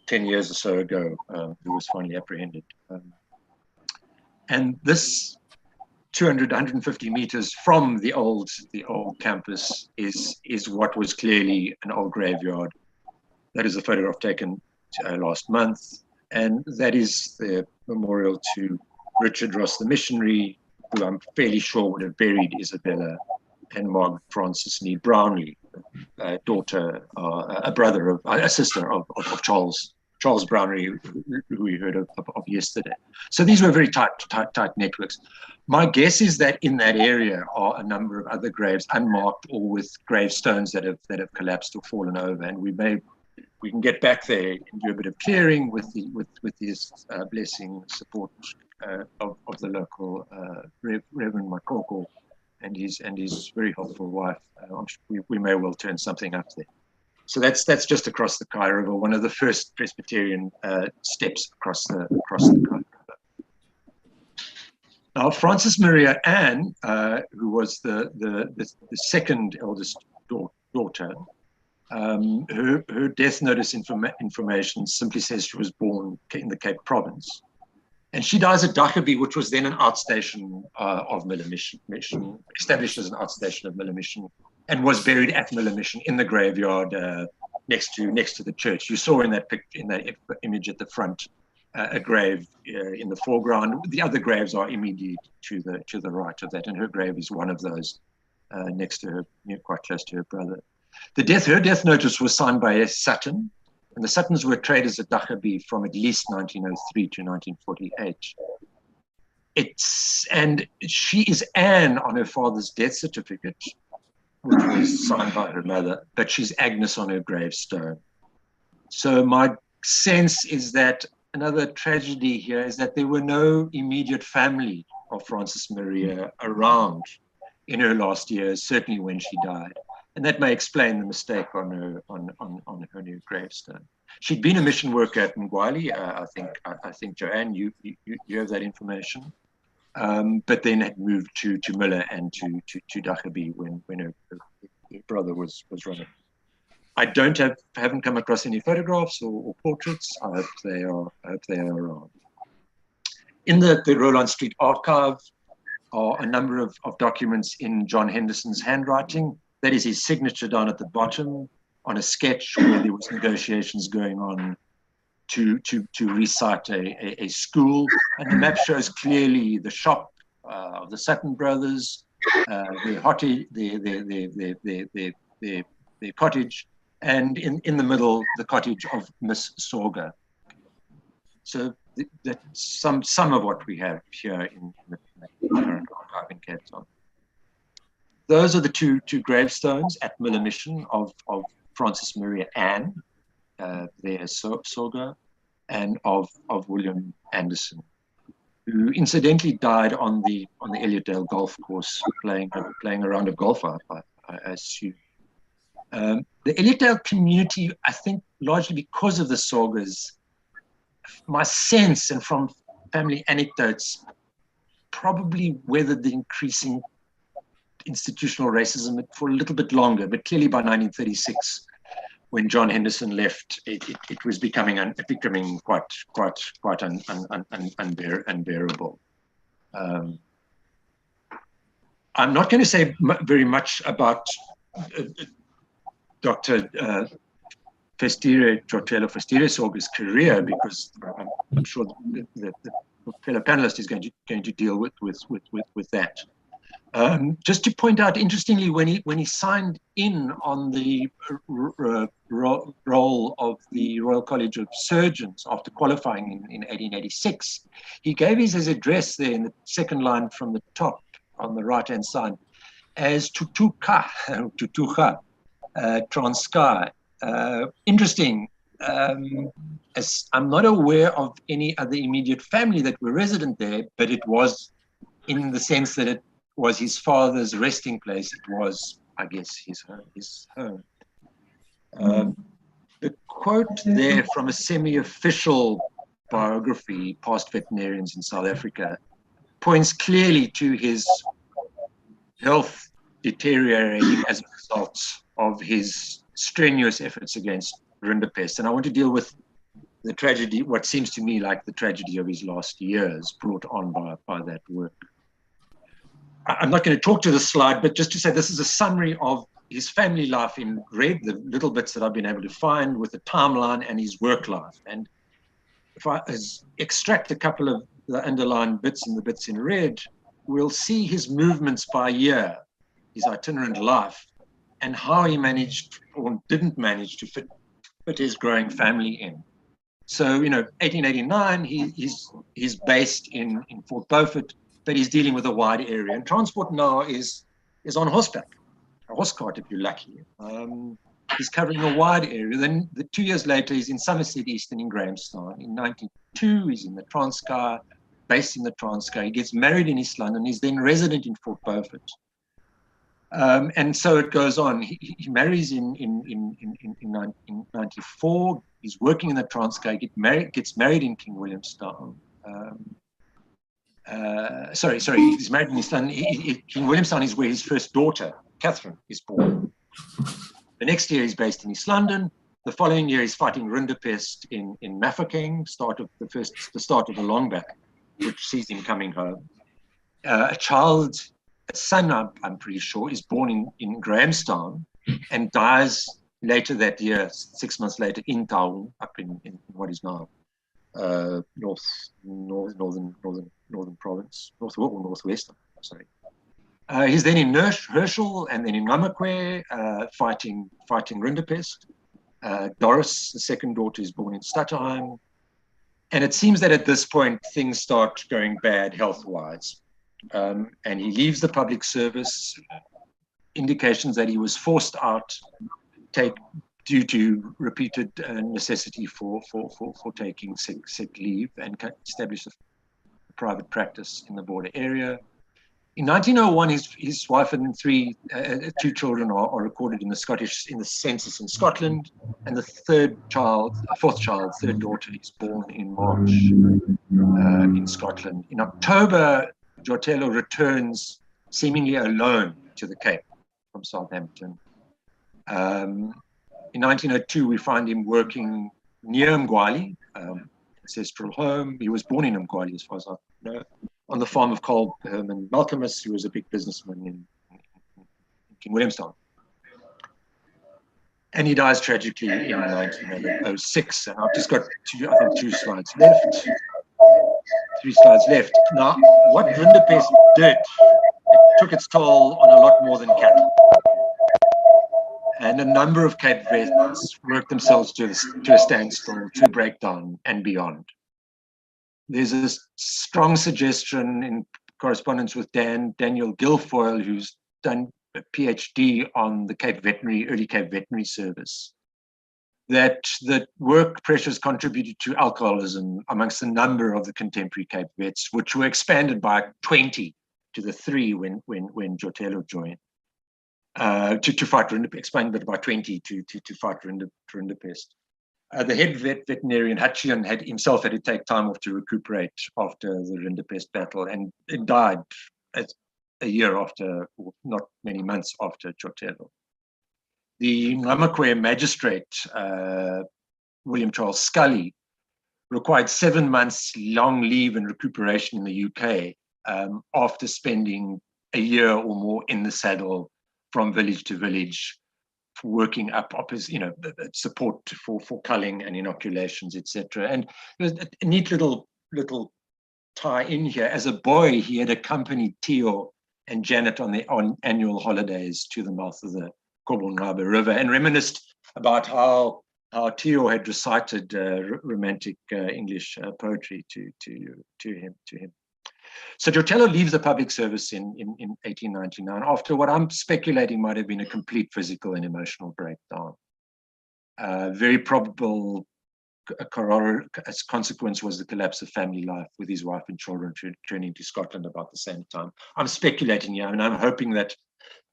10 years or so ago who was finally apprehended. And this 200, 150 meters from the old campus is what was clearly an old graveyard. That is a photograph taken last month, and that is the memorial to Richard Ross, the missionary, who I'm fairly sure would have buried Isabella and Margaret Frances Need Brownlee, a sister of Charles Brownlee, who we heard of yesterday. So these were very tight networks. My guess is that in that area are a number of other graves, unmarked or with gravestones that have collapsed or fallen over, and we can get back there and do a bit of clearing with his blessing, support of the local Reverend Makoko and his very helpful wife. We may well turn something up there. So that's just across the Kei River, one of the first Presbyterian steps across the Kei River. Now, Frances Maria Ann, who was the second eldest daughter, her death notice information simply says she was born in the Cape Province. And she dies at Daggaby, which was then an outstation of Miller Mission, established as an outstation of Miller Mission, and was buried at Miller Mission in the graveyard next to the church. You saw in that image at the front a grave in the foreground. The other graves are immediately to the right of that, and her grave is one of those next to her, quite close to her brother. Her death notice was signed by S. Sutton, and the Suttons were traders at Daggaby from at least 1903 to 1948. And she is Anne on her father's death certificate, which was signed by her mother, but she's Agnes on her gravestone. So my sense is that another tragedy here is that there were no immediate family of Frances Maria around in her last years, certainly when she died. And that may explain the mistake on her new gravestone. She'd been a mission worker at Mgwali. I think Joanne, you have that information. But then had moved to Miller and to Daggaby when her brother was running. haven't come across any photographs or portraits. I hope they are around. In the Roland Street archive are a number of documents in John Henderson's handwriting. That is his signature down at the bottom on a sketch where there was negotiations going on to recite a school. And the map shows clearly the shop of the Sutton brothers, their cottage, and in the middle, the cottage of Miss Soga. So that's some of what we have here in the current archive in Cape Town. Those are the two gravestones at Miller Mission of Francis Maria Ann, their Soga, and of William Anderson, who incidentally died on the Elliotdale golf course playing a round of golf, I assume. The Elliotdale community, I think, largely because of the Sogas, my sense and from family anecdotes, probably weathered the increasing institutional racism for a little bit longer, but clearly by 1936, when John Henderson left, it was becoming quite unbearable. I'm not going to say very much about Dr. Jotelo Festire Soga's career, because I'm sure the fellow panelist is going to deal with that. Just to point out, interestingly, when he signed in on the role of the Royal College of Surgeons after qualifying in 1886, he gave his address there in the second line from the top on the right-hand side as Tutuka, Transkei. Interesting, as I'm not aware of any other immediate family that were resident there, but it was in the sense that it was his father's resting place. It was, I guess, his home. The quote there from a semi-official biography, Past Veterinarians in South Africa, points clearly to his health deteriorating as a result of his strenuous efforts against rinderpest. And I want to deal with the tragedy, what seems to me like the tragedy of his last years brought on by that work. I'm not going to talk to the slide, but just to say this is a summary of his family life in red, the little bits that I've been able to find with the timeline and his work life. And if I extract a couple of the underlined bits and the bits in red, we'll see his movements by year, his itinerant life, and how he managed or didn't manage to fit his growing family in. So, 1889, he's based in Fort Beaufort, but he's dealing with a wide area. And transport now is on horseback, a horse cart if you're lucky. He's covering a wide area. Then 2 years later, he's in Somerset East and in Grahamstown. In 1902, he's in the Transkei, based in the Transkei. He gets married in East London. He's then resident in Fort Beaufort. And so it goes on. He marries in 1994. He's working in the Transkei, gets married in King Williamstown. He's married in East London. King Williamstown is where his first daughter, Catherine, is born. The next year he's based in East London. The following year he's fighting rinderpest in Mafeking, the start of the longback, which sees him coming home. A son, I'm pretty sure, is born in Grahamstown and dies later that year, 6 months later, in Taung, up in what is now northern province, northwestern. Sorry. He's then in Herschel and then in Namakwe, fighting rinderpest. Doris, the second daughter, is born in Stutterheim. And it seems that at this point, things start going bad health-wise. And he leaves the public service, indications that he was forced out due to repeated necessity for taking sick leave, and established a private practice in the border area. In 1901, his wife and two children are recorded in the census in Scotland, and the third daughter, is born in March in Scotland. In October, Jotelo returns seemingly alone to the Cape from Southampton. In 1902, we find him working near Mgwali, ancestral home. He was born in Mgwali, as far as I know, on the farm of Carl Herman Malcolmus, who was a big businessman in King Williamstown. And he dies tragically in 1906. And I've just got I think 2 slides left. 3 slides left. Now, what Rinderpest did, it took its toll on a lot more than cattle. And a number of Cape Vets worked themselves to a standstill, to a breakdown and beyond. There's a strong suggestion in correspondence with Daniel Guilfoyle, who's done a PhD on the early Cape Veterinary Service, that the work pressures contributed to alcoholism amongst a number of the contemporary Cape Vets, which were expanded by 20 to the 3 when Jotelo joined. To fight expanded by 20 to fight Rinderpest. The head veterinarian Hutchian himself had to take time off to recuperate after the Rinderpest battle, and it died a year after, not many months after Jotelo. The Namakwe magistrate, William Charles Scully, required 7 months long leave and recuperation in the UK after spending a year or more in the saddle from village to village, working up his, support for culling and inoculations, etc. And there's a neat little tie in here. As a boy, he had accompanied Theo and Janet on annual holidays to the mouth of the Kobongabe River, and reminisced about how Theo had recited romantic English poetry to him. So Jotelo leaves the public service in 1899 after what I'm speculating might have been a complete physical and emotional breakdown. Very probable as consequence was the collapse of family life, with his wife and children returning to Scotland about the same time. I'm speculating here, and I'm hoping that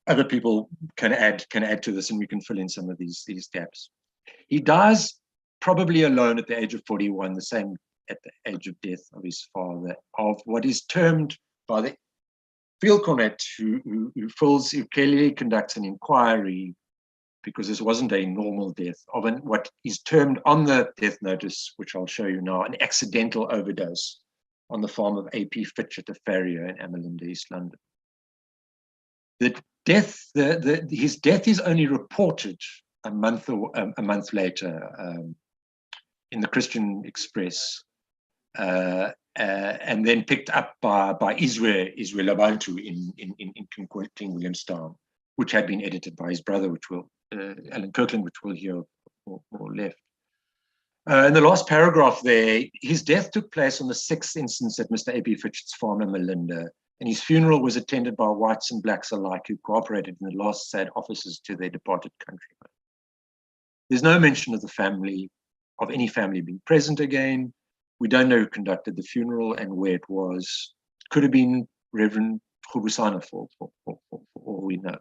other people can add to this, and we can fill in some of these gaps. He dies probably alone at the age of 41, the same at the age of death of his father, of what is termed by the field cornet who clearly conducts an inquiry, because this wasn't a normal death, of what is termed on the death notice, which I'll show you now, an accidental overdose on the farm of A.P. Fitch at the farrier in Amelinda, East London. His death is only reported a month later in the Christian Express, and then picked up by Israel Labantu in King Williamstown, which had been edited by his brother, Alan Kirkland, which we'll hear more left. In the last paragraph there, his death took place on the 6th instance at Mr. A.P. Fitch's farm in Melinda, and his funeral was attended by whites and blacks alike who cooperated in the last sad offices to their departed countrymen. There's no mention of any family being present again. We don't know who conducted the funeral and where it was. Could have been Reverend Khubusana for all we know.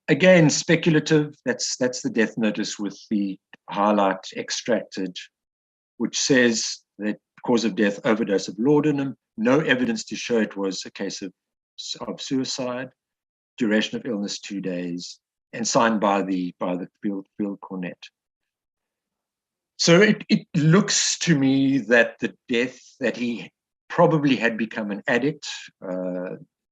Again, speculative. That's the death notice with the highlight extracted, which says that cause of death, overdose of laudanum. No evidence to show it was a case of suicide. Duration of illness 2 days, and signed by the field cornet. So it looks to me that that he probably had become an addict,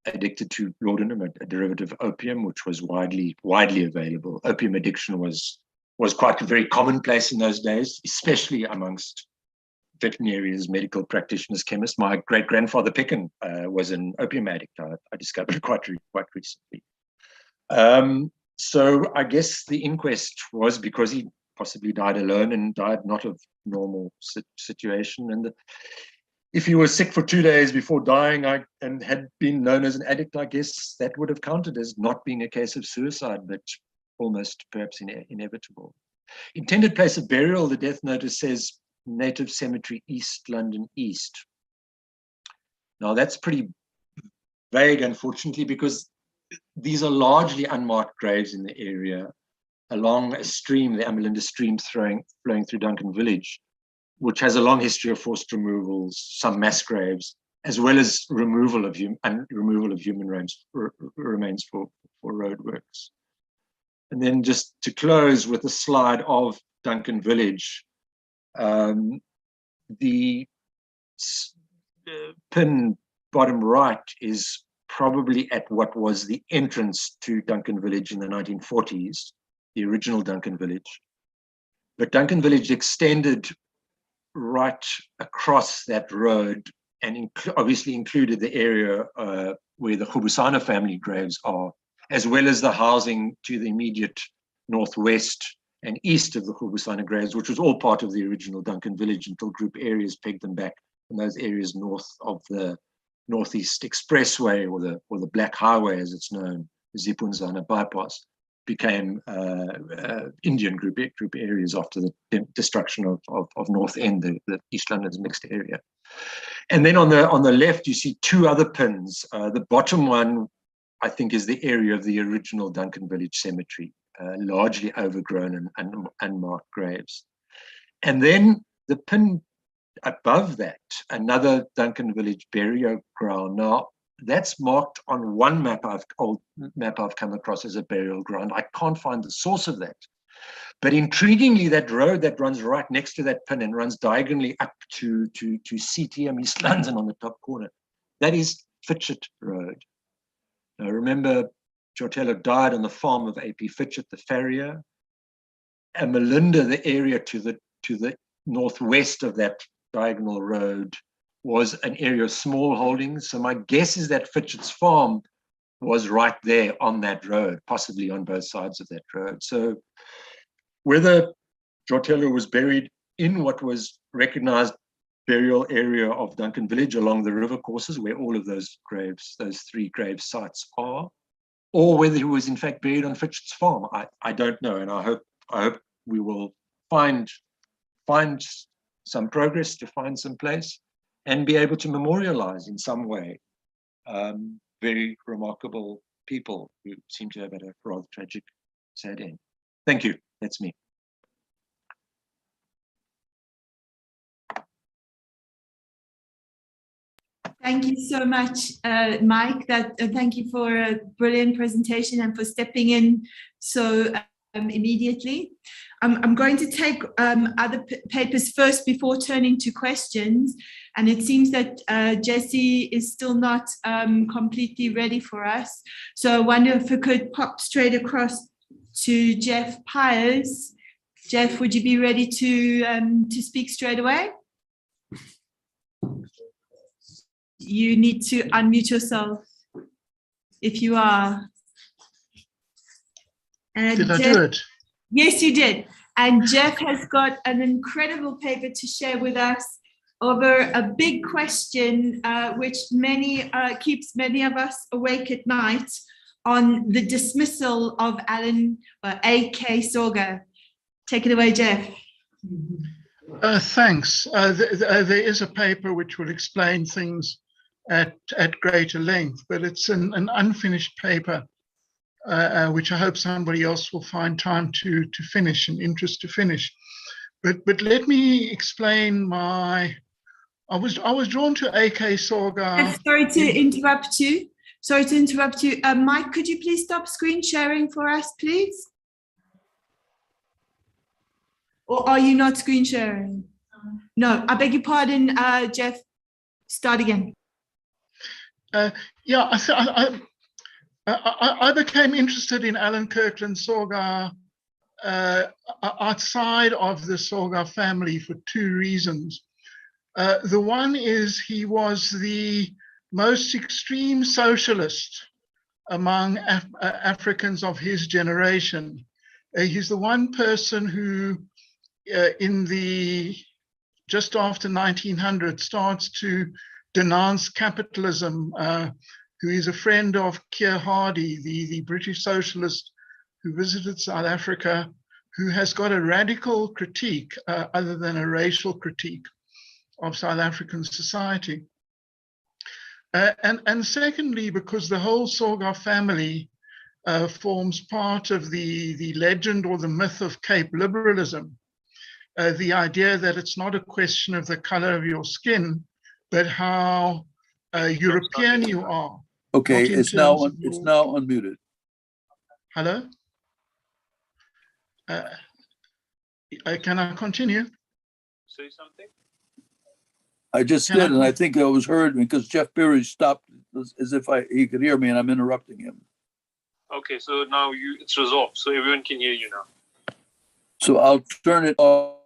addicted to laudanum, a derivative of opium, which was widely available. Opium addiction was quite very commonplace in those days, especially amongst veterinarians, medical practitioners, chemists. My great-grandfather Picken was an opium addict. I discovered quite recently. So I guess the inquest was because he possibly died alone and died not of normal situation. And if he was sick for 2 days before dying and had been known as an addict, I guess that would have counted as not being a case of suicide, but almost perhaps inevitable. Intended place of burial, the death notice says Native Cemetery, East London East. Now that's pretty vague, unfortunately, because these are largely unmarked graves in the area along a stream, the Amelinda stream flowing through Duncan Village, which has a long history of forced removals, some mass graves, as well as removal of human remains for roadworks. And then just to close with a slide of Duncan Village, the pin bottom right is probably at what was the entrance to Duncan Village in the 1940s, the original Duncan Village. But Duncan Village extended right across that road and obviously included the area where the Khubusana family graves are, as well as the housing to the immediate northwest and east of the Khubusana graves, which was all part of the original Duncan Village until group areas pegged them back. And those areas north of the Northeast Expressway or the Black Highway, as it's known, the Zipunzana bypass, became Indian group areas after the destruction of North End, the East London's mixed area. And then on the left, you see two other pins. The bottom one, I think, is the area of the original Duncan Village Cemetery, largely overgrown and unmarked graves. And then the pin above that, another Duncan Village burial ground. Now, that's marked on one old map I've come across as a burial ground. I can't find the source of that. But intriguingly, that road that runs right next to that pin and runs diagonally up to CTM East London on the top corner, that is Fitchett Road. Now, remember, Jotelo died on the farm of A.P. Fitchett, the farrier. And Melinda, the area to the northwest of that diagonal road, was an area of small holdings. So my guess is that Fitchett's farm was right there on that road, possibly on both sides of that road. So whether Jotelo was buried in what was recognized burial area of Duncan Village along the river courses where all of those graves, those three grave sites are, or whether he was in fact buried on Fitchett's farm, I don't know. And I hope we will find some progress to find some place and be able to memorialize in some way very remarkable people who seem to have had a rather tragic, sad end. Thank you. That's me. Thank you so much, Mike. Thank you for a brilliant presentation and for stepping in so immediately. I'm going to take other papers first before turning to questions. And it seems that Jesse is still not completely ready for us. So I wonder if we could pop straight across to Jeff Piers. Jeff, would you be ready to speak straight away? You need to unmute yourself if you are. And did I Jeff, do it? Yes, you did. And Jeff has got an incredible paper to share with us over a big question, which keeps many of us awake at night, on the dismissal of A.K. Soga. Take it away, Jeff. Thanks. There is a paper which will explain things at greater length, but it's an unfinished paper, which I hope somebody else will find time to finish and interest to finish. But let me explain I was drawn to A.K. Soga. Sorry to interrupt you. Mike, could you please stop screen sharing for us, please? Or are you not screen sharing? No, I beg your pardon, Jeff. Start again. Yeah, I became interested in Alan Kirkland Soga outside of the Soga family for two reasons. The one is he was the most extreme socialist among Africans of his generation. He's the one person who, just after 1900, starts to denounce capitalism, who is a friend of Keir Hardie, the British socialist who visited South Africa, who has got a radical critique, other than a racial critique, of South African society. And secondly, because the whole Soga family forms part of the legend or the myth of Cape liberalism, the idea that it's not a question of the color of your skin, but how European you are. Okay, it's now unmuted. Hello? Can I continue? Say something? I just Can I- did, and I think I was heard because Jeff Berry stopped as if he could hear me and I'm interrupting him. Okay, so now it's resolved, so everyone can hear you now. So I'll turn it off.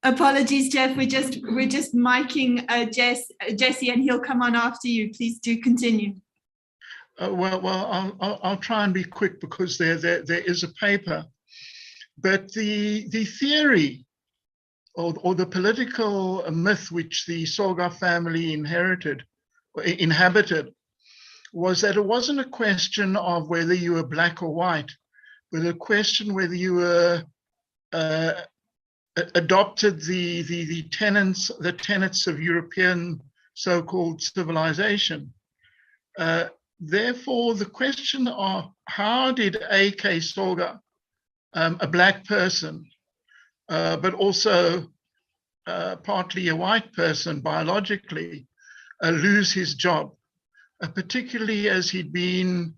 Apologies, Jeff. We're just miking Jesse, and he'll come on after you. Please do continue. I'll try and be quick because there is a paper, but the theory or the political myth which the Soga family inherited or inhabited was that it wasn't a question of whether you were black or white, but a question whether you were adopted the tenets of European so-called civilization. Therefore, the question of how did A.K. Soga, a black person, but also partly a white person biologically, lose his job, particularly as he'd been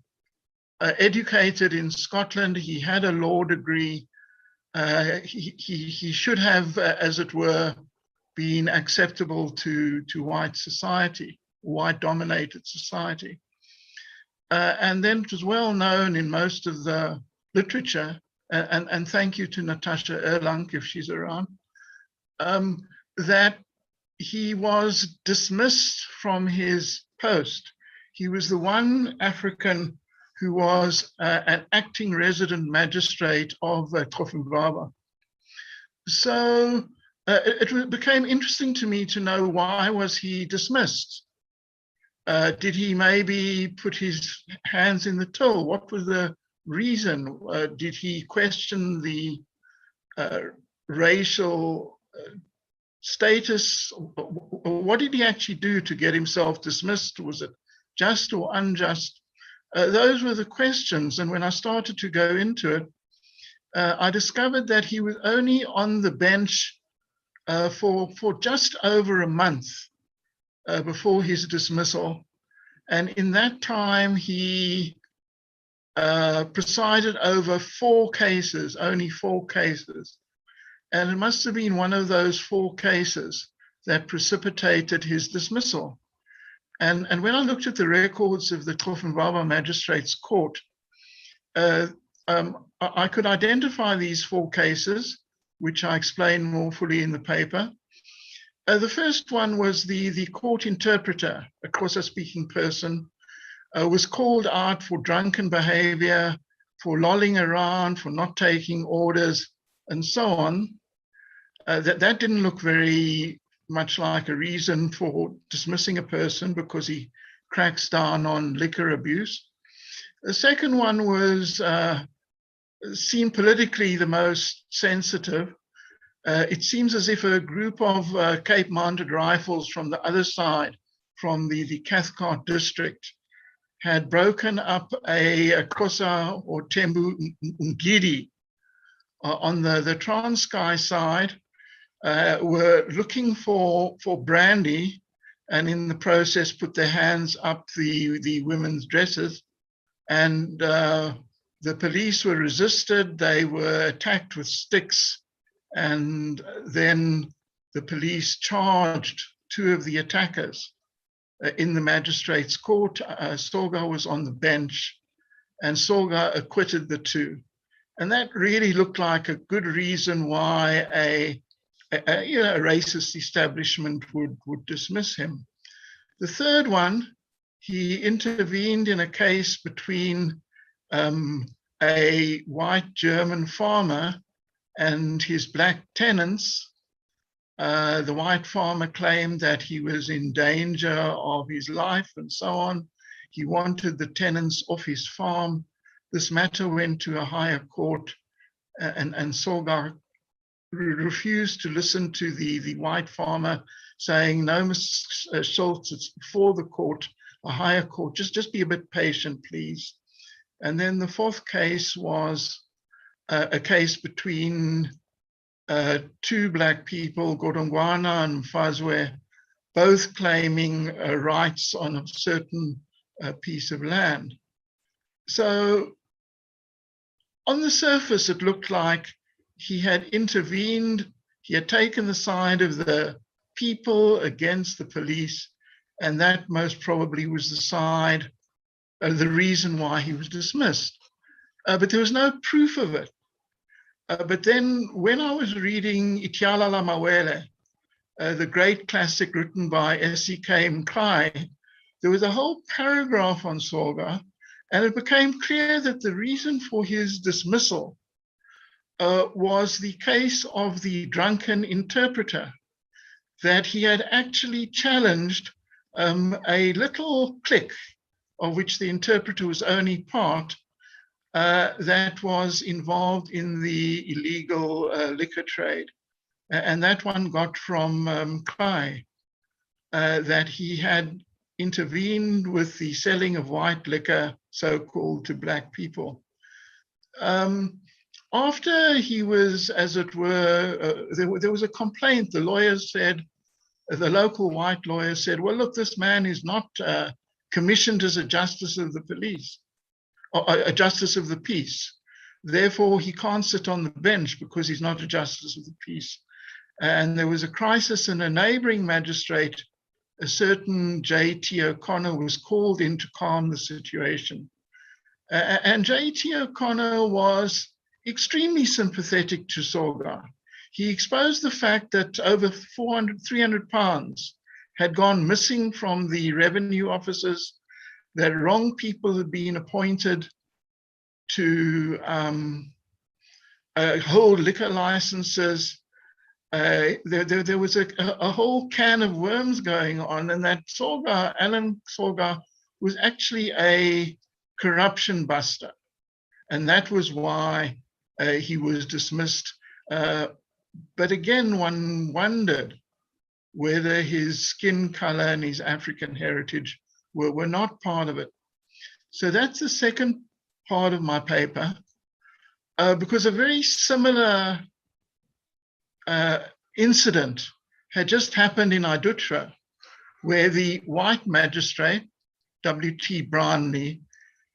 educated in Scotland, he had a law degree, he should have, as it were, been acceptable to white society, white-dominated society. And then it was well known in most of the literature, and thank you to Natasha Erlang if she's around, that he was dismissed from his post. He was the one African who was an acting resident magistrate of Trofimvaba. So it became interesting to me to know why was he dismissed? Did he maybe put his hands in the till? What was the reason? Did he question the racial status? What did he actually do to get himself dismissed? Was it just or unjust? Those were the questions. And when I started to go into it, I discovered that he was only on the bench for just over a month before his dismissal. And in that time, he presided over 4 cases, only 4 cases. And it must have been one of those 4 cases that precipitated his dismissal. And when I looked at the records of the Trofimvaba Magistrates Court, I could identify these 4 cases, which I explain more fully in the paper. The first one was the court interpreter, a Xhosa-speaking person, was called out for drunken behavior, for lolling around, for not taking orders, and so on. That didn't look very much like a reason for dismissing a person because he cracks down on liquor abuse. The second one was seemed politically the most sensitive. It seems as if a group of Cape Mounted Rifles from the other side, from the Cathcart district, had broken up a Xhosa or Tembu Ngidi on the Transkei side, were looking for brandy, and in the process put their hands up the women's dresses, and the police were resisted. They were attacked with sticks, and then the police charged 2 of the attackers in the magistrate's court. Soga was on the bench, and Soga acquitted the 2. And that really looked like a good reason why a racist establishment would dismiss him. The third one, he intervened in a case between a white German farmer and his black tenants. The white farmer claimed that he was in danger of his life and so on. He wanted the tenants off his farm. This matter went to a higher court, and Soga refused to listen to the white farmer, saying, "No, Mr. Schultz, it's before the court, a higher court. Just be a bit patient, please." And then the 4th case was a case between 2 black people, Godongwana and Mfazwe, both claiming rights on a certain piece of land. So on the surface, it looked like he had intervened, he had taken the side of the people against the police, and that most probably was the side, the reason why he was dismissed. But there was no proof of it. But then when I was reading Itiala la Mawele, the great classic written by S.C.K. Mkai, there was a whole paragraph on Soga, and it became clear that the reason for his dismissal was the case of the drunken interpreter, that he had actually challenged a little clique, of which the interpreter was only part, that was involved in the illegal liquor trade. And that one got from Kai, that he had intervened with the selling of white liquor, so-called, to black people. After he was, as it were, there was a complaint. The lawyers said, the local white lawyer said, well, look, this man is not commissioned as a justice of the police, or a justice of the peace. Therefore, he can't sit on the bench because he's not a justice of the peace. And there was a crisis, and a neighboring magistrate, a certain J.T. O'Connor, was called in to calm the situation. And J.T. O'Connor was extremely sympathetic to Soga. He exposed the fact that over 300 pounds had gone missing from the revenue officers, that wrong people had been appointed to hold liquor licenses. There was a whole can of worms going on, and that Soga, Alan Soga, was actually a corruption buster. And that was why he was dismissed. But again, one wondered whether his skin color and his African heritage were not part of it. So that's the second part of my paper, because a very similar incident had just happened in Idutra, where the white magistrate, W.T. Brownlee,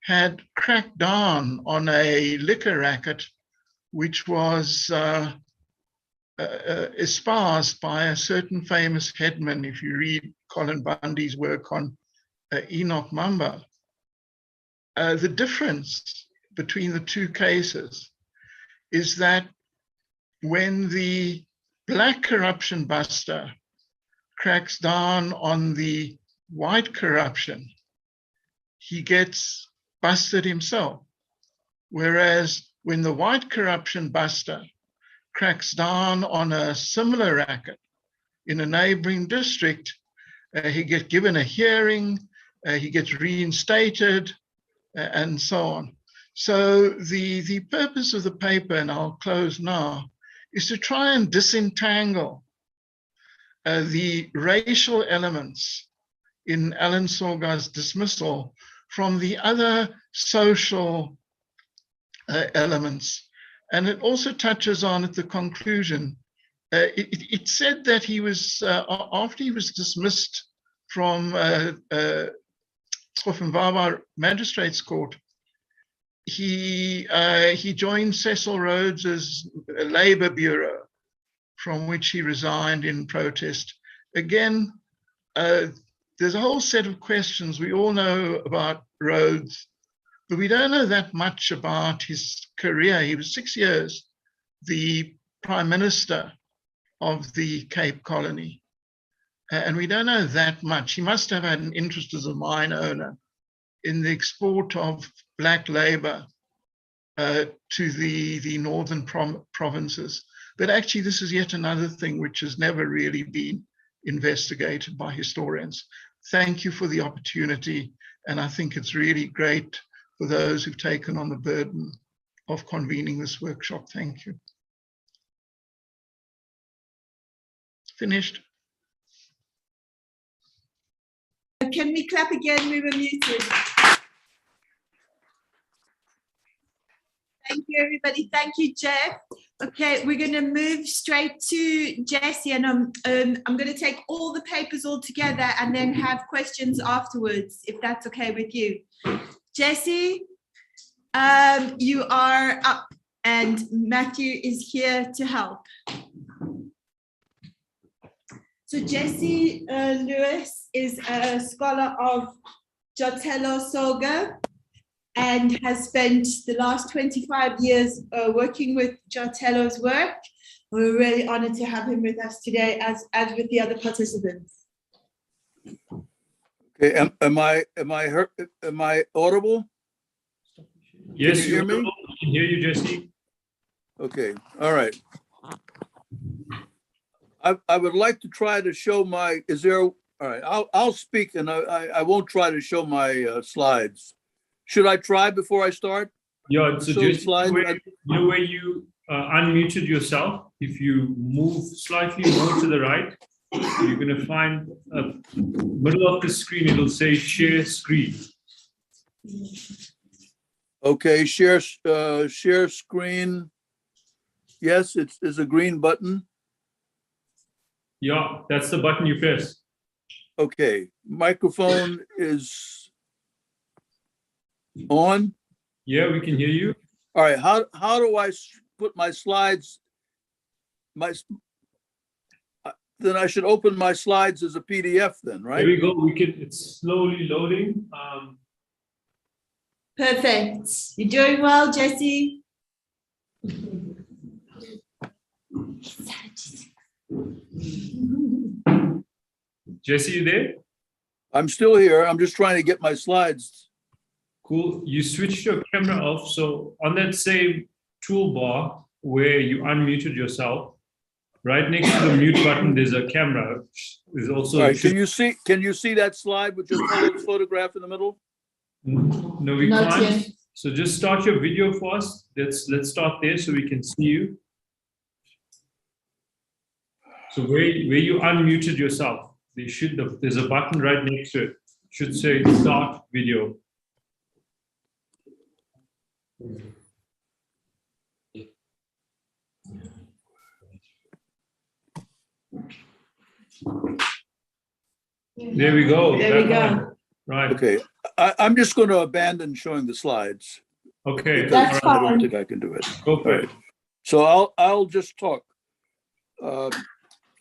had cracked down on a liquor racket which was espoused by a certain famous headman, if you read Colin Bundy's work on Enoch Mamba. The difference between the two cases is that when the black corruption buster cracks down on the white corruption, he gets busted himself. Whereas when the white corruption buster cracks down on a similar racket in a neighboring district, he gets given a hearing, he gets reinstated, and so on. So the purpose of the paper, and I'll close now, is to try and disentangle the racial elements in Alan Soga's dismissal from the other social elements. And it also touches on, at the conclusion, it said that he was, after he was dismissed from Schoffenbauer Magistrates Court, he joined Cecil Rhodes's Labour Bureau, from which he resigned in protest. Again, there's a whole set of questions. We all know about Rhodes, but we don't know that much about his career. He was 6 years the Prime Minister of the Cape Colony, and we don't know that much. He must have had an interest as a mine owner in the export of black labor to the northern provinces. But actually, this is yet another thing which has never really been investigated by historians. Thank you for the opportunity, and I think it's really great for those who've taken on the burden of convening this workshop. Thank you. Finished. Can we clap again? We were muted. Thank you, everybody. Thank you, Jeff. Okay, we're going to move straight to Jessie, and I'm going to take all the papers all together and then have questions afterwards, if that's okay with you. Jessie, You are up, and Matthew is here to help. So Jesse Lewis is a scholar of Jotelo Soga and has spent the last 25 years working with Jotelo's work. We're really honored to have him with us today, as with the other participants. Okay, am I audible? Yes, Can you hear me? I can hear you, Jesse. Okay, all right. I would like to try to show my, all right, I'll speak and I won't try to show my slides. Should I try before I start? Yeah, so Show the just slides? where you unmuted yourself, if you move slightly more to the right, you're going to find middle of the screen, it'll say share screen. Okay, share screen. Yes, it's a green button. Yeah, that's the button you press. Okay, microphone is on. Yeah, we can hear you. All right, how do I put my slides? Then I should open my slides as a PDF then, right? There we go. It's slowly loading. Perfect. You're doing well, Jesse. Jesse, you there? I'm still here. I'm just trying to get my slides. Cool. You switched your camera off. So on that same toolbar where you unmuted yourself, right next to the mute button, there's a camera. There's also. All right, can you see that slide with your photograph in the middle? No, we Not can't. yet. So just start your video first. Let's start there so we can see you. So where you unmuted yourself, there's a button right next to it. It should say start video. There we go. There we go. Right. Okay, I'm just going to abandon showing the slides. Okay. That's I fine. don't think I can do it. Go for it. So I'll just talk.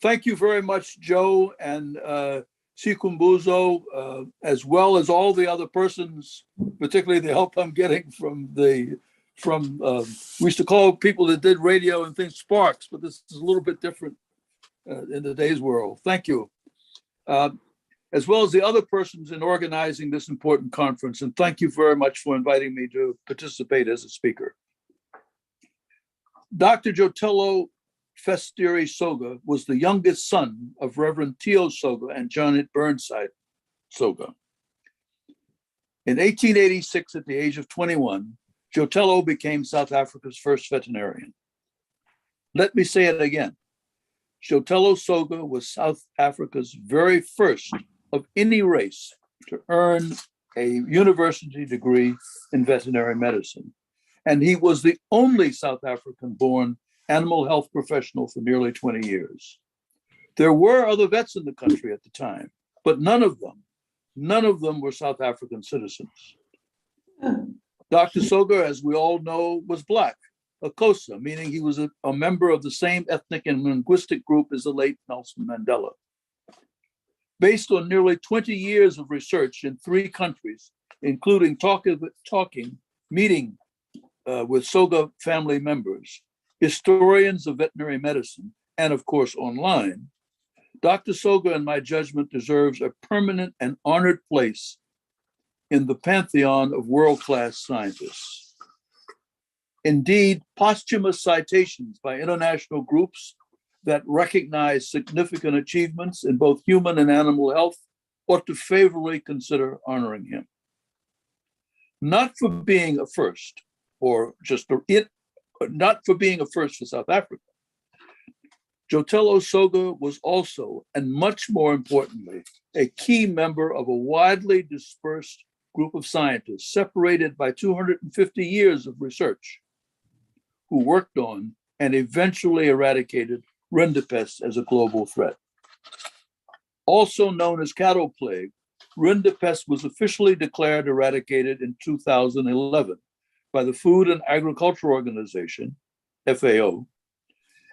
Thank you very much, Joe and Sikumbuzo, as well as all the other persons, particularly the help I'm getting from we used to call people that did radio and things sparks, but this is a little bit different in today's world. Thank you. As well as the other persons in organizing this important conference. And thank you very much for inviting me to participate as a speaker. Dr. Jotelo Festiri Soga was the youngest son of Reverend Tio Soga and Janet Burnside Soga. In 1886, at the age of 21, Jotelo became South Africa's first veterinarian. Let me say it again. Jotelo Soga was South Africa's very first of any race to earn a university degree in veterinary medicine. And he was the only South African-born animal health professional for nearly 20 years. There were other vets in the country at the time, but none of them were South African citizens. Dr. Soga, as we all know, was Black, a Xhosa, meaning he was a member of the same ethnic and linguistic group as the late Nelson Mandela. Based on nearly 20 years of research in 3 countries, including meeting with Soga family members, historians of veterinary medicine, and of course online, Dr. Soga, in my judgment, deserves a permanent and honored place in the pantheon of world-class scientists. Indeed, posthumous citations by international groups that recognize significant achievements in both human and animal health ought to favorably consider honoring him. Not for being a first, not for being a first for South Africa. Jotelo Soga was also, and much more importantly, a key member of a widely dispersed group of scientists separated by 250 years of research, who worked on and eventually eradicated rinderpest as a global threat. Also known as cattle plague, rinderpest was officially declared eradicated in 2011 by the Food and Agriculture Organization, FAO,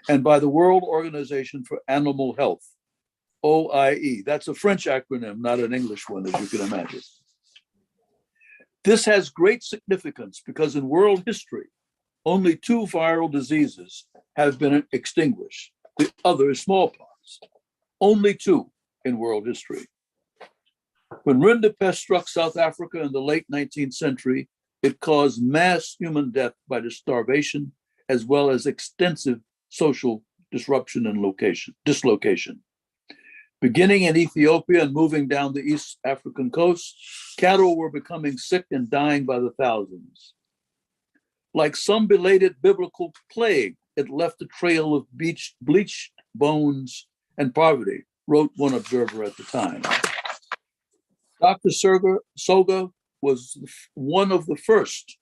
and by the World Organization for Animal Health, OIE. That's a French acronym, not an English one, as you can imagine. This has great significance because in world history, only 2 viral diseases have been extinguished. The other is smallpox. Only 2 in world history. When rinderpest struck South Africa in the late 19th century, it caused mass human death by starvation, as well as extensive social disruption and dislocation. Beginning in Ethiopia and moving down the East African coast, cattle were becoming sick and dying by the thousands. Like some belated biblical plague, it left a trail of bleached bones and poverty, wrote one observer at the time. Dr. Soga was one of the first,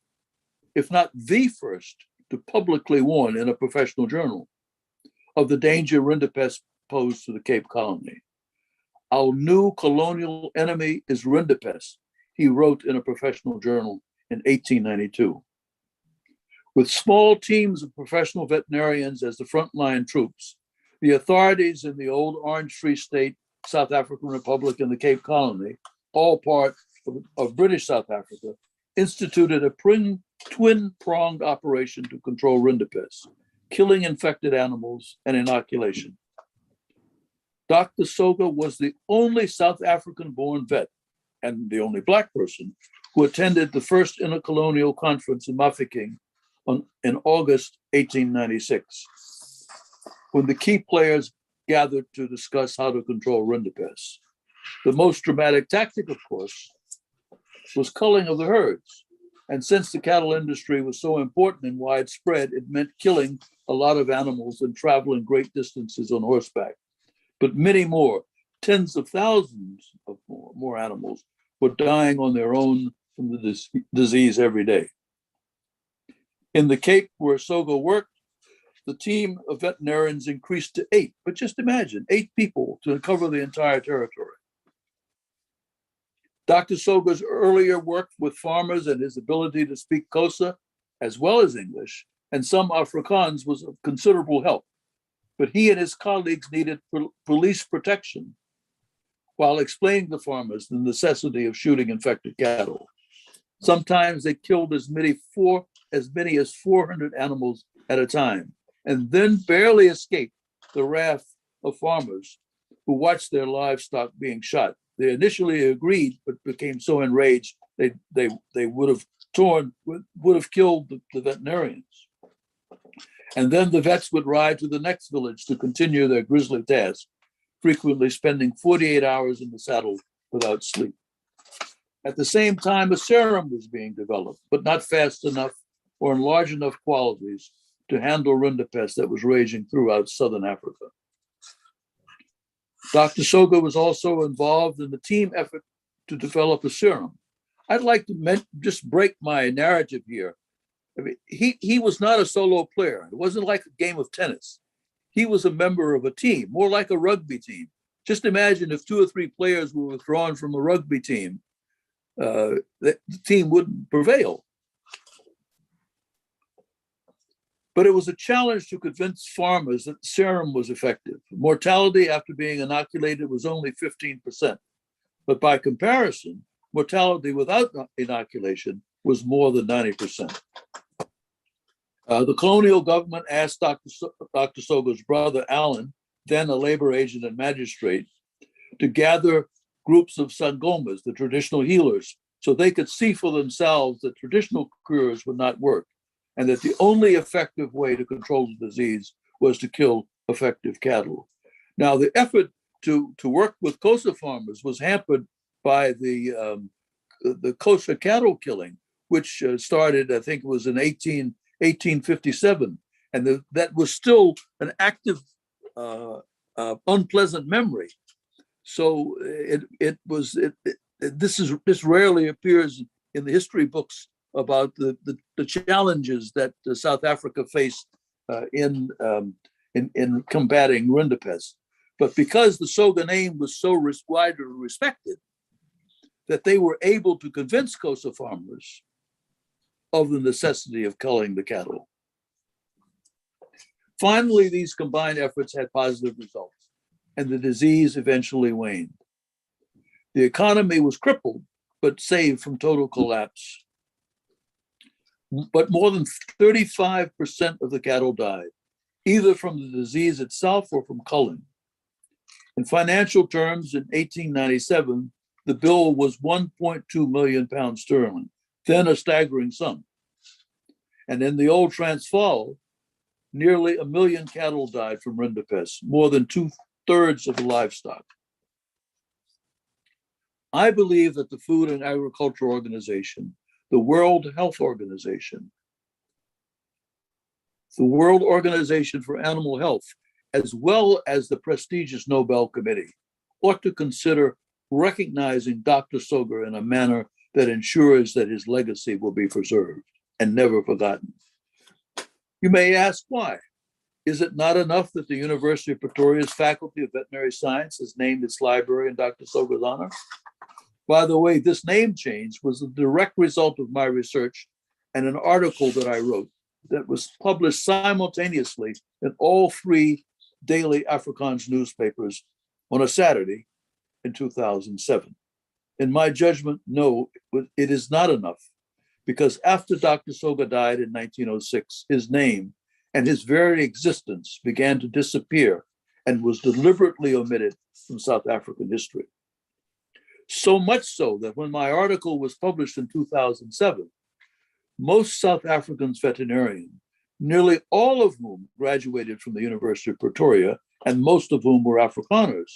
if not the first, to publicly warn in a professional journal of the danger rinderpest posed to the Cape Colony. Our new colonial enemy is rinderpest, he wrote in a professional journal in 1892. With small teams of professional veterinarians as the frontline troops, the authorities in the old Orange Free State, South African Republic, and the Cape Colony, all part of British South Africa, instituted a twin-pronged operation to control rinderpest, killing infected animals and inoculation. Dr. Soga was the only South African-born vet and the only Black person who attended the first intercolonial conference in Mafeking in August 1896, when the key players gathered to discuss how to control rinderpest. The most dramatic tactic, of course, was culling of the herds. And since the cattle industry was so important and widespread, it meant killing a lot of animals and traveling great distances on horseback. But many more, tens of thousands of more animals were dying on their own from the disease every day. In the Cape, where Soga worked, the team of veterinarians increased to 8, but just imagine, 8 people to cover the entire territory. Dr. Soga's earlier work with farmers and his ability to speak Xhosa as well as English and some Afrikaans was of considerable help, but he and his colleagues needed police protection while explaining to farmers the necessity of shooting infected cattle. Sometimes they killed as many as 400 animals at a time, and then barely escaped the wrath of farmers who watched their livestock being shot. They initially agreed, but became so enraged they would have killed the veterinarians. And then the vets would ride to the next village to continue their grisly task, frequently spending 48 hours in the saddle without sleep. At the same time, a serum was being developed, but not fast enough or in large enough quantities to handle rinderpest that was raging throughout southern Africa. Dr. Soga was also involved in the team effort to develop a serum. I'd like to just break my narrative here. I mean, he was not a solo player. It wasn't like a game of tennis. He was a member of a team, more like a rugby team. Just imagine if 2 or 3 players were withdrawn from a rugby team, the team wouldn't prevail. But it was a challenge to convince farmers that the serum was effective. Mortality after being inoculated was only 15%. But by comparison, mortality without inoculation was more than 90%. The colonial government asked Dr. Soga's brother, Alan, then a labor agent and magistrate, to gather groups of sangomas, the traditional healers, so they could see for themselves that traditional cures would not work, and that the only effective way to control the disease was to kill effective cattle. Now, the effort to work with Xhosa farmers was hampered by the Xhosa cattle killing, which started, I think it was in 1857, and that was still an active, unpleasant memory. So this rarely appears in the history books about the challenges that South Africa faced in combating rinderpest. But because the Soga name was so widely respected, that they were able to convince Xhosa farmers of the necessity of culling the cattle. Finally, these combined efforts had positive results, and the disease eventually waned. The economy was crippled, but saved from total collapse. But more than 35% of the cattle died, either from the disease itself or from culling. In financial terms, in 1897, the bill was 1.2 million pounds sterling, then a staggering sum. And in the old Transvaal, nearly 1 million cattle died from rinderpest, more than 2/3 of the livestock. I believe that the Food and Agriculture Organization, the World Health Organization, the World Organization for Animal Health, as well as the prestigious Nobel Committee, ought to consider recognizing Dr. Soga in a manner that ensures that his legacy will be preserved and never forgotten. You may ask why. Is it not enough that the University of Pretoria's Faculty of Veterinary Science has named its library in Dr. Soga's honor? By the way, this name change was a direct result of my research and an article that I wrote that was published simultaneously in all 3 daily Afrikaans newspapers on a Saturday in 2007. In my judgment, no, it is not enough, because after Dr. Soga died in 1906, his name and his very existence began to disappear and was deliberately omitted from South African history. So much so that when my article was published in 2007, most South Africans veterinarians, nearly all of whom graduated from the University of Pretoria, and most of whom were Afrikaners,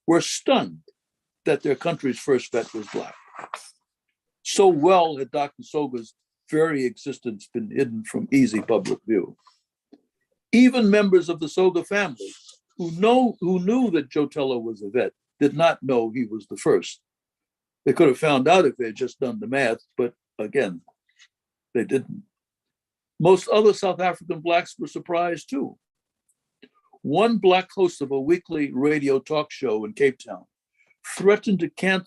were stunned that their country's first vet was Black. So well had Dr. Soga's very existence been hidden from easy public view. Even members of the Soga family who knew that Jotello was a vet did not know he was the first. They could have found out if they had just done the math, but again, they didn't. Most other South African Blacks were surprised too. One Black host of a weekly radio talk show in Cape Town threatened to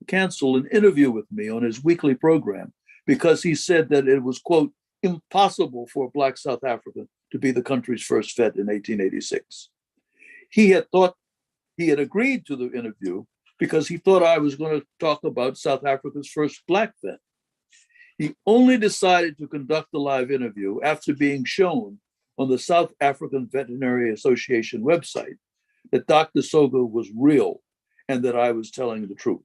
cancel an interview with me on his weekly program because he said that it was, quote, impossible for a Black South African to be the country's first vet in 1886. He had agreed to the interview because he thought I was going to talk about South Africa's first Black vet. He only decided to conduct the live interview after being shown on the South African Veterinary Association website that Dr. Soga was real and that I was telling the truth.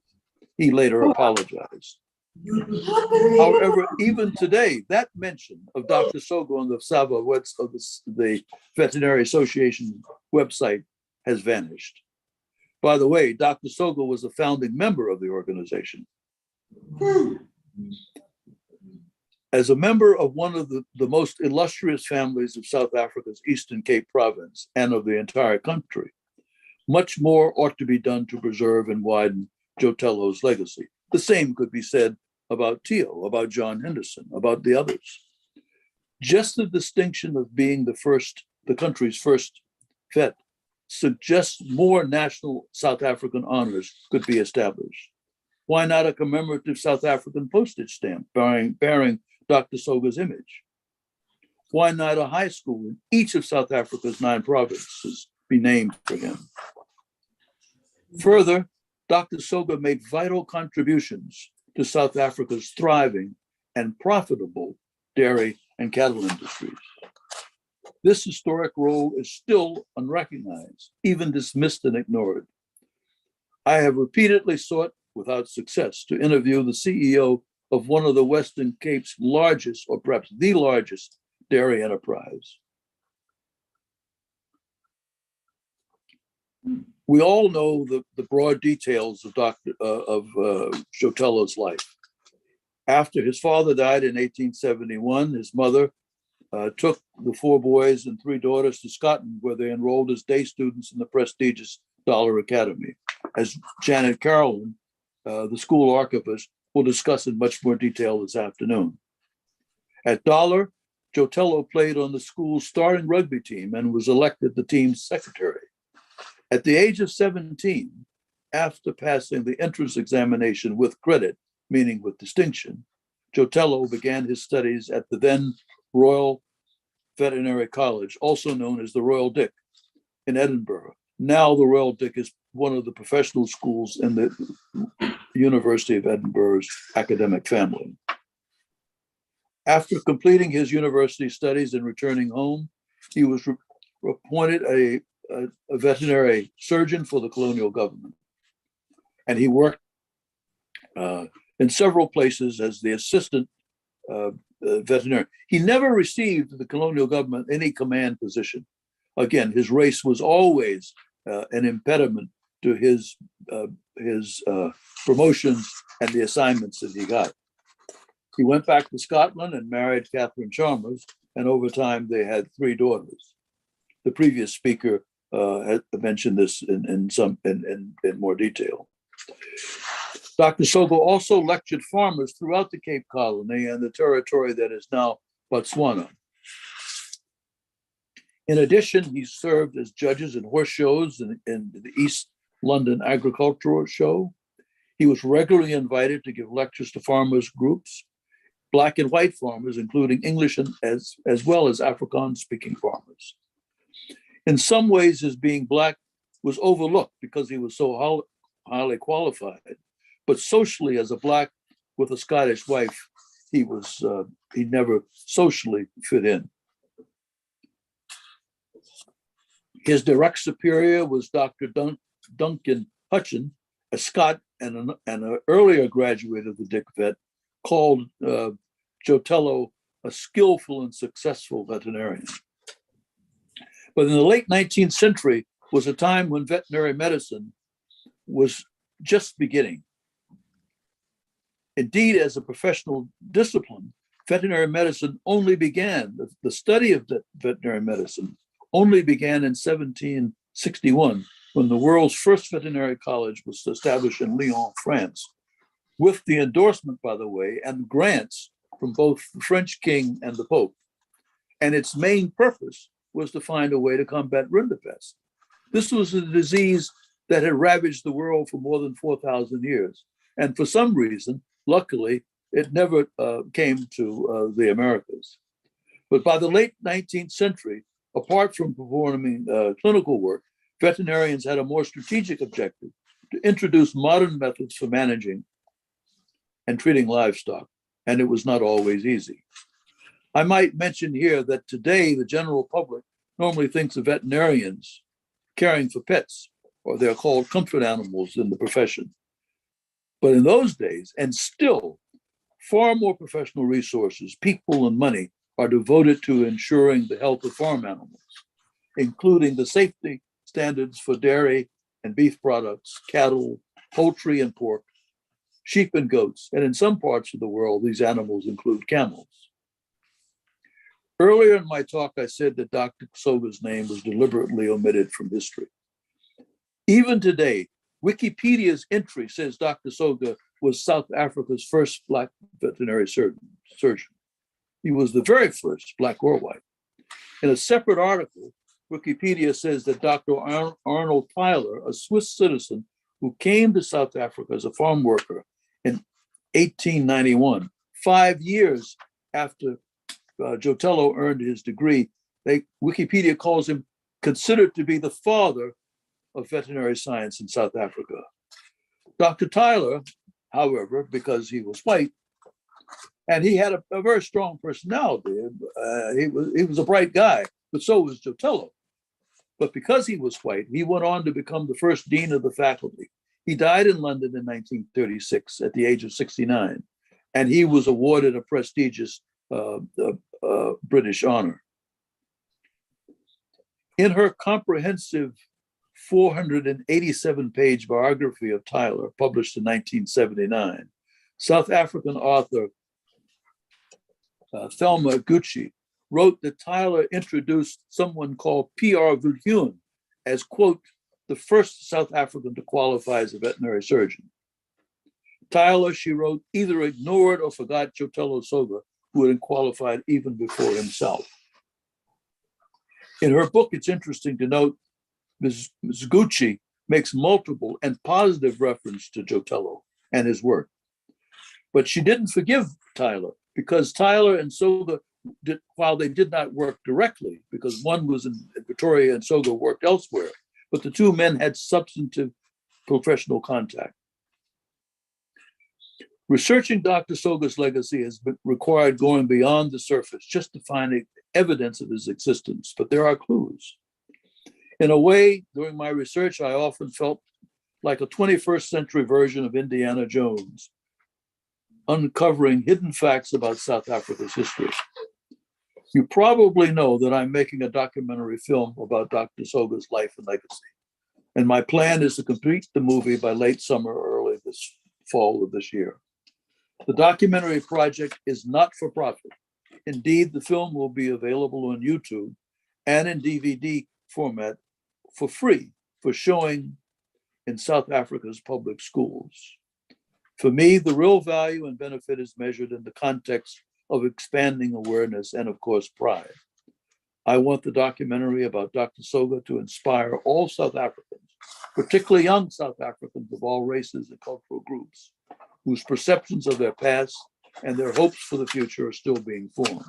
He later apologized. However, even today, that mention of Dr. Soga on the the Veterinary Association website has vanished. By the way, Dr. Soga was a founding member of the organization. As a member of one of the most illustrious families of South Africa's Eastern Cape province and of the entire country, much more ought to be done to preserve and widen Jotello's legacy. The same could be said about Tio, about John Henderson, about the others. Just the distinction of being the country's first vet suggests more national South African honors could be established. Why not a commemorative South African postage stamp bearing Dr. Soga's image? Why not a high school in each of South Africa's 9 provinces be named for him? Further, Dr. Soga made vital contributions to South Africa's thriving and profitable dairy and cattle industries. This historic role is still unrecognized, even dismissed and ignored. I have repeatedly sought, without success, to interview the CEO of one of the Western Cape's largest, or perhaps the largest, dairy enterprise. We all know the broad details of Jotello's life. After his father died in 1871, his mother took the 4 boys and 3 daughters to Scotland, where they enrolled as day students in the prestigious Dollar Academy. As Janet Carolyn, the school archivist, will discuss in much more detail this afternoon. At Dollar, Jotello played on the school's starting rugby team and was elected the team's secretary. At the age of 17, after passing the entrance examination with credit, meaning with distinction, Jotello began his studies at the then Royal Veterinary College, also known as the Royal Dick, in Edinburgh. Now the Royal Dick is one of the professional schools in the University of Edinburgh's academic family. After completing his university studies and returning home, he was appointed a veterinary surgeon for the colonial government. And he worked in several places as the assistant veterinarian. He never received the colonial government any command position. Again, his race was always an impediment to his promotions and the assignments that he got. He went back to Scotland and married Catherine Chalmers, and over time they had 3 daughters. The previous speaker had mentioned this in more detail. Dr. Soga also lectured farmers throughout the Cape Colony and the territory that is now Botswana. In addition, he served as judges in horse shows in the East London Agricultural Show. He was regularly invited to give lectures to farmers groups, Black and white farmers, including English and as well as Afrikaans-speaking farmers. In some ways, his being Black was overlooked because he was so highly qualified. But socially, as a Black with a Scottish wife, he never socially fit in. His direct superior was Dr. Duncan Hutchin, a Scot and an earlier graduate of the Dick Vet, called Jotello a skillful and successful veterinarian. But in the late 19th century was a time when veterinary medicine was just beginning. Indeed, as a professional discipline, veterinary medicine only began, the study of veterinary medicine only began in 1761, when the world's first veterinary college was established in Lyon, France, with the endorsement, by the way, and grants from both the French king and the Pope. And its main purpose was to find a way to combat rinderpest. This was a disease that had ravaged the world for more than 4,000 years. And for some reason, luckily, it never came to the Americas. But by the late 19th century, apart from performing clinical work, veterinarians had a more strategic objective to introduce modern methods for managing and treating livestock, and it was not always easy. I might mention here that today the general public normally thinks of veterinarians caring for pets, or they're called comfort animals in the profession. But in those days, and still, far more professional resources, people and money are devoted to ensuring the health of farm animals, including the safety standards for dairy and beef products, cattle, poultry and pork, sheep and goats, and in some parts of the world, these animals include camels. Earlier in my talk, I said that Dr. Soga's name was deliberately omitted from history. Even today, Wikipedia's entry says Dr. Soga was South Africa's first Black veterinary surgeon. He was the very first, Black or white. In a separate article, Wikipedia says that Dr. Arnold Tyler, a Swiss citizen who came to South Africa as a farm worker in 1891, 5 years after Jotello earned his degree, Wikipedia calls him considered to be the father of veterinary science in South Africa. Dr. Tyler, however, because he was white, and he had a very strong personality, he was a bright guy, but so was Jotello. But because he was white, he went on to become the first dean of the faculty. He died in London in 1936 at the age of 69, and he was awarded a prestigious British honor. In her comprehensive 487-page biography of Tyler, published in 1979, South African author Thelma Gucci wrote that Tyler introduced someone called P.R. Viljoen as, quote, the first South African to qualify as a veterinary surgeon. Tyler, she wrote, either ignored or forgot Jotello Soga, who had qualified even before himself. In her book, it's interesting to note Ms. Gucci makes multiple and positive reference to Jotello and his work. But she didn't forgive Tyler because Tyler and Soga did, while they did not work directly, because one was in Victoria and Soga worked elsewhere, but the two men had substantive professional contact. Researching Dr. Soga's legacy has been required going beyond the surface just to find evidence of his existence, but there are clues. In a way, during my research, I often felt like a 21st century version of Indiana Jones, uncovering hidden facts about South Africa's history. You probably know that I'm making a documentary film about Dr. Soga's life and legacy. And my plan is to complete the movie by late summer or early this fall of this year. The documentary project is not for profit. Indeed, the film will be available on YouTube and in DVD format for free for showing in South Africa's public schools. For me, the real value and benefit is measured in the context of expanding awareness and, of course, pride. I want the documentary about Dr. Soga to inspire all South Africans, particularly young South Africans of all races and cultural groups, whose perceptions of their past and their hopes for the future are still being formed.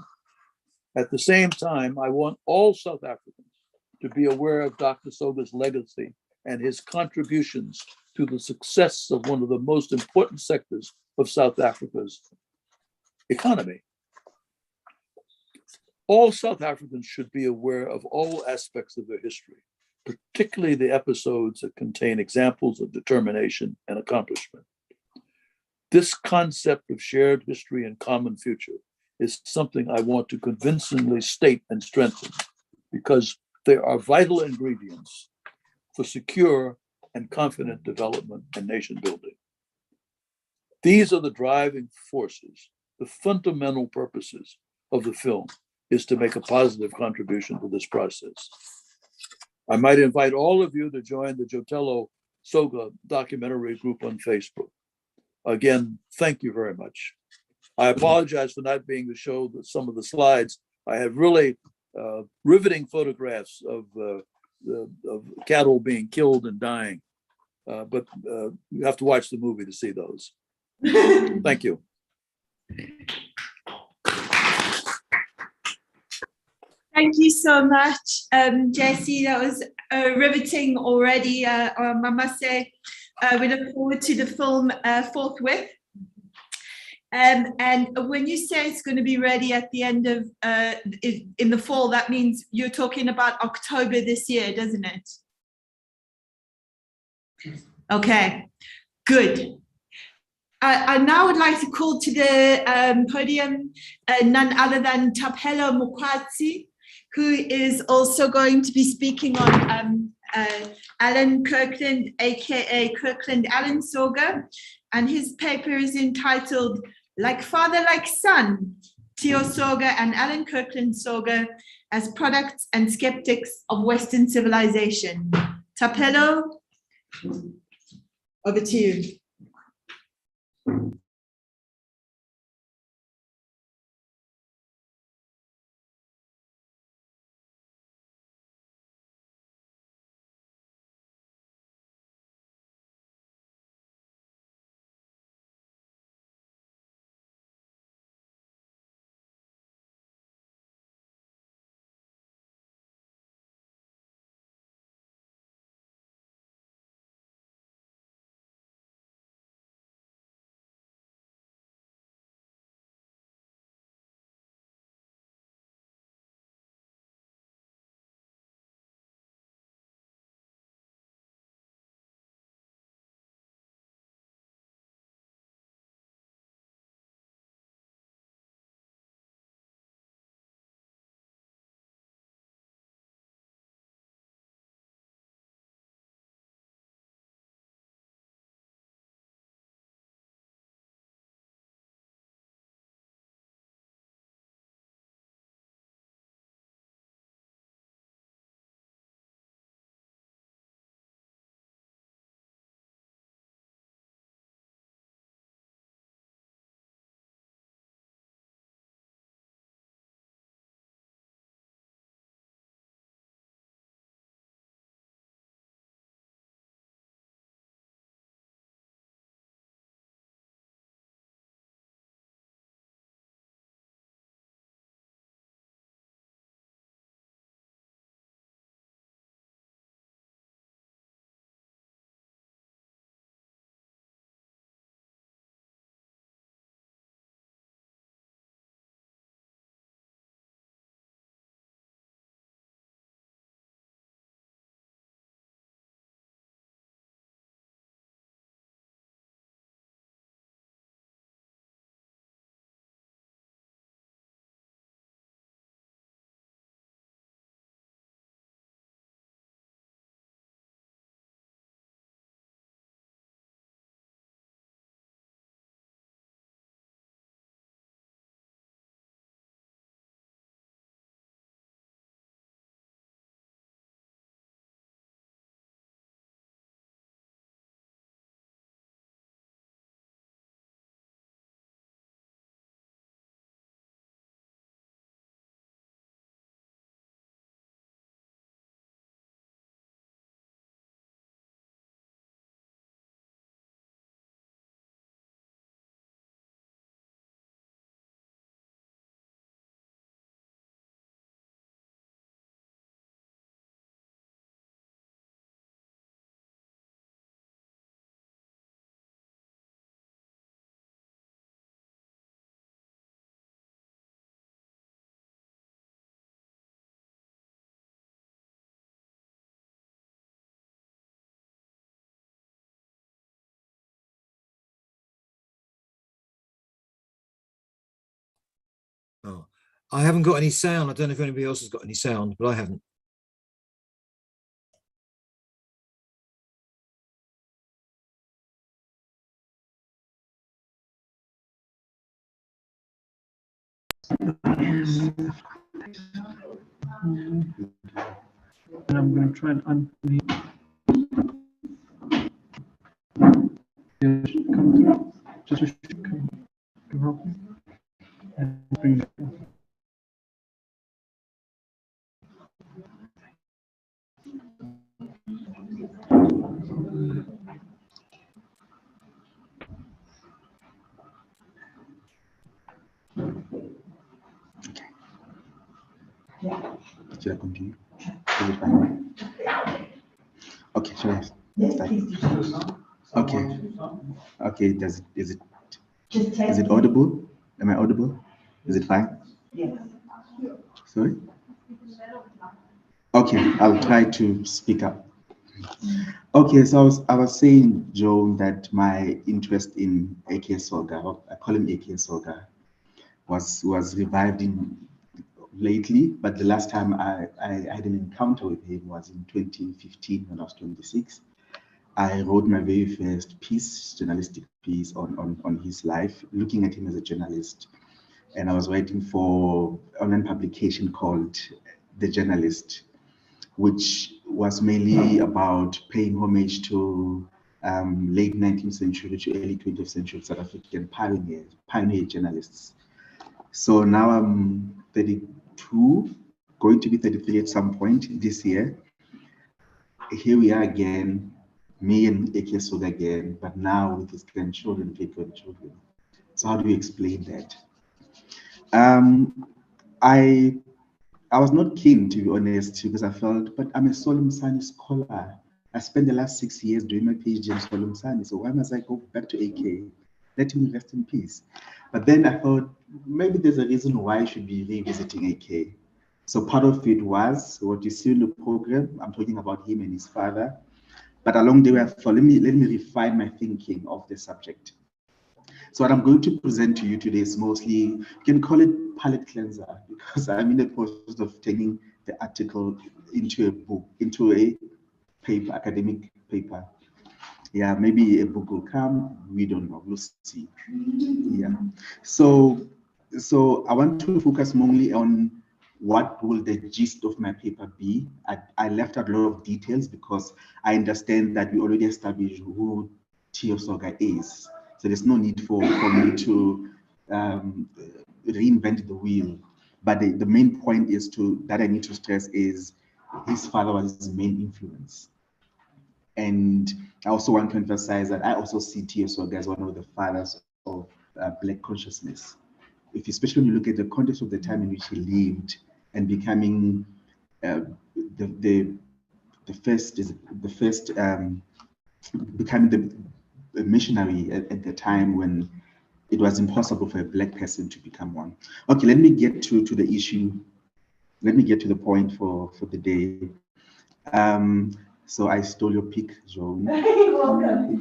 At the same time, I want all South Africans to be aware of Dr. Soga's legacy and his contributions to the success of one of the most important sectors of South Africa's economy. All South Africans should be aware of all aspects of their history, particularly the episodes that contain examples of determination and accomplishment. This concept of shared history and common future is something I want to convincingly state and strengthen, because they are vital ingredients for secure and confident development and nation building. These are the driving forces. The fundamental purposes of the film is to make a positive contribution to this process. I might invite all of you to join the Jotello Soga documentary group on Facebook. Again, thank you very much. I apologize for not being able to show some of the slides. I have really riveting photographs of cattle being killed and dying, but you have to watch the movie to see those. Thank you. Thank you so much, Jesse. That was riveting already. I must say, we look forward to the film forthwith. And when you say it's going to be ready at the end of, in the fall, that means you're talking about October this year, doesn't it? Okay, good. I now would like to call to the podium none other than Thapelo Mokwatsi, who is also going to be speaking on Alan Kirkland, aka Kirkland Alan Soga, and his paper is entitled Like Father, Like Son, Theo Soga and Alan Kirkland Soga as Products and Skeptics of Western Civilization. Thapelo, over to you. I haven't got any sound. I don't know if anybody else has got any sound, but I haven't. And I'm going to try and unmute. Come through. Just come help me and bring it. Should I continue? Is it fine? Okay, should I start? Okay. Okay, is it audible? Am I audible? Is it fine? Yes. Sorry? Okay, I'll try to speak up. Okay, so I was saying, Joe, that my interest in AK Soga, I call him AK Soga, was revived lately, but the last time I had an encounter with him was in 2015 when I was 26. I wrote my very first piece, journalistic piece on his life, looking at him as a journalist. And I was writing for an online publication called The Journalist, which was mainly about paying homage to late 19th century to early 20th century South African pioneer journalists. So now I'm 32, going to be 33 at some point this year. Here we are again, me and AK Soga again, but now with his grandchildren, great-grandchildren. So how do you explain that? I was not keen, to be honest, because I felt, but I'm a Solomsani scholar. I spent the last 6 years doing my PhD in Solomsani, so why must I go back to AK? Let him rest in peace. But then I thought, maybe there's a reason why I should be revisiting AK. So part of it was what you see in the program. I'm talking about him and his father. But along the way, I thought, let me refine my thinking of the subject. So what I'm going to present to you today is mostly, you can call it palate cleanser, because I'm in the process of turning the article into a book, into a paper, academic paper. Yeah, maybe a book will come, we don't know, we'll see. Yeah. So I want to focus mainly on what will the gist of my paper be. I left out a lot of details because I understand that we already established who T.O. Soga is. So there's no need for me to reinvent the wheel. But the main point is that I need to stress is his father was his main influence. And I also want to emphasize that I also see T.O. Soga as one of the fathers of Black consciousness. Especially when you look at the context of the time in which he lived and becoming becoming the missionary at the time when it was impossible for a Black person to become one. Okay, let me get to the issue. Let me get to the point for the day. So I stole your pick, Joan.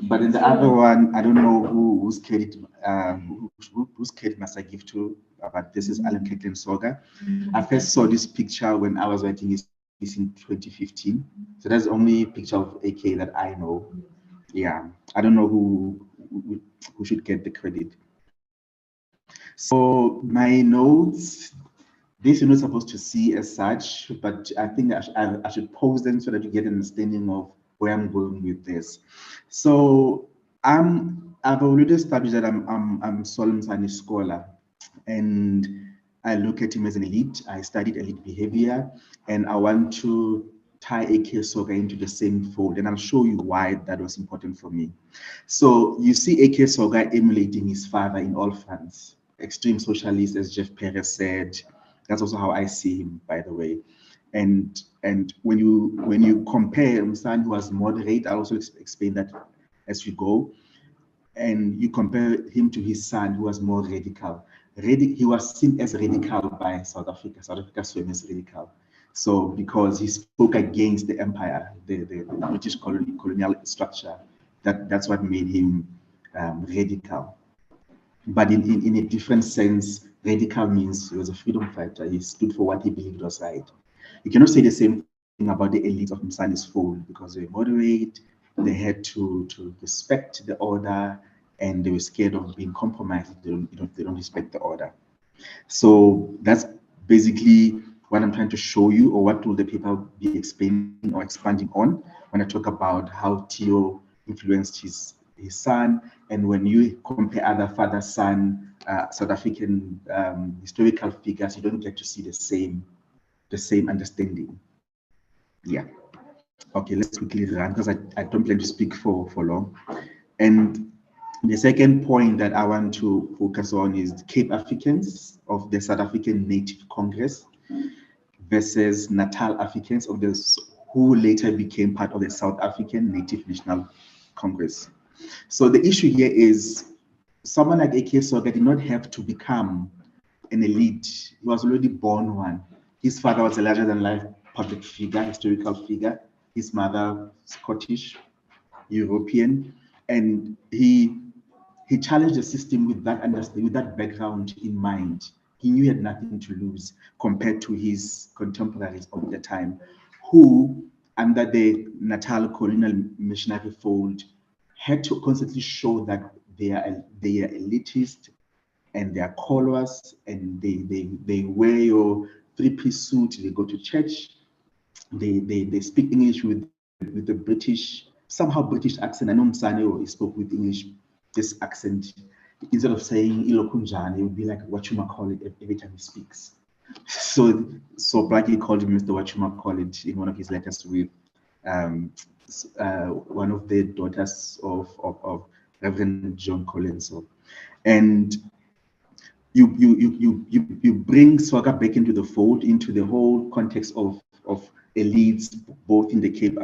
But in the other one, I don't know whose credit must I give to, but this is Alan Kirkland Soga. I first saw this picture when I was writing this piece in 2015. So that's the only picture of AK that I know. Yeah, I don't know who should get the credit. So my notes, this you're not supposed to see as such, but I think I should pose them so that you get an understanding of where I'm going with this. So I've already established that I'm Solomsani scholar, and I look at him as an elite. I studied elite behavior, and I want to tie AK Soga into the same fold, and I'll show you why that was important for me. So you see AK Soga emulating his father in all fronts. Extreme socialist, as Jeff Perez said. That's also how I see him, by the way. And when you compare Msani, who was moderate, I'll also explain that as we go. And you compare him to his son, who was more radical. He was seen as radical by South Africa. South Africa saw him as radical. So because he spoke against the empire, the British colonial structure, that's what made him radical. But in a different sense Radical means he was a freedom fighter. He stood for what he believed was right. You cannot say the same thing about the elites of Msani's fold because they were moderate, they had to respect the order, and they were scared of being compromised if they don't respect the order. So that's basically what I'm trying to show you, or what will the paper be explaining or expanding on when I talk about how Theo influenced his son, and when you compare other father-son South African historical figures, you don't get to see the same understanding. Yeah. Okay, let's quickly run because I don't plan to speak for long. And the second point that I want to focus on is Cape Africans of the South African Native Congress versus Natal Africans of the who later became part of the South African Native National Congress. So the issue here is someone like A.K. Soga did not have to become an elite. He was already born one. His father was a larger-than-life public figure, historical figure. His mother, Scottish, European, and he challenged the system with that understanding, with that background in mind. He knew he had nothing to lose compared to his contemporaries of the time, who, under the Natal colonial missionary fold, had to constantly show that they are elitist and they are callers, and they wear your three-piece suit, they go to church, they speak English with the British, somehow British accent. I know Msane spoke with English, this accent. Instead of saying Ilokunjani, it would be like whatchamacallit every time he speaks. So Blackie called him Mr. Whatchamacallit in one of his letters with one of the daughters of Reverend John Collins. And you bring Soga back into the fold, into the whole context of elites, both in the Cape,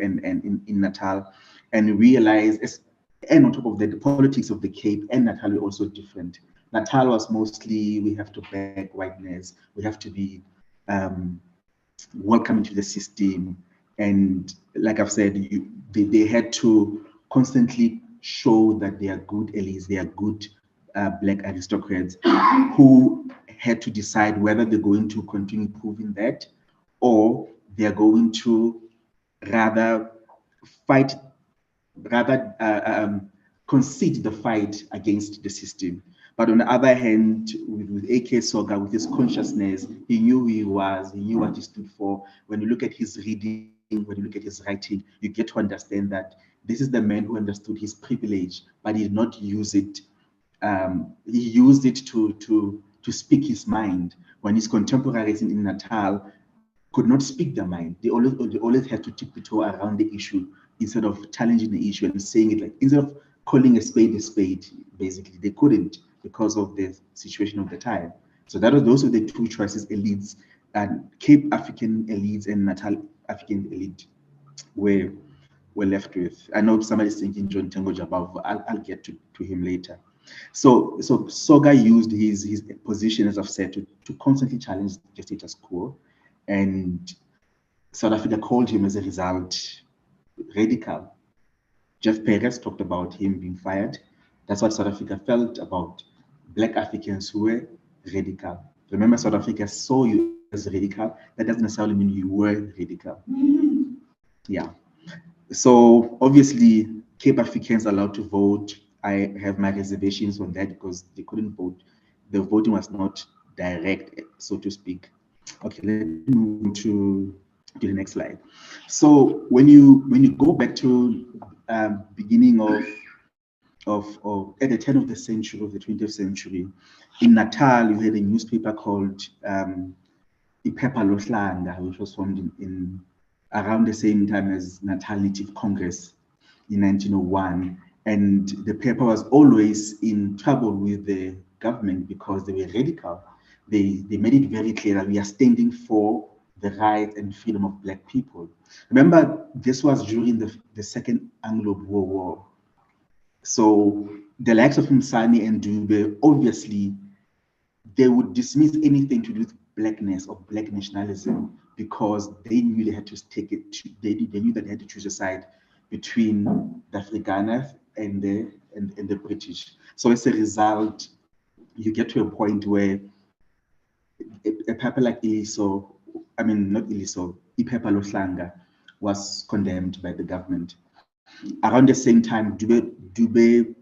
and in Natal, and realize, and on top of that, the politics of the Cape and Natal were also different. Natal was mostly, we have to back whiteness, we have to be welcome into the system, and like I've said, they had to constantly show that they are good elites, they are good Black aristocrats who had to decide whether they're going to continue proving that, or they're going to rather concede the fight against the system. But on the other hand, with A.K. Soga, with his consciousness, he knew who he was, he knew what he stood for. When you look at his reading, when you look at his writing, you get to understand that this is the man who understood his privilege, but he did not use it. He used it to speak his mind. When his contemporaries in Natal could not speak their mind, they always had to tiptoe around the issue instead of challenging the issue and saying it, like, instead of calling a spade, basically, they couldn't because of the situation of the time. So those were the two choices elites, and Cape African elites and Natal African elite were left with. I know somebody's thinking John Tengo Jabав, I'll get to him later. So Soga used his position, as I've said, to constantly challenge the status quo, and South Africa called him as a result radical. Jeff Perez talked about him being fired. That's what South Africa felt about Black Africans who were radical. Remember, South Africa saw you as radical. That doesn't necessarily mean you were radical. Yeah. So obviously, Cape Africans allowed to vote. I have my reservations on that because they couldn't vote. The voting was not direct, so to speak. Okay, let me move to the next slide. So when you go back to beginning of at the turn of the century, of the 20th century, in Natal, you had a newspaper called Iphepha Lohlanga, which was formed in around the same time as Natal Native Congress in 1901. And the paper was always in trouble with the government because they were radical. They made it very clear that we are standing for the rights and freedom of Black people. Remember, this was during the Second Anglo-Boer War. So the likes of Msane and Dube, obviously, they would dismiss anything to do with Blackness or Black nationalism because they knew they had to take it. They knew that they had to choose a side between the Afrikaners and the British. So as a result, you get to a point where a paper like Iliso, I mean, not Iliso, Ipepa Lohlanga was condemned by the government. Around the same time, John Dube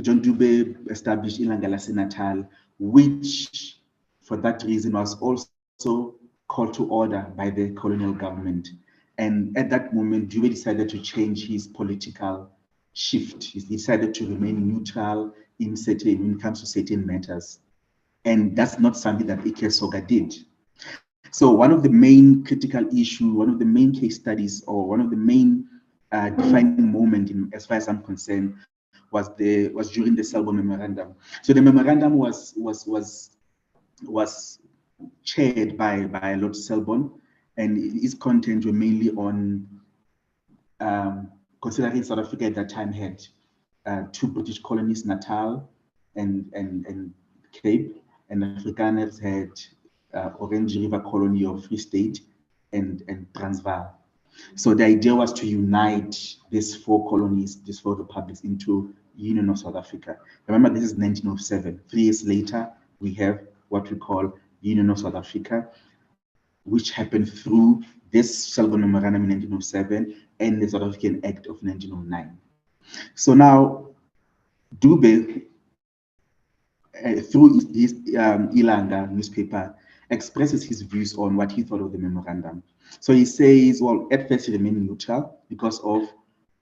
John Dube established Ilanga Natal, which for that reason was also called to order by the colonial government. And at that moment, Dube decided to change his political shift. He decided to remain neutral when it comes to certain matters. And that's not something that AK Soga did. So one of the main critical issues, one of the main case studies, or one of the main defining moment, as far as I'm concerned, was during the Selborne Memorandum. So the memorandum was chaired by Lord Selborne, and its content were mainly on considering South Africa at that time had two British colonies, Natal and Cape, and Afrikaners had Orange River colony of Free State and Transvaal. So the idea was to unite these four colonies, these four republics, into Union of South Africa. Remember, this is 1907. 3 years later, we have what we call Union of South Africa, which happened through this Selborne Memorandum in 1907 and the South African Act of 1909. So now, Dube, through his Ilanga newspaper, expresses his views on what he thought of the memorandum. So he says, well, at first he remained neutral because of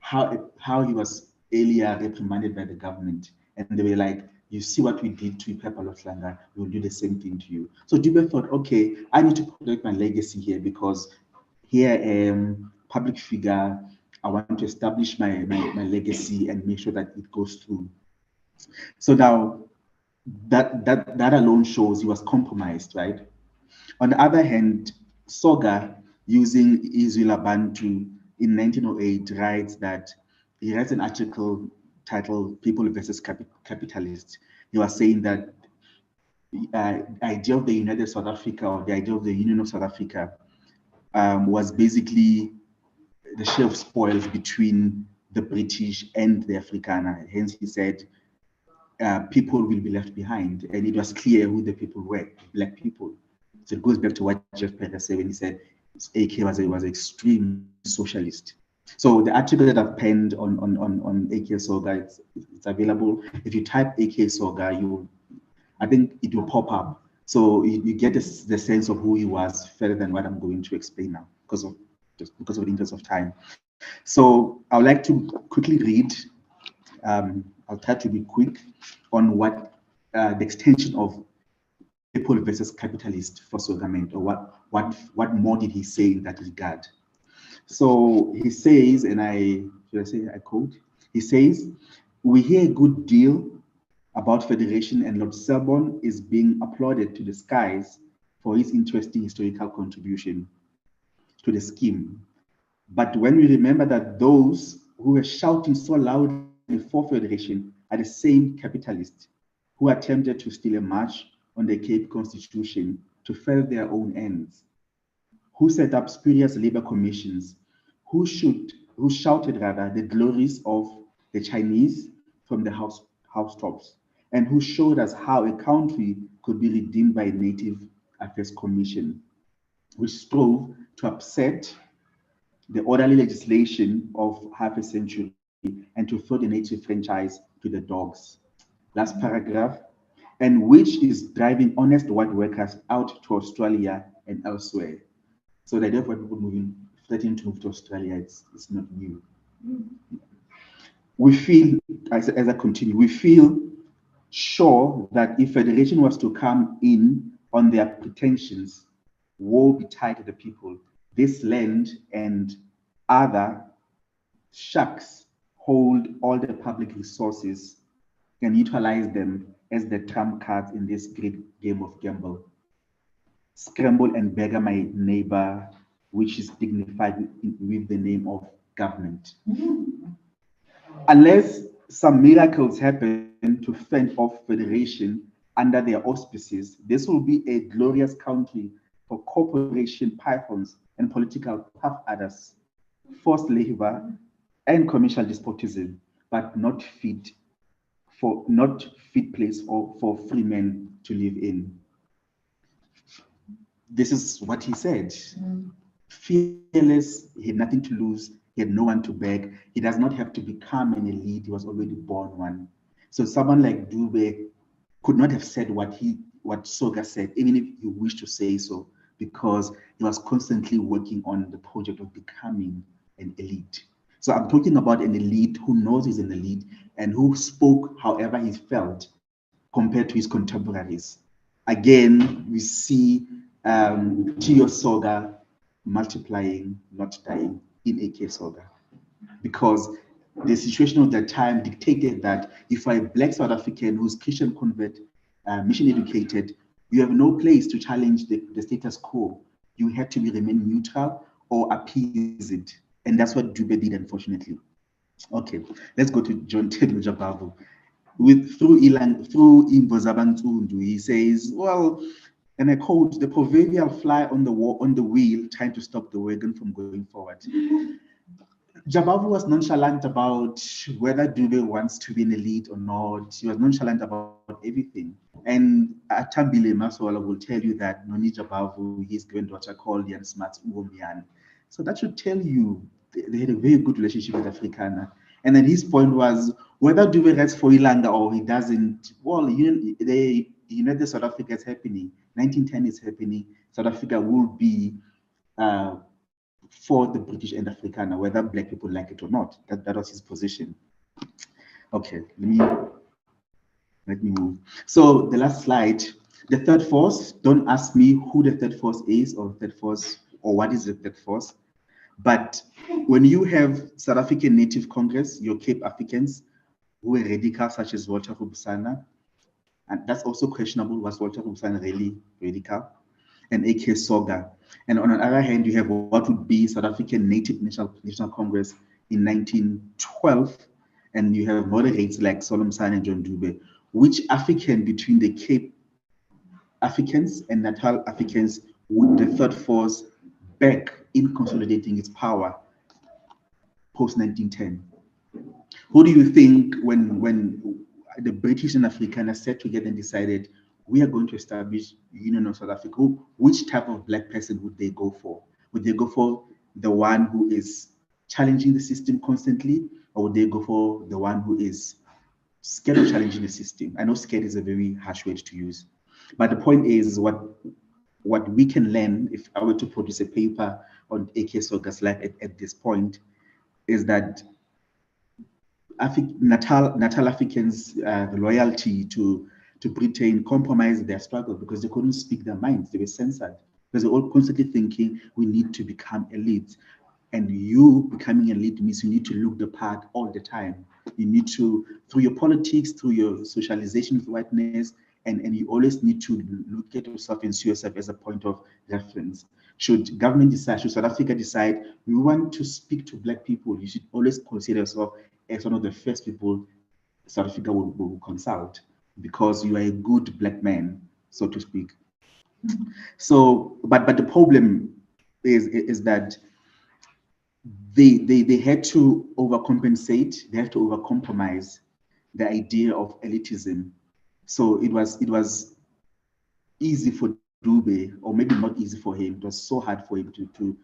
how he was earlier reprimanded by the government. And they were like, you see what we did to Ipepa Lohlanga, we will do the same thing to you. So Dube thought, okay, I need to protect my legacy here because here I am, public figure, I want to establish my legacy and make sure that it goes through. So now that alone shows he was compromised, right? On the other hand, Soga, using Izwila Bantu in 1908, writes that he writes an article titled "People versus Capitalists." He was saying that the idea of the United South Africa, or the idea of the Union of South Africa, was basically the share of spoils between the British and the Afrikaner. Hence, he said people will be left behind, and it was clear who the people were: Black people. So it goes back to what Jeff Peters said when he said AK was extreme socialist. So the article that I've penned on AK Soga, it's available. If you type AK Soga, I think it will pop up. So you get the sense of who he was further than what I'm going to explain now, because of the interest of time. So I would like to quickly read. I'll try to be quick on what the extension of people versus capitalist for Soga meant, or what more did he say in that regard. So he says, and I quote, he says, we hear a good deal about federation, and Lord Selborne is being applauded to the skies for his interesting historical contribution to the scheme. But when we remember that those who were shouting so loudly for federation are the same capitalists who attempted to steal a march on the Cape Constitution to further their own ends, who set up spurious labor commissions, who shouted rather the glories of the Chinese from the housetops, and who showed us how a country could be redeemed by a native affairs commission, which strove to upset the orderly legislation of half a century and to throw the native franchise to the dogs. Last paragraph. And which is driving honest white workers out to Australia and elsewhere. So the idea of white people threatening to move to Australia, it's not new. We feel, as I continue, we feel sure that if federation was to come in on their pretensions, woe betide to the people. This land and other sharks hold all the public resources and utilize them as the trump cards in this great game of gamble. Scramble and beggar my neighbor, which is dignified with the name of government. Unless some miracles happen to fend off federation under their auspices, this will be a glorious country for corporation pythons and political puff adders, forced labor and commercial despotism, but not fit for not fit place or for free men to live in. This is what he said. Fearless, he had nothing to lose, he had no one to beg. He does not have to become an elite, he was already born one. So someone like Dube could not have said what Soga said, even if he wished to say so, because he was constantly working on the project of becoming an elite. So I'm talking about an elite who knows he's an elite and who spoke however he felt compared to his contemporaries. Again, we see Tio Soga multiplying, not dying in AK Soga, because the situation of that time dictated that if you're a Black South African who's Christian convert, mission educated, you have no place to challenge the status quo. You had to remain neutral or appease it. And that's what Dube did, unfortunately. Okay, let's go to John Tedro Jabavu. Through Imvo Zabantundu, he says, well, and I quote, the proverbial fly on the wheel trying to stop the wagon from going forward. Jabavu was nonchalant about whether Dube wants to be an elite or not. He was nonchalant about everything. And Atambile Masoala will tell you that Noni Jabavu, his granddaughter called Jan Smart's Uomian. So that should tell you they had a very good relationship with Afrikaner. And then his point was whether Dube writes for Ilanga or he doesn't, well, the United South Africa is happening. 1910 is happening. South Africa will be for the British and Afrikaner, whether Black people like it or not. That was his position. Okay, let me move. So the last slide, the third force, don't ask me who the third force is or what is the third force. But when you have South African Native Congress, your Cape Africans, who were radical, such as Walter Rubusana, and that's also questionable, was Walter Rubusana really radical? And AK Soga. And on the other hand, you have what would be South African Native National Congress in 1912, and you have moderates like Solomon and John Dube. Which African between the Cape Africans and Natal Africans would the third force back in consolidating its power post-1910? Who do you think when the British and Afrikaners sat together and decided we are going to establish Union of South Africa, which type of Black person would they go for? Would they go for the one who is challenging the system constantly, or would they go for the one who is scared of challenging the system? I know scared is a very harsh word to use, but the point is what we can learn, if I were to produce a paper on AK Soga's life at this point, is that Natal Africans' loyalty to Britain compromised their struggle because they couldn't speak their minds. They were censored because they were all constantly thinking we need to become elite. And you becoming elite means you need to look the part all the time. You need to, through your politics, through your socialization with whiteness, and you always need to look at yourself and see yourself as a point of reference. Should government decide, should South Africa decide, we want to speak to Black people, you should always consider yourself as one of the first people South Africa will consult, because you are a good Black man, so to speak. So, but the problem is that they had to overcompensate, they had to overcompromise the idea of elitism. So it was easy for Dube, or maybe not easy for him. It was so hard for him to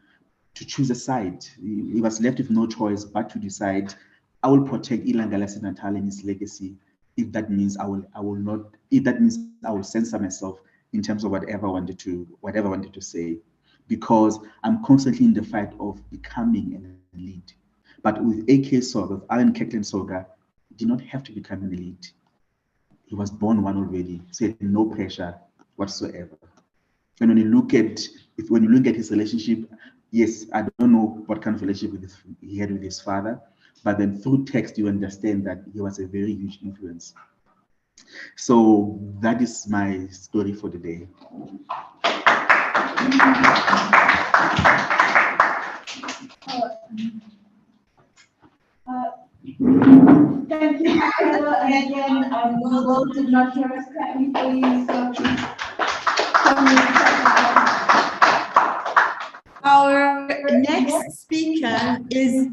choose a side. He was left with no choice but to decide, I will protect Ilanga Natal and his legacy. If that means I will not, if that means I will censor myself in terms of whatever I wanted to say, because I'm constantly in the fight of becoming an elite. But with AK Soga, with Alan Kirkland Soga, he did not have to become an elite. He was born one already, so he had no pressure whatsoever. And when you look at his relationship, yes, I don't know what kind of relationship he had with his father, but then through text you understand that he was a very huge influence. So that is my story for the day. Thank you, Father. And again, Will did not hear us clapping for you, so please come Our next speaker is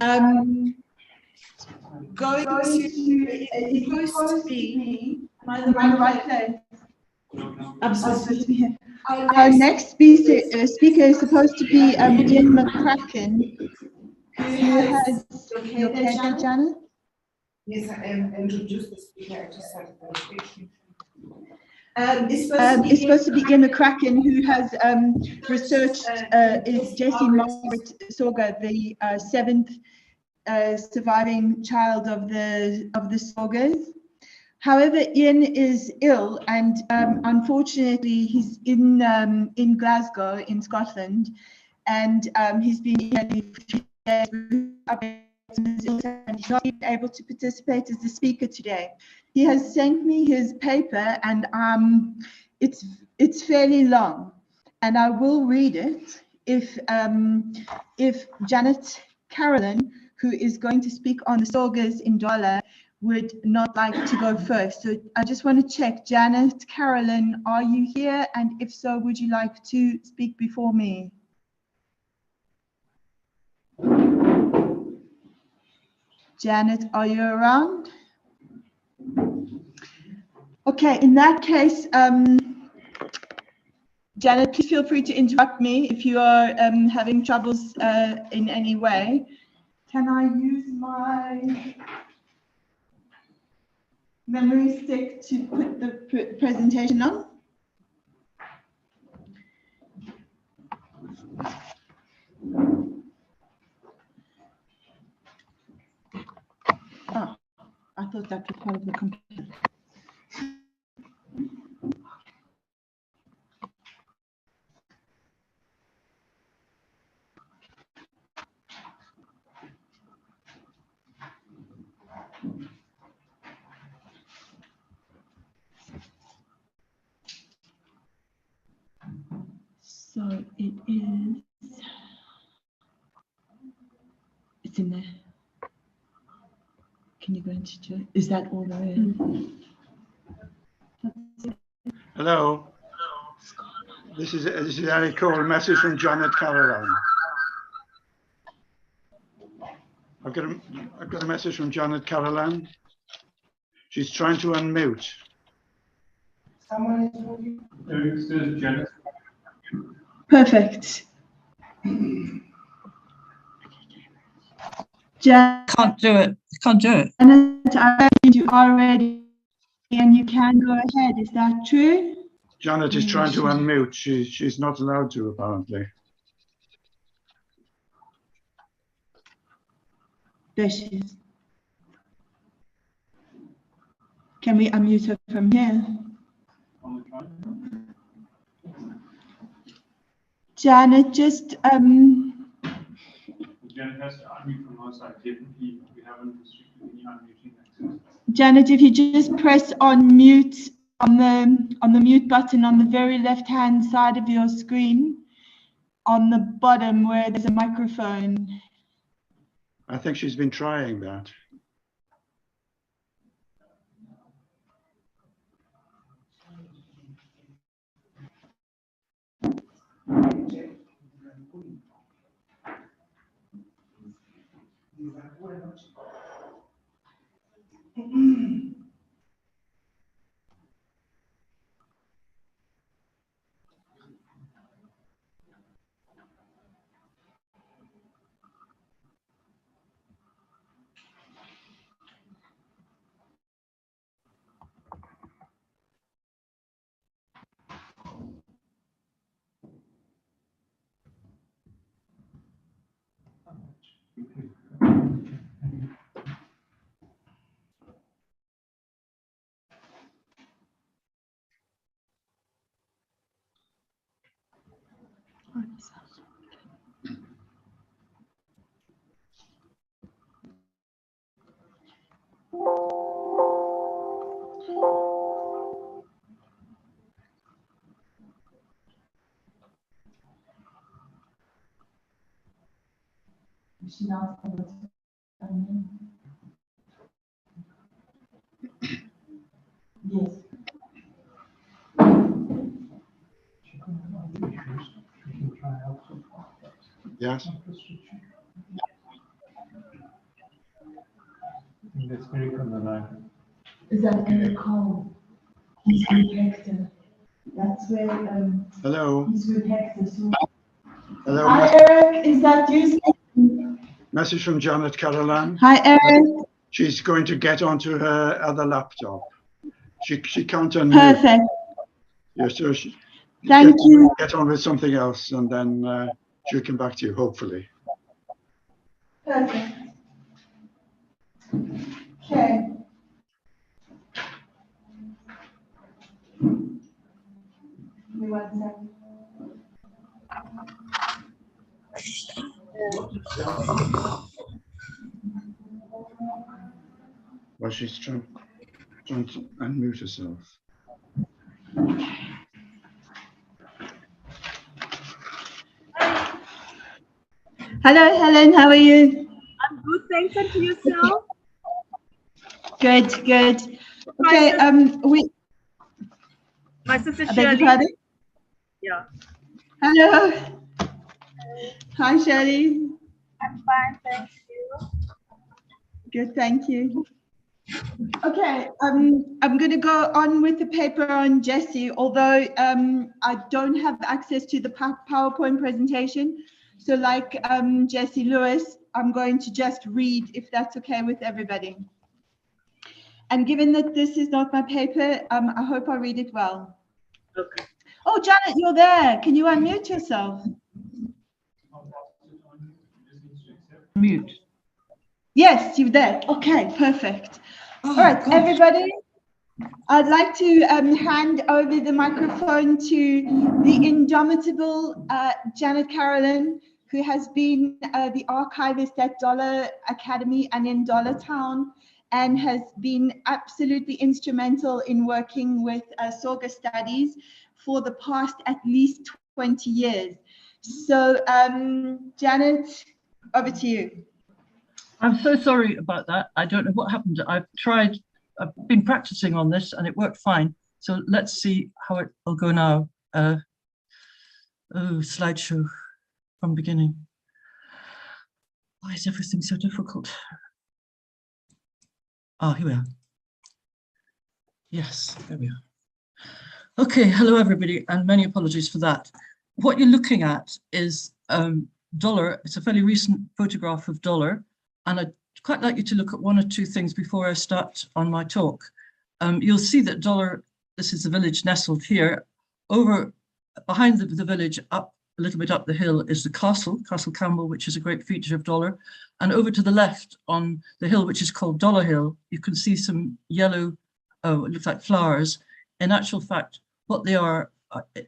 going to, it's supposed to be, am I in the right place? I'm supposed to be here. Our next speaker is supposed to be Ian McCracken, who has, you okay there, Janet? Yes, I am. Introduce the speaker. I just had a quick. It's supposed to be Ian McCracken, who has researched is Jessie Margaret Soga, the seventh surviving child of the Sogas. However, Ian is ill, and unfortunately, he's in Glasgow, in Scotland, and he's been here for 2 days and he's not even able to participate as the speaker today. He has sent me his paper, and it's fairly long, and I will read it if Janet Carolyn, who is going to speak on the Sogas in Douala, would not like to go first. So I just want to check, Janet Carolyn, are you here? And if so, would you like to speak before me? Janet, are you around? Okay, in that case, Janet, please feel free to interrupt me if you are having troubles in any way. Can I use my memory stick to put the presentation on? Oh, I thought that was part of the computer. So it is, it's in there. Can you go into it? Is that all there is? Hello. This is Eric Cole, a message from Janet Caroline. I've got a message from Janet Caroline. She's trying to unmute. Someone is talking. There's Janet. Perfect. Janet, Can't do it. Can't do it. I read you already, and you can go ahead. Is that true? Janet is trying to unmute. She's not allowed to, apparently. There she is. Can we unmute her from here? Janet, just Janet has to unmute from our side. Definitely, we haven't restricted any unmuting access. Janet, if you just press on mute on the mute button on the very left-hand side of your screen, on the bottom where there's a microphone. I think she's been trying that. Yes. Yes. There's Eric on the line. Is that Eric Cole? He's with Hector. That's where, Hello. he's with Hector. So. Hello. Hi, Eric. Is that you? Message from Janet Caroline. Hi, Eric. She's going to get onto her other laptop. She can't unmute. Perfect. Yeah, so she Thank you. get on with something else, and then she'll come back to you, hopefully. Perfect. Okay. Give me 1 second. Well, she's trying to unmute herself. Hello, Helen. How are you? I'm good, thanks. And to yourself? Good, good. Okay. My sister I beg your Shirley. pardon? Yeah. Hello. Hi, Shirley. I'm fine, thank you. Good, thank you. Okay, I'm going to go on with the paper on Jesse, although I don't have access to the PowerPoint presentation. So like Jesse Lewis, I'm going to just read if that's okay with everybody. And given that this is not my paper, I hope I read it well. Okay. Oh, Janet, you're there. Can you unmute yourself? Mute. Yes, you're there. Okay, perfect. Oh, all right, gosh. everybody. I'd like to hand over the microphone to the indomitable Janet Carolyn, who has been the archivist at Dollar Academy and in Dollar Town, and has been absolutely instrumental in working with Soga studies for the past at least 20 years. So, Janet, over to you. I'm so sorry about that. I don't know what happened. I've been practicing on this and it worked fine. So let's see how it will go now. Oh, slideshow from beginning. Why is everything so difficult? Ah, here we are. Yes, there we are. Okay, hello everybody, and many apologies for that. What you're looking at is Dollar. It's a fairly recent photograph of Dollar, and I'd quite like you to look at one or two things before I start on my talk. You'll see that Dollar, this is the village nestled here. Over behind the village, up a little bit up the hill, is the Castle Campbell, which is a great feature of Dollar. And over to the left on the hill, which is called Dollar Hill, you can see some yellow, oh, it looks like flowers. In actual fact, what they are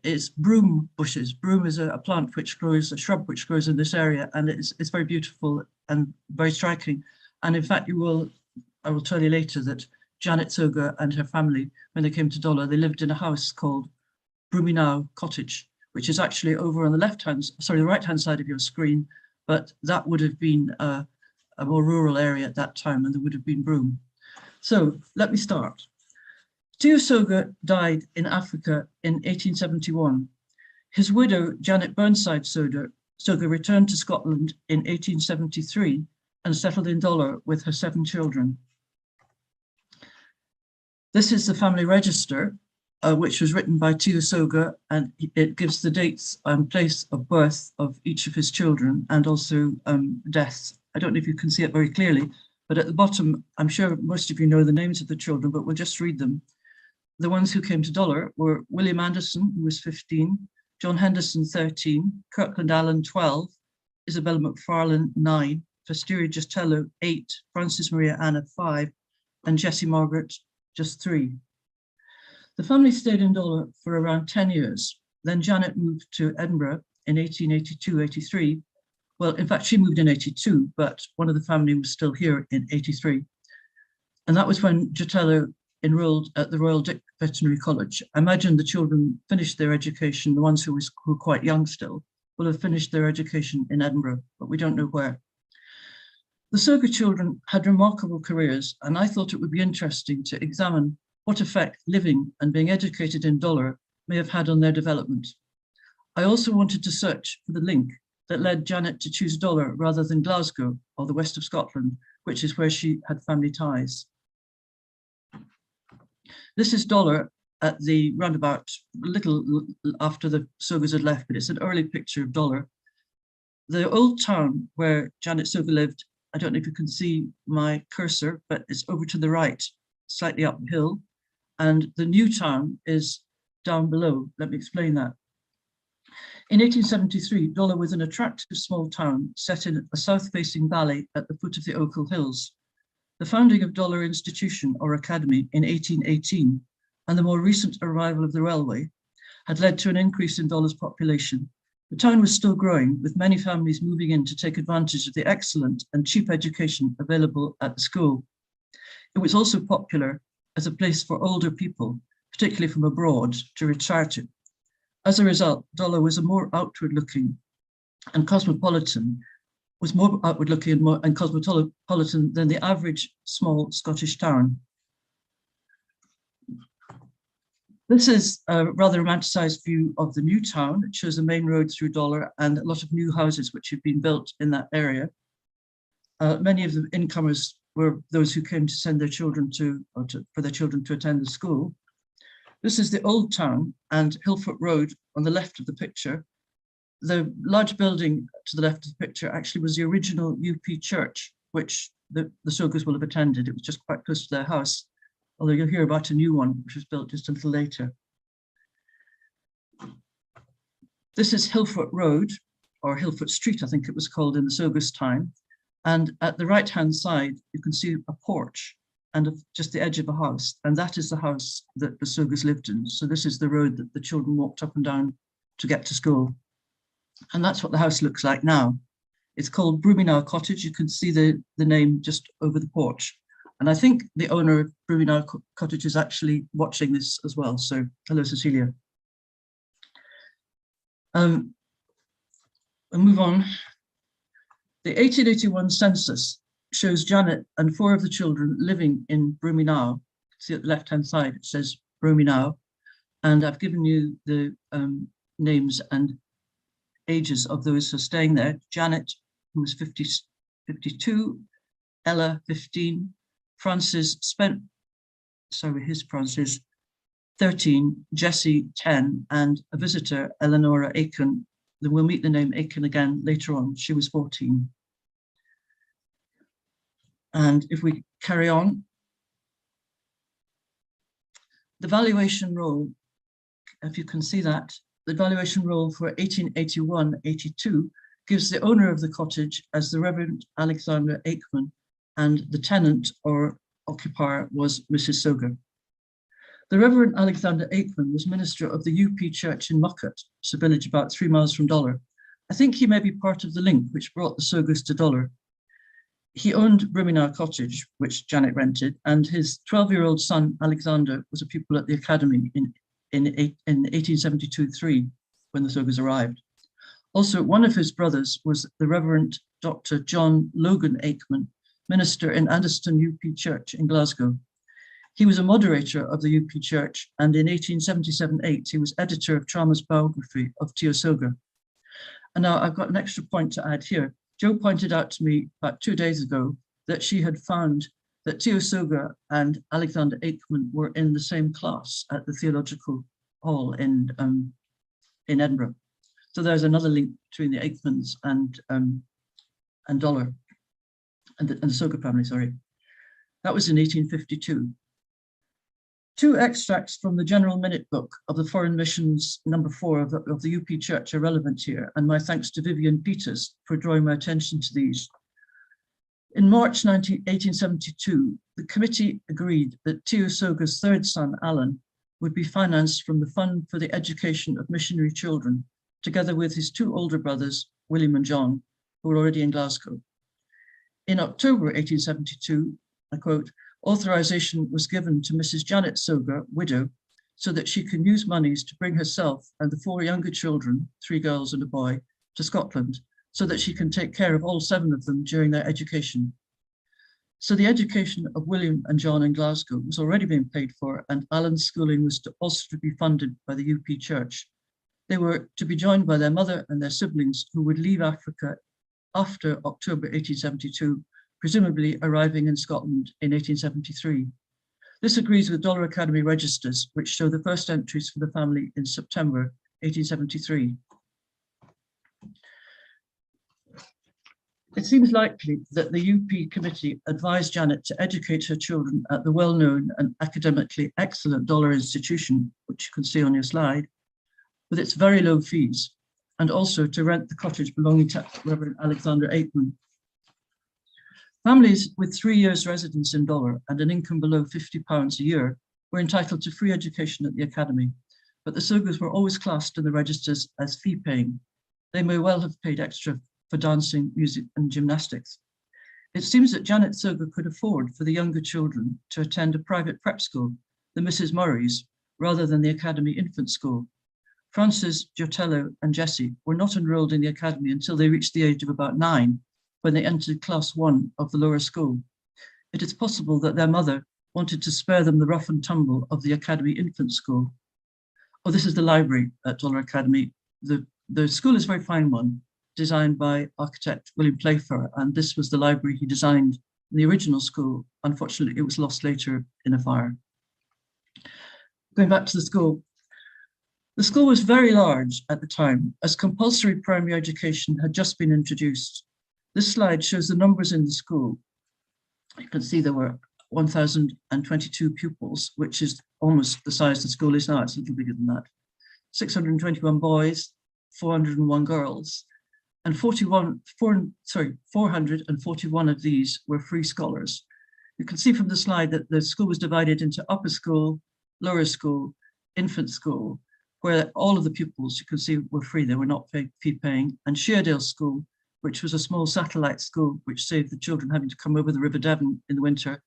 is broom bushes. Broom is a plant which grows, a shrub which grows in this area, and it's very beautiful and very striking. And in fact, I will tell you later that Janet Soga and her family, when they came to Dollar, they lived in a house called Bruminow Cottage, which is actually over on the the right-hand side of your screen, but that would have been a more rural area at that time, and there would have been broom. So let me start. Theo Soga died in Africa in 1871. His widow, Janet Burnside Soga, returned to Scotland in 1873 and settled in Dollar with her 7 children. This is the family register, which was written by Theo Soga, and it gives the dates and place of birth of each of his children and also deaths. I don't know if you can see it very clearly, but at the bottom, I'm sure most of you know the names of the children, but we'll just read them. The ones who came to Dollar were William Anderson, who was 15, John Henderson, 13, Kirkland Allen, 12, Isabella McFarlane, 9, Festeria Justello, 8, Francis Maria Anna, 5, and Jessie Margaret, just 3. The family stayed in Dollar for around 10 years. Then Janet moved to Edinburgh in 1882-83. Well, in fact, she moved in 82, but one of the family was still here in 83. And that was when Justello enrolled at the Royal Dick Veterinary College. I imagine the children finished their education, the ones who were quite young still, will have finished their education in Edinburgh, but we don't know where. The Soga children had remarkable careers, and I thought it would be interesting to examine what effect living and being educated in Dollar may have had on their development. I also wanted to search for the link that led Janet to choose Dollar rather than Glasgow or the west of Scotland, which is where she had family ties. This is Dollar at the roundabout, a little after the Sogas had left, but it's an early picture of Dollar. The old town where Janet Soga lived, I don't know if you can see my cursor, but it's over to the right, slightly uphill. And the new town is down below. Let me explain that. In 1873, Dollar was an attractive small town set in a south-facing valley at the foot of the Ochil Hills. The founding of Dollar Institution or Academy in 1818 and the more recent arrival of the railway had led to an increase in Dollar's population. The town was still growing, with many families moving in to take advantage of the excellent and cheap education available at the school. It was also popular as a place for older people, particularly from abroad, to retire to. As a result, Dollar was a more outward-looking and cosmopolitan, and cosmopolitan than the average small Scottish town. This is a rather romanticized view of the new town. It shows the main road through Dollar and a lot of new houses which have been built in that area. Many of the incomers were those who came to send their children for their children to attend the school. This is the old town and Hillfoot Road on the left of the picture. The large building to the left of the picture actually was the original UP church, which the Sogas will have attended. It was just quite close to their house, although you'll hear about a new one, which was built just a little later. This is Hillfoot Road, or Hillfoot Street, I think it was called in the Sogas time. And at the right-hand side, you can see a porch and just the edge of a house. And that is the house that the Sogas lived in. So this is the road that the children walked up and down to get to school. And that's what the house looks like now. It's called Bruminaw Cottage. You can see the name just over the porch. And I think the owner of Bruminaw Cottage is actually watching this as well. So hello, Cecilia. We'll move on. The 1881 census shows Janet and 4 of the children living in Bruminaw. See at the left-hand side, it says Bruminaw. And I've given you the names and ages of those who are staying there. Janet, who was 52, Ella, 15, Francis Francis, 13, Jessie, 10, and a visitor, Eleonora Aiken. Then we'll meet the name Aiken again later on. She was 14. And if we carry on, the valuation roll, if you can see that, the valuation roll for 1881-82 gives the owner of the cottage as the Reverend Alexander Aikman, and the tenant or occupier was Mrs. Soga. The Reverend Alexander Aikman was minister of the UP Church in Muckett, it's a village about 3 miles from Dollar. I think he may be part of the link which brought the Sogas to Dollar. He owned Bruminaw Cottage, which Janet rented, and his 12-year-old son, Alexander, was a pupil at the academy in 1872-3, when the Sogas arrived. Also, one of his brothers was the Reverend Dr. John Logan Aikman, minister in Anderston UP Church in Glasgow. He was a moderator of the UP Church, and in 1877-8, he was editor of Chalmers' biography of Tio Soga. And now I've got an extra point to add here. Jo pointed out to me about 2 days ago that she had found that Tio Soga and Alexander Aikman were in the same class at the Theological Hall in Edinburgh. So there's another link between the Aikmans and Dollar, and the Soga family, sorry. That was in 1852. 2 extracts from the General Minute Book of the Foreign Missions number 4 of the UP Church are relevant here, and my thanks to Vivian Peters for drawing my attention to these. In March 1872, the committee agreed that Tio Soga's 3rd son, Alan, would be financed from the Fund for the Education of Missionary Children, together with his 2 older brothers, William and John, who were already in Glasgow. In October 1872, I quote, authorization was given to Mrs. Janet Soga, widow, so that she can use monies to bring herself and the 4 younger children, 3 girls and a boy, to Scotland, so that she can take care of all 7 of them during their education. So the education of William and John in Glasgow was already being paid for, and Alan's schooling was also to be funded by the UP Church. They were to be joined by their mother and their siblings, who would leave Africa after October 1872 presumably arriving in Scotland in 1873. This agrees with Dollar Academy registers, which show the first entries for the family in September 1873. It seems likely that the UP committee advised Janet to educate her children at the well-known and academically excellent Dollar Institution, which you can see on your slide, with its very low fees, and also to rent the cottage belonging to Reverend Alexander Aikman. Families with 3 years residence in Dollar and an income below £50 a year were entitled to free education at the academy, but the Sogas were always classed in the registers as fee-paying. They may well have paid extra for dancing, music and gymnastics. It seems that Janet Soga could afford for the younger children to attend a private prep school, the Mrs. Murray's, rather than the Academy Infant School. Frances, Giotello and Jessie were not enrolled in the academy until they reached the age of about 9, when they entered class 1 of the lower school. It is possible that their mother wanted to spare them the rough and tumble of the Academy Infant School. Oh, this is the library at Dollar Academy. The school is a very fine one, designed by architect William Playfair, and this was the library he designed in the original school. Unfortunately, it was lost later in a fire. Going back to the school was very large at the time, as compulsory primary education had just been introduced. This slide shows the numbers in the school. You can see there were 1,022 pupils, which is almost the size the school is now. It's a little bigger than that. 621 boys, 401 girls, and 441 of these were free scholars. You can see from the slide that the school was divided into upper school, lower school, infant school, where all of the pupils, you can see, were free. They were not fee-paying, and Sheerdale School, which was a small satellite school, which saved the children having to come over the River Devon in the winter.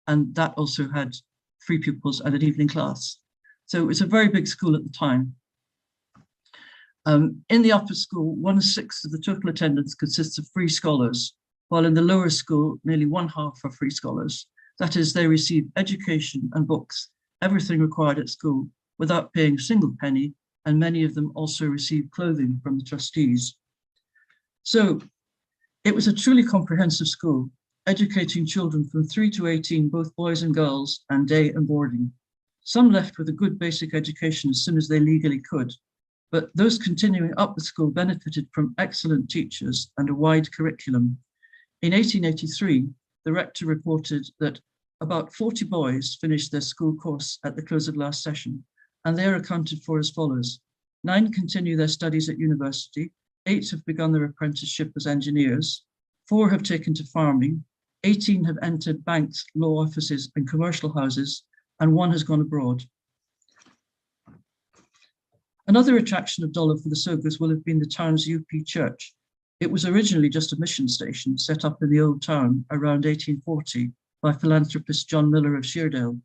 And that also had free pupils and an evening class. So it was a very big school at the time. In the upper school, 1/6 of the total attendance consists of free scholars, while in the lower school, nearly 1/2 are free scholars. That is, they receive education and books, everything required at school, without paying a single penny, and many of them also receive clothing from the trustees. So it was a truly comprehensive school, educating children from 3 to 18, both boys and girls, and day and boarding. Some left with a good basic education as soon as they legally could, but those continuing up the school benefited from excellent teachers and a wide curriculum. In 1883, the rector reported that about 40 boys finished their school course at the close of last session, and they are accounted for as follows. 9 continue their studies at university, 8 have begun their apprenticeship as engineers, 4 have taken to farming, 18 have entered banks, law offices and commercial houses, and 1 has gone abroad. Another attraction of Dollar for the Sogas will have been the town's UP church. It was originally just a mission station set up in the old town around 1840 by philanthropist John Miller of Sheerdale.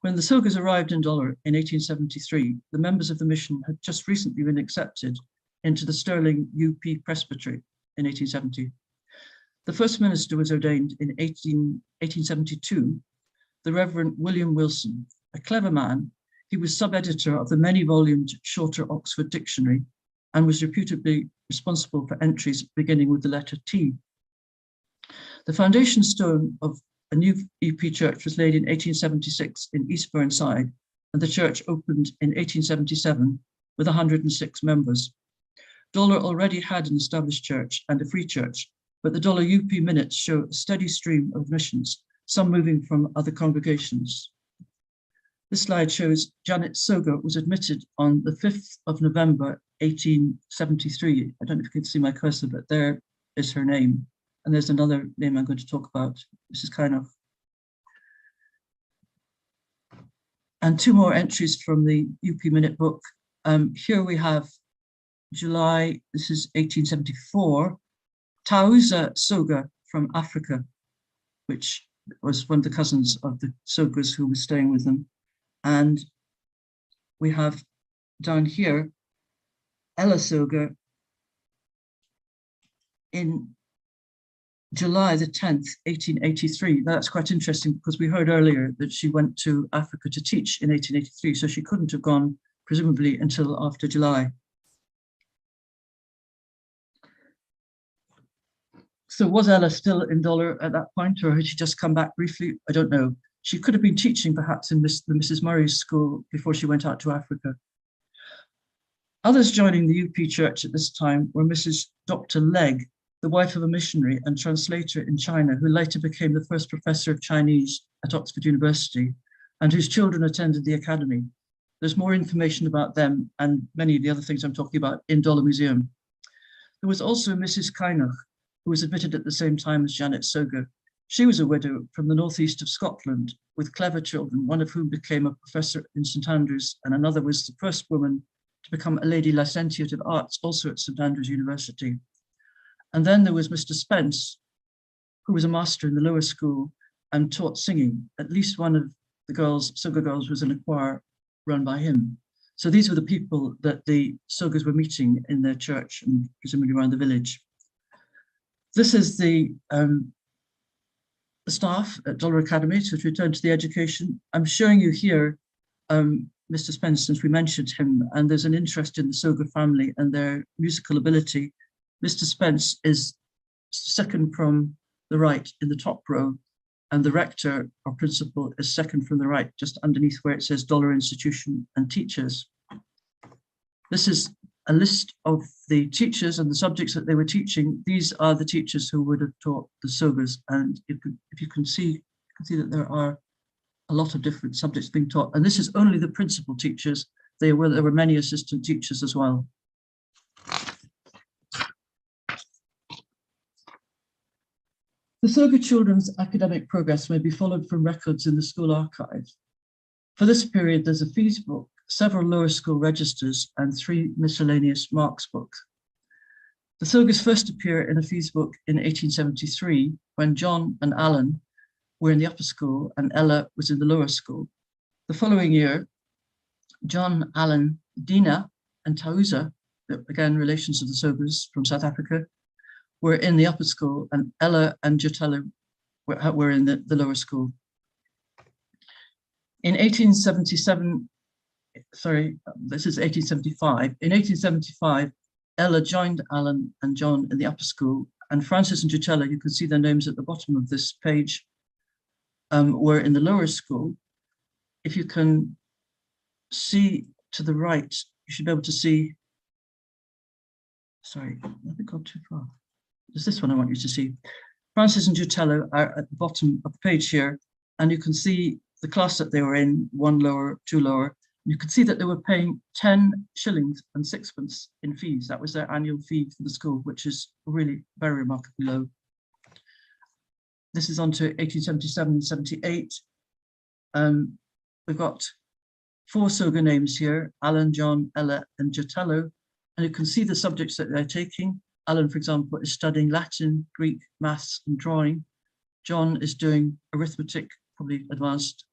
When the Sogas arrived in Dollar in 1873, the members of the mission had just recently been accepted into the Stirling UP Presbytery in 1870. The first minister was ordained in 1872, the Reverend William Wilson, a clever man. He was sub-editor of the many-volumed Shorter Oxford Dictionary and was reputably responsible for entries beginning with the letter T. The foundation stone of a new EP church was laid in 1876 in East Burnside, and the church opened in 1877 with 106 members. Dollar already had an established church and a free church, but the Dollar UP minutes show a steady stream of admissions, some moving from other congregations. This slide shows Janet Soga was admitted on the 5th of November, 1873. I don't know if you can see my cursor, but there is her name. And there's another name I'm going to talk about. This is kind of. And 2 more entries from the UP Minute book. Here we have July, this is 1874, Tauza Soga from Africa, which was one of the cousins of the Sogas who was staying with them. And we have down here, Ella Soga in July the 10th, 1883. That's quite interesting because we heard earlier that she went to Africa to teach in 1883, so she couldn't have gone presumably until after July. So was Ella still in Dollar at that point, or had she just come back briefly? I don't know. She could have been teaching perhaps in the Mrs. Murray's school before she went out to Africa. Others joining the UP Church at this time were Mrs. Dr. Legg, the wife of a missionary and translator in China, who later became the first professor of Chinese at Oxford University, and whose children attended the academy. There's more information about them and many of the other things I'm talking about in Dollar Museum. There was also Mrs. Kynoch, who was admitted at the same time as Janet Soga. She was a widow from the northeast of Scotland with clever children, one of whom became a professor in St Andrews, and another was the first woman to become a Lady Licentiate of Arts, also at St Andrews University. And then there was Mr. Spence, who was a master in the lower school and taught singing. At least one of the girls, Soga girls, was in a choir run by him. So these were the people that the Sogas were meeting in their church and presumably around the village. This is the staff at Dollar Academy, so to return to the education. I'm showing you here Mr. Spence, since we mentioned him, and there's an interest in the Soga family and their musical ability. Mr. Spence is second from the right in the top row, and the rector or principal is second from the right, just underneath where it says Dollar Institution and Teachers. This is a list of the teachers and the subjects that they were teaching. These are the teachers who would have taught the Sogas, and if you can see that there are a lot of different subjects being taught, and this is only the principal teachers. There were many assistant teachers as well. The Soga children's academic progress may be followed from records in the school archive. For this period, there's a fees book, several lower school registers, and 3 miscellaneous marks books. The Sogas first appear in a fees book in 1873, when John and Alan were in the upper school and Ella was in the lower school. The following year, John, Alan, Dina, and Tauza, again relations of the Sogas from South Africa, were in the upper school, and Ella and Jotella were in the lower school. In 1877, sorry, this is 1875. In 1875, Ella joined Alan and John in the upper school, and Francis and Jotella, you can see their names at the bottom of this page, were in the lower school. If you can see to the right, you should be able to see, sorry, I think I've gone too far. There's this one I want you to see. Francis and Jotella are at the bottom of the page here, and you can see the class that they were in, 1 lower, 2 lower. You can see that they were paying 10 shillings and 6pence in fees. That was their annual fee for the school, which is really very remarkably low. This is on to 1877 and 78. We've got 4 Soga names here, Alan, John, Ella, and Jotella, and you can see the subjects that they're taking. Alan, for example, is studying Latin, Greek, maths, and drawing. John is doing arithmetic, probably advanced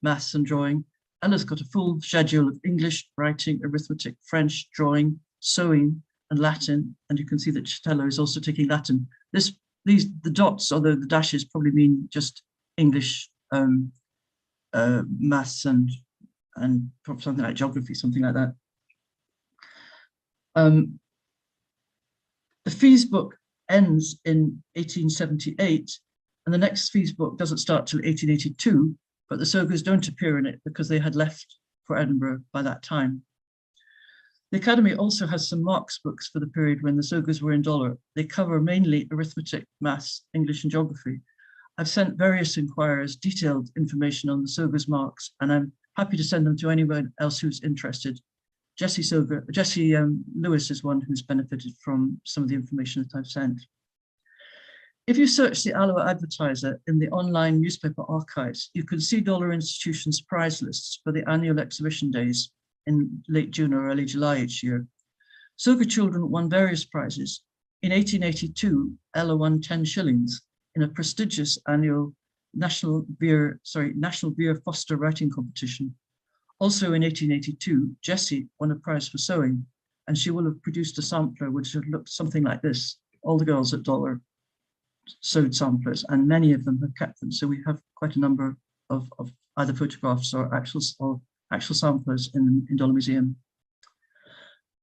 maths and drawing. Ella's got a full schedule of English, writing, arithmetic, French, drawing, sewing, and Latin. And you can see that Jotella is also taking Latin. The dots, or the dashes, probably mean just English, maths, and something like geography, something like that. The fees book ends in 1878, and the next fees book doesn't start till 1882, but the Sogas don't appear in it because they had left for Edinburgh by that time. The Academy also has some marks books for the period when the Sogas were in Dollar. They cover mainly arithmetic, maths, English, and geography. I've sent various inquirers detailed information on the Sogas marks, and I'm happy to send them to anyone else who's interested. Jessie Lewis is one who's benefited from some of the information that I've sent. If you search the Alloa Advertiser in the online newspaper archives, you can see Dollar Institution's prize lists for the annual exhibition days in late June or early July each year. Soga children won various prizes. In 1882, Ella won 10 shillings in a prestigious annual National Beer Foster writing competition. Also in 1882, Jessie won a prize for sewing, and she will have produced a sampler which had looked something like this. All the girls at Dollar sewed samplers, and many of them have kept them. So we have quite a number of either photographs or actual samplers in Dollar Museum.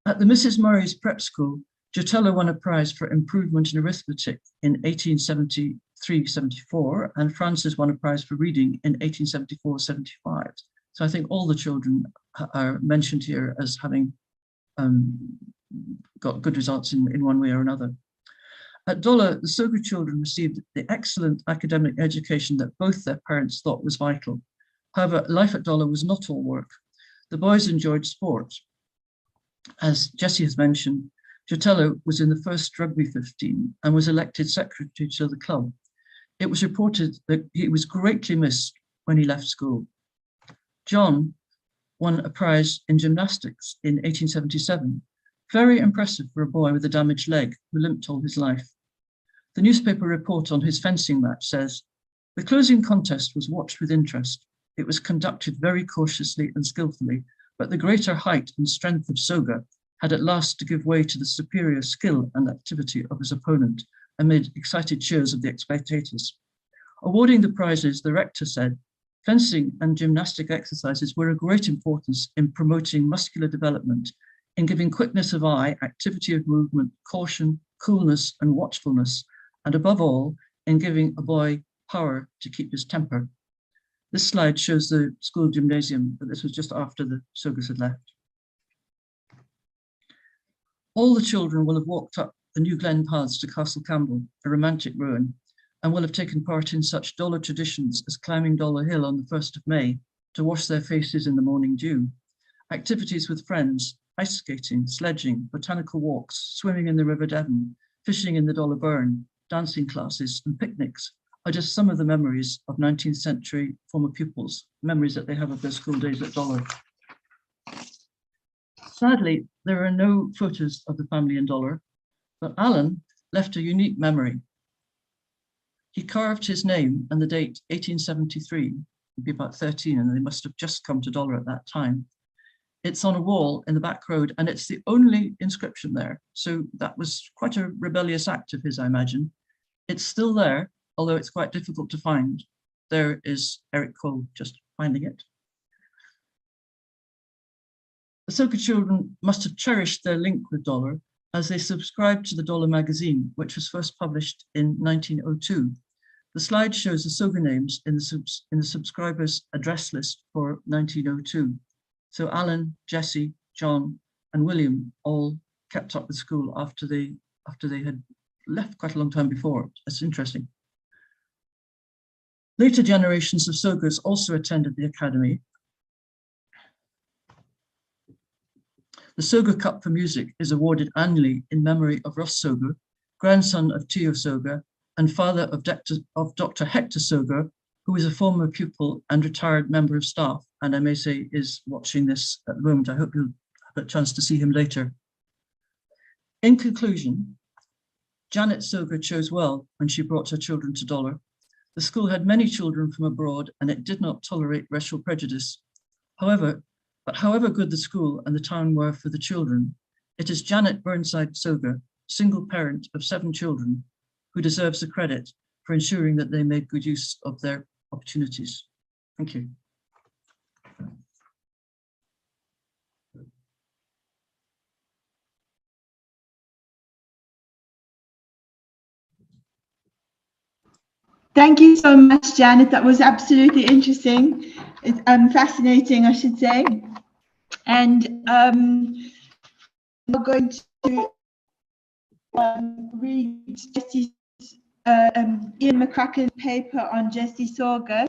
At the Mrs. Murray's prep school, Giotello won a prize for improvement in arithmetic in 1873-74, and Francis won a prize for reading in 1874-75. So I think all the children are mentioned here as having got good results in one way or another. At Dollar, the Soga children received the excellent academic education that both their parents thought was vital. However, life at Dollar was not all work. The boys enjoyed sport. As Jessie has mentioned, Giotello was in the first rugby 15 and was elected secretary to the club. It was reported that he was greatly missed when he left school. John won a prize in gymnastics in 1877. Very impressive for a boy with a damaged leg who limped all his life. The newspaper report on his fencing match says, "The closing contest was watched with interest. It was conducted very cautiously and skillfully, but the greater height and strength of Soga had at last to give way to the superior skill and activity of his opponent amid excited cheers of the spectators." Awarding the prizes, the rector said, "Fencing and gymnastic exercises were of great importance in promoting muscular development, in giving quickness of eye, activity of movement, caution, coolness, and watchfulness, and above all, in giving a boy power to keep his temper." This slide shows the school gymnasium, but this was just after the Sogas had left. All the children will have walked up the New Glen paths to Castle Campbell, a romantic ruin, and will have taken part in such Dollar traditions as climbing Dollar Hill on the 1st of May to wash their faces in the morning dew, activities with friends, ice skating, sledging, botanical walks, swimming in the River Devon, fishing in the Dollar Burn, dancing classes, and picnics are just some of the memories of 19th century former pupils, memories that they have of their school days at Dollar. Sadly, there are no photos of the family in Dollar, but Alan left a unique memory. He carved his name and the date 1873, he'd be about 13, and they must have just come to Dollar at that time. It's on a wall in the back road, and it's the only inscription there. So that was quite a rebellious act of his, I imagine. It's still there, although it's quite difficult to find. There is Eric Cole just finding it. The Soga children must have cherished their link with Dollar as they subscribed to the Dollar magazine, which was first published in 1902. The slide shows the Soga names in the subscribers' address list for 1902. So Alan, Jessie, John, and William all kept up with school after they had left quite a long time before. That's interesting. Later generations of Sogas also attended the academy. The Soga Cup for Music is awarded annually in memory of Ross Soga, grandson of Tio Soga and father of Dr. Hector Soga, who is a former pupil and retired member of staff, and I may say is watching this at the moment. I hope you'll have a chance to see him later. In conclusion, Janet Soga chose well when she brought her children to Dollar. The school had many children from abroad and it did not tolerate racial prejudice. However good the school and the town were for the children, it is Janet Burnside Soga, single parent of 7 children, who deserves the credit for ensuring that they made good use of their opportunities. Thank you. Thank you so much, Janet. That was absolutely interesting. It's fascinating, I should say. And we're going to read Jessie's Ian McCracken's paper on Jessie Soga,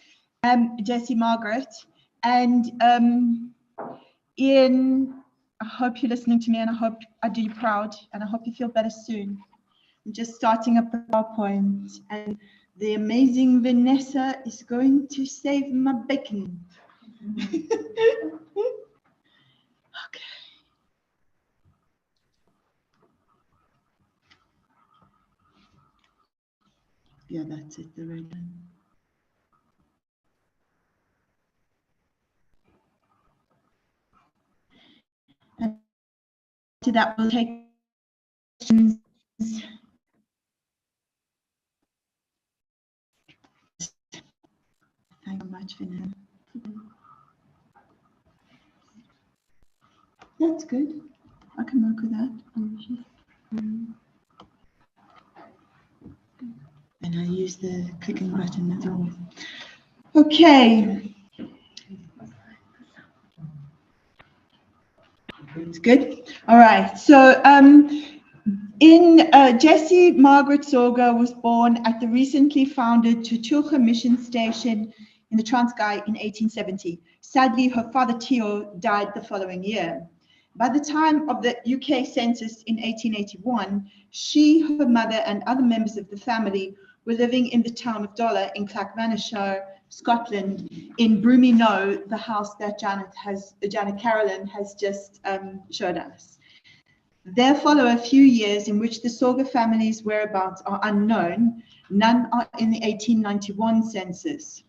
Jessie Margaret. And Ian, I hope you're listening to me, and I hope I do you proud, and I hope you feel better soon. I'm just starting up the PowerPoint, and the amazing Vanessa is going to save my bacon. Okay. Yeah, that's it, the red one. And to that, we'll take questions. Thank you much, Vanessa. That's good. I can work with that. And I use the clicking button as always. Okay. It's good. All right. So Jessie Margaret Soga was born at the recently founded Tutucha Mission Station in the Transkei in 1870. Sadly, her father Theo died the following year. By the time of the UK census in 1881, she, her mother, and other members of the family were living in the town of Dollar in Clackmannanshire, Scotland, in Broomy Knowe, the house that Janet Carolyn has just showed us. There follow a few years in which the Soga family's whereabouts are unknown. None are in the 1891 census.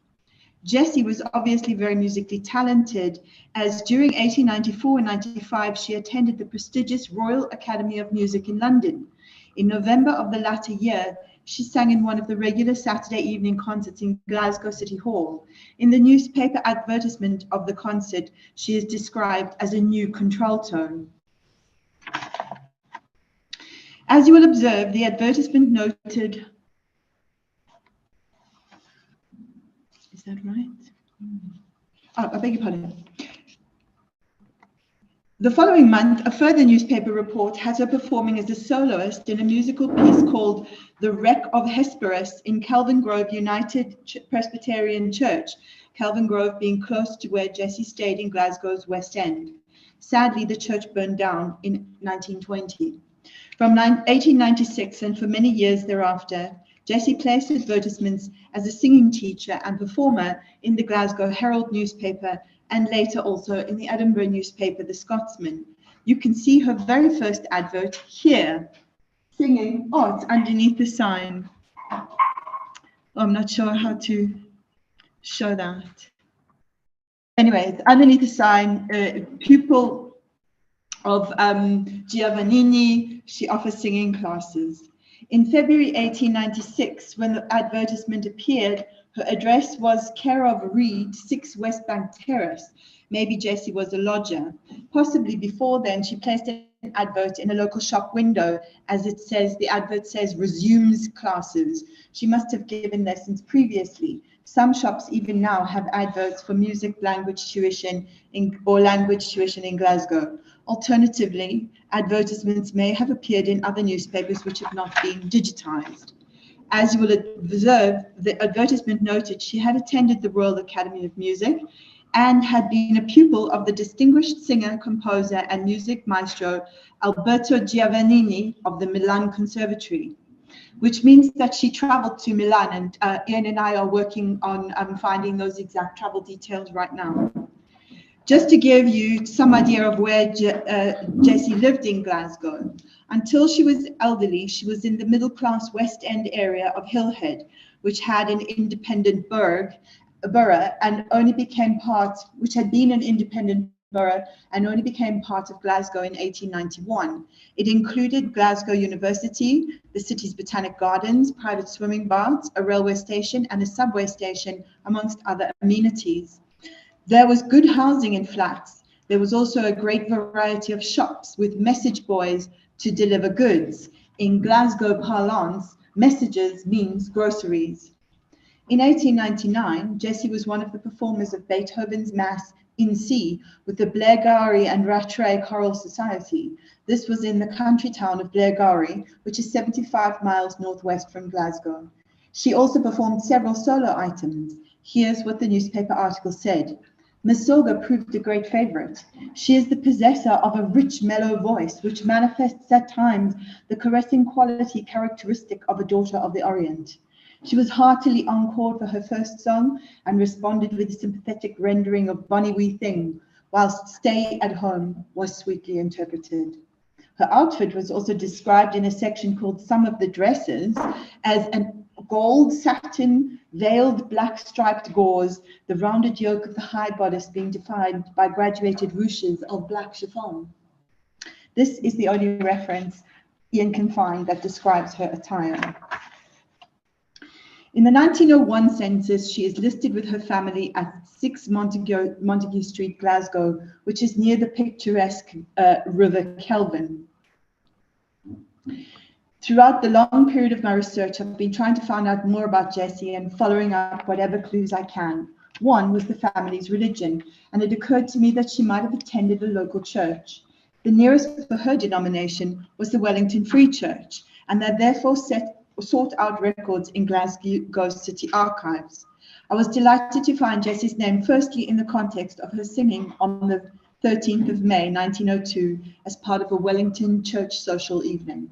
Jessie was obviously very musically talented, as during 1894 and 95 she attended the prestigious Royal Academy of Music in London. In November of the latter year, she sang in one of the regular Saturday evening concerts in Glasgow City Hall. In the newspaper advertisement of the concert, she is described as a new contralto. As you will observe, the advertisement noted, is that right? Oh, I beg your pardon. The following month, a further newspaper report has her performing as a soloist in a musical piece called The Wreck of Hesperus in Kelvin Grove United Presbyterian Church, Kelvin Grove being close to where Jessie stayed in Glasgow's West End. Sadly, the church burned down in 1920. From 1896 and for many years thereafter, Jessie placed advertisements as a singing teacher and performer in the Glasgow Herald newspaper and later also in the Edinburgh newspaper, The Scotsman. You can see her very first advert here, singing. Oh, it's underneath the sign. Oh, I'm not sure how to show that. Anyway, it's underneath the sign, pupil of Giovannini. She offers singing classes. In February 1896, when the advertisement appeared, her address was care of Reed, 6 West Bank Terrace. Maybe Jessie was a lodger. Possibly before then, she placed an advert in a local shop window. As it says, the advert says, resumes classes. She must have given lessons previously. Some shops even now have adverts for music language tuition or language tuition in Glasgow. Alternatively, advertisements may have appeared in other newspapers which have not been digitized. As you will observe, the advertisement noted she had attended the Royal Academy of Music and had been a pupil of the distinguished singer, composer, and music maestro Alberto Giovannini of the Milan Conservatory, which means that she traveled to Milan, and Ian and I are working on finding those exact travel details right now. Just to give you some idea of where Jessie lived in Glasgow, until she was elderly, she was in the middle-class West End area of Hillhead, which had an independent borough and only became part, which had been an independent borough and only became part of Glasgow in 1891. It included Glasgow University, the city's botanic gardens, private swimming baths, a railway station, and a subway station, amongst other amenities. There was good housing in flats. There was also a great variety of shops with message boys to deliver goods. In Glasgow parlance, messages means groceries. In 1899, Jessie was one of the performers of Beethoven's Mass in C with the Blairgowrie and Rattray Choral Society. This was in the country town of Blairgowrie, which is 75 miles northwest from Glasgow. She also performed several solo items. Here's what the newspaper article said. Miss Soga proved a great favorite. She is the possessor of a rich, mellow voice, which manifests at times the caressing quality characteristic of a daughter of the Orient. She was heartily encored for her first song and responded with a sympathetic rendering of Bonnie Wee Thing, whilst Stay at Home was sweetly interpreted. Her outfit was also described in a section called Some of the Dresses as an gold satin, veiled black striped gauze, the rounded yoke of the high bodice being defined by graduated ruches of black chiffon. This is the only reference Ian can find that describes her attire. In the 1901 census, she is listed with her family at 6 Montague Street, Glasgow, which is near the picturesque River Kelvin. Throughout the long period of my research, I've been trying to find out more about Jessie and following up whatever clues I can. One was the family's religion, and it occurred to me that she might have attended a local church. The nearest for her denomination was the Wellington Free Church, and they therefore sought out records in Glasgow City archives. I was delighted to find Jessie's name firstly in the context of her singing on the 13th of May 1902 as part of a Wellington church social evening.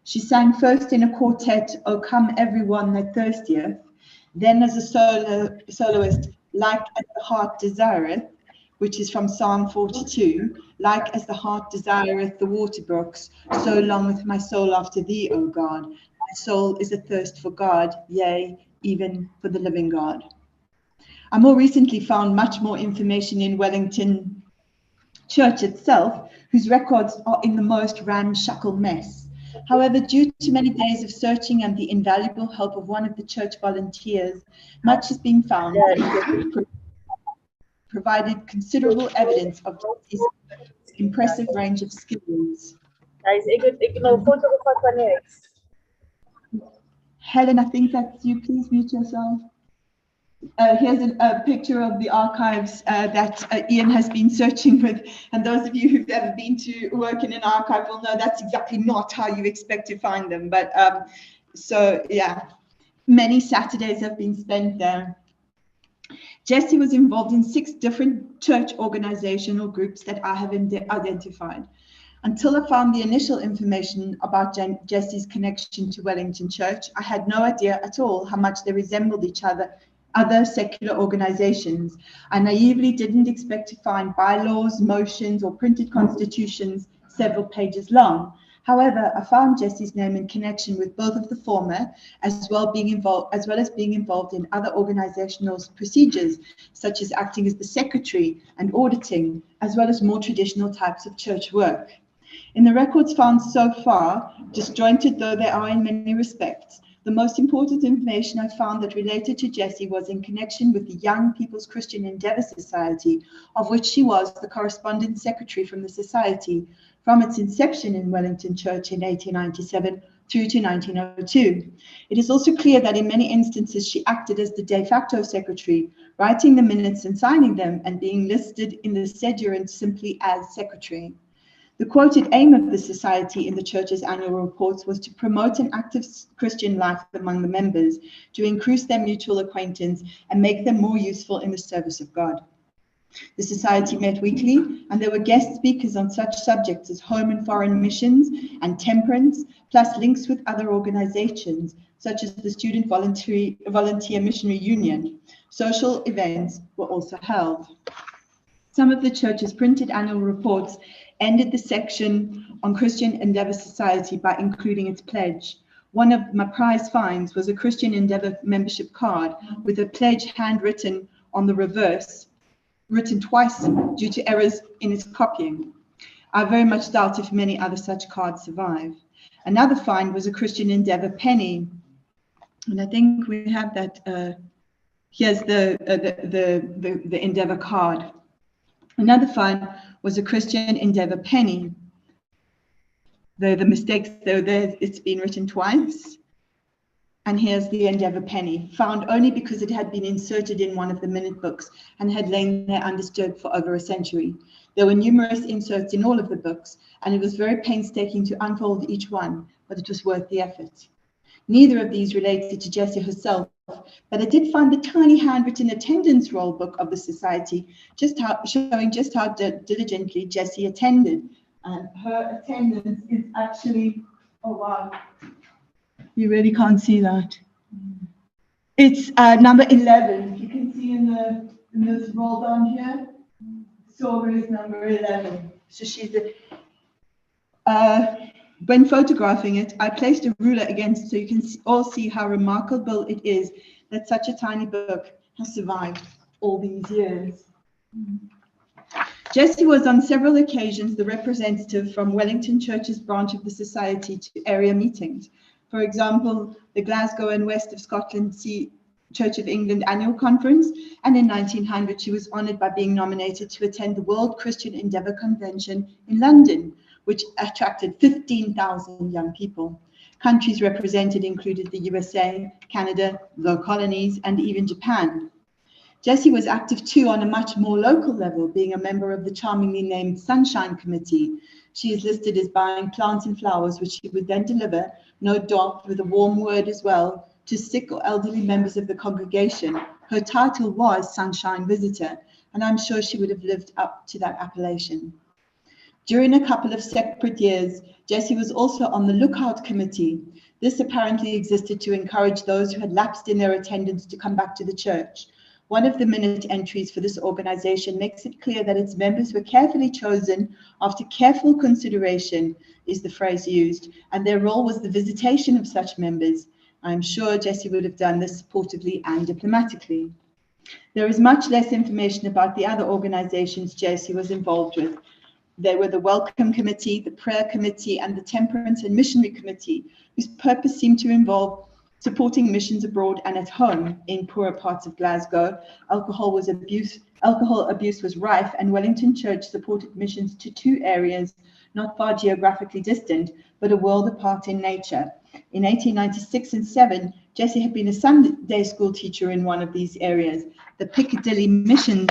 She sang first in a quartet, "O Come Everyone That Thirstieth," then as a soloist, "Like as the Heart Desireth," which is from Psalm 42, "Like as the heart desireth the water brooks, so longeth my soul after thee, O God. My soul is athirst for God, yea, even for the living God." I more recently found much more information in Wellington Church itself, whose records are in the most ramshackle mess. However, due to many days of searching and the invaluable help of one of the church volunteers, much has been found that provided considerable evidence of Jesse's impressive range of skills. Guys, ik nou foto gevat van niks. Helen, I think that's you. Please mute yourself. Here's a picture of the archives that Ian has been searching with. And those of you who've ever been to work in an archive will know that's exactly not how you expect to find them. But so, yeah, many Saturdays have been spent there. Jessie was involved in 6 different church organizational groups that I have identified. Until I found the initial information about Jessie's connection to Wellington Church, I had no idea at all how much they resembled each other, other secular organizations. I naively didn't expect to find bylaws, motions, or printed constitutions several pages long. However, I found Jessie's name in connection with both of the former, as well as being involved in other organizational procedures, such as acting as the secretary and auditing, as well as more traditional types of church work. In the records found so far, disjointed though they are in many respects, the most important information I found that related to Jessie was in connection with the Young People's Christian Endeavour Society, of which she was the correspondent secretary from the society, from its inception in Wellington Church in 1897 through to 1902. It is also clear that in many instances she acted as the de facto secretary, writing the minutes and signing them, and being listed in the sedurant simply as secretary. The quoted aim of the society in the church's annual reports was to promote an active Christian life among the members, to increase their mutual acquaintance, and make them more useful in the service of God. The society met weekly, and there were guest speakers on such subjects as home and foreign missions and temperance, plus links with other organizations, such as the Student Volunteer Missionary Union. Social events were also held. Some of the church's printed annual reports ended the section on Christian Endeavour Society by including its pledge. One of my prize finds was a Christian Endeavour membership card with a pledge handwritten on the reverse, written twice due to errors in its copying. I very much doubt if many other such cards survive. Another find was a Christian Endeavour penny, and I think we have that. Here's the Endeavour card. Another find was a Christian Endeavour penny. The mistakes, though, there it's been written twice. And here's the Endeavour penny, found only because it had been inserted in one of the minute books and had lain there undisturbed for over a century. There were numerous inserts in all of the books, and it was very painstaking to unfold each one, but it was worth the effort. Neither of these related to Jessie herself, but I did find the tiny handwritten attendance roll book of the society, showing just how diligently Jessie attended. And her attendance is actually, oh wow, you really can't see that. It's number 11. You can see in this roll down here, Soga is number 11. So she's when photographing it, I placed a ruler against so you can all see how remarkable it is that such a tiny book has survived all these years. Jessie was on several occasions the representative from Wellington Church's branch of the society to area meetings. For example, the Glasgow and West of Scotland Church of England annual conference, and in 1900 she was honoured by being nominated to attend the World Christian Endeavour Convention in London, which attracted 15,000 young people. Countries represented included the USA, Canada, the colonies, and even Japan. Jessie was active too on a much more local level, being a member of the charmingly named Sunshine Committee. She is listed as buying plants and flowers, which she would then deliver, no doubt with a warm word as well, to sick or elderly members of the congregation. Her title was Sunshine Visitor, and I'm sure she would have lived up to that appellation. During a couple of separate years, Jessie was also on the Lookout Committee. This apparently existed to encourage those who had lapsed in their attendance to come back to the church. One of the minute entries for this organization makes it clear that its members were carefully chosen after careful consideration, is the phrase used, and their role was the visitation of such members. I'm sure Jessie would have done this supportively and diplomatically. There is much less information about the other organizations Jessie was involved with. They were the Welcome Committee, the Prayer Committee, and the Temperance and Missionary Committee, whose purpose seemed to involve supporting missions abroad and at home in poorer parts of Glasgow. Alcohol abuse was rife, and Wellington Church supported missions to two areas not far geographically distant, but a world apart in nature. In 1896 and 7, Jessie had been a Sunday school teacher in one of these areas, the Piccadilly Mission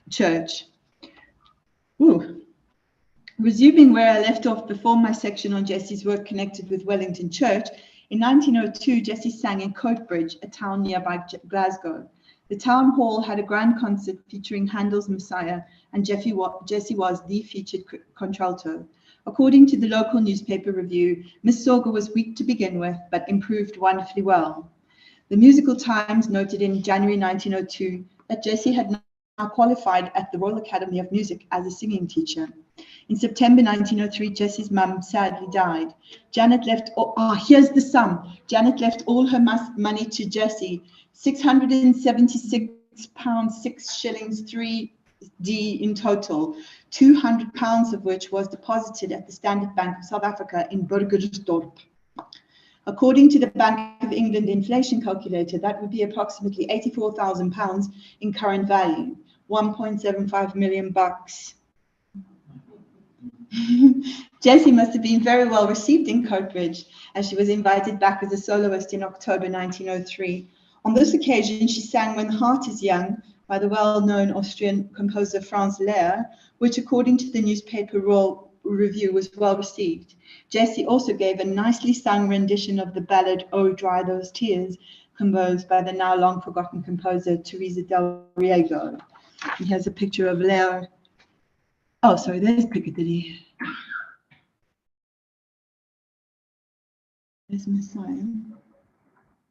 Church. Ooh. Resuming where I left off before my section on Jessie's work connected with Wellington Church, in 1902, Jessie sang in Coatbridge, a town nearby Glasgow. The town hall had a grand concert featuring Handel's Messiah, and Jessie was the featured contralto. According to the local newspaper review, Miss Soga was weak to begin with, but improved wonderfully well. The Musical Times noted in January 1902 that Jessie had now qualified at the Royal Academy of Music as a singing teacher. In September 1903, Jessie's mum sadly died. Janet left, here's the sum. Janet left all her money to Jessie, £676, 6 shillings, 3d in total, £200 of which was deposited at the Standard Bank of South Africa in Burgersdorp. According to the Bank of England inflation calculator, that would be approximately £84,000 in current value, 1.75 million bucks. Jessie must have been very well received in Coatbridge, as she was invited back as a soloist in October 1903. On this occasion, she sang When the Heart is Young by the well-known Austrian composer Franz Lehrer, which, according to the newspaper Royal Review, was well received. Jessie also gave a nicely sung rendition of the ballad Oh Dry Those Tears, composed by the now long forgotten composer Teresa del Riego. And here's a picture of Lehrer. Oh, sorry, there's Piccadilly. There's Messiah.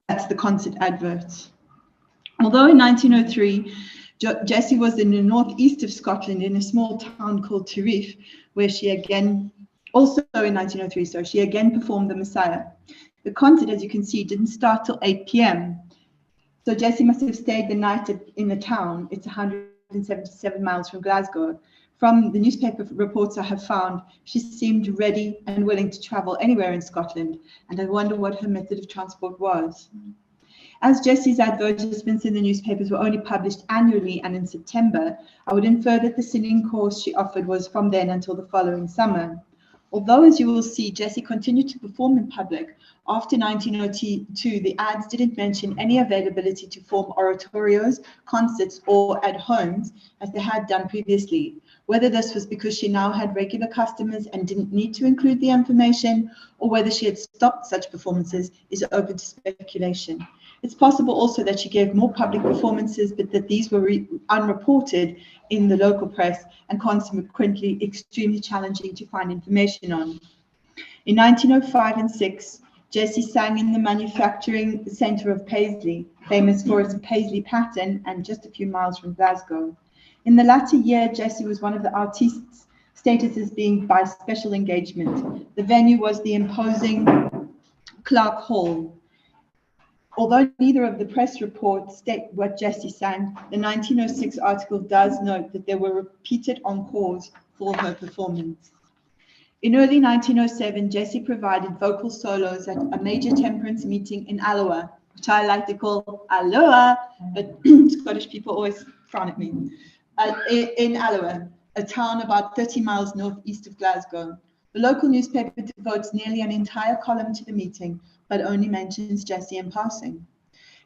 That's the concert advert. Although in 1903, Jessie was in the northeast of Scotland in a small town called Tirith, where she again, also in 1903, so she again performed the Messiah. The concert, as you can see, didn't start till 8 p.m. So Jessie must have stayed the night in the town. It's 177 miles from Glasgow. From the newspaper reports I have found, she seemed ready and willing to travel anywhere in Scotland, and I wonder what her method of transport was. As Jessie's advertisements in the newspapers were only published annually and in September, I would infer that the singing course she offered was from then until the following summer. Although, as you will see, Jessie continued to perform in public, after 1902, the ads didn't mention any availability to form oratorios, concerts, or at homes, as they had done previously. Whether this was because she now had regular customers and didn't need to include the information, or whether she had stopped such performances, is open to speculation. It's possible also that she gave more public performances, but that these were unreported in the local press and consequently extremely challenging to find information on. In 1905 and 6, Jessie sang in the manufacturing centre of Paisley, famous for its Paisley pattern and just a few miles from Glasgow. In the latter year, Jessie was one of the artistes, status as being by special engagement. The venue was the imposing Clark Hall. Although neither of the press reports state what Jessie sang, the 1906 article does note that there were repeated encores for her performance. In early 1907, Jessie provided vocal solos at a major temperance meeting in Alloa, which I like to call Alloa, but Scottish people always frown at me, in Alloa. a town about 30 miles northeast of Glasgow. The local newspaper devotes nearly an entire column to the meeting, but only mentions Jessie in passing.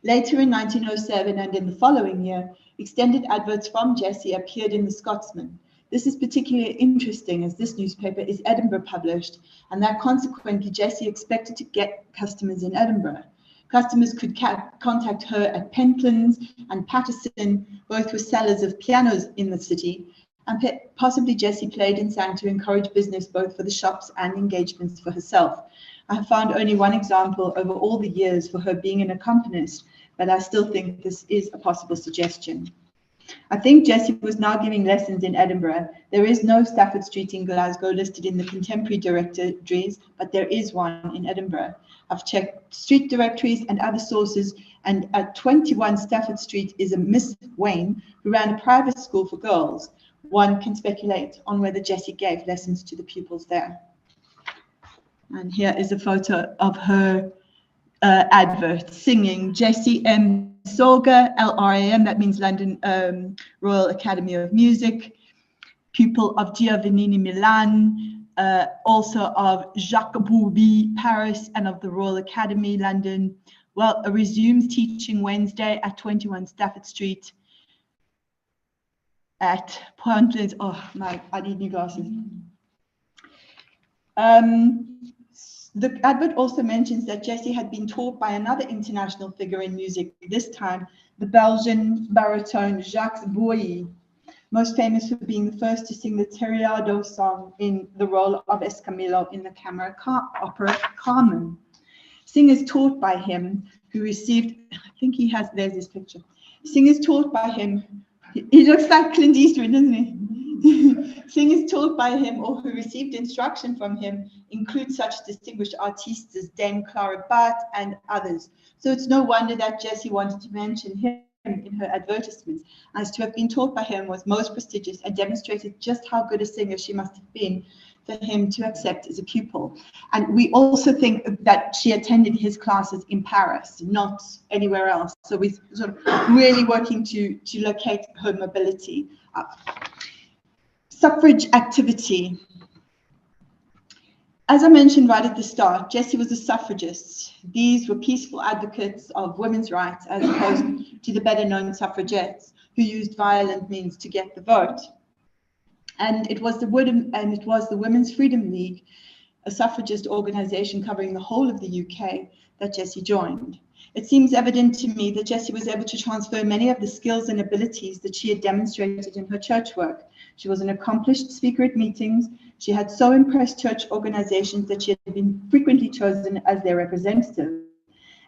Later in 1907 and in the following year, extended adverts from Jessie appeared in the Scotsman. This is particularly interesting as this newspaper is Edinburgh published, and that consequently Jessie expected to get customers in Edinburgh. Customers could contact her at Pentlands and Patterson, both were sellers of pianos in the city, and possibly Jessie played and sang to encourage business both for the shops and engagements for herself. I have found only one example over all the years for her being an accompanist, but I still think this is a possible suggestion. I think Jessie was now giving lessons in Edinburgh. There is no Stafford Street in Glasgow listed in the contemporary directories, but there is one in Edinburgh. I've checked street directories and other sources, and at 21 Stafford Street is a Miss Wayne who ran a private school for girls. One can speculate on whether Jessie gave lessons to the pupils there. And here is a photo of her advert singing Jessie M. Soga, LRAM, that means London Royal Academy of Music, pupil of Giovannini Milan, also of Jacques Bourbie, Paris, and of the Royal Academy, London. Well, resumes teaching Wednesday at 21 Stafford Street at Pointland. Oh my, I need new glasses. The advert also mentions that Jessie had been taught by another international figure in music, this time the Belgian baritone Jacques Bourbie, most famous for being the first to sing the Teriado song in the role of Escamillo in the camera opera Carmen. Singers taught by him who received, I think he has, there's this picture. Singers taught by him, he looks like Clint Eastwood, doesn't he? Singers taught by him or who received instruction from him include such distinguished artists as Dame Clara Barth and others. So it's no wonder that Jessie wanted to mention him in her advertisements, as to have been taught by him was most prestigious and demonstrated just how good a singer she must have been for him to accept as a pupil. And we also think that she attended his classes in Paris, not anywhere else. So we're sort of really working to locate her mobility up. Suffrage activity. As I mentioned right at the start, Jessie was a suffragist. These were peaceful advocates of women's rights as opposed to the better known suffragettes who used violent means to get the vote. And it was the Women's Freedom League, a suffragist organization covering the whole of the UK, that Jessie joined. It seems evident to me that Jessie was able to transfer many of the skills and abilities that she had demonstrated in her church work. She was an accomplished speaker at meetings. She had so impressed church organizations that she had been frequently chosen as their representative.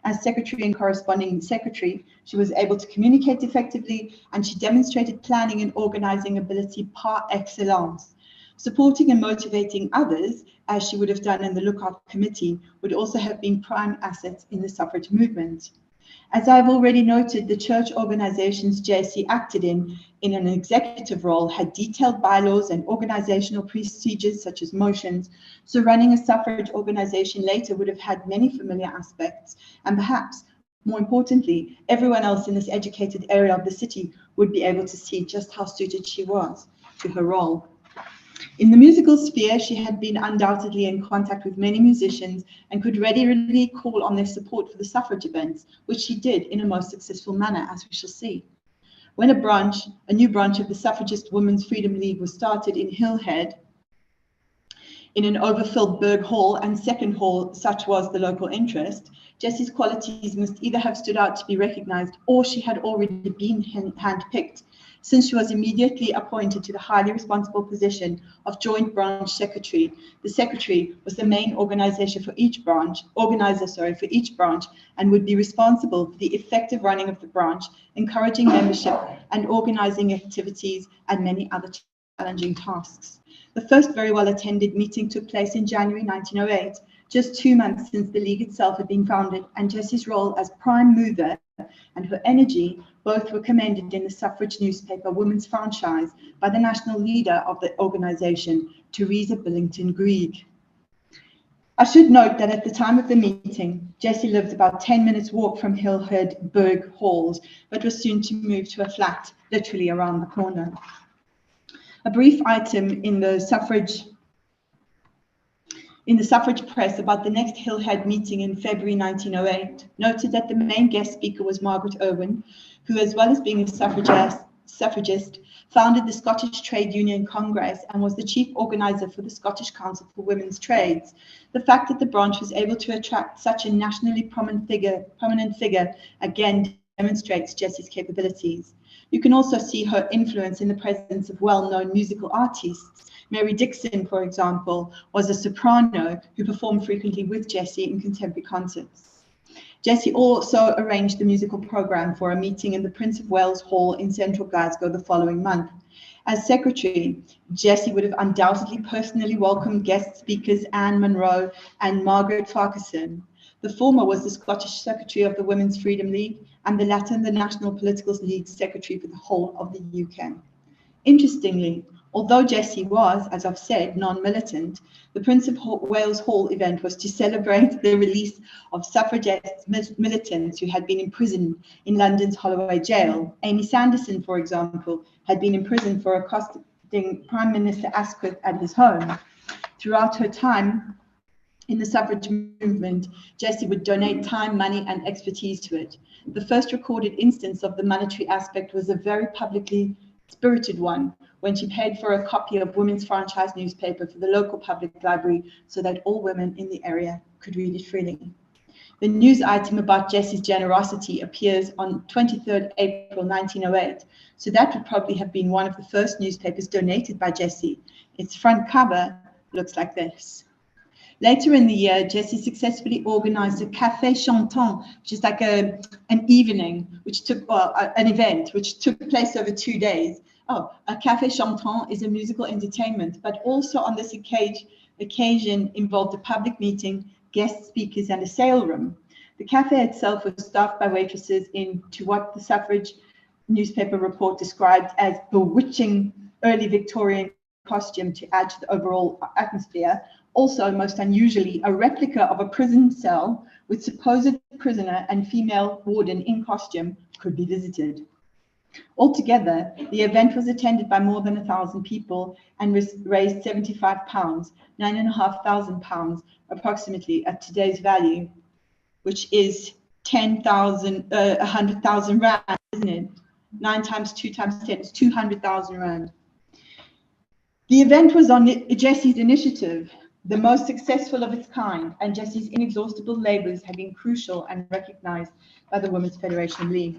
As secretary and corresponding secretary, she was able to communicate effectively, and she demonstrated planning and organizing ability par excellence. Supporting and motivating others, as she would have done in the Lookout Committee, would also have been prime assets in the suffrage movement. As I've already noted, the church organizations Jessie acted in an executive role, had detailed bylaws and organizational procedures such as motions, so running a suffrage organization later would have had many familiar aspects, and perhaps, more importantly, everyone else in this educated area of the city would be able to see just how suited she was to her role. In the musical sphere, she had been undoubtedly in contact with many musicians and could readily call on their support for the suffrage events, which she did in a most successful manner, as we shall see. When a new branch of the Suffragist Women's Freedom League was started in Hillhead, in an overfilled Burgh Hall and Second Hall, such was the local interest, Jessie's qualities must either have stood out to be recognized or she had already been handpicked, since she was immediately appointed to the highly responsible position of Joint Branch Secretary. The Secretary was the main organizer for each branch, and would be responsible for the effective running of the branch, encouraging membership and organizing activities and many other challenging tasks. The first very well attended meeting took place in January 1908, just 2 months since the League itself had been founded, and Jessie's role as prime mover and her energy both were commended in the suffrage newspaper Women's Franchise by the national leader of the organization, Teresa Billington Greig. I should note that at the time of the meeting, Jessie lived about 10 minutes walk from Hillhead Burgh Halls, but was soon to move to a flat literally around the corner. A brief item in the suffrage press about the next Hillhead meeting in February 1908 noted that the main guest speaker was Margaret Owen, who, as well as being a suffragist, founded the Scottish Trade Union Congress and was the chief organizer for the Scottish Council for Women's Trades. The fact that the branch was able to attract such a nationally prominent figure again demonstrates Jessie's capabilities. You can also see her influence in the presence of well-known musical artists. Mary Dixon, for example, was a soprano who performed frequently with Jessie in contemporary concerts. Jessie also arranged the musical program for a meeting in the Prince of Wales Hall in central Glasgow the following month. As secretary, Jessie would have undoubtedly personally welcomed guest speakers Anne Munro and Margaret Farquharson. The former was the Scottish Secretary of the Women's Freedom League and the latter the National Political League Secretary for the whole of the UK. Interestingly, although Jessie was, as I've said, non-militant, the Prince of Wales Hall event was to celebrate the release of suffragette militants who had been imprisoned in London's Holloway jail. Amy Sanderson, for example, had been imprisoned for accosting Prime Minister Asquith at his home. Throughout her time in the suffrage movement, Jessie would donate time, money, and expertise to it. The first recorded instance of the monetary aspect was a very publicly spirited one, when she paid for a copy of Women's Franchise newspaper for the local public library so that all women in the area could read it freely. The news item about Jessie's generosity appears on 23rd April 1908, so that would probably have been one of the first newspapers donated by Jessie. Its front cover looks like this. Later in the year, Jessie successfully organized a café chantant, which is like an evening, which took, an event, which took place over 2 days. Oh, a café chantant is a musical entertainment, but also on this occasion involved a public meeting, guest speakers, and a sale room. The café itself was staffed by waitresses into what the suffrage newspaper report described as bewitching early Victorian costume to add to the overall atmosphere. Also, most unusually, a replica of a prison cell with supposed prisoner and female warden in costume could be visited. Altogether, the event was attended by more than 1,000 people and raised £75, £9,500 approximately at today's value, which is 100,000 rand, isn't it? 9 times 2 times 10 is 200,000 rand. The event was on Jessie's initiative, the most successful of its kind, and Jessie's inexhaustible labours have been crucial and recognised by the Women's Federation League.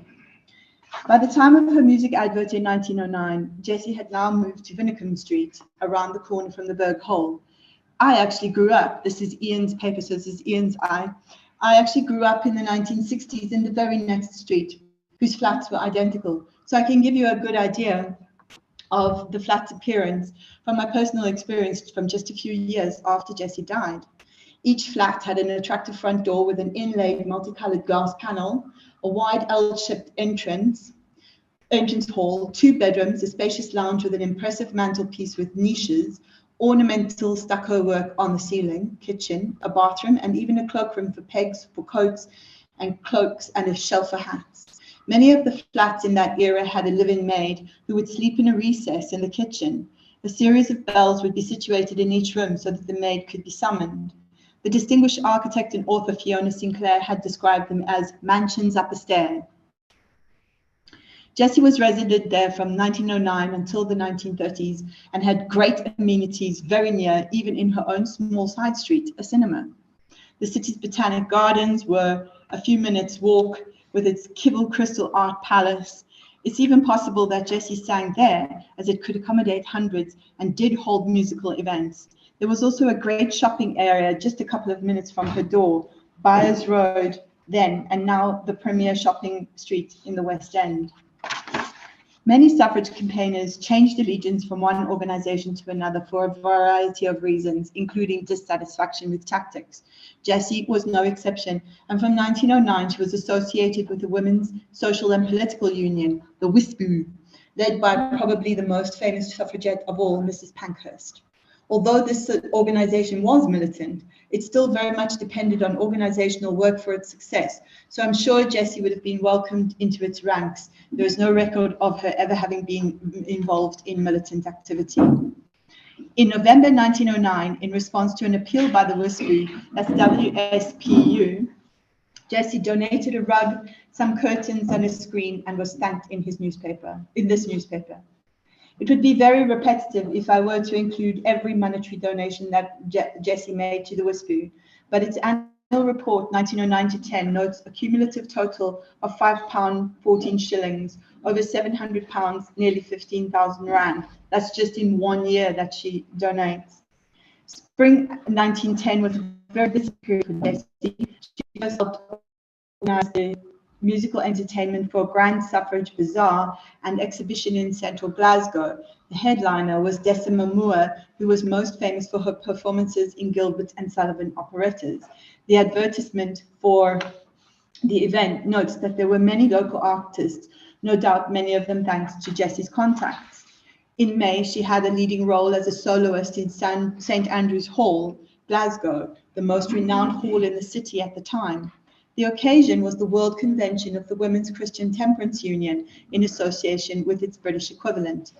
By the time of her music advert in 1909, Jessie had now moved to Vinicum Street, around the corner from the Berg Hole. I actually grew up, this is Ian's paper, so this is Ian's eye. I actually grew up in the 1960s in the very next street, whose flats were identical. So I can give you a good idea of the flat's appearance from my personal experience from just a few years after Jessie died. Each flat had an attractive front door with an inlaid multicolored glass panel, a wide L-shaped entrance hall, 2 bedrooms, a spacious lounge with an impressive mantelpiece with niches, ornamental stucco work on the ceiling, kitchen, a bathroom, and even a cloakroom for pegs for coats and cloaks and a shelf for hats. Many of the flats in that era had a living maid who would sleep in a recess in the kitchen. A series of bells would be situated in each room so that the maid could be summoned. The distinguished architect and author Fiona Sinclair had described them as mansions up a stair. Jessie was resident there from 1909 until the 1930s and had great amenities very near, even in her own small side street, a cinema. The city's botanic gardens were a few minutes' walk with its Kibble Crystal Art Palace. It's even possible that Jessie sang there, as it could accommodate hundreds and did hold musical events. There was also a great shopping area just a couple of minutes from her door, Byers Road then, and now the premier shopping street in the West End. Many suffrage campaigners changed allegiance from one organisation to another for a variety of reasons, including dissatisfaction with tactics. Jessie was no exception, and from 1909 she was associated with the Women's Social and Political Union, the WISPU, led by probably the most famous suffragette of all, Mrs. Pankhurst. Although this organization was militant, it still very much depended on organizational work for its success. So I'm sure Jessie would have been welcomed into its ranks. There is no record of her ever having been involved in militant activity. In November 1909, in response to an appeal by the WSPU, that's WSPU, Jessie donated a rug, some curtains and a screen and was thanked in this newspaper. It would be very repetitive if I were to include every monetary donation that Jessie made to the WSPU, but its annual report 1909 to 10 notes a cumulative total of £5.14, over £700, nearly 15,000 rand. That's just in 1 year that she donates. Spring 1910 was a very busy period for Jessie. She first helped organize the musical entertainment for a grand suffrage bazaar and exhibition in central Glasgow. The headliner was Decima Moore, who was most famous for her performances in Gilbert and Sullivan operettas. The advertisement for the event notes that there were many local artists, no doubt many of them thanks to Jessie's contacts. In May, she had a leading role as a soloist in St. Andrew's Hall, Glasgow, the most renowned hall in the city at the time. The occasion was the World Convention of the Women's Christian Temperance Union in association with its British equivalent.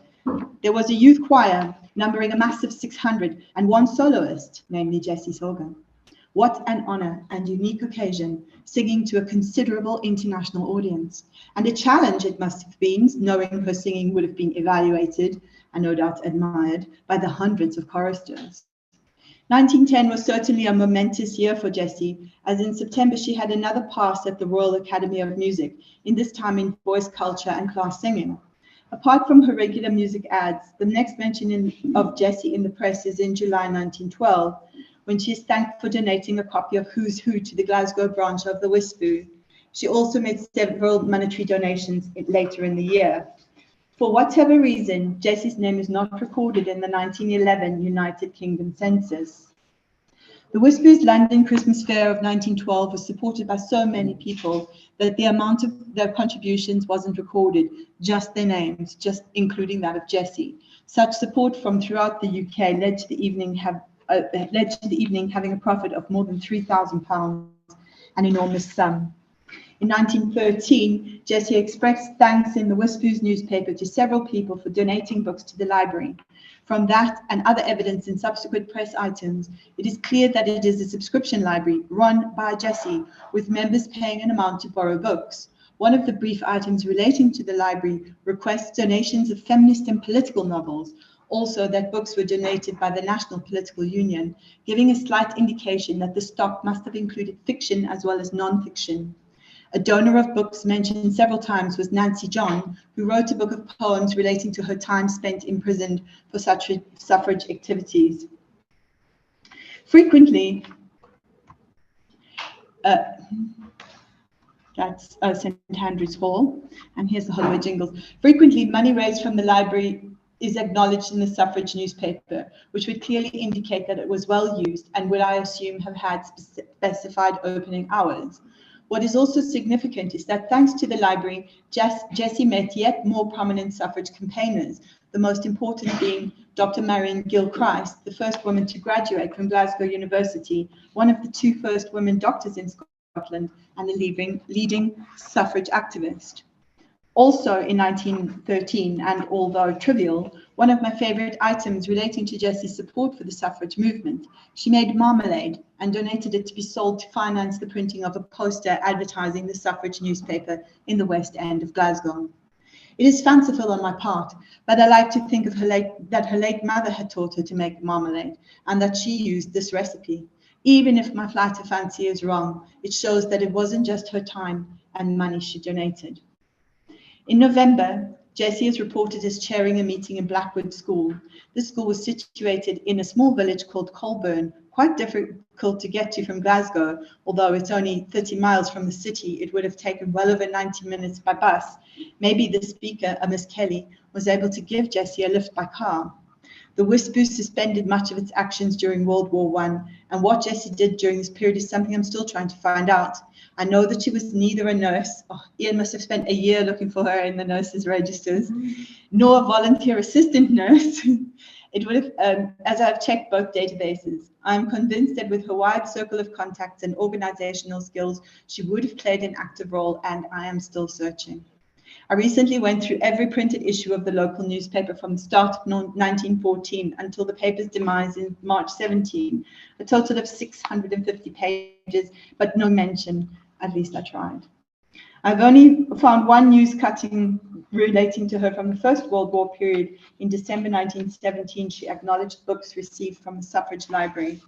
There was a youth choir numbering a massive 600 and one soloist, namely Jessie Soga. What an honor and unique occasion, singing to a considerable international audience. And a challenge it must have been, knowing her singing would have been evaluated and no doubt admired by the hundreds of choristers. 1910 was certainly a momentous year for Jessie, as in September she had another pass at the Royal Academy of Music, in this time in voice culture and class singing. Apart from her regular music ads, the next mention of Jessie in the press is in July 1912, when she is thanked for donating a copy of Who's Who to the Glasgow branch of the WSPU. She also made several monetary donations later in the year. For whatever reason, Jessie's name is not recorded in the 1911 United Kingdom census. The WSPU's London Christmas Fair of 1912 was supported by so many people that the amount of their contributions wasn't recorded, just their names, just including that of Jessie. Such support from throughout the UK led to the evening having a profit of more than £3,000, an enormous sum. In 1913, Jessie expressed thanks in the WSPU's newspaper to several people for donating books to the library. From that and other evidence in subsequent press items, it is clear that it is a subscription library run by Jessie, with members paying an amount to borrow books. One of the brief items relating to the library requests donations of feminist and political novels, also that books were donated by the National Political Union, giving a slight indication that the stock must have included fiction as well as non-fiction. A donor of books mentioned several times was Nancy John, who wrote a book of poems relating to her time spent imprisoned for suffrage activities. Frequently, that's St. Andrew's Hall, and here's the Holloway jingles. Frequently, money raised from the library is acknowledged in the suffrage newspaper, which would clearly indicate that it was well used and would, I assume, have had specified opening hours. What is also significant is that thanks to the library, Jessie met yet more prominent suffrage campaigners, the most important being Dr. Marion Gilchrist, the first woman to graduate from Glasgow University, one of the two first women doctors in Scotland, and a leading suffrage activist. Also in 1913, and although trivial, one of my favorite items relating to Jessie's support for the suffrage movement, she made marmalade and donated it to be sold to finance the printing of a poster advertising the suffrage newspaper in the West End of Glasgow. It is fanciful on my part, but I like to think of her late mother had taught her to make marmalade and that she used this recipe. Even if my flight of fancy is wrong, it shows that it wasn't just her time and money she donated. In November, Jessie is reported as chairing a meeting in Blackwood School. This school was situated in a small village called Colburn, quite difficult to get to from Glasgow, although it's only 30 miles from the city. It would have taken well over 90 minutes by bus. Maybe the speaker, Miss Kelly, was able to give Jessie a lift by car. The WSPU suspended much of its actions during World War I, and what Jessie did during this period is something I'm still trying to find out. I know that she was neither a nurse, Ian must have spent a year looking for her in the nurses' registers, nor a volunteer assistant nurse. It would have, as I've checked both databases, I'm convinced that with her wide circle of contacts and organizational skills, she would have played an active role, and I am still searching. I recently went through every printed issue of the local newspaper from the start of 1914 until the paper's demise in March 17, a total of 650 pages, but no mention. At least I tried. I've only found one news cutting relating to her from the First World War period. In December 1917, she acknowledged books received from the suffrage library.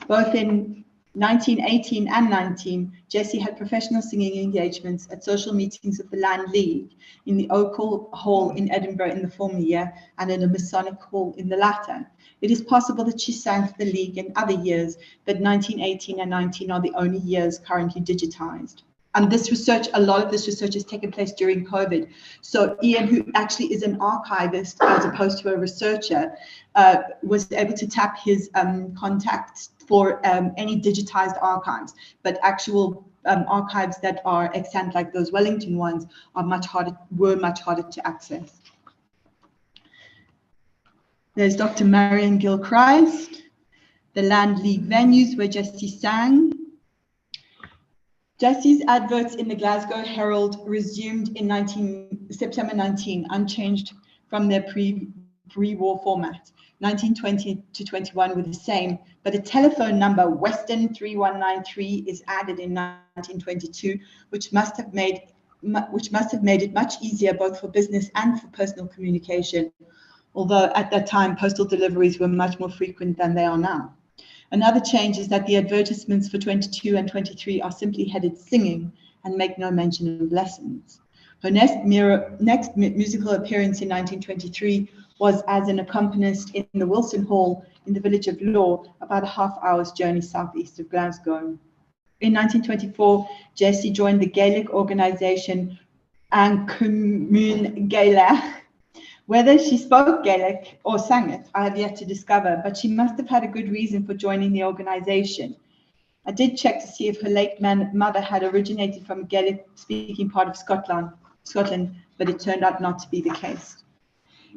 Both in 1918 and 19, Jessie had professional singing engagements at social meetings of the Land League in the Oak Hall in Edinburgh in the former year and in a Masonic hall in the latter. It is possible that she sang for the League in other years, but 1918 and 19 are the only years currently digitized. And this research, a lot of this research has taken place during COVID. So Ian, who actually is an archivist as opposed to a researcher, was able to tap his contacts for any digitized archives, but actual archives that are extant, like those Wellington ones, are were much harder to access. There's Dr. Marion Gilchrist, the Land League venues where Jessie sang. Jessie's adverts in the Glasgow Herald resumed in September 19, unchanged from their pre-war format. 1920 to 21 were the same, but a telephone number, Western 3193, is added in 1922, which must have made it much easier both for business and for personal communication, although at that time postal deliveries were much more frequent than they are now. Another change is that the advertisements for 22 and 23 are simply headed singing and make no mention of lessons. Her next musical appearance in 1923 was as an accompanist in the Wilson Hall in the village of Law, about a half-hour's journey southeast of Glasgow. In 1924, Jessie joined the Gaelic organisation An Cumún Gaeilge. Whether she spoke Gaelic or sang it, I have yet to discover, but she must have had a good reason for joining the organisation. I did check to see if her late mother had originated from a Gaelic-speaking part of Scotland, but it turned out not to be the case.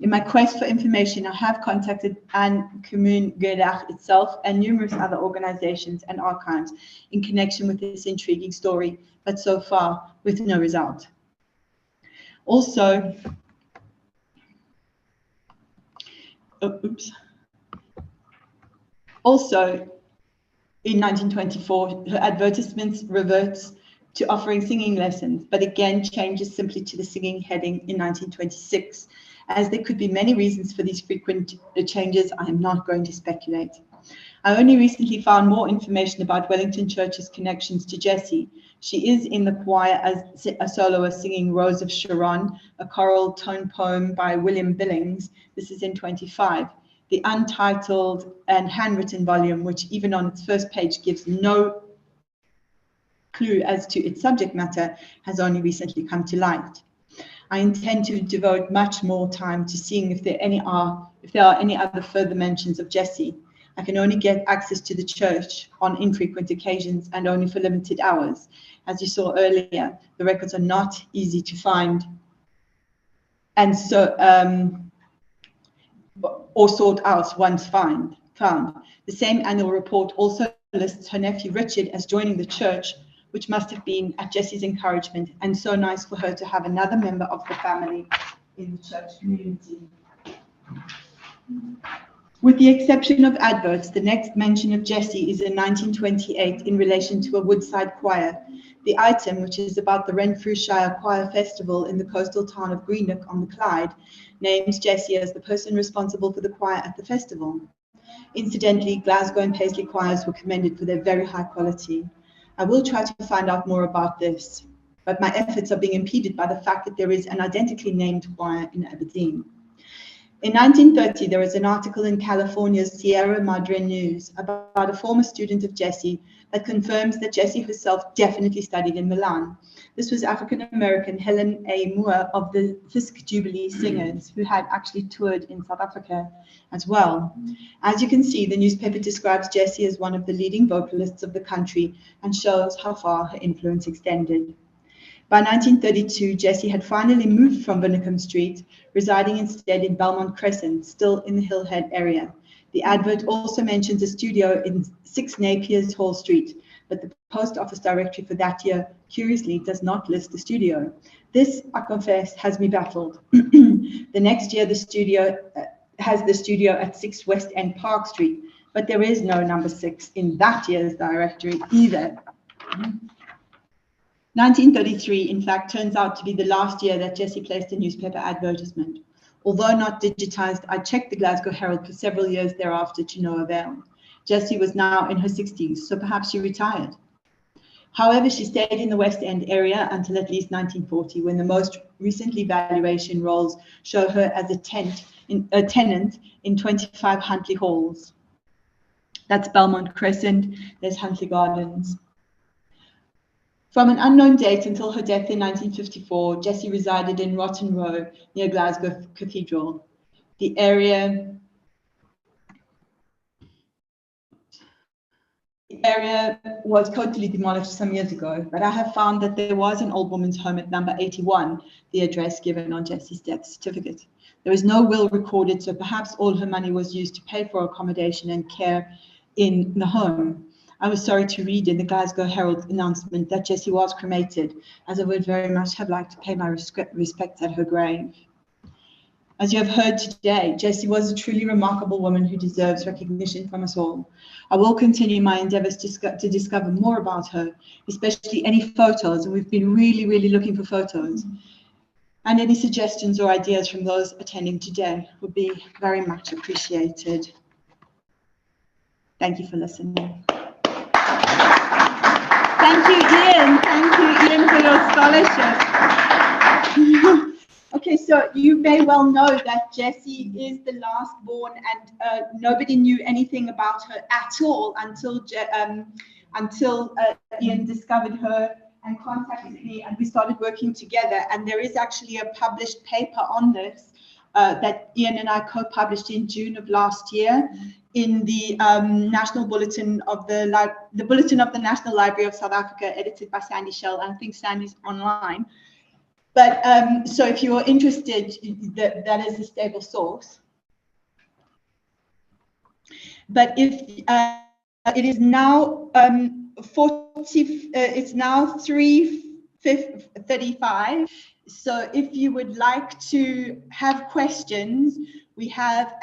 In my quest for information, I have contacted An Cumún Gaeilge itself and numerous other organisations and archives in connection with this intriguing story, but so far with no result. Also, in 1924, her advertisements reverts to offering singing lessons, but again changes simply to the singing heading in 1926. As there could be many reasons for these frequent changes, I am not going to speculate. I only recently found more information about Wellington Church's connections to Jessie. She is in the choir as a soloist singing Rose of Sharon, a choral tone poem by William Billings. This is in 25. The untitled and handwritten volume, which even on its first page gives no clue as to its subject matter, has only recently come to light. I intend to devote much more time to seeing if there are any other further mentions of Jessie. I can only get access to the church on infrequent occasions and only for limited hours. As you saw earlier, the records are not easy to find, and so or sort out once found. The same annual report also lists her nephew Richard as joining the church, which must have been at Jessie's encouragement, and so nice for her to have another member of the family in the church community. With the exception of adverts, the next mention of Jessie is in 1928 in relation to a Woodside choir. The item, which is about the Renfrewshire Choir Festival in the coastal town of Greenock on the Clyde, names Jessie as the person responsible for the choir at the festival. Incidentally, Glasgow and Paisley choirs were commended for their very high quality. I will try to find out more about this, but my efforts are being impeded by the fact that there is an identically named choir in Aberdeen. In 1930, there was an article in California's Sierra Madre News about a former student of Jessie that confirms that Jessie herself definitely studied in Milan. This was African-American Helen A. Moore of the Fisk Jubilee Singers, who had actually toured in South Africa as well. As you can see, the newspaper describes Jessie as one of the leading vocalists of the country and shows how far her influence extended. By 1932, Jessie had finally moved from Winnicombe Street, residing instead in Belmont Crescent, still in the Hillhead area. The advert also mentions a studio in 6 Napier's Hall Street, but the post office directory for that year, curiously, does not list the studio. This, I confess, has me baffled. The next year, the studio has the studio at 6 West End Park Street, but there is no number 6 in that year's directory either. 1933, in fact, turns out to be the last year that Jessie placed a newspaper advertisement. Although not digitized, I checked the Glasgow Herald for several years thereafter to no avail. Jessie was now in her 60s, so perhaps she retired. However, she stayed in the West End area until at least 1940, when the most recent valuation rolls show her as a tenant in 25 Huntley Halls. That's Belmont Crescent, there's Huntley Gardens. From an unknown date until her death in 1954, Jessie resided in Rotten Row near Glasgow Cathedral. The area was totally demolished some years ago, but I have found that there was an old woman's home at number 81, the address given on Jessie's death certificate. There is no will recorded, so perhaps all her money was used to pay for accommodation and care in the home. I was sorry to read in the Glasgow Herald announcement that Jessie was cremated, as I would very much have liked to pay my respects at her grave. As you have heard today, Jessie was a truly remarkable woman who deserves recognition from us all. I will continue my endeavours to discover more about her, especially any photos, and we've been really looking for photos. And any suggestions or ideas from those attending today would be very much appreciated. Thank you for listening. Thank you, Ian. Thank you, Ian, for your scholarship. Okay, so you may well know that Jessie is the last born, and nobody knew anything about her at all until Ian discovered her and contacted me, and we started working together. And there is actually a published paper on this that Ian and I co-published in June of last year in the National Bulletin of the Bulletin of the National Library of South Africa, edited by Sandy Shell. I think Sandy's online. But so if you are interested, that is a stable source. But if it is now it's now 3:35. So if you would like to have questions, we have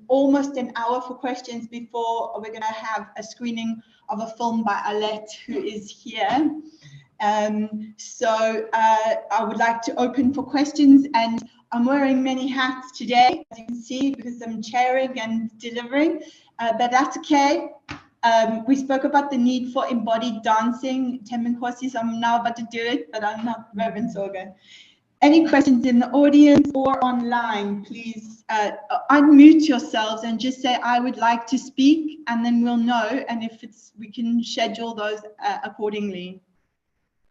almost an hour for questions before we're going to have a screening of a film by Alette, who is here. So I would like to open for questions, and I'm wearing many hats today, as you can see, because I'm chairing and delivering, but that's okay. We spoke about the need for embodied dancing, Temminkosi, so I'm now about to do it, but I'm not Reverend Soga. Any questions in the audience or online, please unmute yourselves and just say, I would like to speak, and then we'll know, and if we can schedule those accordingly.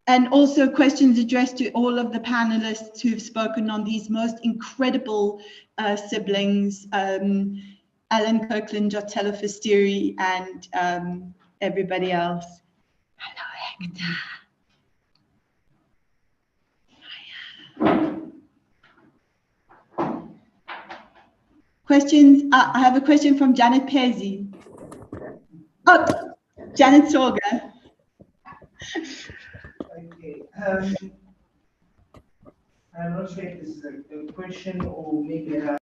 And also questions addressed to all of the panelists who've spoken on these most incredible siblings, Alan Kirkland, Jotella Fisteri, and everybody else. Hello, Hector. Questions? I have a question from Janet Pezzi. Oh, Janet Soga. Okay. I'm not sure if this is a question or maybe a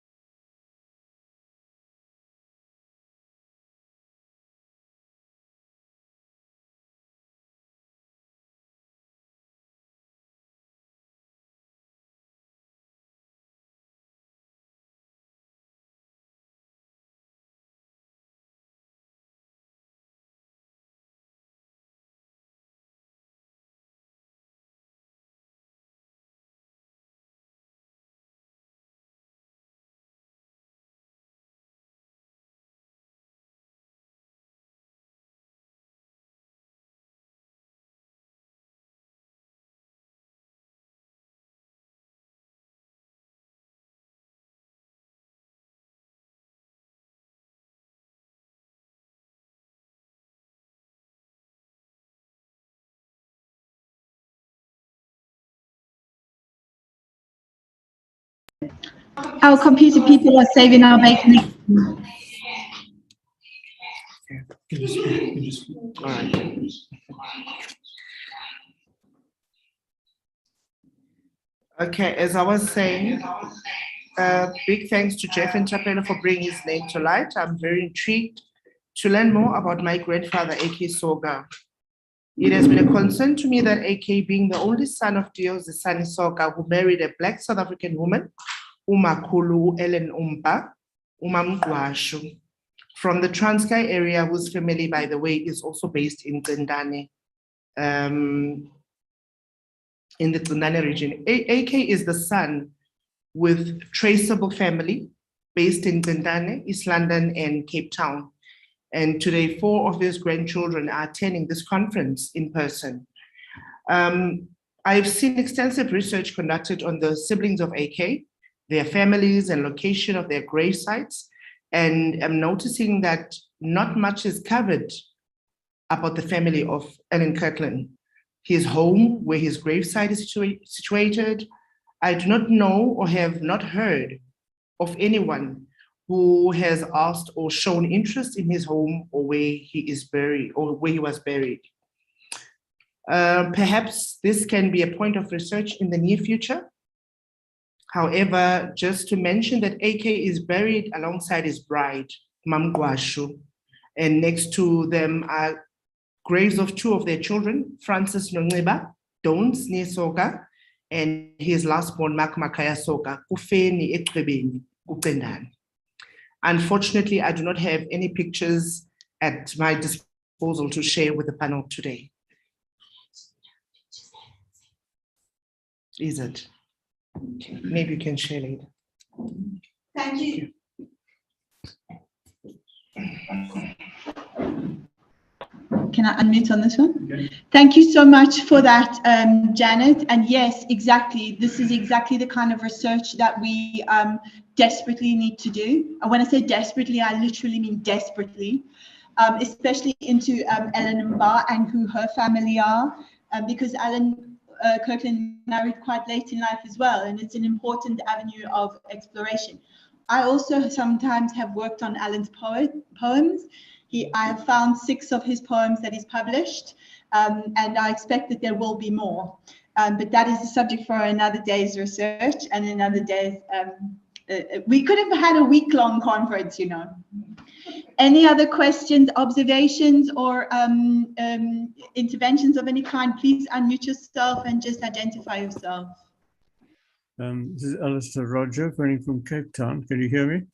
Our computer people are saving our bacon. All right. Okay, as I was saying, big thanks to Jeff and Chapela for bringing his name to light. I'm very intrigued to learn more about my grandfather, A.K. Soga. It has been a concern to me that A.K., being the only son of Diozisani Soga, who married a Black South African woman, Umakulu Ellen Umba, Umamgwashu, from the Transkei area, whose family, by the way, is also based in Tsendane, in the Tsendane region. A.K. is the son with traceable family based in Tsendane, East London, and Cape Town. And today, 4 of his grandchildren are attending this conference in person. I've seen extensive research conducted on the siblings of A.K., their families and location of their grave sites, and I'm noticing that not much is covered about the family of Alan Kirkland. His home, where his gravesite is situated. I do not know or have not heard of anyone who has asked or shown interest in his home or where he is buried or where he was buried. Perhaps this can be a point of research in the near future. However, just to mention that A.K. is buried alongside his bride, Mamgwashu, and next to them are graves of 2 of their children, Francis Nongeba, Dons near Soga, and his last born, Makaya Soga, Kufeni Eqebeni, Upendani. Unfortunately, I do not have any pictures at my disposal to share with the panel today. Is it? Okay, maybe you can share later. Thank you. Can I unmute on this one? Okay. Thank you so much for that, Janet. And yes, exactly. This is exactly the kind of research that we desperately need to do. And when I say desperately, I literally mean desperately, especially into Ellen Mba and who her family are, because Alan Kirkland married quite late in life as well, and it's an important avenue of exploration. I also sometimes have worked on Alan's poems. I have found 6 of his poems that he's published, and I expect that there will be more. But that is the subject for another day's research and another day's. We could have had a week-long conference, you know. Any other questions, observations, or interventions of any kind? Please unmute yourself and just identify yourself. This is Alistair Roger, phoning from Cape Town. Can you hear me?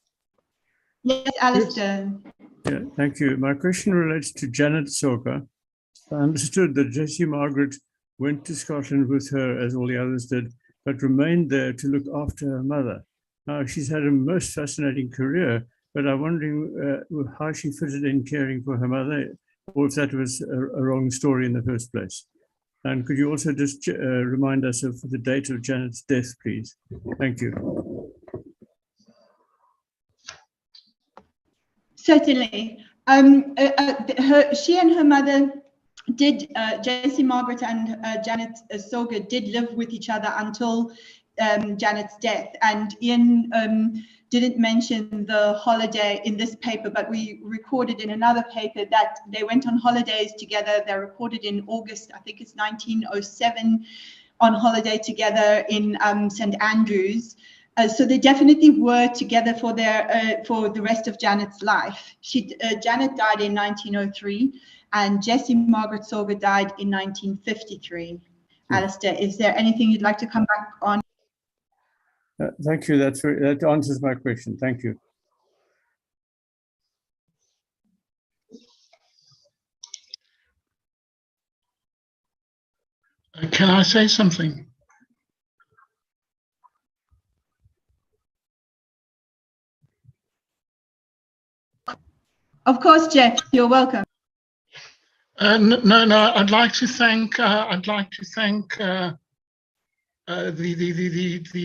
Yes, Alistair. Yeah, thank you. My question relates to Janet Soga. I understood that Jessie Margaret went to Scotland with her, as all the others did, but remained there to look after her mother. Now, she's had a most fascinating career, but I'm wondering how she fitted in caring for her mother, or if that was a wrong story in the first place. And could you also just remind us of the date of Janet's death, please? Thank you. Certainly. She and her mother did, Jessie Margaret and Janet Soga did live with each other until Janet's death. And Ian didn't mention the holiday in this paper, but we recorded in another paper that they went on holidays together. They recorded in August, I think it's 1907, on holiday together in St. Andrews. So they definitely were together for the rest of Janet's life. Janet died in 1903, and Jessie Margaret Soga died in 1953. Alistair, is there anything you'd like to come back on? Thank you. That answers my question. Thank you. Can I say something? Of course, Jeff, you're welcome. No. I'd like to thank the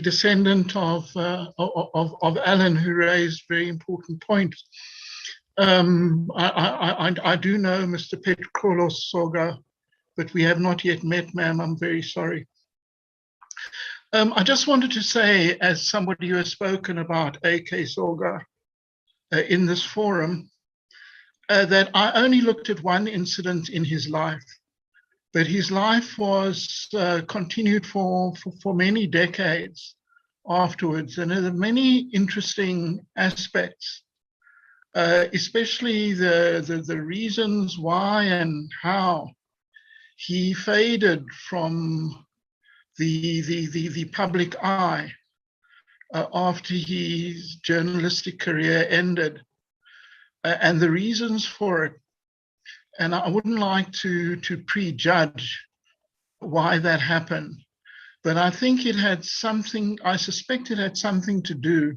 descendant of Alan, who raised very important points. I do know Mr. Petros Soga, but we have not yet met, ma'am. I'm very sorry. I just wanted to say, as somebody who has spoken about A.K. Soga in this forum, that I only looked at one incident in his life, but his life was continued for many decades afterwards. And there are many interesting aspects, especially the reasons why and how he faded from the public eye after his journalistic career ended, and the reasons for it. And I wouldn't like to prejudge why that happened, but I think it had something, I suspect it had something to do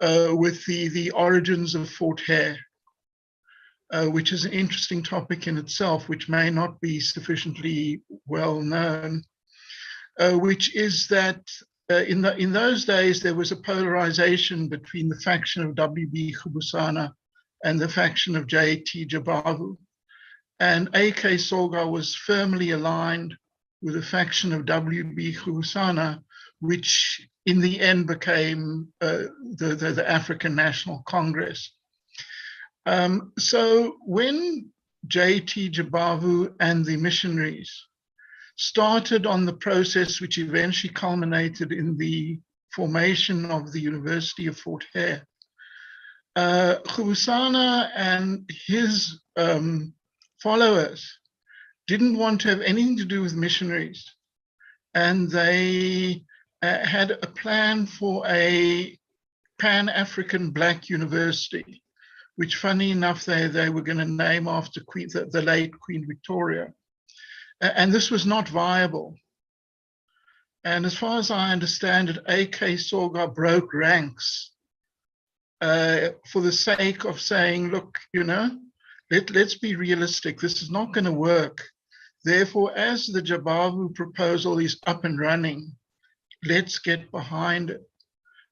with the origins of Fort Hare, which is an interesting topic in itself, which may not be sufficiently well known, which is that in those days, there was a polarization between the faction of W.B. Khubusana and the faction of J.T. Jabavu. And A.K. Soga was firmly aligned with the faction of W.B. Khubusana, which in the end became the African National Congress. So when J.T. Jabavu and the missionaries started on the process which eventually culminated in the formation of the University of Fort Hare, Khubusana and his followers didn't want to have anything to do with missionaries, and they had a plan for a Pan-African Black University, which, funny enough, they were going to name after the late Queen Victoria. And this was not viable. And as far as I understand it, A.K. Soga broke ranks for the sake of saying, look, you know, let's be realistic. This is not going to work. Therefore, as the Jabavu proposal is up and running, let's get behind it.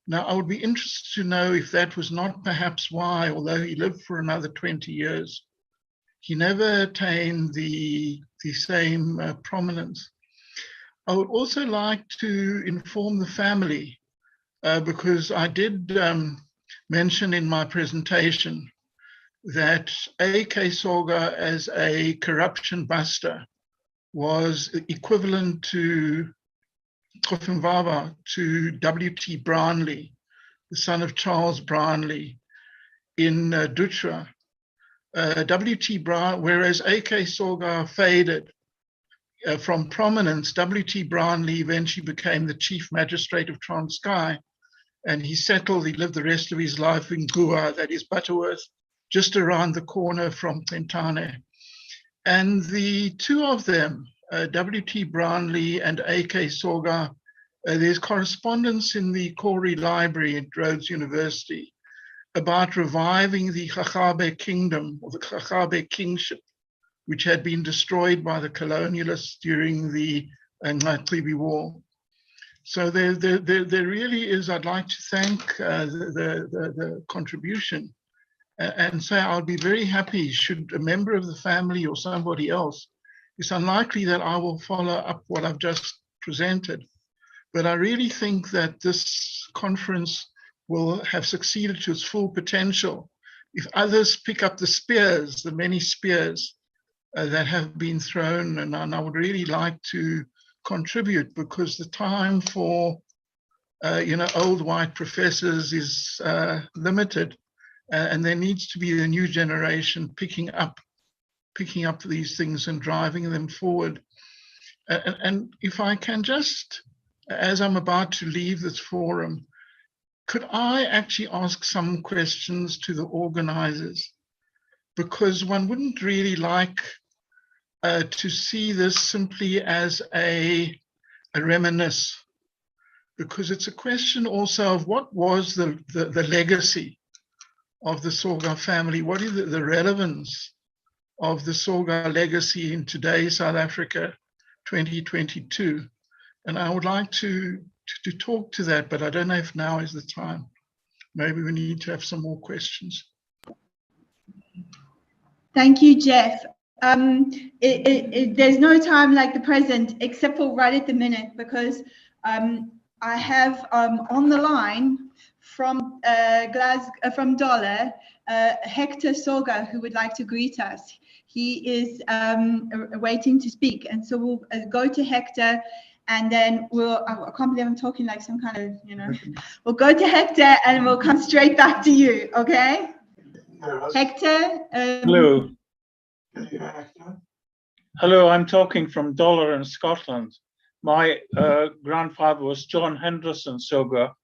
Now, I would be interested to know if that was not perhaps why, although he lived for another 20 years, he never attained the same prominence. I would also like to inform the family, because I did mention in my presentation that A.K. Soga as a corruption buster was equivalent to Kofimvaba to W.T. Brownlee, the son of Charles Brownlee in Dutra. W.T. Brown, whereas A.K. Soga faded from prominence, W.T. Brownlee eventually became the chief magistrate of Transkei, and he lived the rest of his life in Gua, that is Butterworth, just around the corner from Tentane. And the two of them, W.T. Brownlee and A.K. Soga, there's correspondence in the Corey Library at Rhodes University about reviving the Khachabe kingdom, or the Khachabe kingship, which had been destroyed by the colonialists during the Ngqaqibi War. So there really is, I'd like to thank the contribution and say I'll be very happy should a member of the family or somebody else, it's unlikely that I will follow up what I've just presented, but I really think that this conference will have succeeded to its full potential if others pick up the spears, the many spears that have been thrown, and I would really like to contribute, because the time for old white professors is limited, and there needs to be a new generation picking up these things and driving them forward. And if I can just, as I'm about to leave this forum, could I actually ask some questions to the organizers? Because one wouldn't really like to see this simply as a reminisce, because it's a question also of what was the legacy of the Soga family? What is the relevance of the Soga legacy in today's South Africa, 2022? And I would like to talk to that, but I don't know if now is the time. Maybe we need to have some more questions. Thank you, Jeff. There's no time like the present, except for right at the minute, because I have on the line from from Dollar, Hector Soga, who would like to greet us. He is waiting to speak, and so we'll go to Hector, and then I can't believe I'm talking like some kind of, we'll go to Hector and we'll come straight back to you, okay? Hector? Hello. Hello, I'm talking from Dollar in Scotland. My grandfather was John Henderson Soga,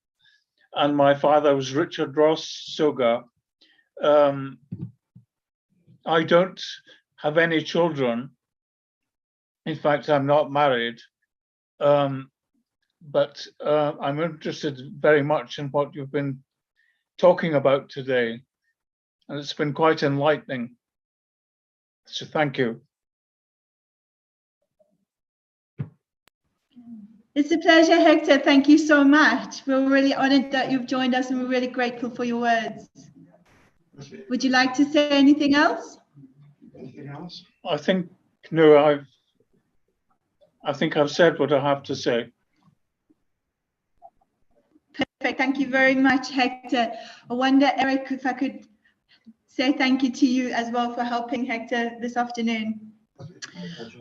and my father was Richard Ross Soga. I don't have any children. In fact, I'm not married. But I'm interested very much in what you've been talking about today. And it's been quite enlightening. So thank you. It's a pleasure, Hector. Thank you so much. We're really honored that you've joined us, and we're really grateful for your words. Would you like to say anything else? Anything else? I think, no, I think I've said what I have to say. Perfect. Thank you very much, Hector. I wonder, Eric, if I could say thank you to you as well for helping Hector this afternoon.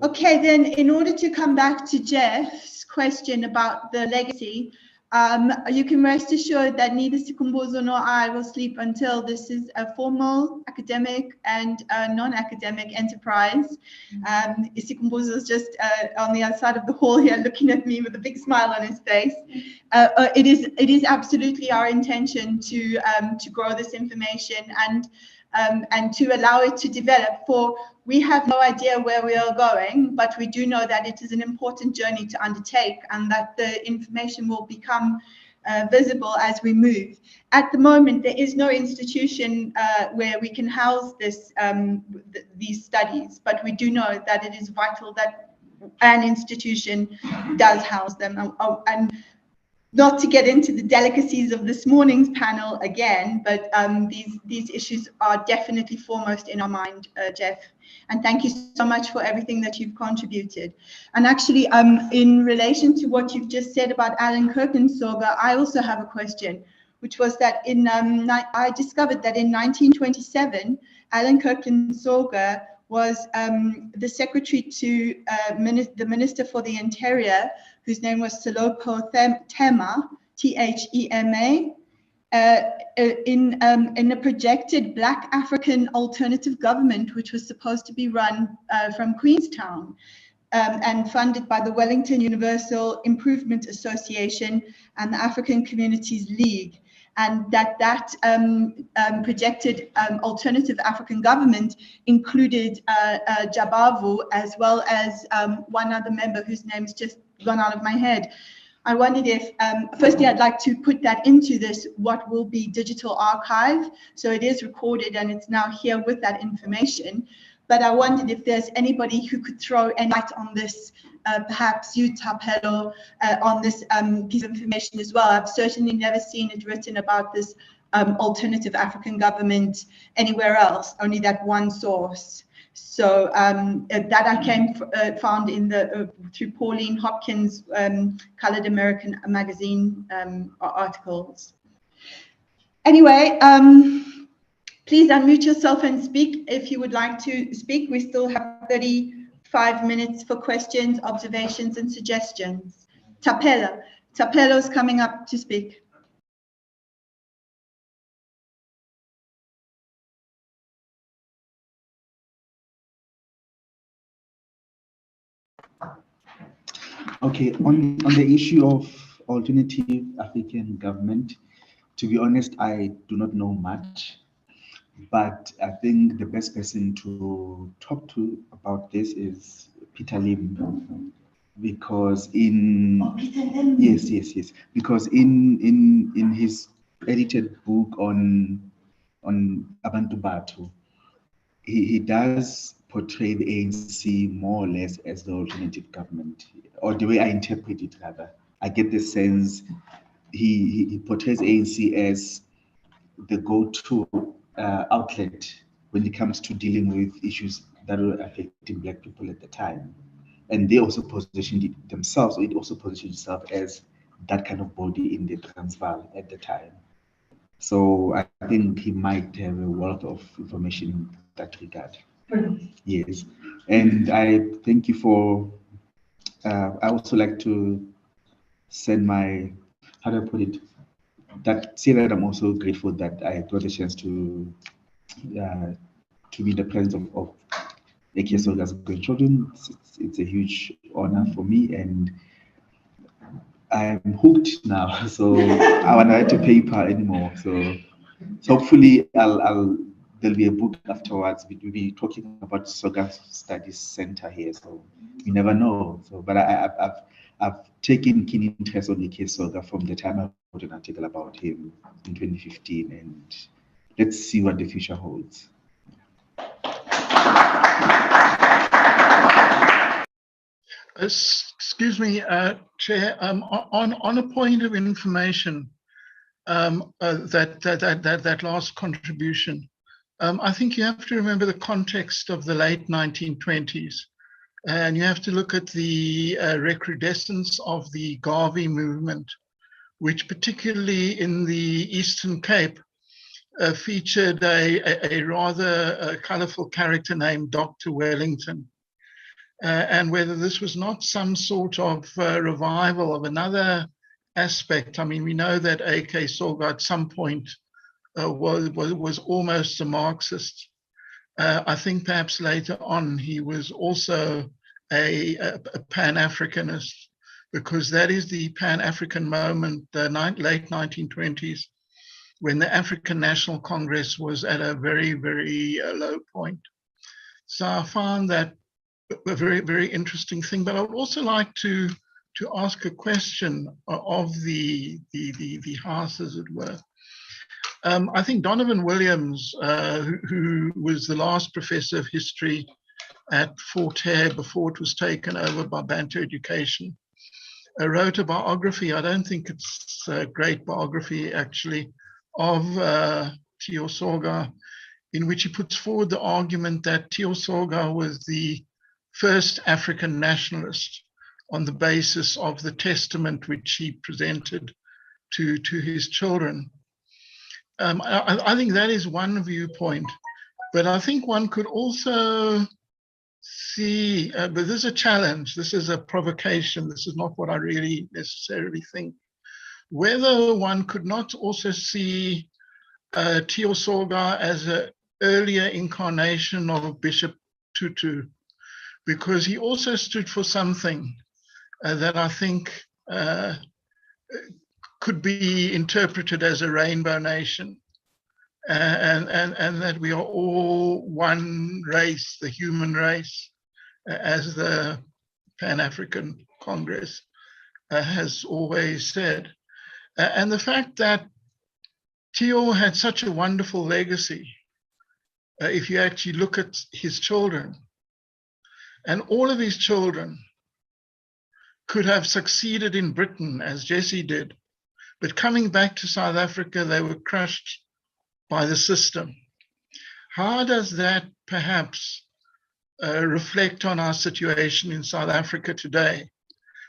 Okay, then in order to come back to Jeff's question about the legacy, you can rest assured that neither Sikumbuzo nor I will sleep until this is a formal, academic, and non-academic enterprise. Sikumbuzo is just on the other side of the hall here, looking at me with a big smile on his face. It is absolutely our intention to grow this information and to allow it to develop. For we have no idea where we are going, but we do know that it is an important journey to undertake, and that the information will become visible as we move. At the moment, there is no institution where we can house this these studies, but we do know that it is vital that an institution does house them. And not to get into the delicacies of this morning's panel again, but these issues are definitely foremost in our mind, Jeff. And thank you so much for everything that you've contributed. And actually, in relation to what you've just said about Alan Kirkensoga, I also have a question, which was that I discovered that in 1927, Alan Kirkensoga was the secretary to the Minister for the Interior, whose name was Salopo Thema, Thema, in a projected Black African alternative government, which was supposed to be run from Queenstown and funded by the Wellington Universal Improvement Association and the African Communities League. And that projected alternative African government included Jabavu, as well as one other member whose name's just gone out of my head. I wondered if, firstly, I'd like to put that into this, what will be digital archive. So it is recorded and it's now here with that information. But I wondered if there's anybody who could throw any light on this, perhaps you, Tapelo, on this piece of information as well. I've certainly never seen it written about this alternative African government anywhere else, only that one source. So that I found in through Pauline Hopkins' Colored American Magazine articles. Anyway, please unmute yourself and speak if you would like to speak. We still have 35 minutes for questions, observations, and suggestions. Tapelo's coming up to speak. Okay, on the issue of alternative African government, to be honest, I do not know much, but I think the best person to talk to about this is Peter Lim, because yes, because in his edited book on Abantu Batu, he does portray the ANC more or less as the alternative government, or the way I interpret it rather. I get the sense he portrays ANC as the go-to outlet when it comes to dealing with issues that were affecting Black people at the time. And they also positioned it themselves, or it also positioned itself as that kind of body in the Transvaal at the time. So I think he might have a wealth of information in that regard. Yes, and I thank you for. I also like to send my, how do I put it? Say that I'm also grateful that I got a chance to be in the presence of AK Soga's grandchildren. It's a huge honor for me, and I'm hooked now. So I want to write a paper anymore. So hopefully there'll be a book afterwards. We'll be talking about Soga Studies Center here. So you never know. So, but I've taken keen interest on AK Soga from the time I wrote an article about him in 2015, and let's see what the future holds. Excuse me, Chair. On a point of information, that last contribution, I think you have to remember the context of the late 1920s, and you have to look at the recrudescence of the Garvey movement, which particularly in the Eastern Cape featured a rather colorful character named Dr. Wellington. And whether this was not some sort of revival of another aspect. I mean, we know that AK Soga at some point was almost a Marxist. I think perhaps later on he was also a Pan-Africanist, because that is the Pan-African moment, the late 1920s, when the African National Congress was at a very, very low point. So I found that a very, very interesting thing. But I would also like to ask a question of the House, as it were. I think Donovan Williams, who was the last professor of history at Fort Hare before it was taken over by Bantu Education, wrote a biography. I don't think it's a great biography, actually, of Tio Soga, in which he puts forward the argument that Tio Soga was the first African nationalist on the basis of the testament which he presented to his children. I think that is one viewpoint, but I think one could also see, but this is a challenge, this is a provocation, this is not what I really necessarily think, whether one could not also see Tio Soga as an earlier incarnation of Bishop Tutu, because he also stood for something that I think could be interpreted as a rainbow nation, and that we are all one race, the human race, as the Pan-African Congress has always said. And the fact that Tio had such a wonderful legacy, if you actually look at his children, and all of his children could have succeeded in Britain as Jesse did, but coming back to South Africa, they were crushed by the system. How does that perhaps reflect on our situation in South Africa today?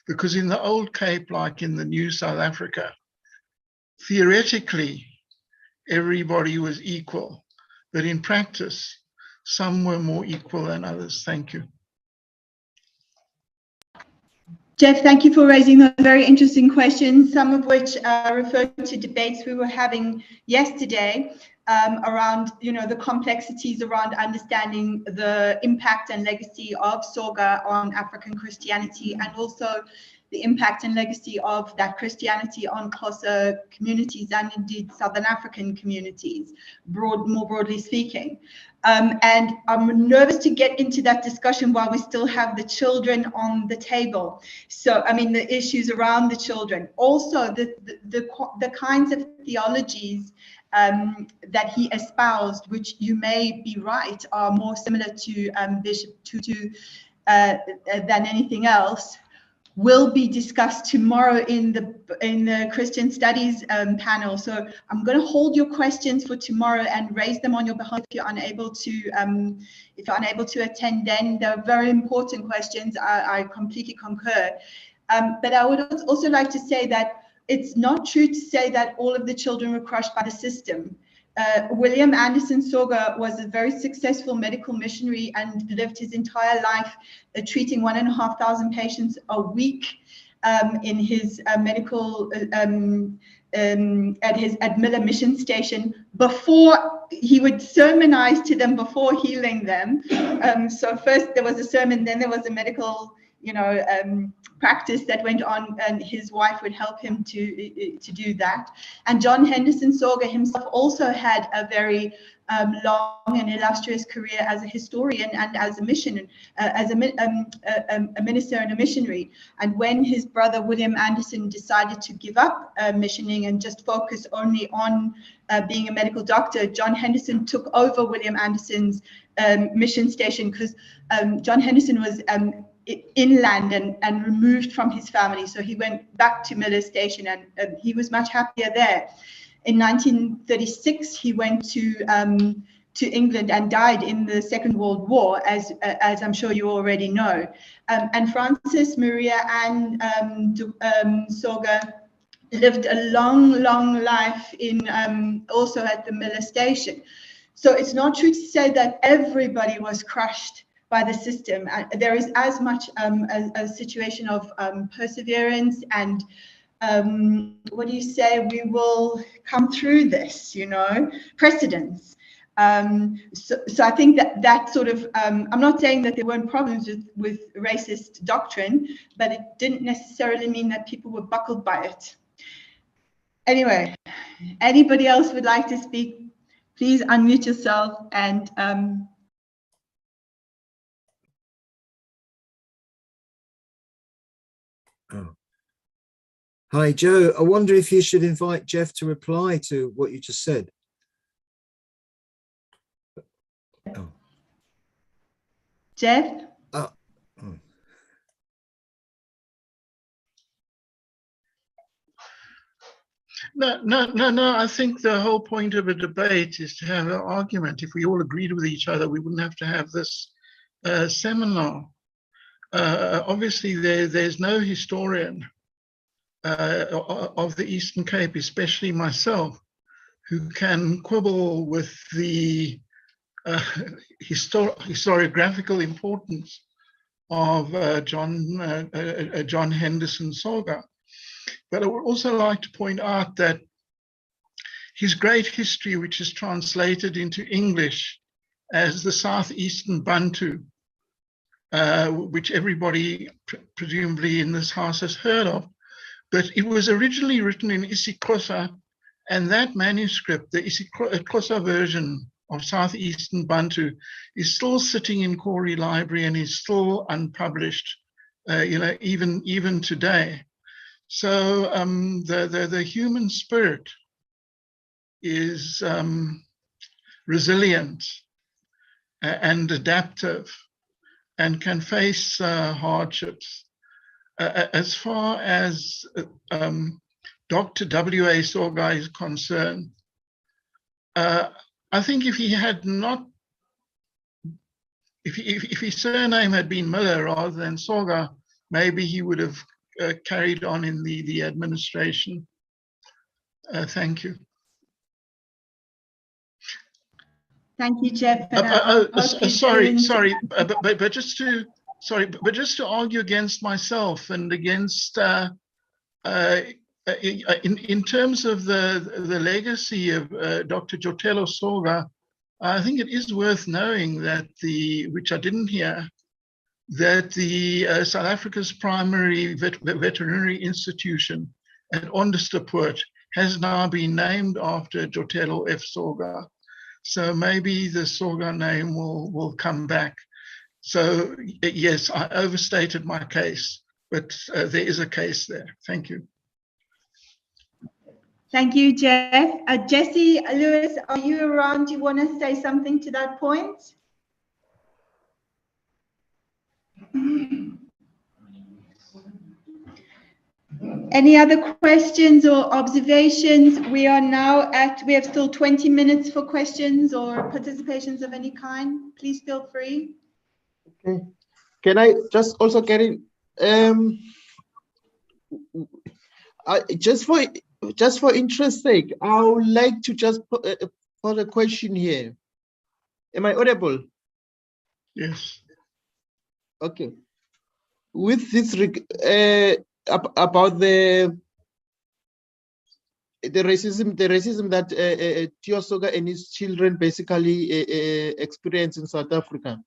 Because in the old Cape, like in the new South Africa, theoretically, everybody was equal, but in practice, some were more equal than others. Thank you. Jeff, thank you for raising those very interesting questions, some of which refer to debates we were having yesterday around, the complexities around understanding the impact and legacy of Soga on African Christianity, and also the impact and legacy of that Christianity on Xhosa communities and indeed Southern African communities, more broadly speaking. And I'm nervous to get into that discussion while we still have the children on the table. So, I mean, the issues around the children, also the kinds of theologies that he espoused, which you may be right, are more similar to Bishop Tutu than anything else, will be discussed tomorrow in the Christian Studies panel. So I'm going to hold your questions for tomorrow and raise them on your behalf if you're unable to attend. Then they're very important questions. I completely concur. But I would also like to say that it's not true to say that all of the children were crushed by the system. William Anderson Soga was a very successful medical missionary and lived his entire life treating 1,500 patients a week in his medical at Miller Mission Station. Before he would sermonize to them before healing them. So first there was a sermon, then there was a medical, practice that went on, and his wife would help him to do that. And John Henderson Soga himself also had a very long and illustrious career as a historian and as a missionary, as a minister and a missionary. And when his brother William Anderson decided to give up missioning and just focus only on being a medical doctor, John Henderson took over William Anderson's mission station, because John Henderson was inland and removed from his family. So he went back to Miller Station, and he was much happier there. In 1936, he went to England and died in the Second World War, as I'm sure you already know. And Francis Maria and Soga lived a long life in also at the Miller Station. So it's not true to say that everybody was crushed by the system. There is as much a situation of perseverance and what do you say, we will come through this, precedence. So I think that sort of, I'm not saying that there weren't problems with racist doctrine, but it didn't necessarily mean that people were buckled by it. Anyway, anybody else would like to speak, please unmute yourself and Oh. Hi, Joe. I wonder if you should invite Jeff to reply to what you just said. Oh. Jeff? No. I think the whole point of a debate is to have an argument. If we all agreed with each other, we wouldn't have to have this seminar. Obviously, there's no historian of the Eastern Cape, especially myself, who can quibble with the historiographical importance of John Henderson Soga. But I would also like to point out that his great history, which is translated into English as the Southeastern Bantu, which everybody presumably in this house has heard of, but it was originally written in isiXhosa, and that manuscript, the isiXhosa version of Southeastern Bantu, is still sitting in Corey Library and is still unpublished, even today. So the human spirit is resilient and adaptive and can face hardships. As far as Dr. W.A. Soga is concerned, I think if he had not, if his surname had been Miller rather than Soga, maybe he would have carried on in the administration. Thank you. Thank you, Jeff. Sorry, but just to argue against myself and against in terms of the legacy of Dr. Jotelo Soga, I think it is worth knowing that which I didn't hear, that the South Africa's primary veterinary institution at Onderstepoort has now been named after Jotelo F. Soga. So maybe the Soga name will come back. So yes, I overstated my case, but there is a case there. Thank you. Thank you, Jeff. Jesse Lewis, are you around? Do you want to say something to that point? Any other questions or observations? We have still 20 minutes for questions or participations of any kind. Please feel free. Okay. Can I just also get in? Just for interest sake, I would like to just put a question here. Am I audible? Yes. Okay. With this about the racism that Tio Soga and his children basically experience in South Africa.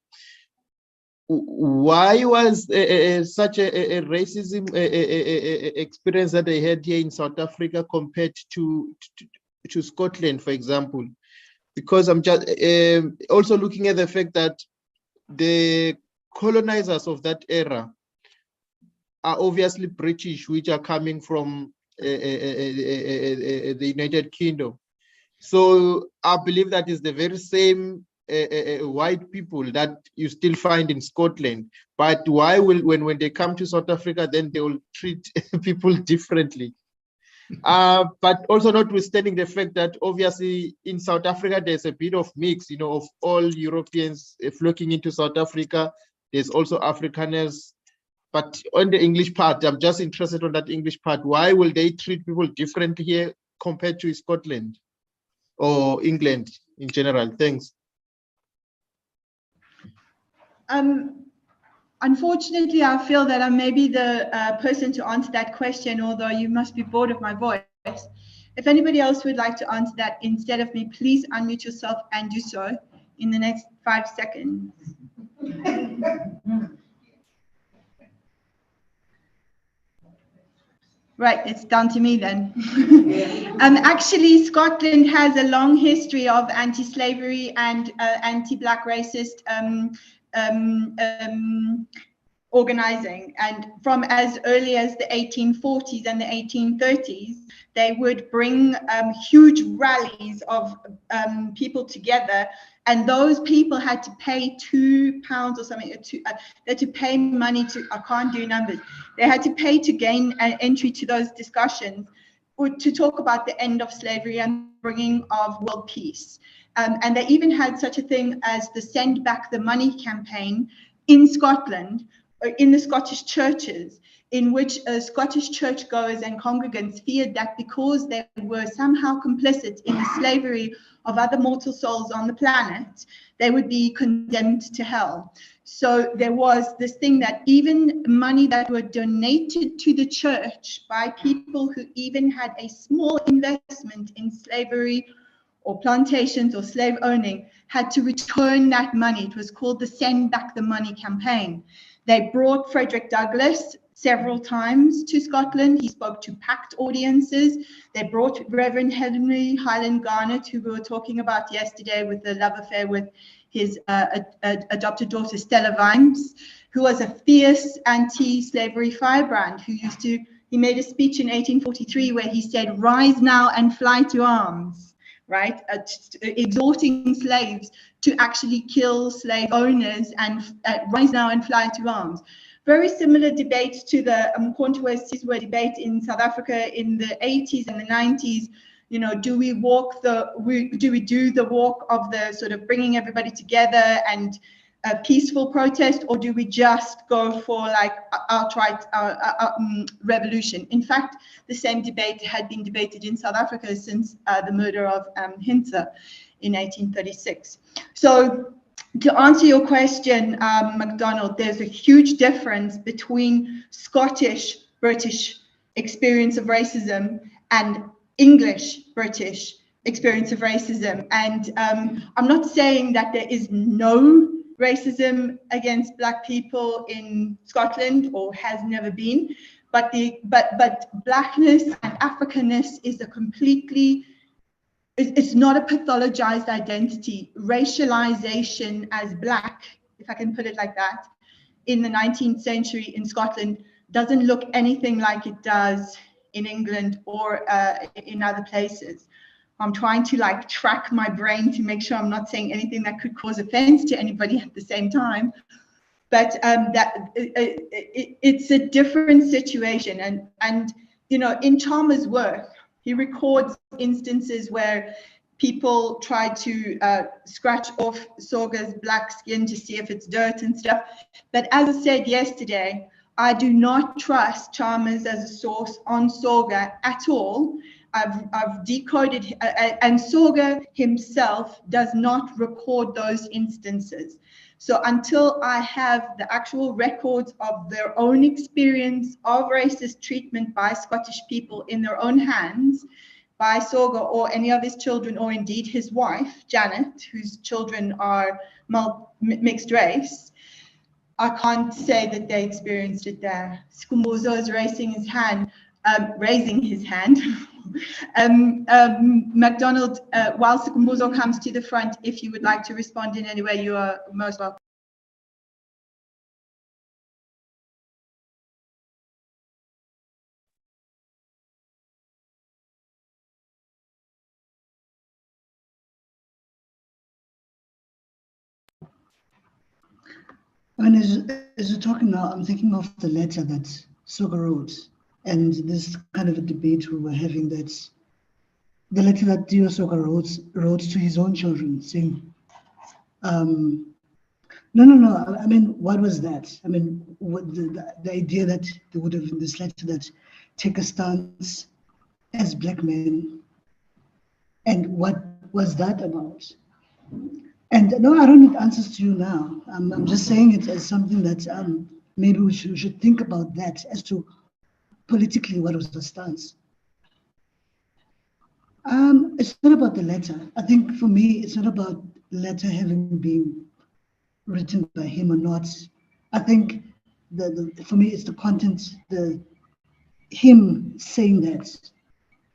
Why was such a racism experience that they had here in South Africa compared to Scotland, for example? Because I'm just also looking at the fact that the colonizers of that era are obviously British, which are coming from the United Kingdom. So I believe that is the very same white people that you still find in Scotland. But why will when they come to South Africa, then they will treat people differently? But also notwithstanding the fact that obviously in South Africa, there's a bit of mix, you know, of all Europeans flocking into South Africa. There's also Afrikaners. But on the English part, I'm just interested on that English part. Why will they treat people differently here compared to Scotland or England in general? Thanks. Unfortunately, I feel that I may be the person to answer that question, although you must be bored of my voice. If anybody else would like to answer that instead of me, please unmute yourself and do so in the next 5 seconds. Right, it's down to me then. Actually, Scotland has a long history of anti-slavery and anti-Black racist organizing, and from as early as the 1840s and the 1830s, they would bring huge rallies of people together, and those people had to pay £2 or something. They had to pay money to, I can't do numbers, they had to pay to gain an entry to those discussions, or to talk about the end of slavery and bringing of world peace. And they even had such a thing as the Send Back the Money campaign in Scotland, in the Scottish churches, in which Scottish churchgoers and congregants feared that because they were somehow complicit in the slavery of other mortal souls on the planet, they would be condemned to hell. So there was this thing that even money that were donated to the church by people who even had a small investment in slavery or plantations or slave owning had to return that money. It was called the Send Back the Money campaign. They brought Frederick Douglass several times to Scotland. He spoke to packed audiences. They brought Reverend Henry Highland Garnet, who we were talking about yesterday with the love affair with his adopted daughter Stella Vimes, who was a fierce anti-slavery firebrand who he made a speech in 1843 where he said, "Rise now and fly to arms," right? Exhorting slaves to actually kill slave owners and rise now and fly to arms. Very similar debate to the Mkhonto debate in South Africa in the 80s and the 90s. You know, do we do the walk of the sort of bringing everybody together and a peaceful protest, or do we just go for like outright revolution? In fact, the same debate had been debated in South Africa since the murder of Hintsa in 1836. So to answer your question, MacDonald, there's a huge difference between Scottish British experience of racism and English British experience of racism. And I'm not saying that there is no racism against Black people in Scotland, or has never been, but Blackness and Africanness is a completely, it's not a pathologized identity. Racialization as Black, if I can put it like that, in the 19th century in Scotland doesn't look anything like it does in England or in other places. I'm trying to like track my brain to make sure I'm not saying anything that could cause offense to anybody at the same time. But it's a different situation. And you know, in Chalmers' work, he records instances where people try to scratch off Soga's black skin to see if it's dirt and stuff. But as I said yesterday, I do not trust Chalmers as a source on Soga at all. I've decoded, and Soga himself does not record those instances. So until I have the actual records of their own experience of racist treatment by Scottish people in their own hands, by Soga or any of his children, or indeed his wife, Janet, whose children are mixed race, I can't say that they experienced it there. Sikumbuzo is raising his hand. McDonald, while Sikumbuzo comes to the front, if you would like to respond in any way, you are most welcome. And as you're talking now, I'm thinking of the letter that Soga wrote, and this kind of a debate we were having, that the letter that Dio Soga wrote to his own children, saying, no, I mean, what was that? I mean, what the idea that they would have in this letter that take a stance as black men, and what was that about? And no, I don't need answers to you now. I'm just saying it as something that maybe we should think about that as to politically what was the stance. It's not about the letter. I think for me, it's not about the letter having been written by him or not. I think for me, it's the content, him saying that.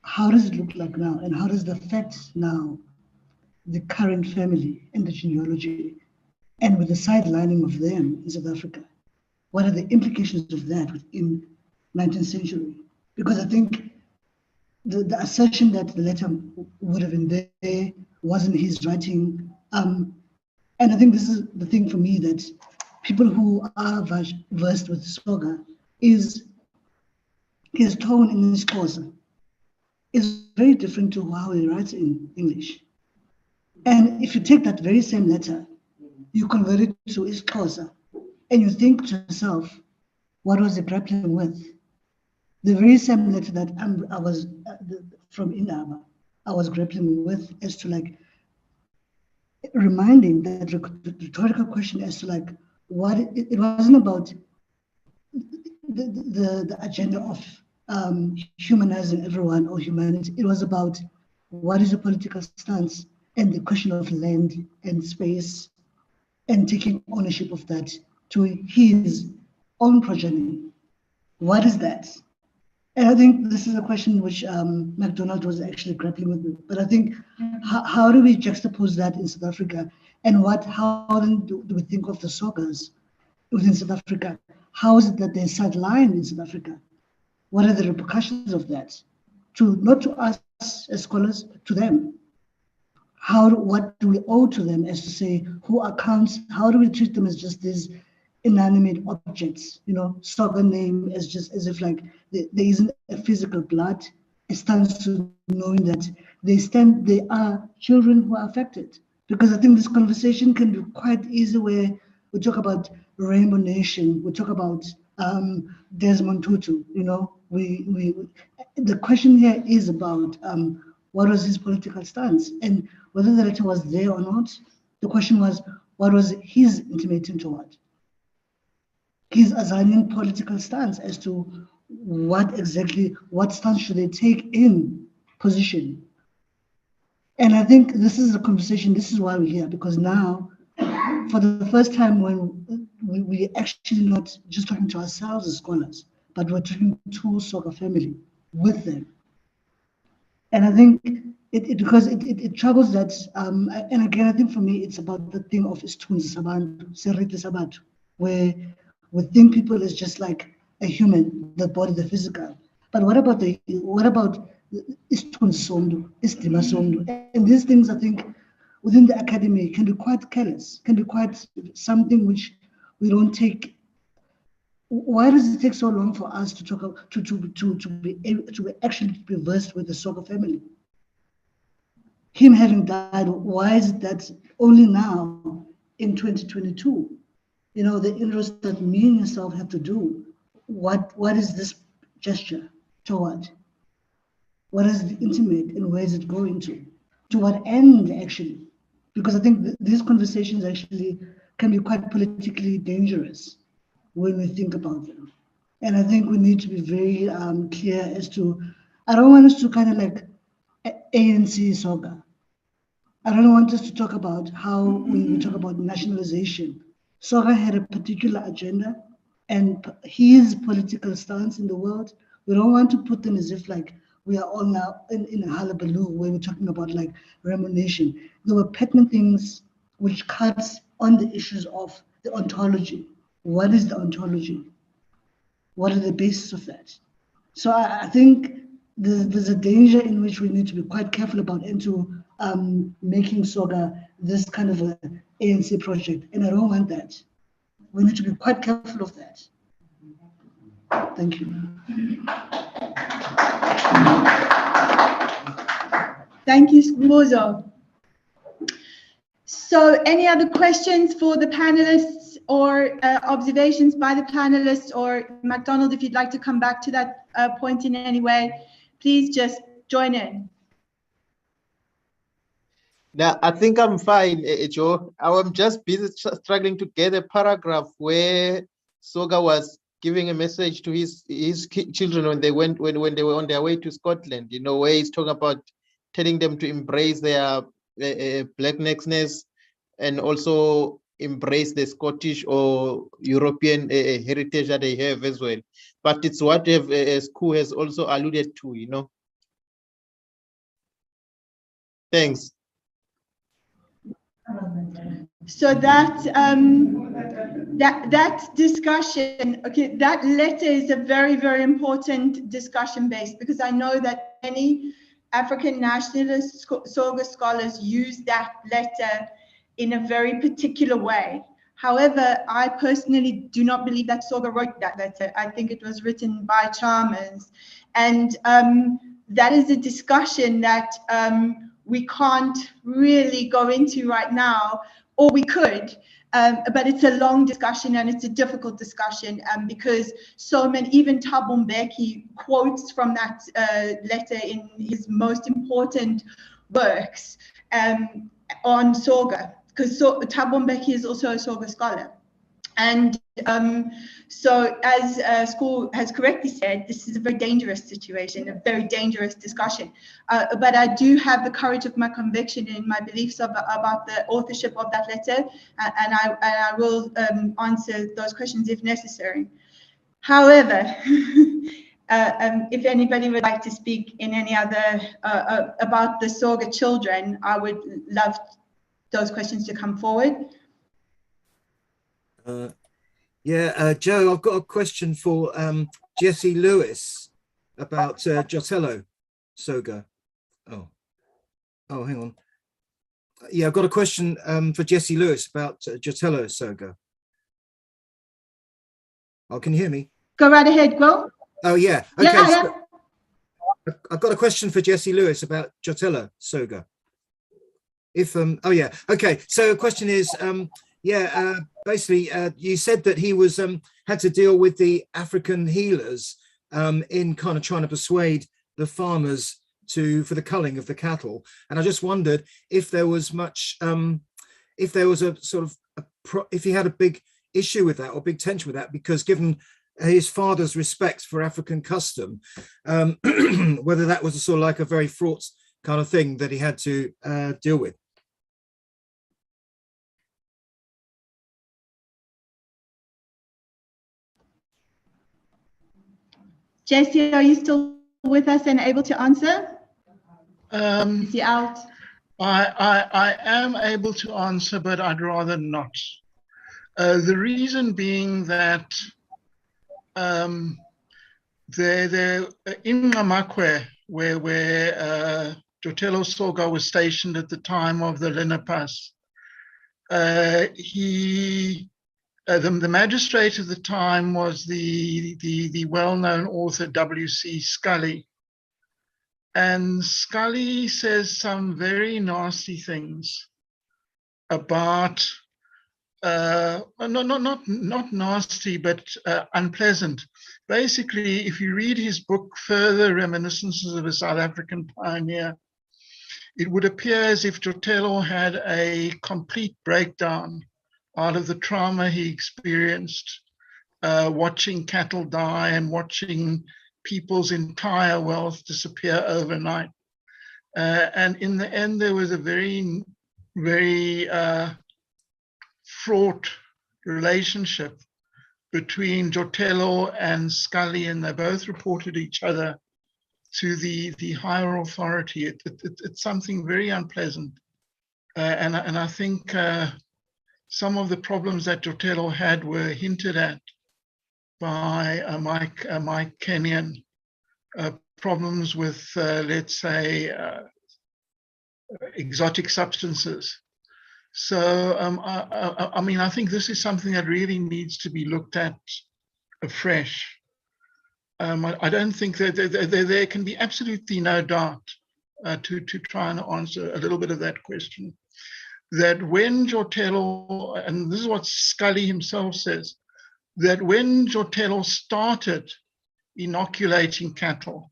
How does it look like now, and how does it affect now the current family and the genealogy, and with the sidelining of them in South Africa? What are the implications of that within 19th century? Because I think the assertion that the letter would have been there wasn't his writing. And I think this is the thing for me, that people who are versed with Soga is his tone in his Xhosa is very different to how he writes in English. And if you take that very same letter, you convert it to Xhosa, and you think to yourself, what was he grappling with? The very same letter that I was from Indaba, I was grappling with, as to like reminding that rhetorical question as to like what it wasn't about the agenda of humanizing everyone or humanity. It was about what is a political stance, and the question of land and space, and taking ownership of that to his own progeny. What is that? And I think this is a question which MacDonald was actually grappling with. But I think, how do we juxtapose that in South Africa? And how then do we think of the Sogas within South Africa? How is it that they're sidelined in South Africa? What are the repercussions of that? Not to us as scholars, to them. What do we owe to them, as to say, who accounts, how do we treat them as just these inanimate objects, Soga name as if like there isn't a physical blood. It stands to knowing that they are children who are affected. Because I think this conversation can be quite easy, where we talk about Rainbow Nation, we talk about Desmond Tutu, the question here is about what was his political stance, and whether the letter was there or not. The question was, what was his intimating toward? His assigning political stance as to what stance should they take in position. And I think this is a conversation, this is why we're here, because now, for the first time, when we actually not just talking to ourselves as scholars, but we're talking to Soga family with them. And I think because it troubles that, and again, I think for me, it's about the thing of isithunzi sabantu, seriti sabantu, where we think people is just like a human, the body, the physical. But what about isithunzi somntu, isidima somntu? And these things, I think, within the academy can be quite careless, can be quite something which we don't take. Why does it take so long for us to talk to actually be versed with the Soga family? Him having died, why is it that only now in 2022, the inroads that me and yourself have to do what is this gesture toward? What is the intimate and where is it going to? To what end, actually? Because I think these conversations actually can be quite politically dangerous when we think about them. And I think we need to be very clear as to, I don't want us to kind of like ANC Soga. I don't want us to talk about how when we talk about nationalization, Soga had a particular agenda and his political stance in the world. We don't want to put them as if like we are all now in a hullabaloo where we're talking about like remuneration. There were pertinent things which cuts on the issues of the ontology. What is the ontology? What are the basis of that? So I think there's a danger in which we need to be quite careful about into making Soga this kind of a ANC project. And I don't want that. We need to be quite careful of that. Thank you. Thank you, Mbozo. So any other questions for the panelists or observations by the panelists, or MacDonald, if you'd like to come back to that point in any way, please just join in. Now, I think I'm fine, Joe. I'm just busy struggling to get a paragraph where Soga was giving a message to his children when they were on their way to Scotland. You know, where he's talking about telling them to embrace their blackness and also embrace the Scottish or European heritage that they have as well. But it's what Sku has also alluded to, you know. Thanks. So that that discussion, okay, that letter is a very, very important discussion base, because I know that many African nationalist Soga scholars use that letter in a very particular way. However, I personally do not believe that Soga wrote that letter. I think it was written by Chalmers, and that is a discussion that we can't really go into right now, or we could, but it's a long discussion and it's a difficult discussion because so many, even Thabo Mbeki quotes from that letter in his most important works on Soga, because Thabo Mbeki is also a Soga scholar. And so, as School has correctly said, this is a very dangerous situation, a very dangerous discussion. But I do have the courage of my conviction in my beliefs about the authorship of that letter, and I will answer those questions if necessary. However, if anybody would like to speak in any other about the Soga children, I would love those questions to come forward. Joe, I've got a question for Jesse Lewis about Jotello Soga. Oh, hang on. Yeah, I've got a question for Jesse Lewis about Jotello Soga. Oh, can you hear me? Go right ahead, Will. Oh, yeah. Okay. Yeah. So I've got a question for Jesse Lewis about Jotello Soga. If oh yeah, okay. So the question is, basically, you said that he was had to deal with the African healers in kind of trying to persuade the farmers for the culling of the cattle, and I just wondered if there was much, if there was a sort of if he had a big issue with that or big tension with that, because given his father's respect for African custom, whether that was a sort of like a very fraught kind of thing that he had to deal with. Jesse, are you still with us and able to answer? Is he out? I am able to answer, but I'd rather not. The reason being that they're in Namakwe, where Jotello Soga was stationed at the time of the Lenapas. The magistrate at the time was the well-known author W.C. Scully. And Scully says some very nasty things about, not nasty, but unpleasant, basically, if you read his book, Further Reminiscences of a South African Pioneer, it would appear as if Jotelo had a complete breakdown out of the trauma he experienced watching cattle die and watching people's entire wealth disappear overnight. And in the end, there was a very, very fraught relationship between Jotelo and Scully, and they both reported each other to the higher authority. It's something very unpleasant. And I think some of the problems that Jotelo had were hinted at by Mike Kenyon. Problems with, let's say, exotic substances. So, I mean, I think this is something that really needs to be looked at afresh. I don't think that there can be absolutely no doubt to try and answer a little bit of that question, that when Jotelo, and this is what Scully himself says, that when Jotelo started inoculating cattle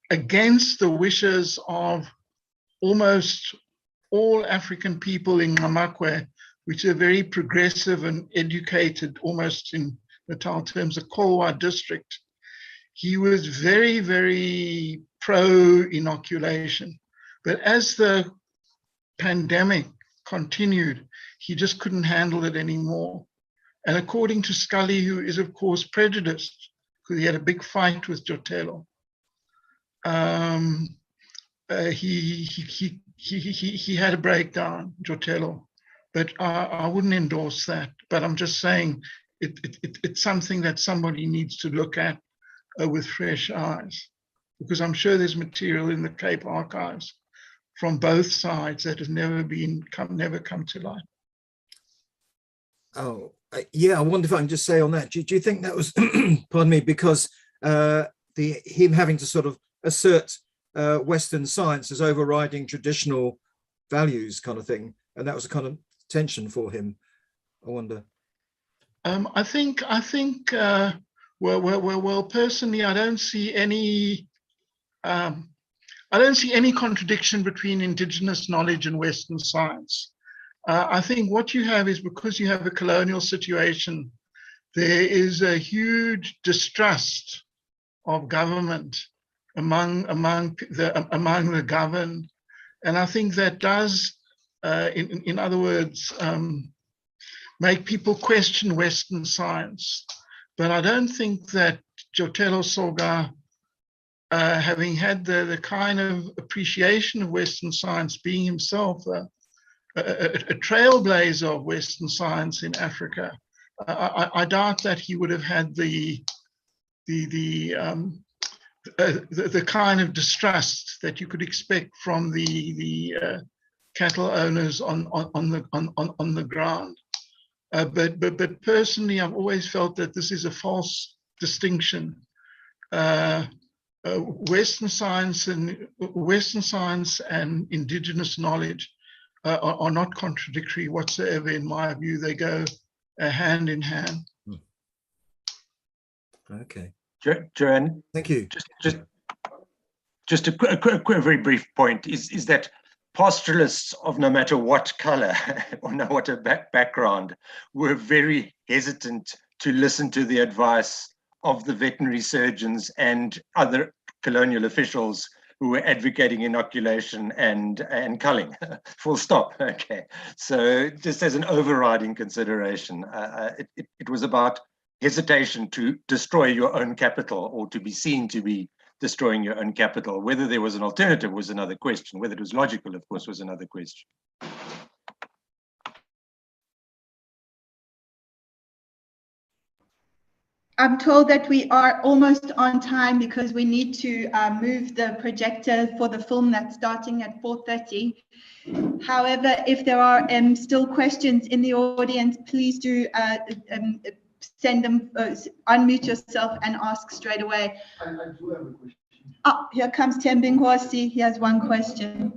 against the wishes of almost all African people in Namakwe, which are very progressive and educated, almost in Natal terms, the Kolwa district, he was very, very pro-inoculation. But as the pandemic continued, he just couldn't handle it anymore. And according to Scully, who is of course prejudiced, because he had a big fight with Jotelo, he had a breakdown, Jotelo, but I wouldn't endorse that. But I'm just saying it's something that somebody needs to look at with fresh eyes, because I'm sure there's material in the Cape archives from both sides that has never come to light. Oh, yeah. I wonder if I can just say on that. Do you think that was, pardon me, because him having to sort of assert Western science as overriding traditional values, kind of thing, and that was a kind of tension for him? I wonder. I think. Well. Personally, I don't see any. I don't see any contradiction between indigenous knowledge and Western science. I think what you have is, because you have a colonial situation, there is a huge distrust of government among the governed, and I think that does, in other words, make people question Western science. But I don't think that Jotelo Soga, having had the kind of appreciation of Western science, being himself a trailblazer of Western science in Africa, I doubt that he would have had the kind of distrust that you could expect from the cattle owners on the ground. But personally, I've always felt that this is a false distinction. Western science and indigenous knowledge are not contradictory whatsoever. In my view, they go hand in hand. Okay. Joanne, thank you. Just a very brief point is that pastoralists of no matter what color or no matter background were very hesitant to listen to the advice of the veterinary surgeons and other colonial officials who were advocating inoculation and culling. Full stop. Okay. So just as an overriding consideration, it was about hesitation to destroy your own capital, or to be seen to be destroying your own capital. Whether there was an alternative was another question. Whether it was logical, of course, was another question. I'm told that we are almost on time because we need to move the projector for the film that's starting at 4:30. However, if there are still questions in the audience, please do send them, unmute yourself and ask straight away. I do have a question. Oh, here comes Tembing Horsey. He has one question.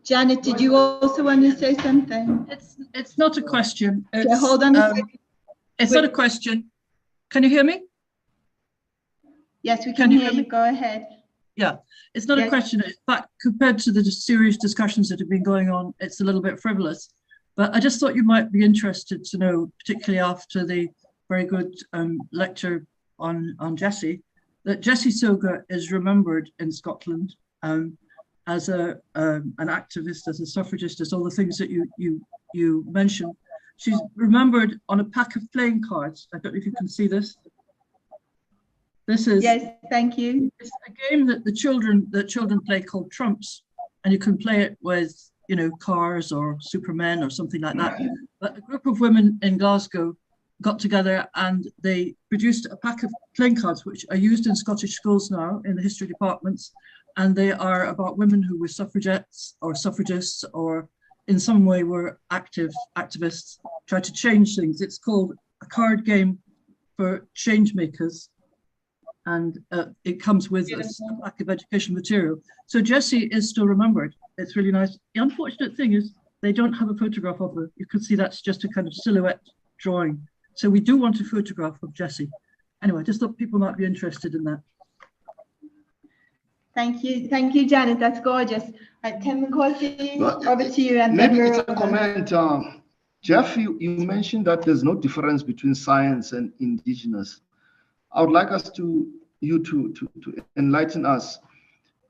Janet, did you also want to say something? It's not a question. Okay, hold on a second. It's not a question. Can you hear me? Yes, we Can can you hear hear you. me? Go ahead. Yeah, it's not a Yes. question. In fact, compared to the serious discussions that have been going on, it's a little bit frivolous. But I just thought you might be interested to know, particularly after the very good lecture on Jessie, that Jessie Soga is remembered in Scotland as an activist, as a suffragist, as all the things that you mentioned. She's remembered on a pack of playing cards. I don't know if you can see this. This is, yes, thank you. It's a game that the children play called Trumps, and you can play it with, you know, cars or Supermen or something like that. But a group of women in Glasgow got together and they produced a pack of playing cards which are used in Scottish schools now in the history departments, and they are about women who were suffragettes or suffragists or in some way were activists, try to change things. It's called A Card Game for Change Makers. And it comes with a pack of educational material. So Jessie is still remembered. It's really nice. The unfortunate thing is they don't have a photograph of her. You can see that's just a kind of silhouette drawing. So we do want a photograph of Jessie. Anyway, I just thought people might be interested in that. Thank you, Janet. That's gorgeous. Right, Tim McCarthy, over to you. And Maybe then it's a comment. Jeff, you mentioned that there's no difference between science and indigenous. I would like you to enlighten us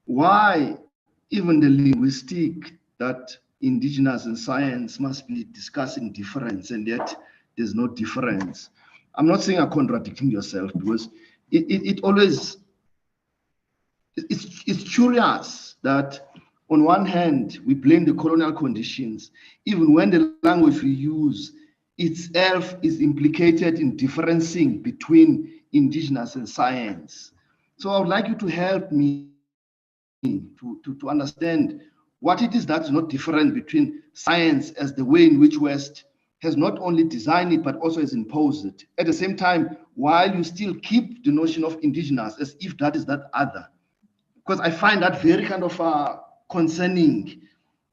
why even the linguistic that indigenous and science must be discussing difference, and yet there's no difference. I'm not saying you're contradicting yourself, because it always, it's curious that on one hand, we blame the colonial conditions, even when the language we use itself is implicated in differencing between indigenous and science. So I would like you to help me to understand what it is that's not different between science as the way in which West has not only designed it, but also has imposed it. At the same time, while you still keep the notion of indigenous as if that is that other. Because I find that very kind of concerning,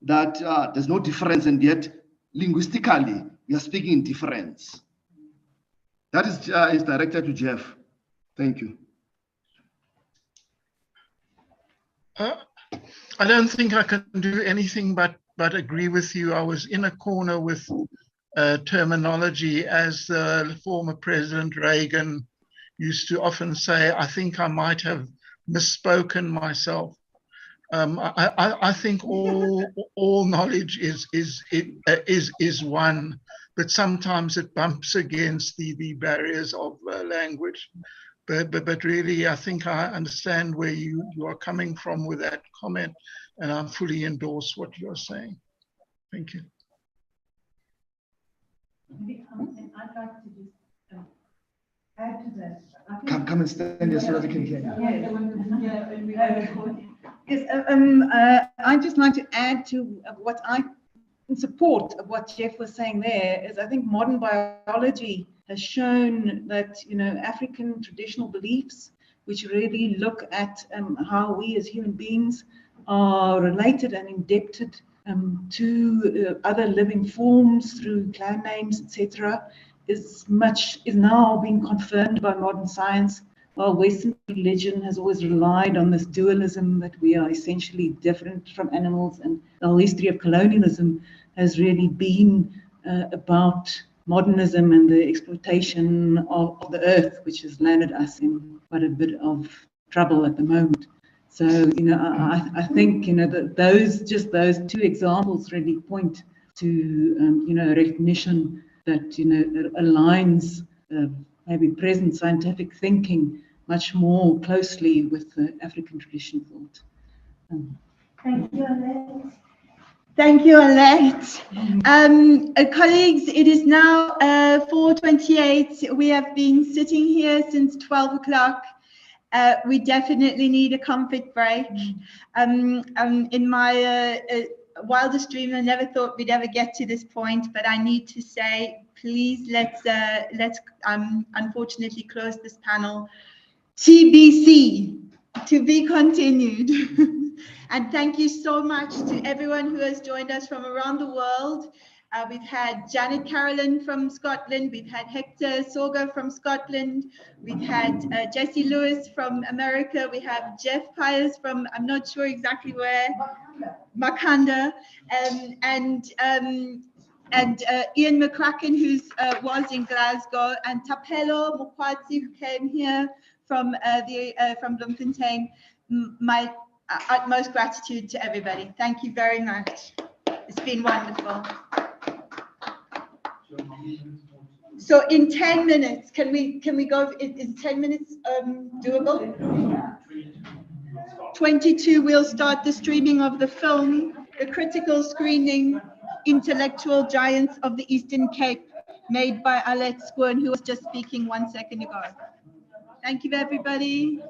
that there's no difference, and yet linguistically we are speaking in difference. That is directed to Jeff. Thank you. I don't think I can do anything but agree with you. I was in a corner with terminology, as the former President Reagan used to often say. I think I might have misspoken myself. I think all knowledge is one, but sometimes it bumps against the barriers of language. But really, I think I understand where you are coming from with that comment, and I fully endorse what you're saying. Thank you. And I'd like to just add to that. Come and stand there so that they can hear you. Yes, I'd just like to add to what in support of what Jeff was saying there, is I think modern biology has shown that, you know, African traditional beliefs, which really look at how we as human beings are related and indebted to other living forms through clan names, etc., is now being confirmed by modern science, while Western religion has always relied on this dualism that we are essentially different from animals, and the whole history of colonialism has really been about modernism and the exploitation of the earth, which has landed us in quite a bit of trouble at the moment. So, you know, I think, you know, that those two examples really point to, you know, recognition that, you know, that aligns maybe present scientific thinking much more closely with the African traditional thought. Thank you, Alette. Thank you, Alette. Colleagues, it is now 4:28. We have been sitting here since 12 o'clock. We definitely need a comfort break. In my wildest dream, I never thought we'd ever get to this point, but I need to say, please let's unfortunately close this panel. TBC, to be continued. And thank you so much to everyone who has joined us from around the world. We've had Janet Carolyn from Scotland. We've had Hector Soga from Scotland. We've had Jesse Lewis from America. We have Jeff Pius from, I'm not sure exactly where, Makanda, and Ian McCracken, who was in Glasgow, and Tapelo Mokwatsi, who came here from from Bloemfontein. My utmost gratitude to everybody. Thank you very much. It's been wonderful. So in 10 minutes, can we go, is 10 minutes doable? 22, we'll start the streaming of the film, The Critical Screening, Intellectual Giants of the Eastern Cape, made by Alet Skoon, who was just speaking 1 second ago. Thank you, everybody.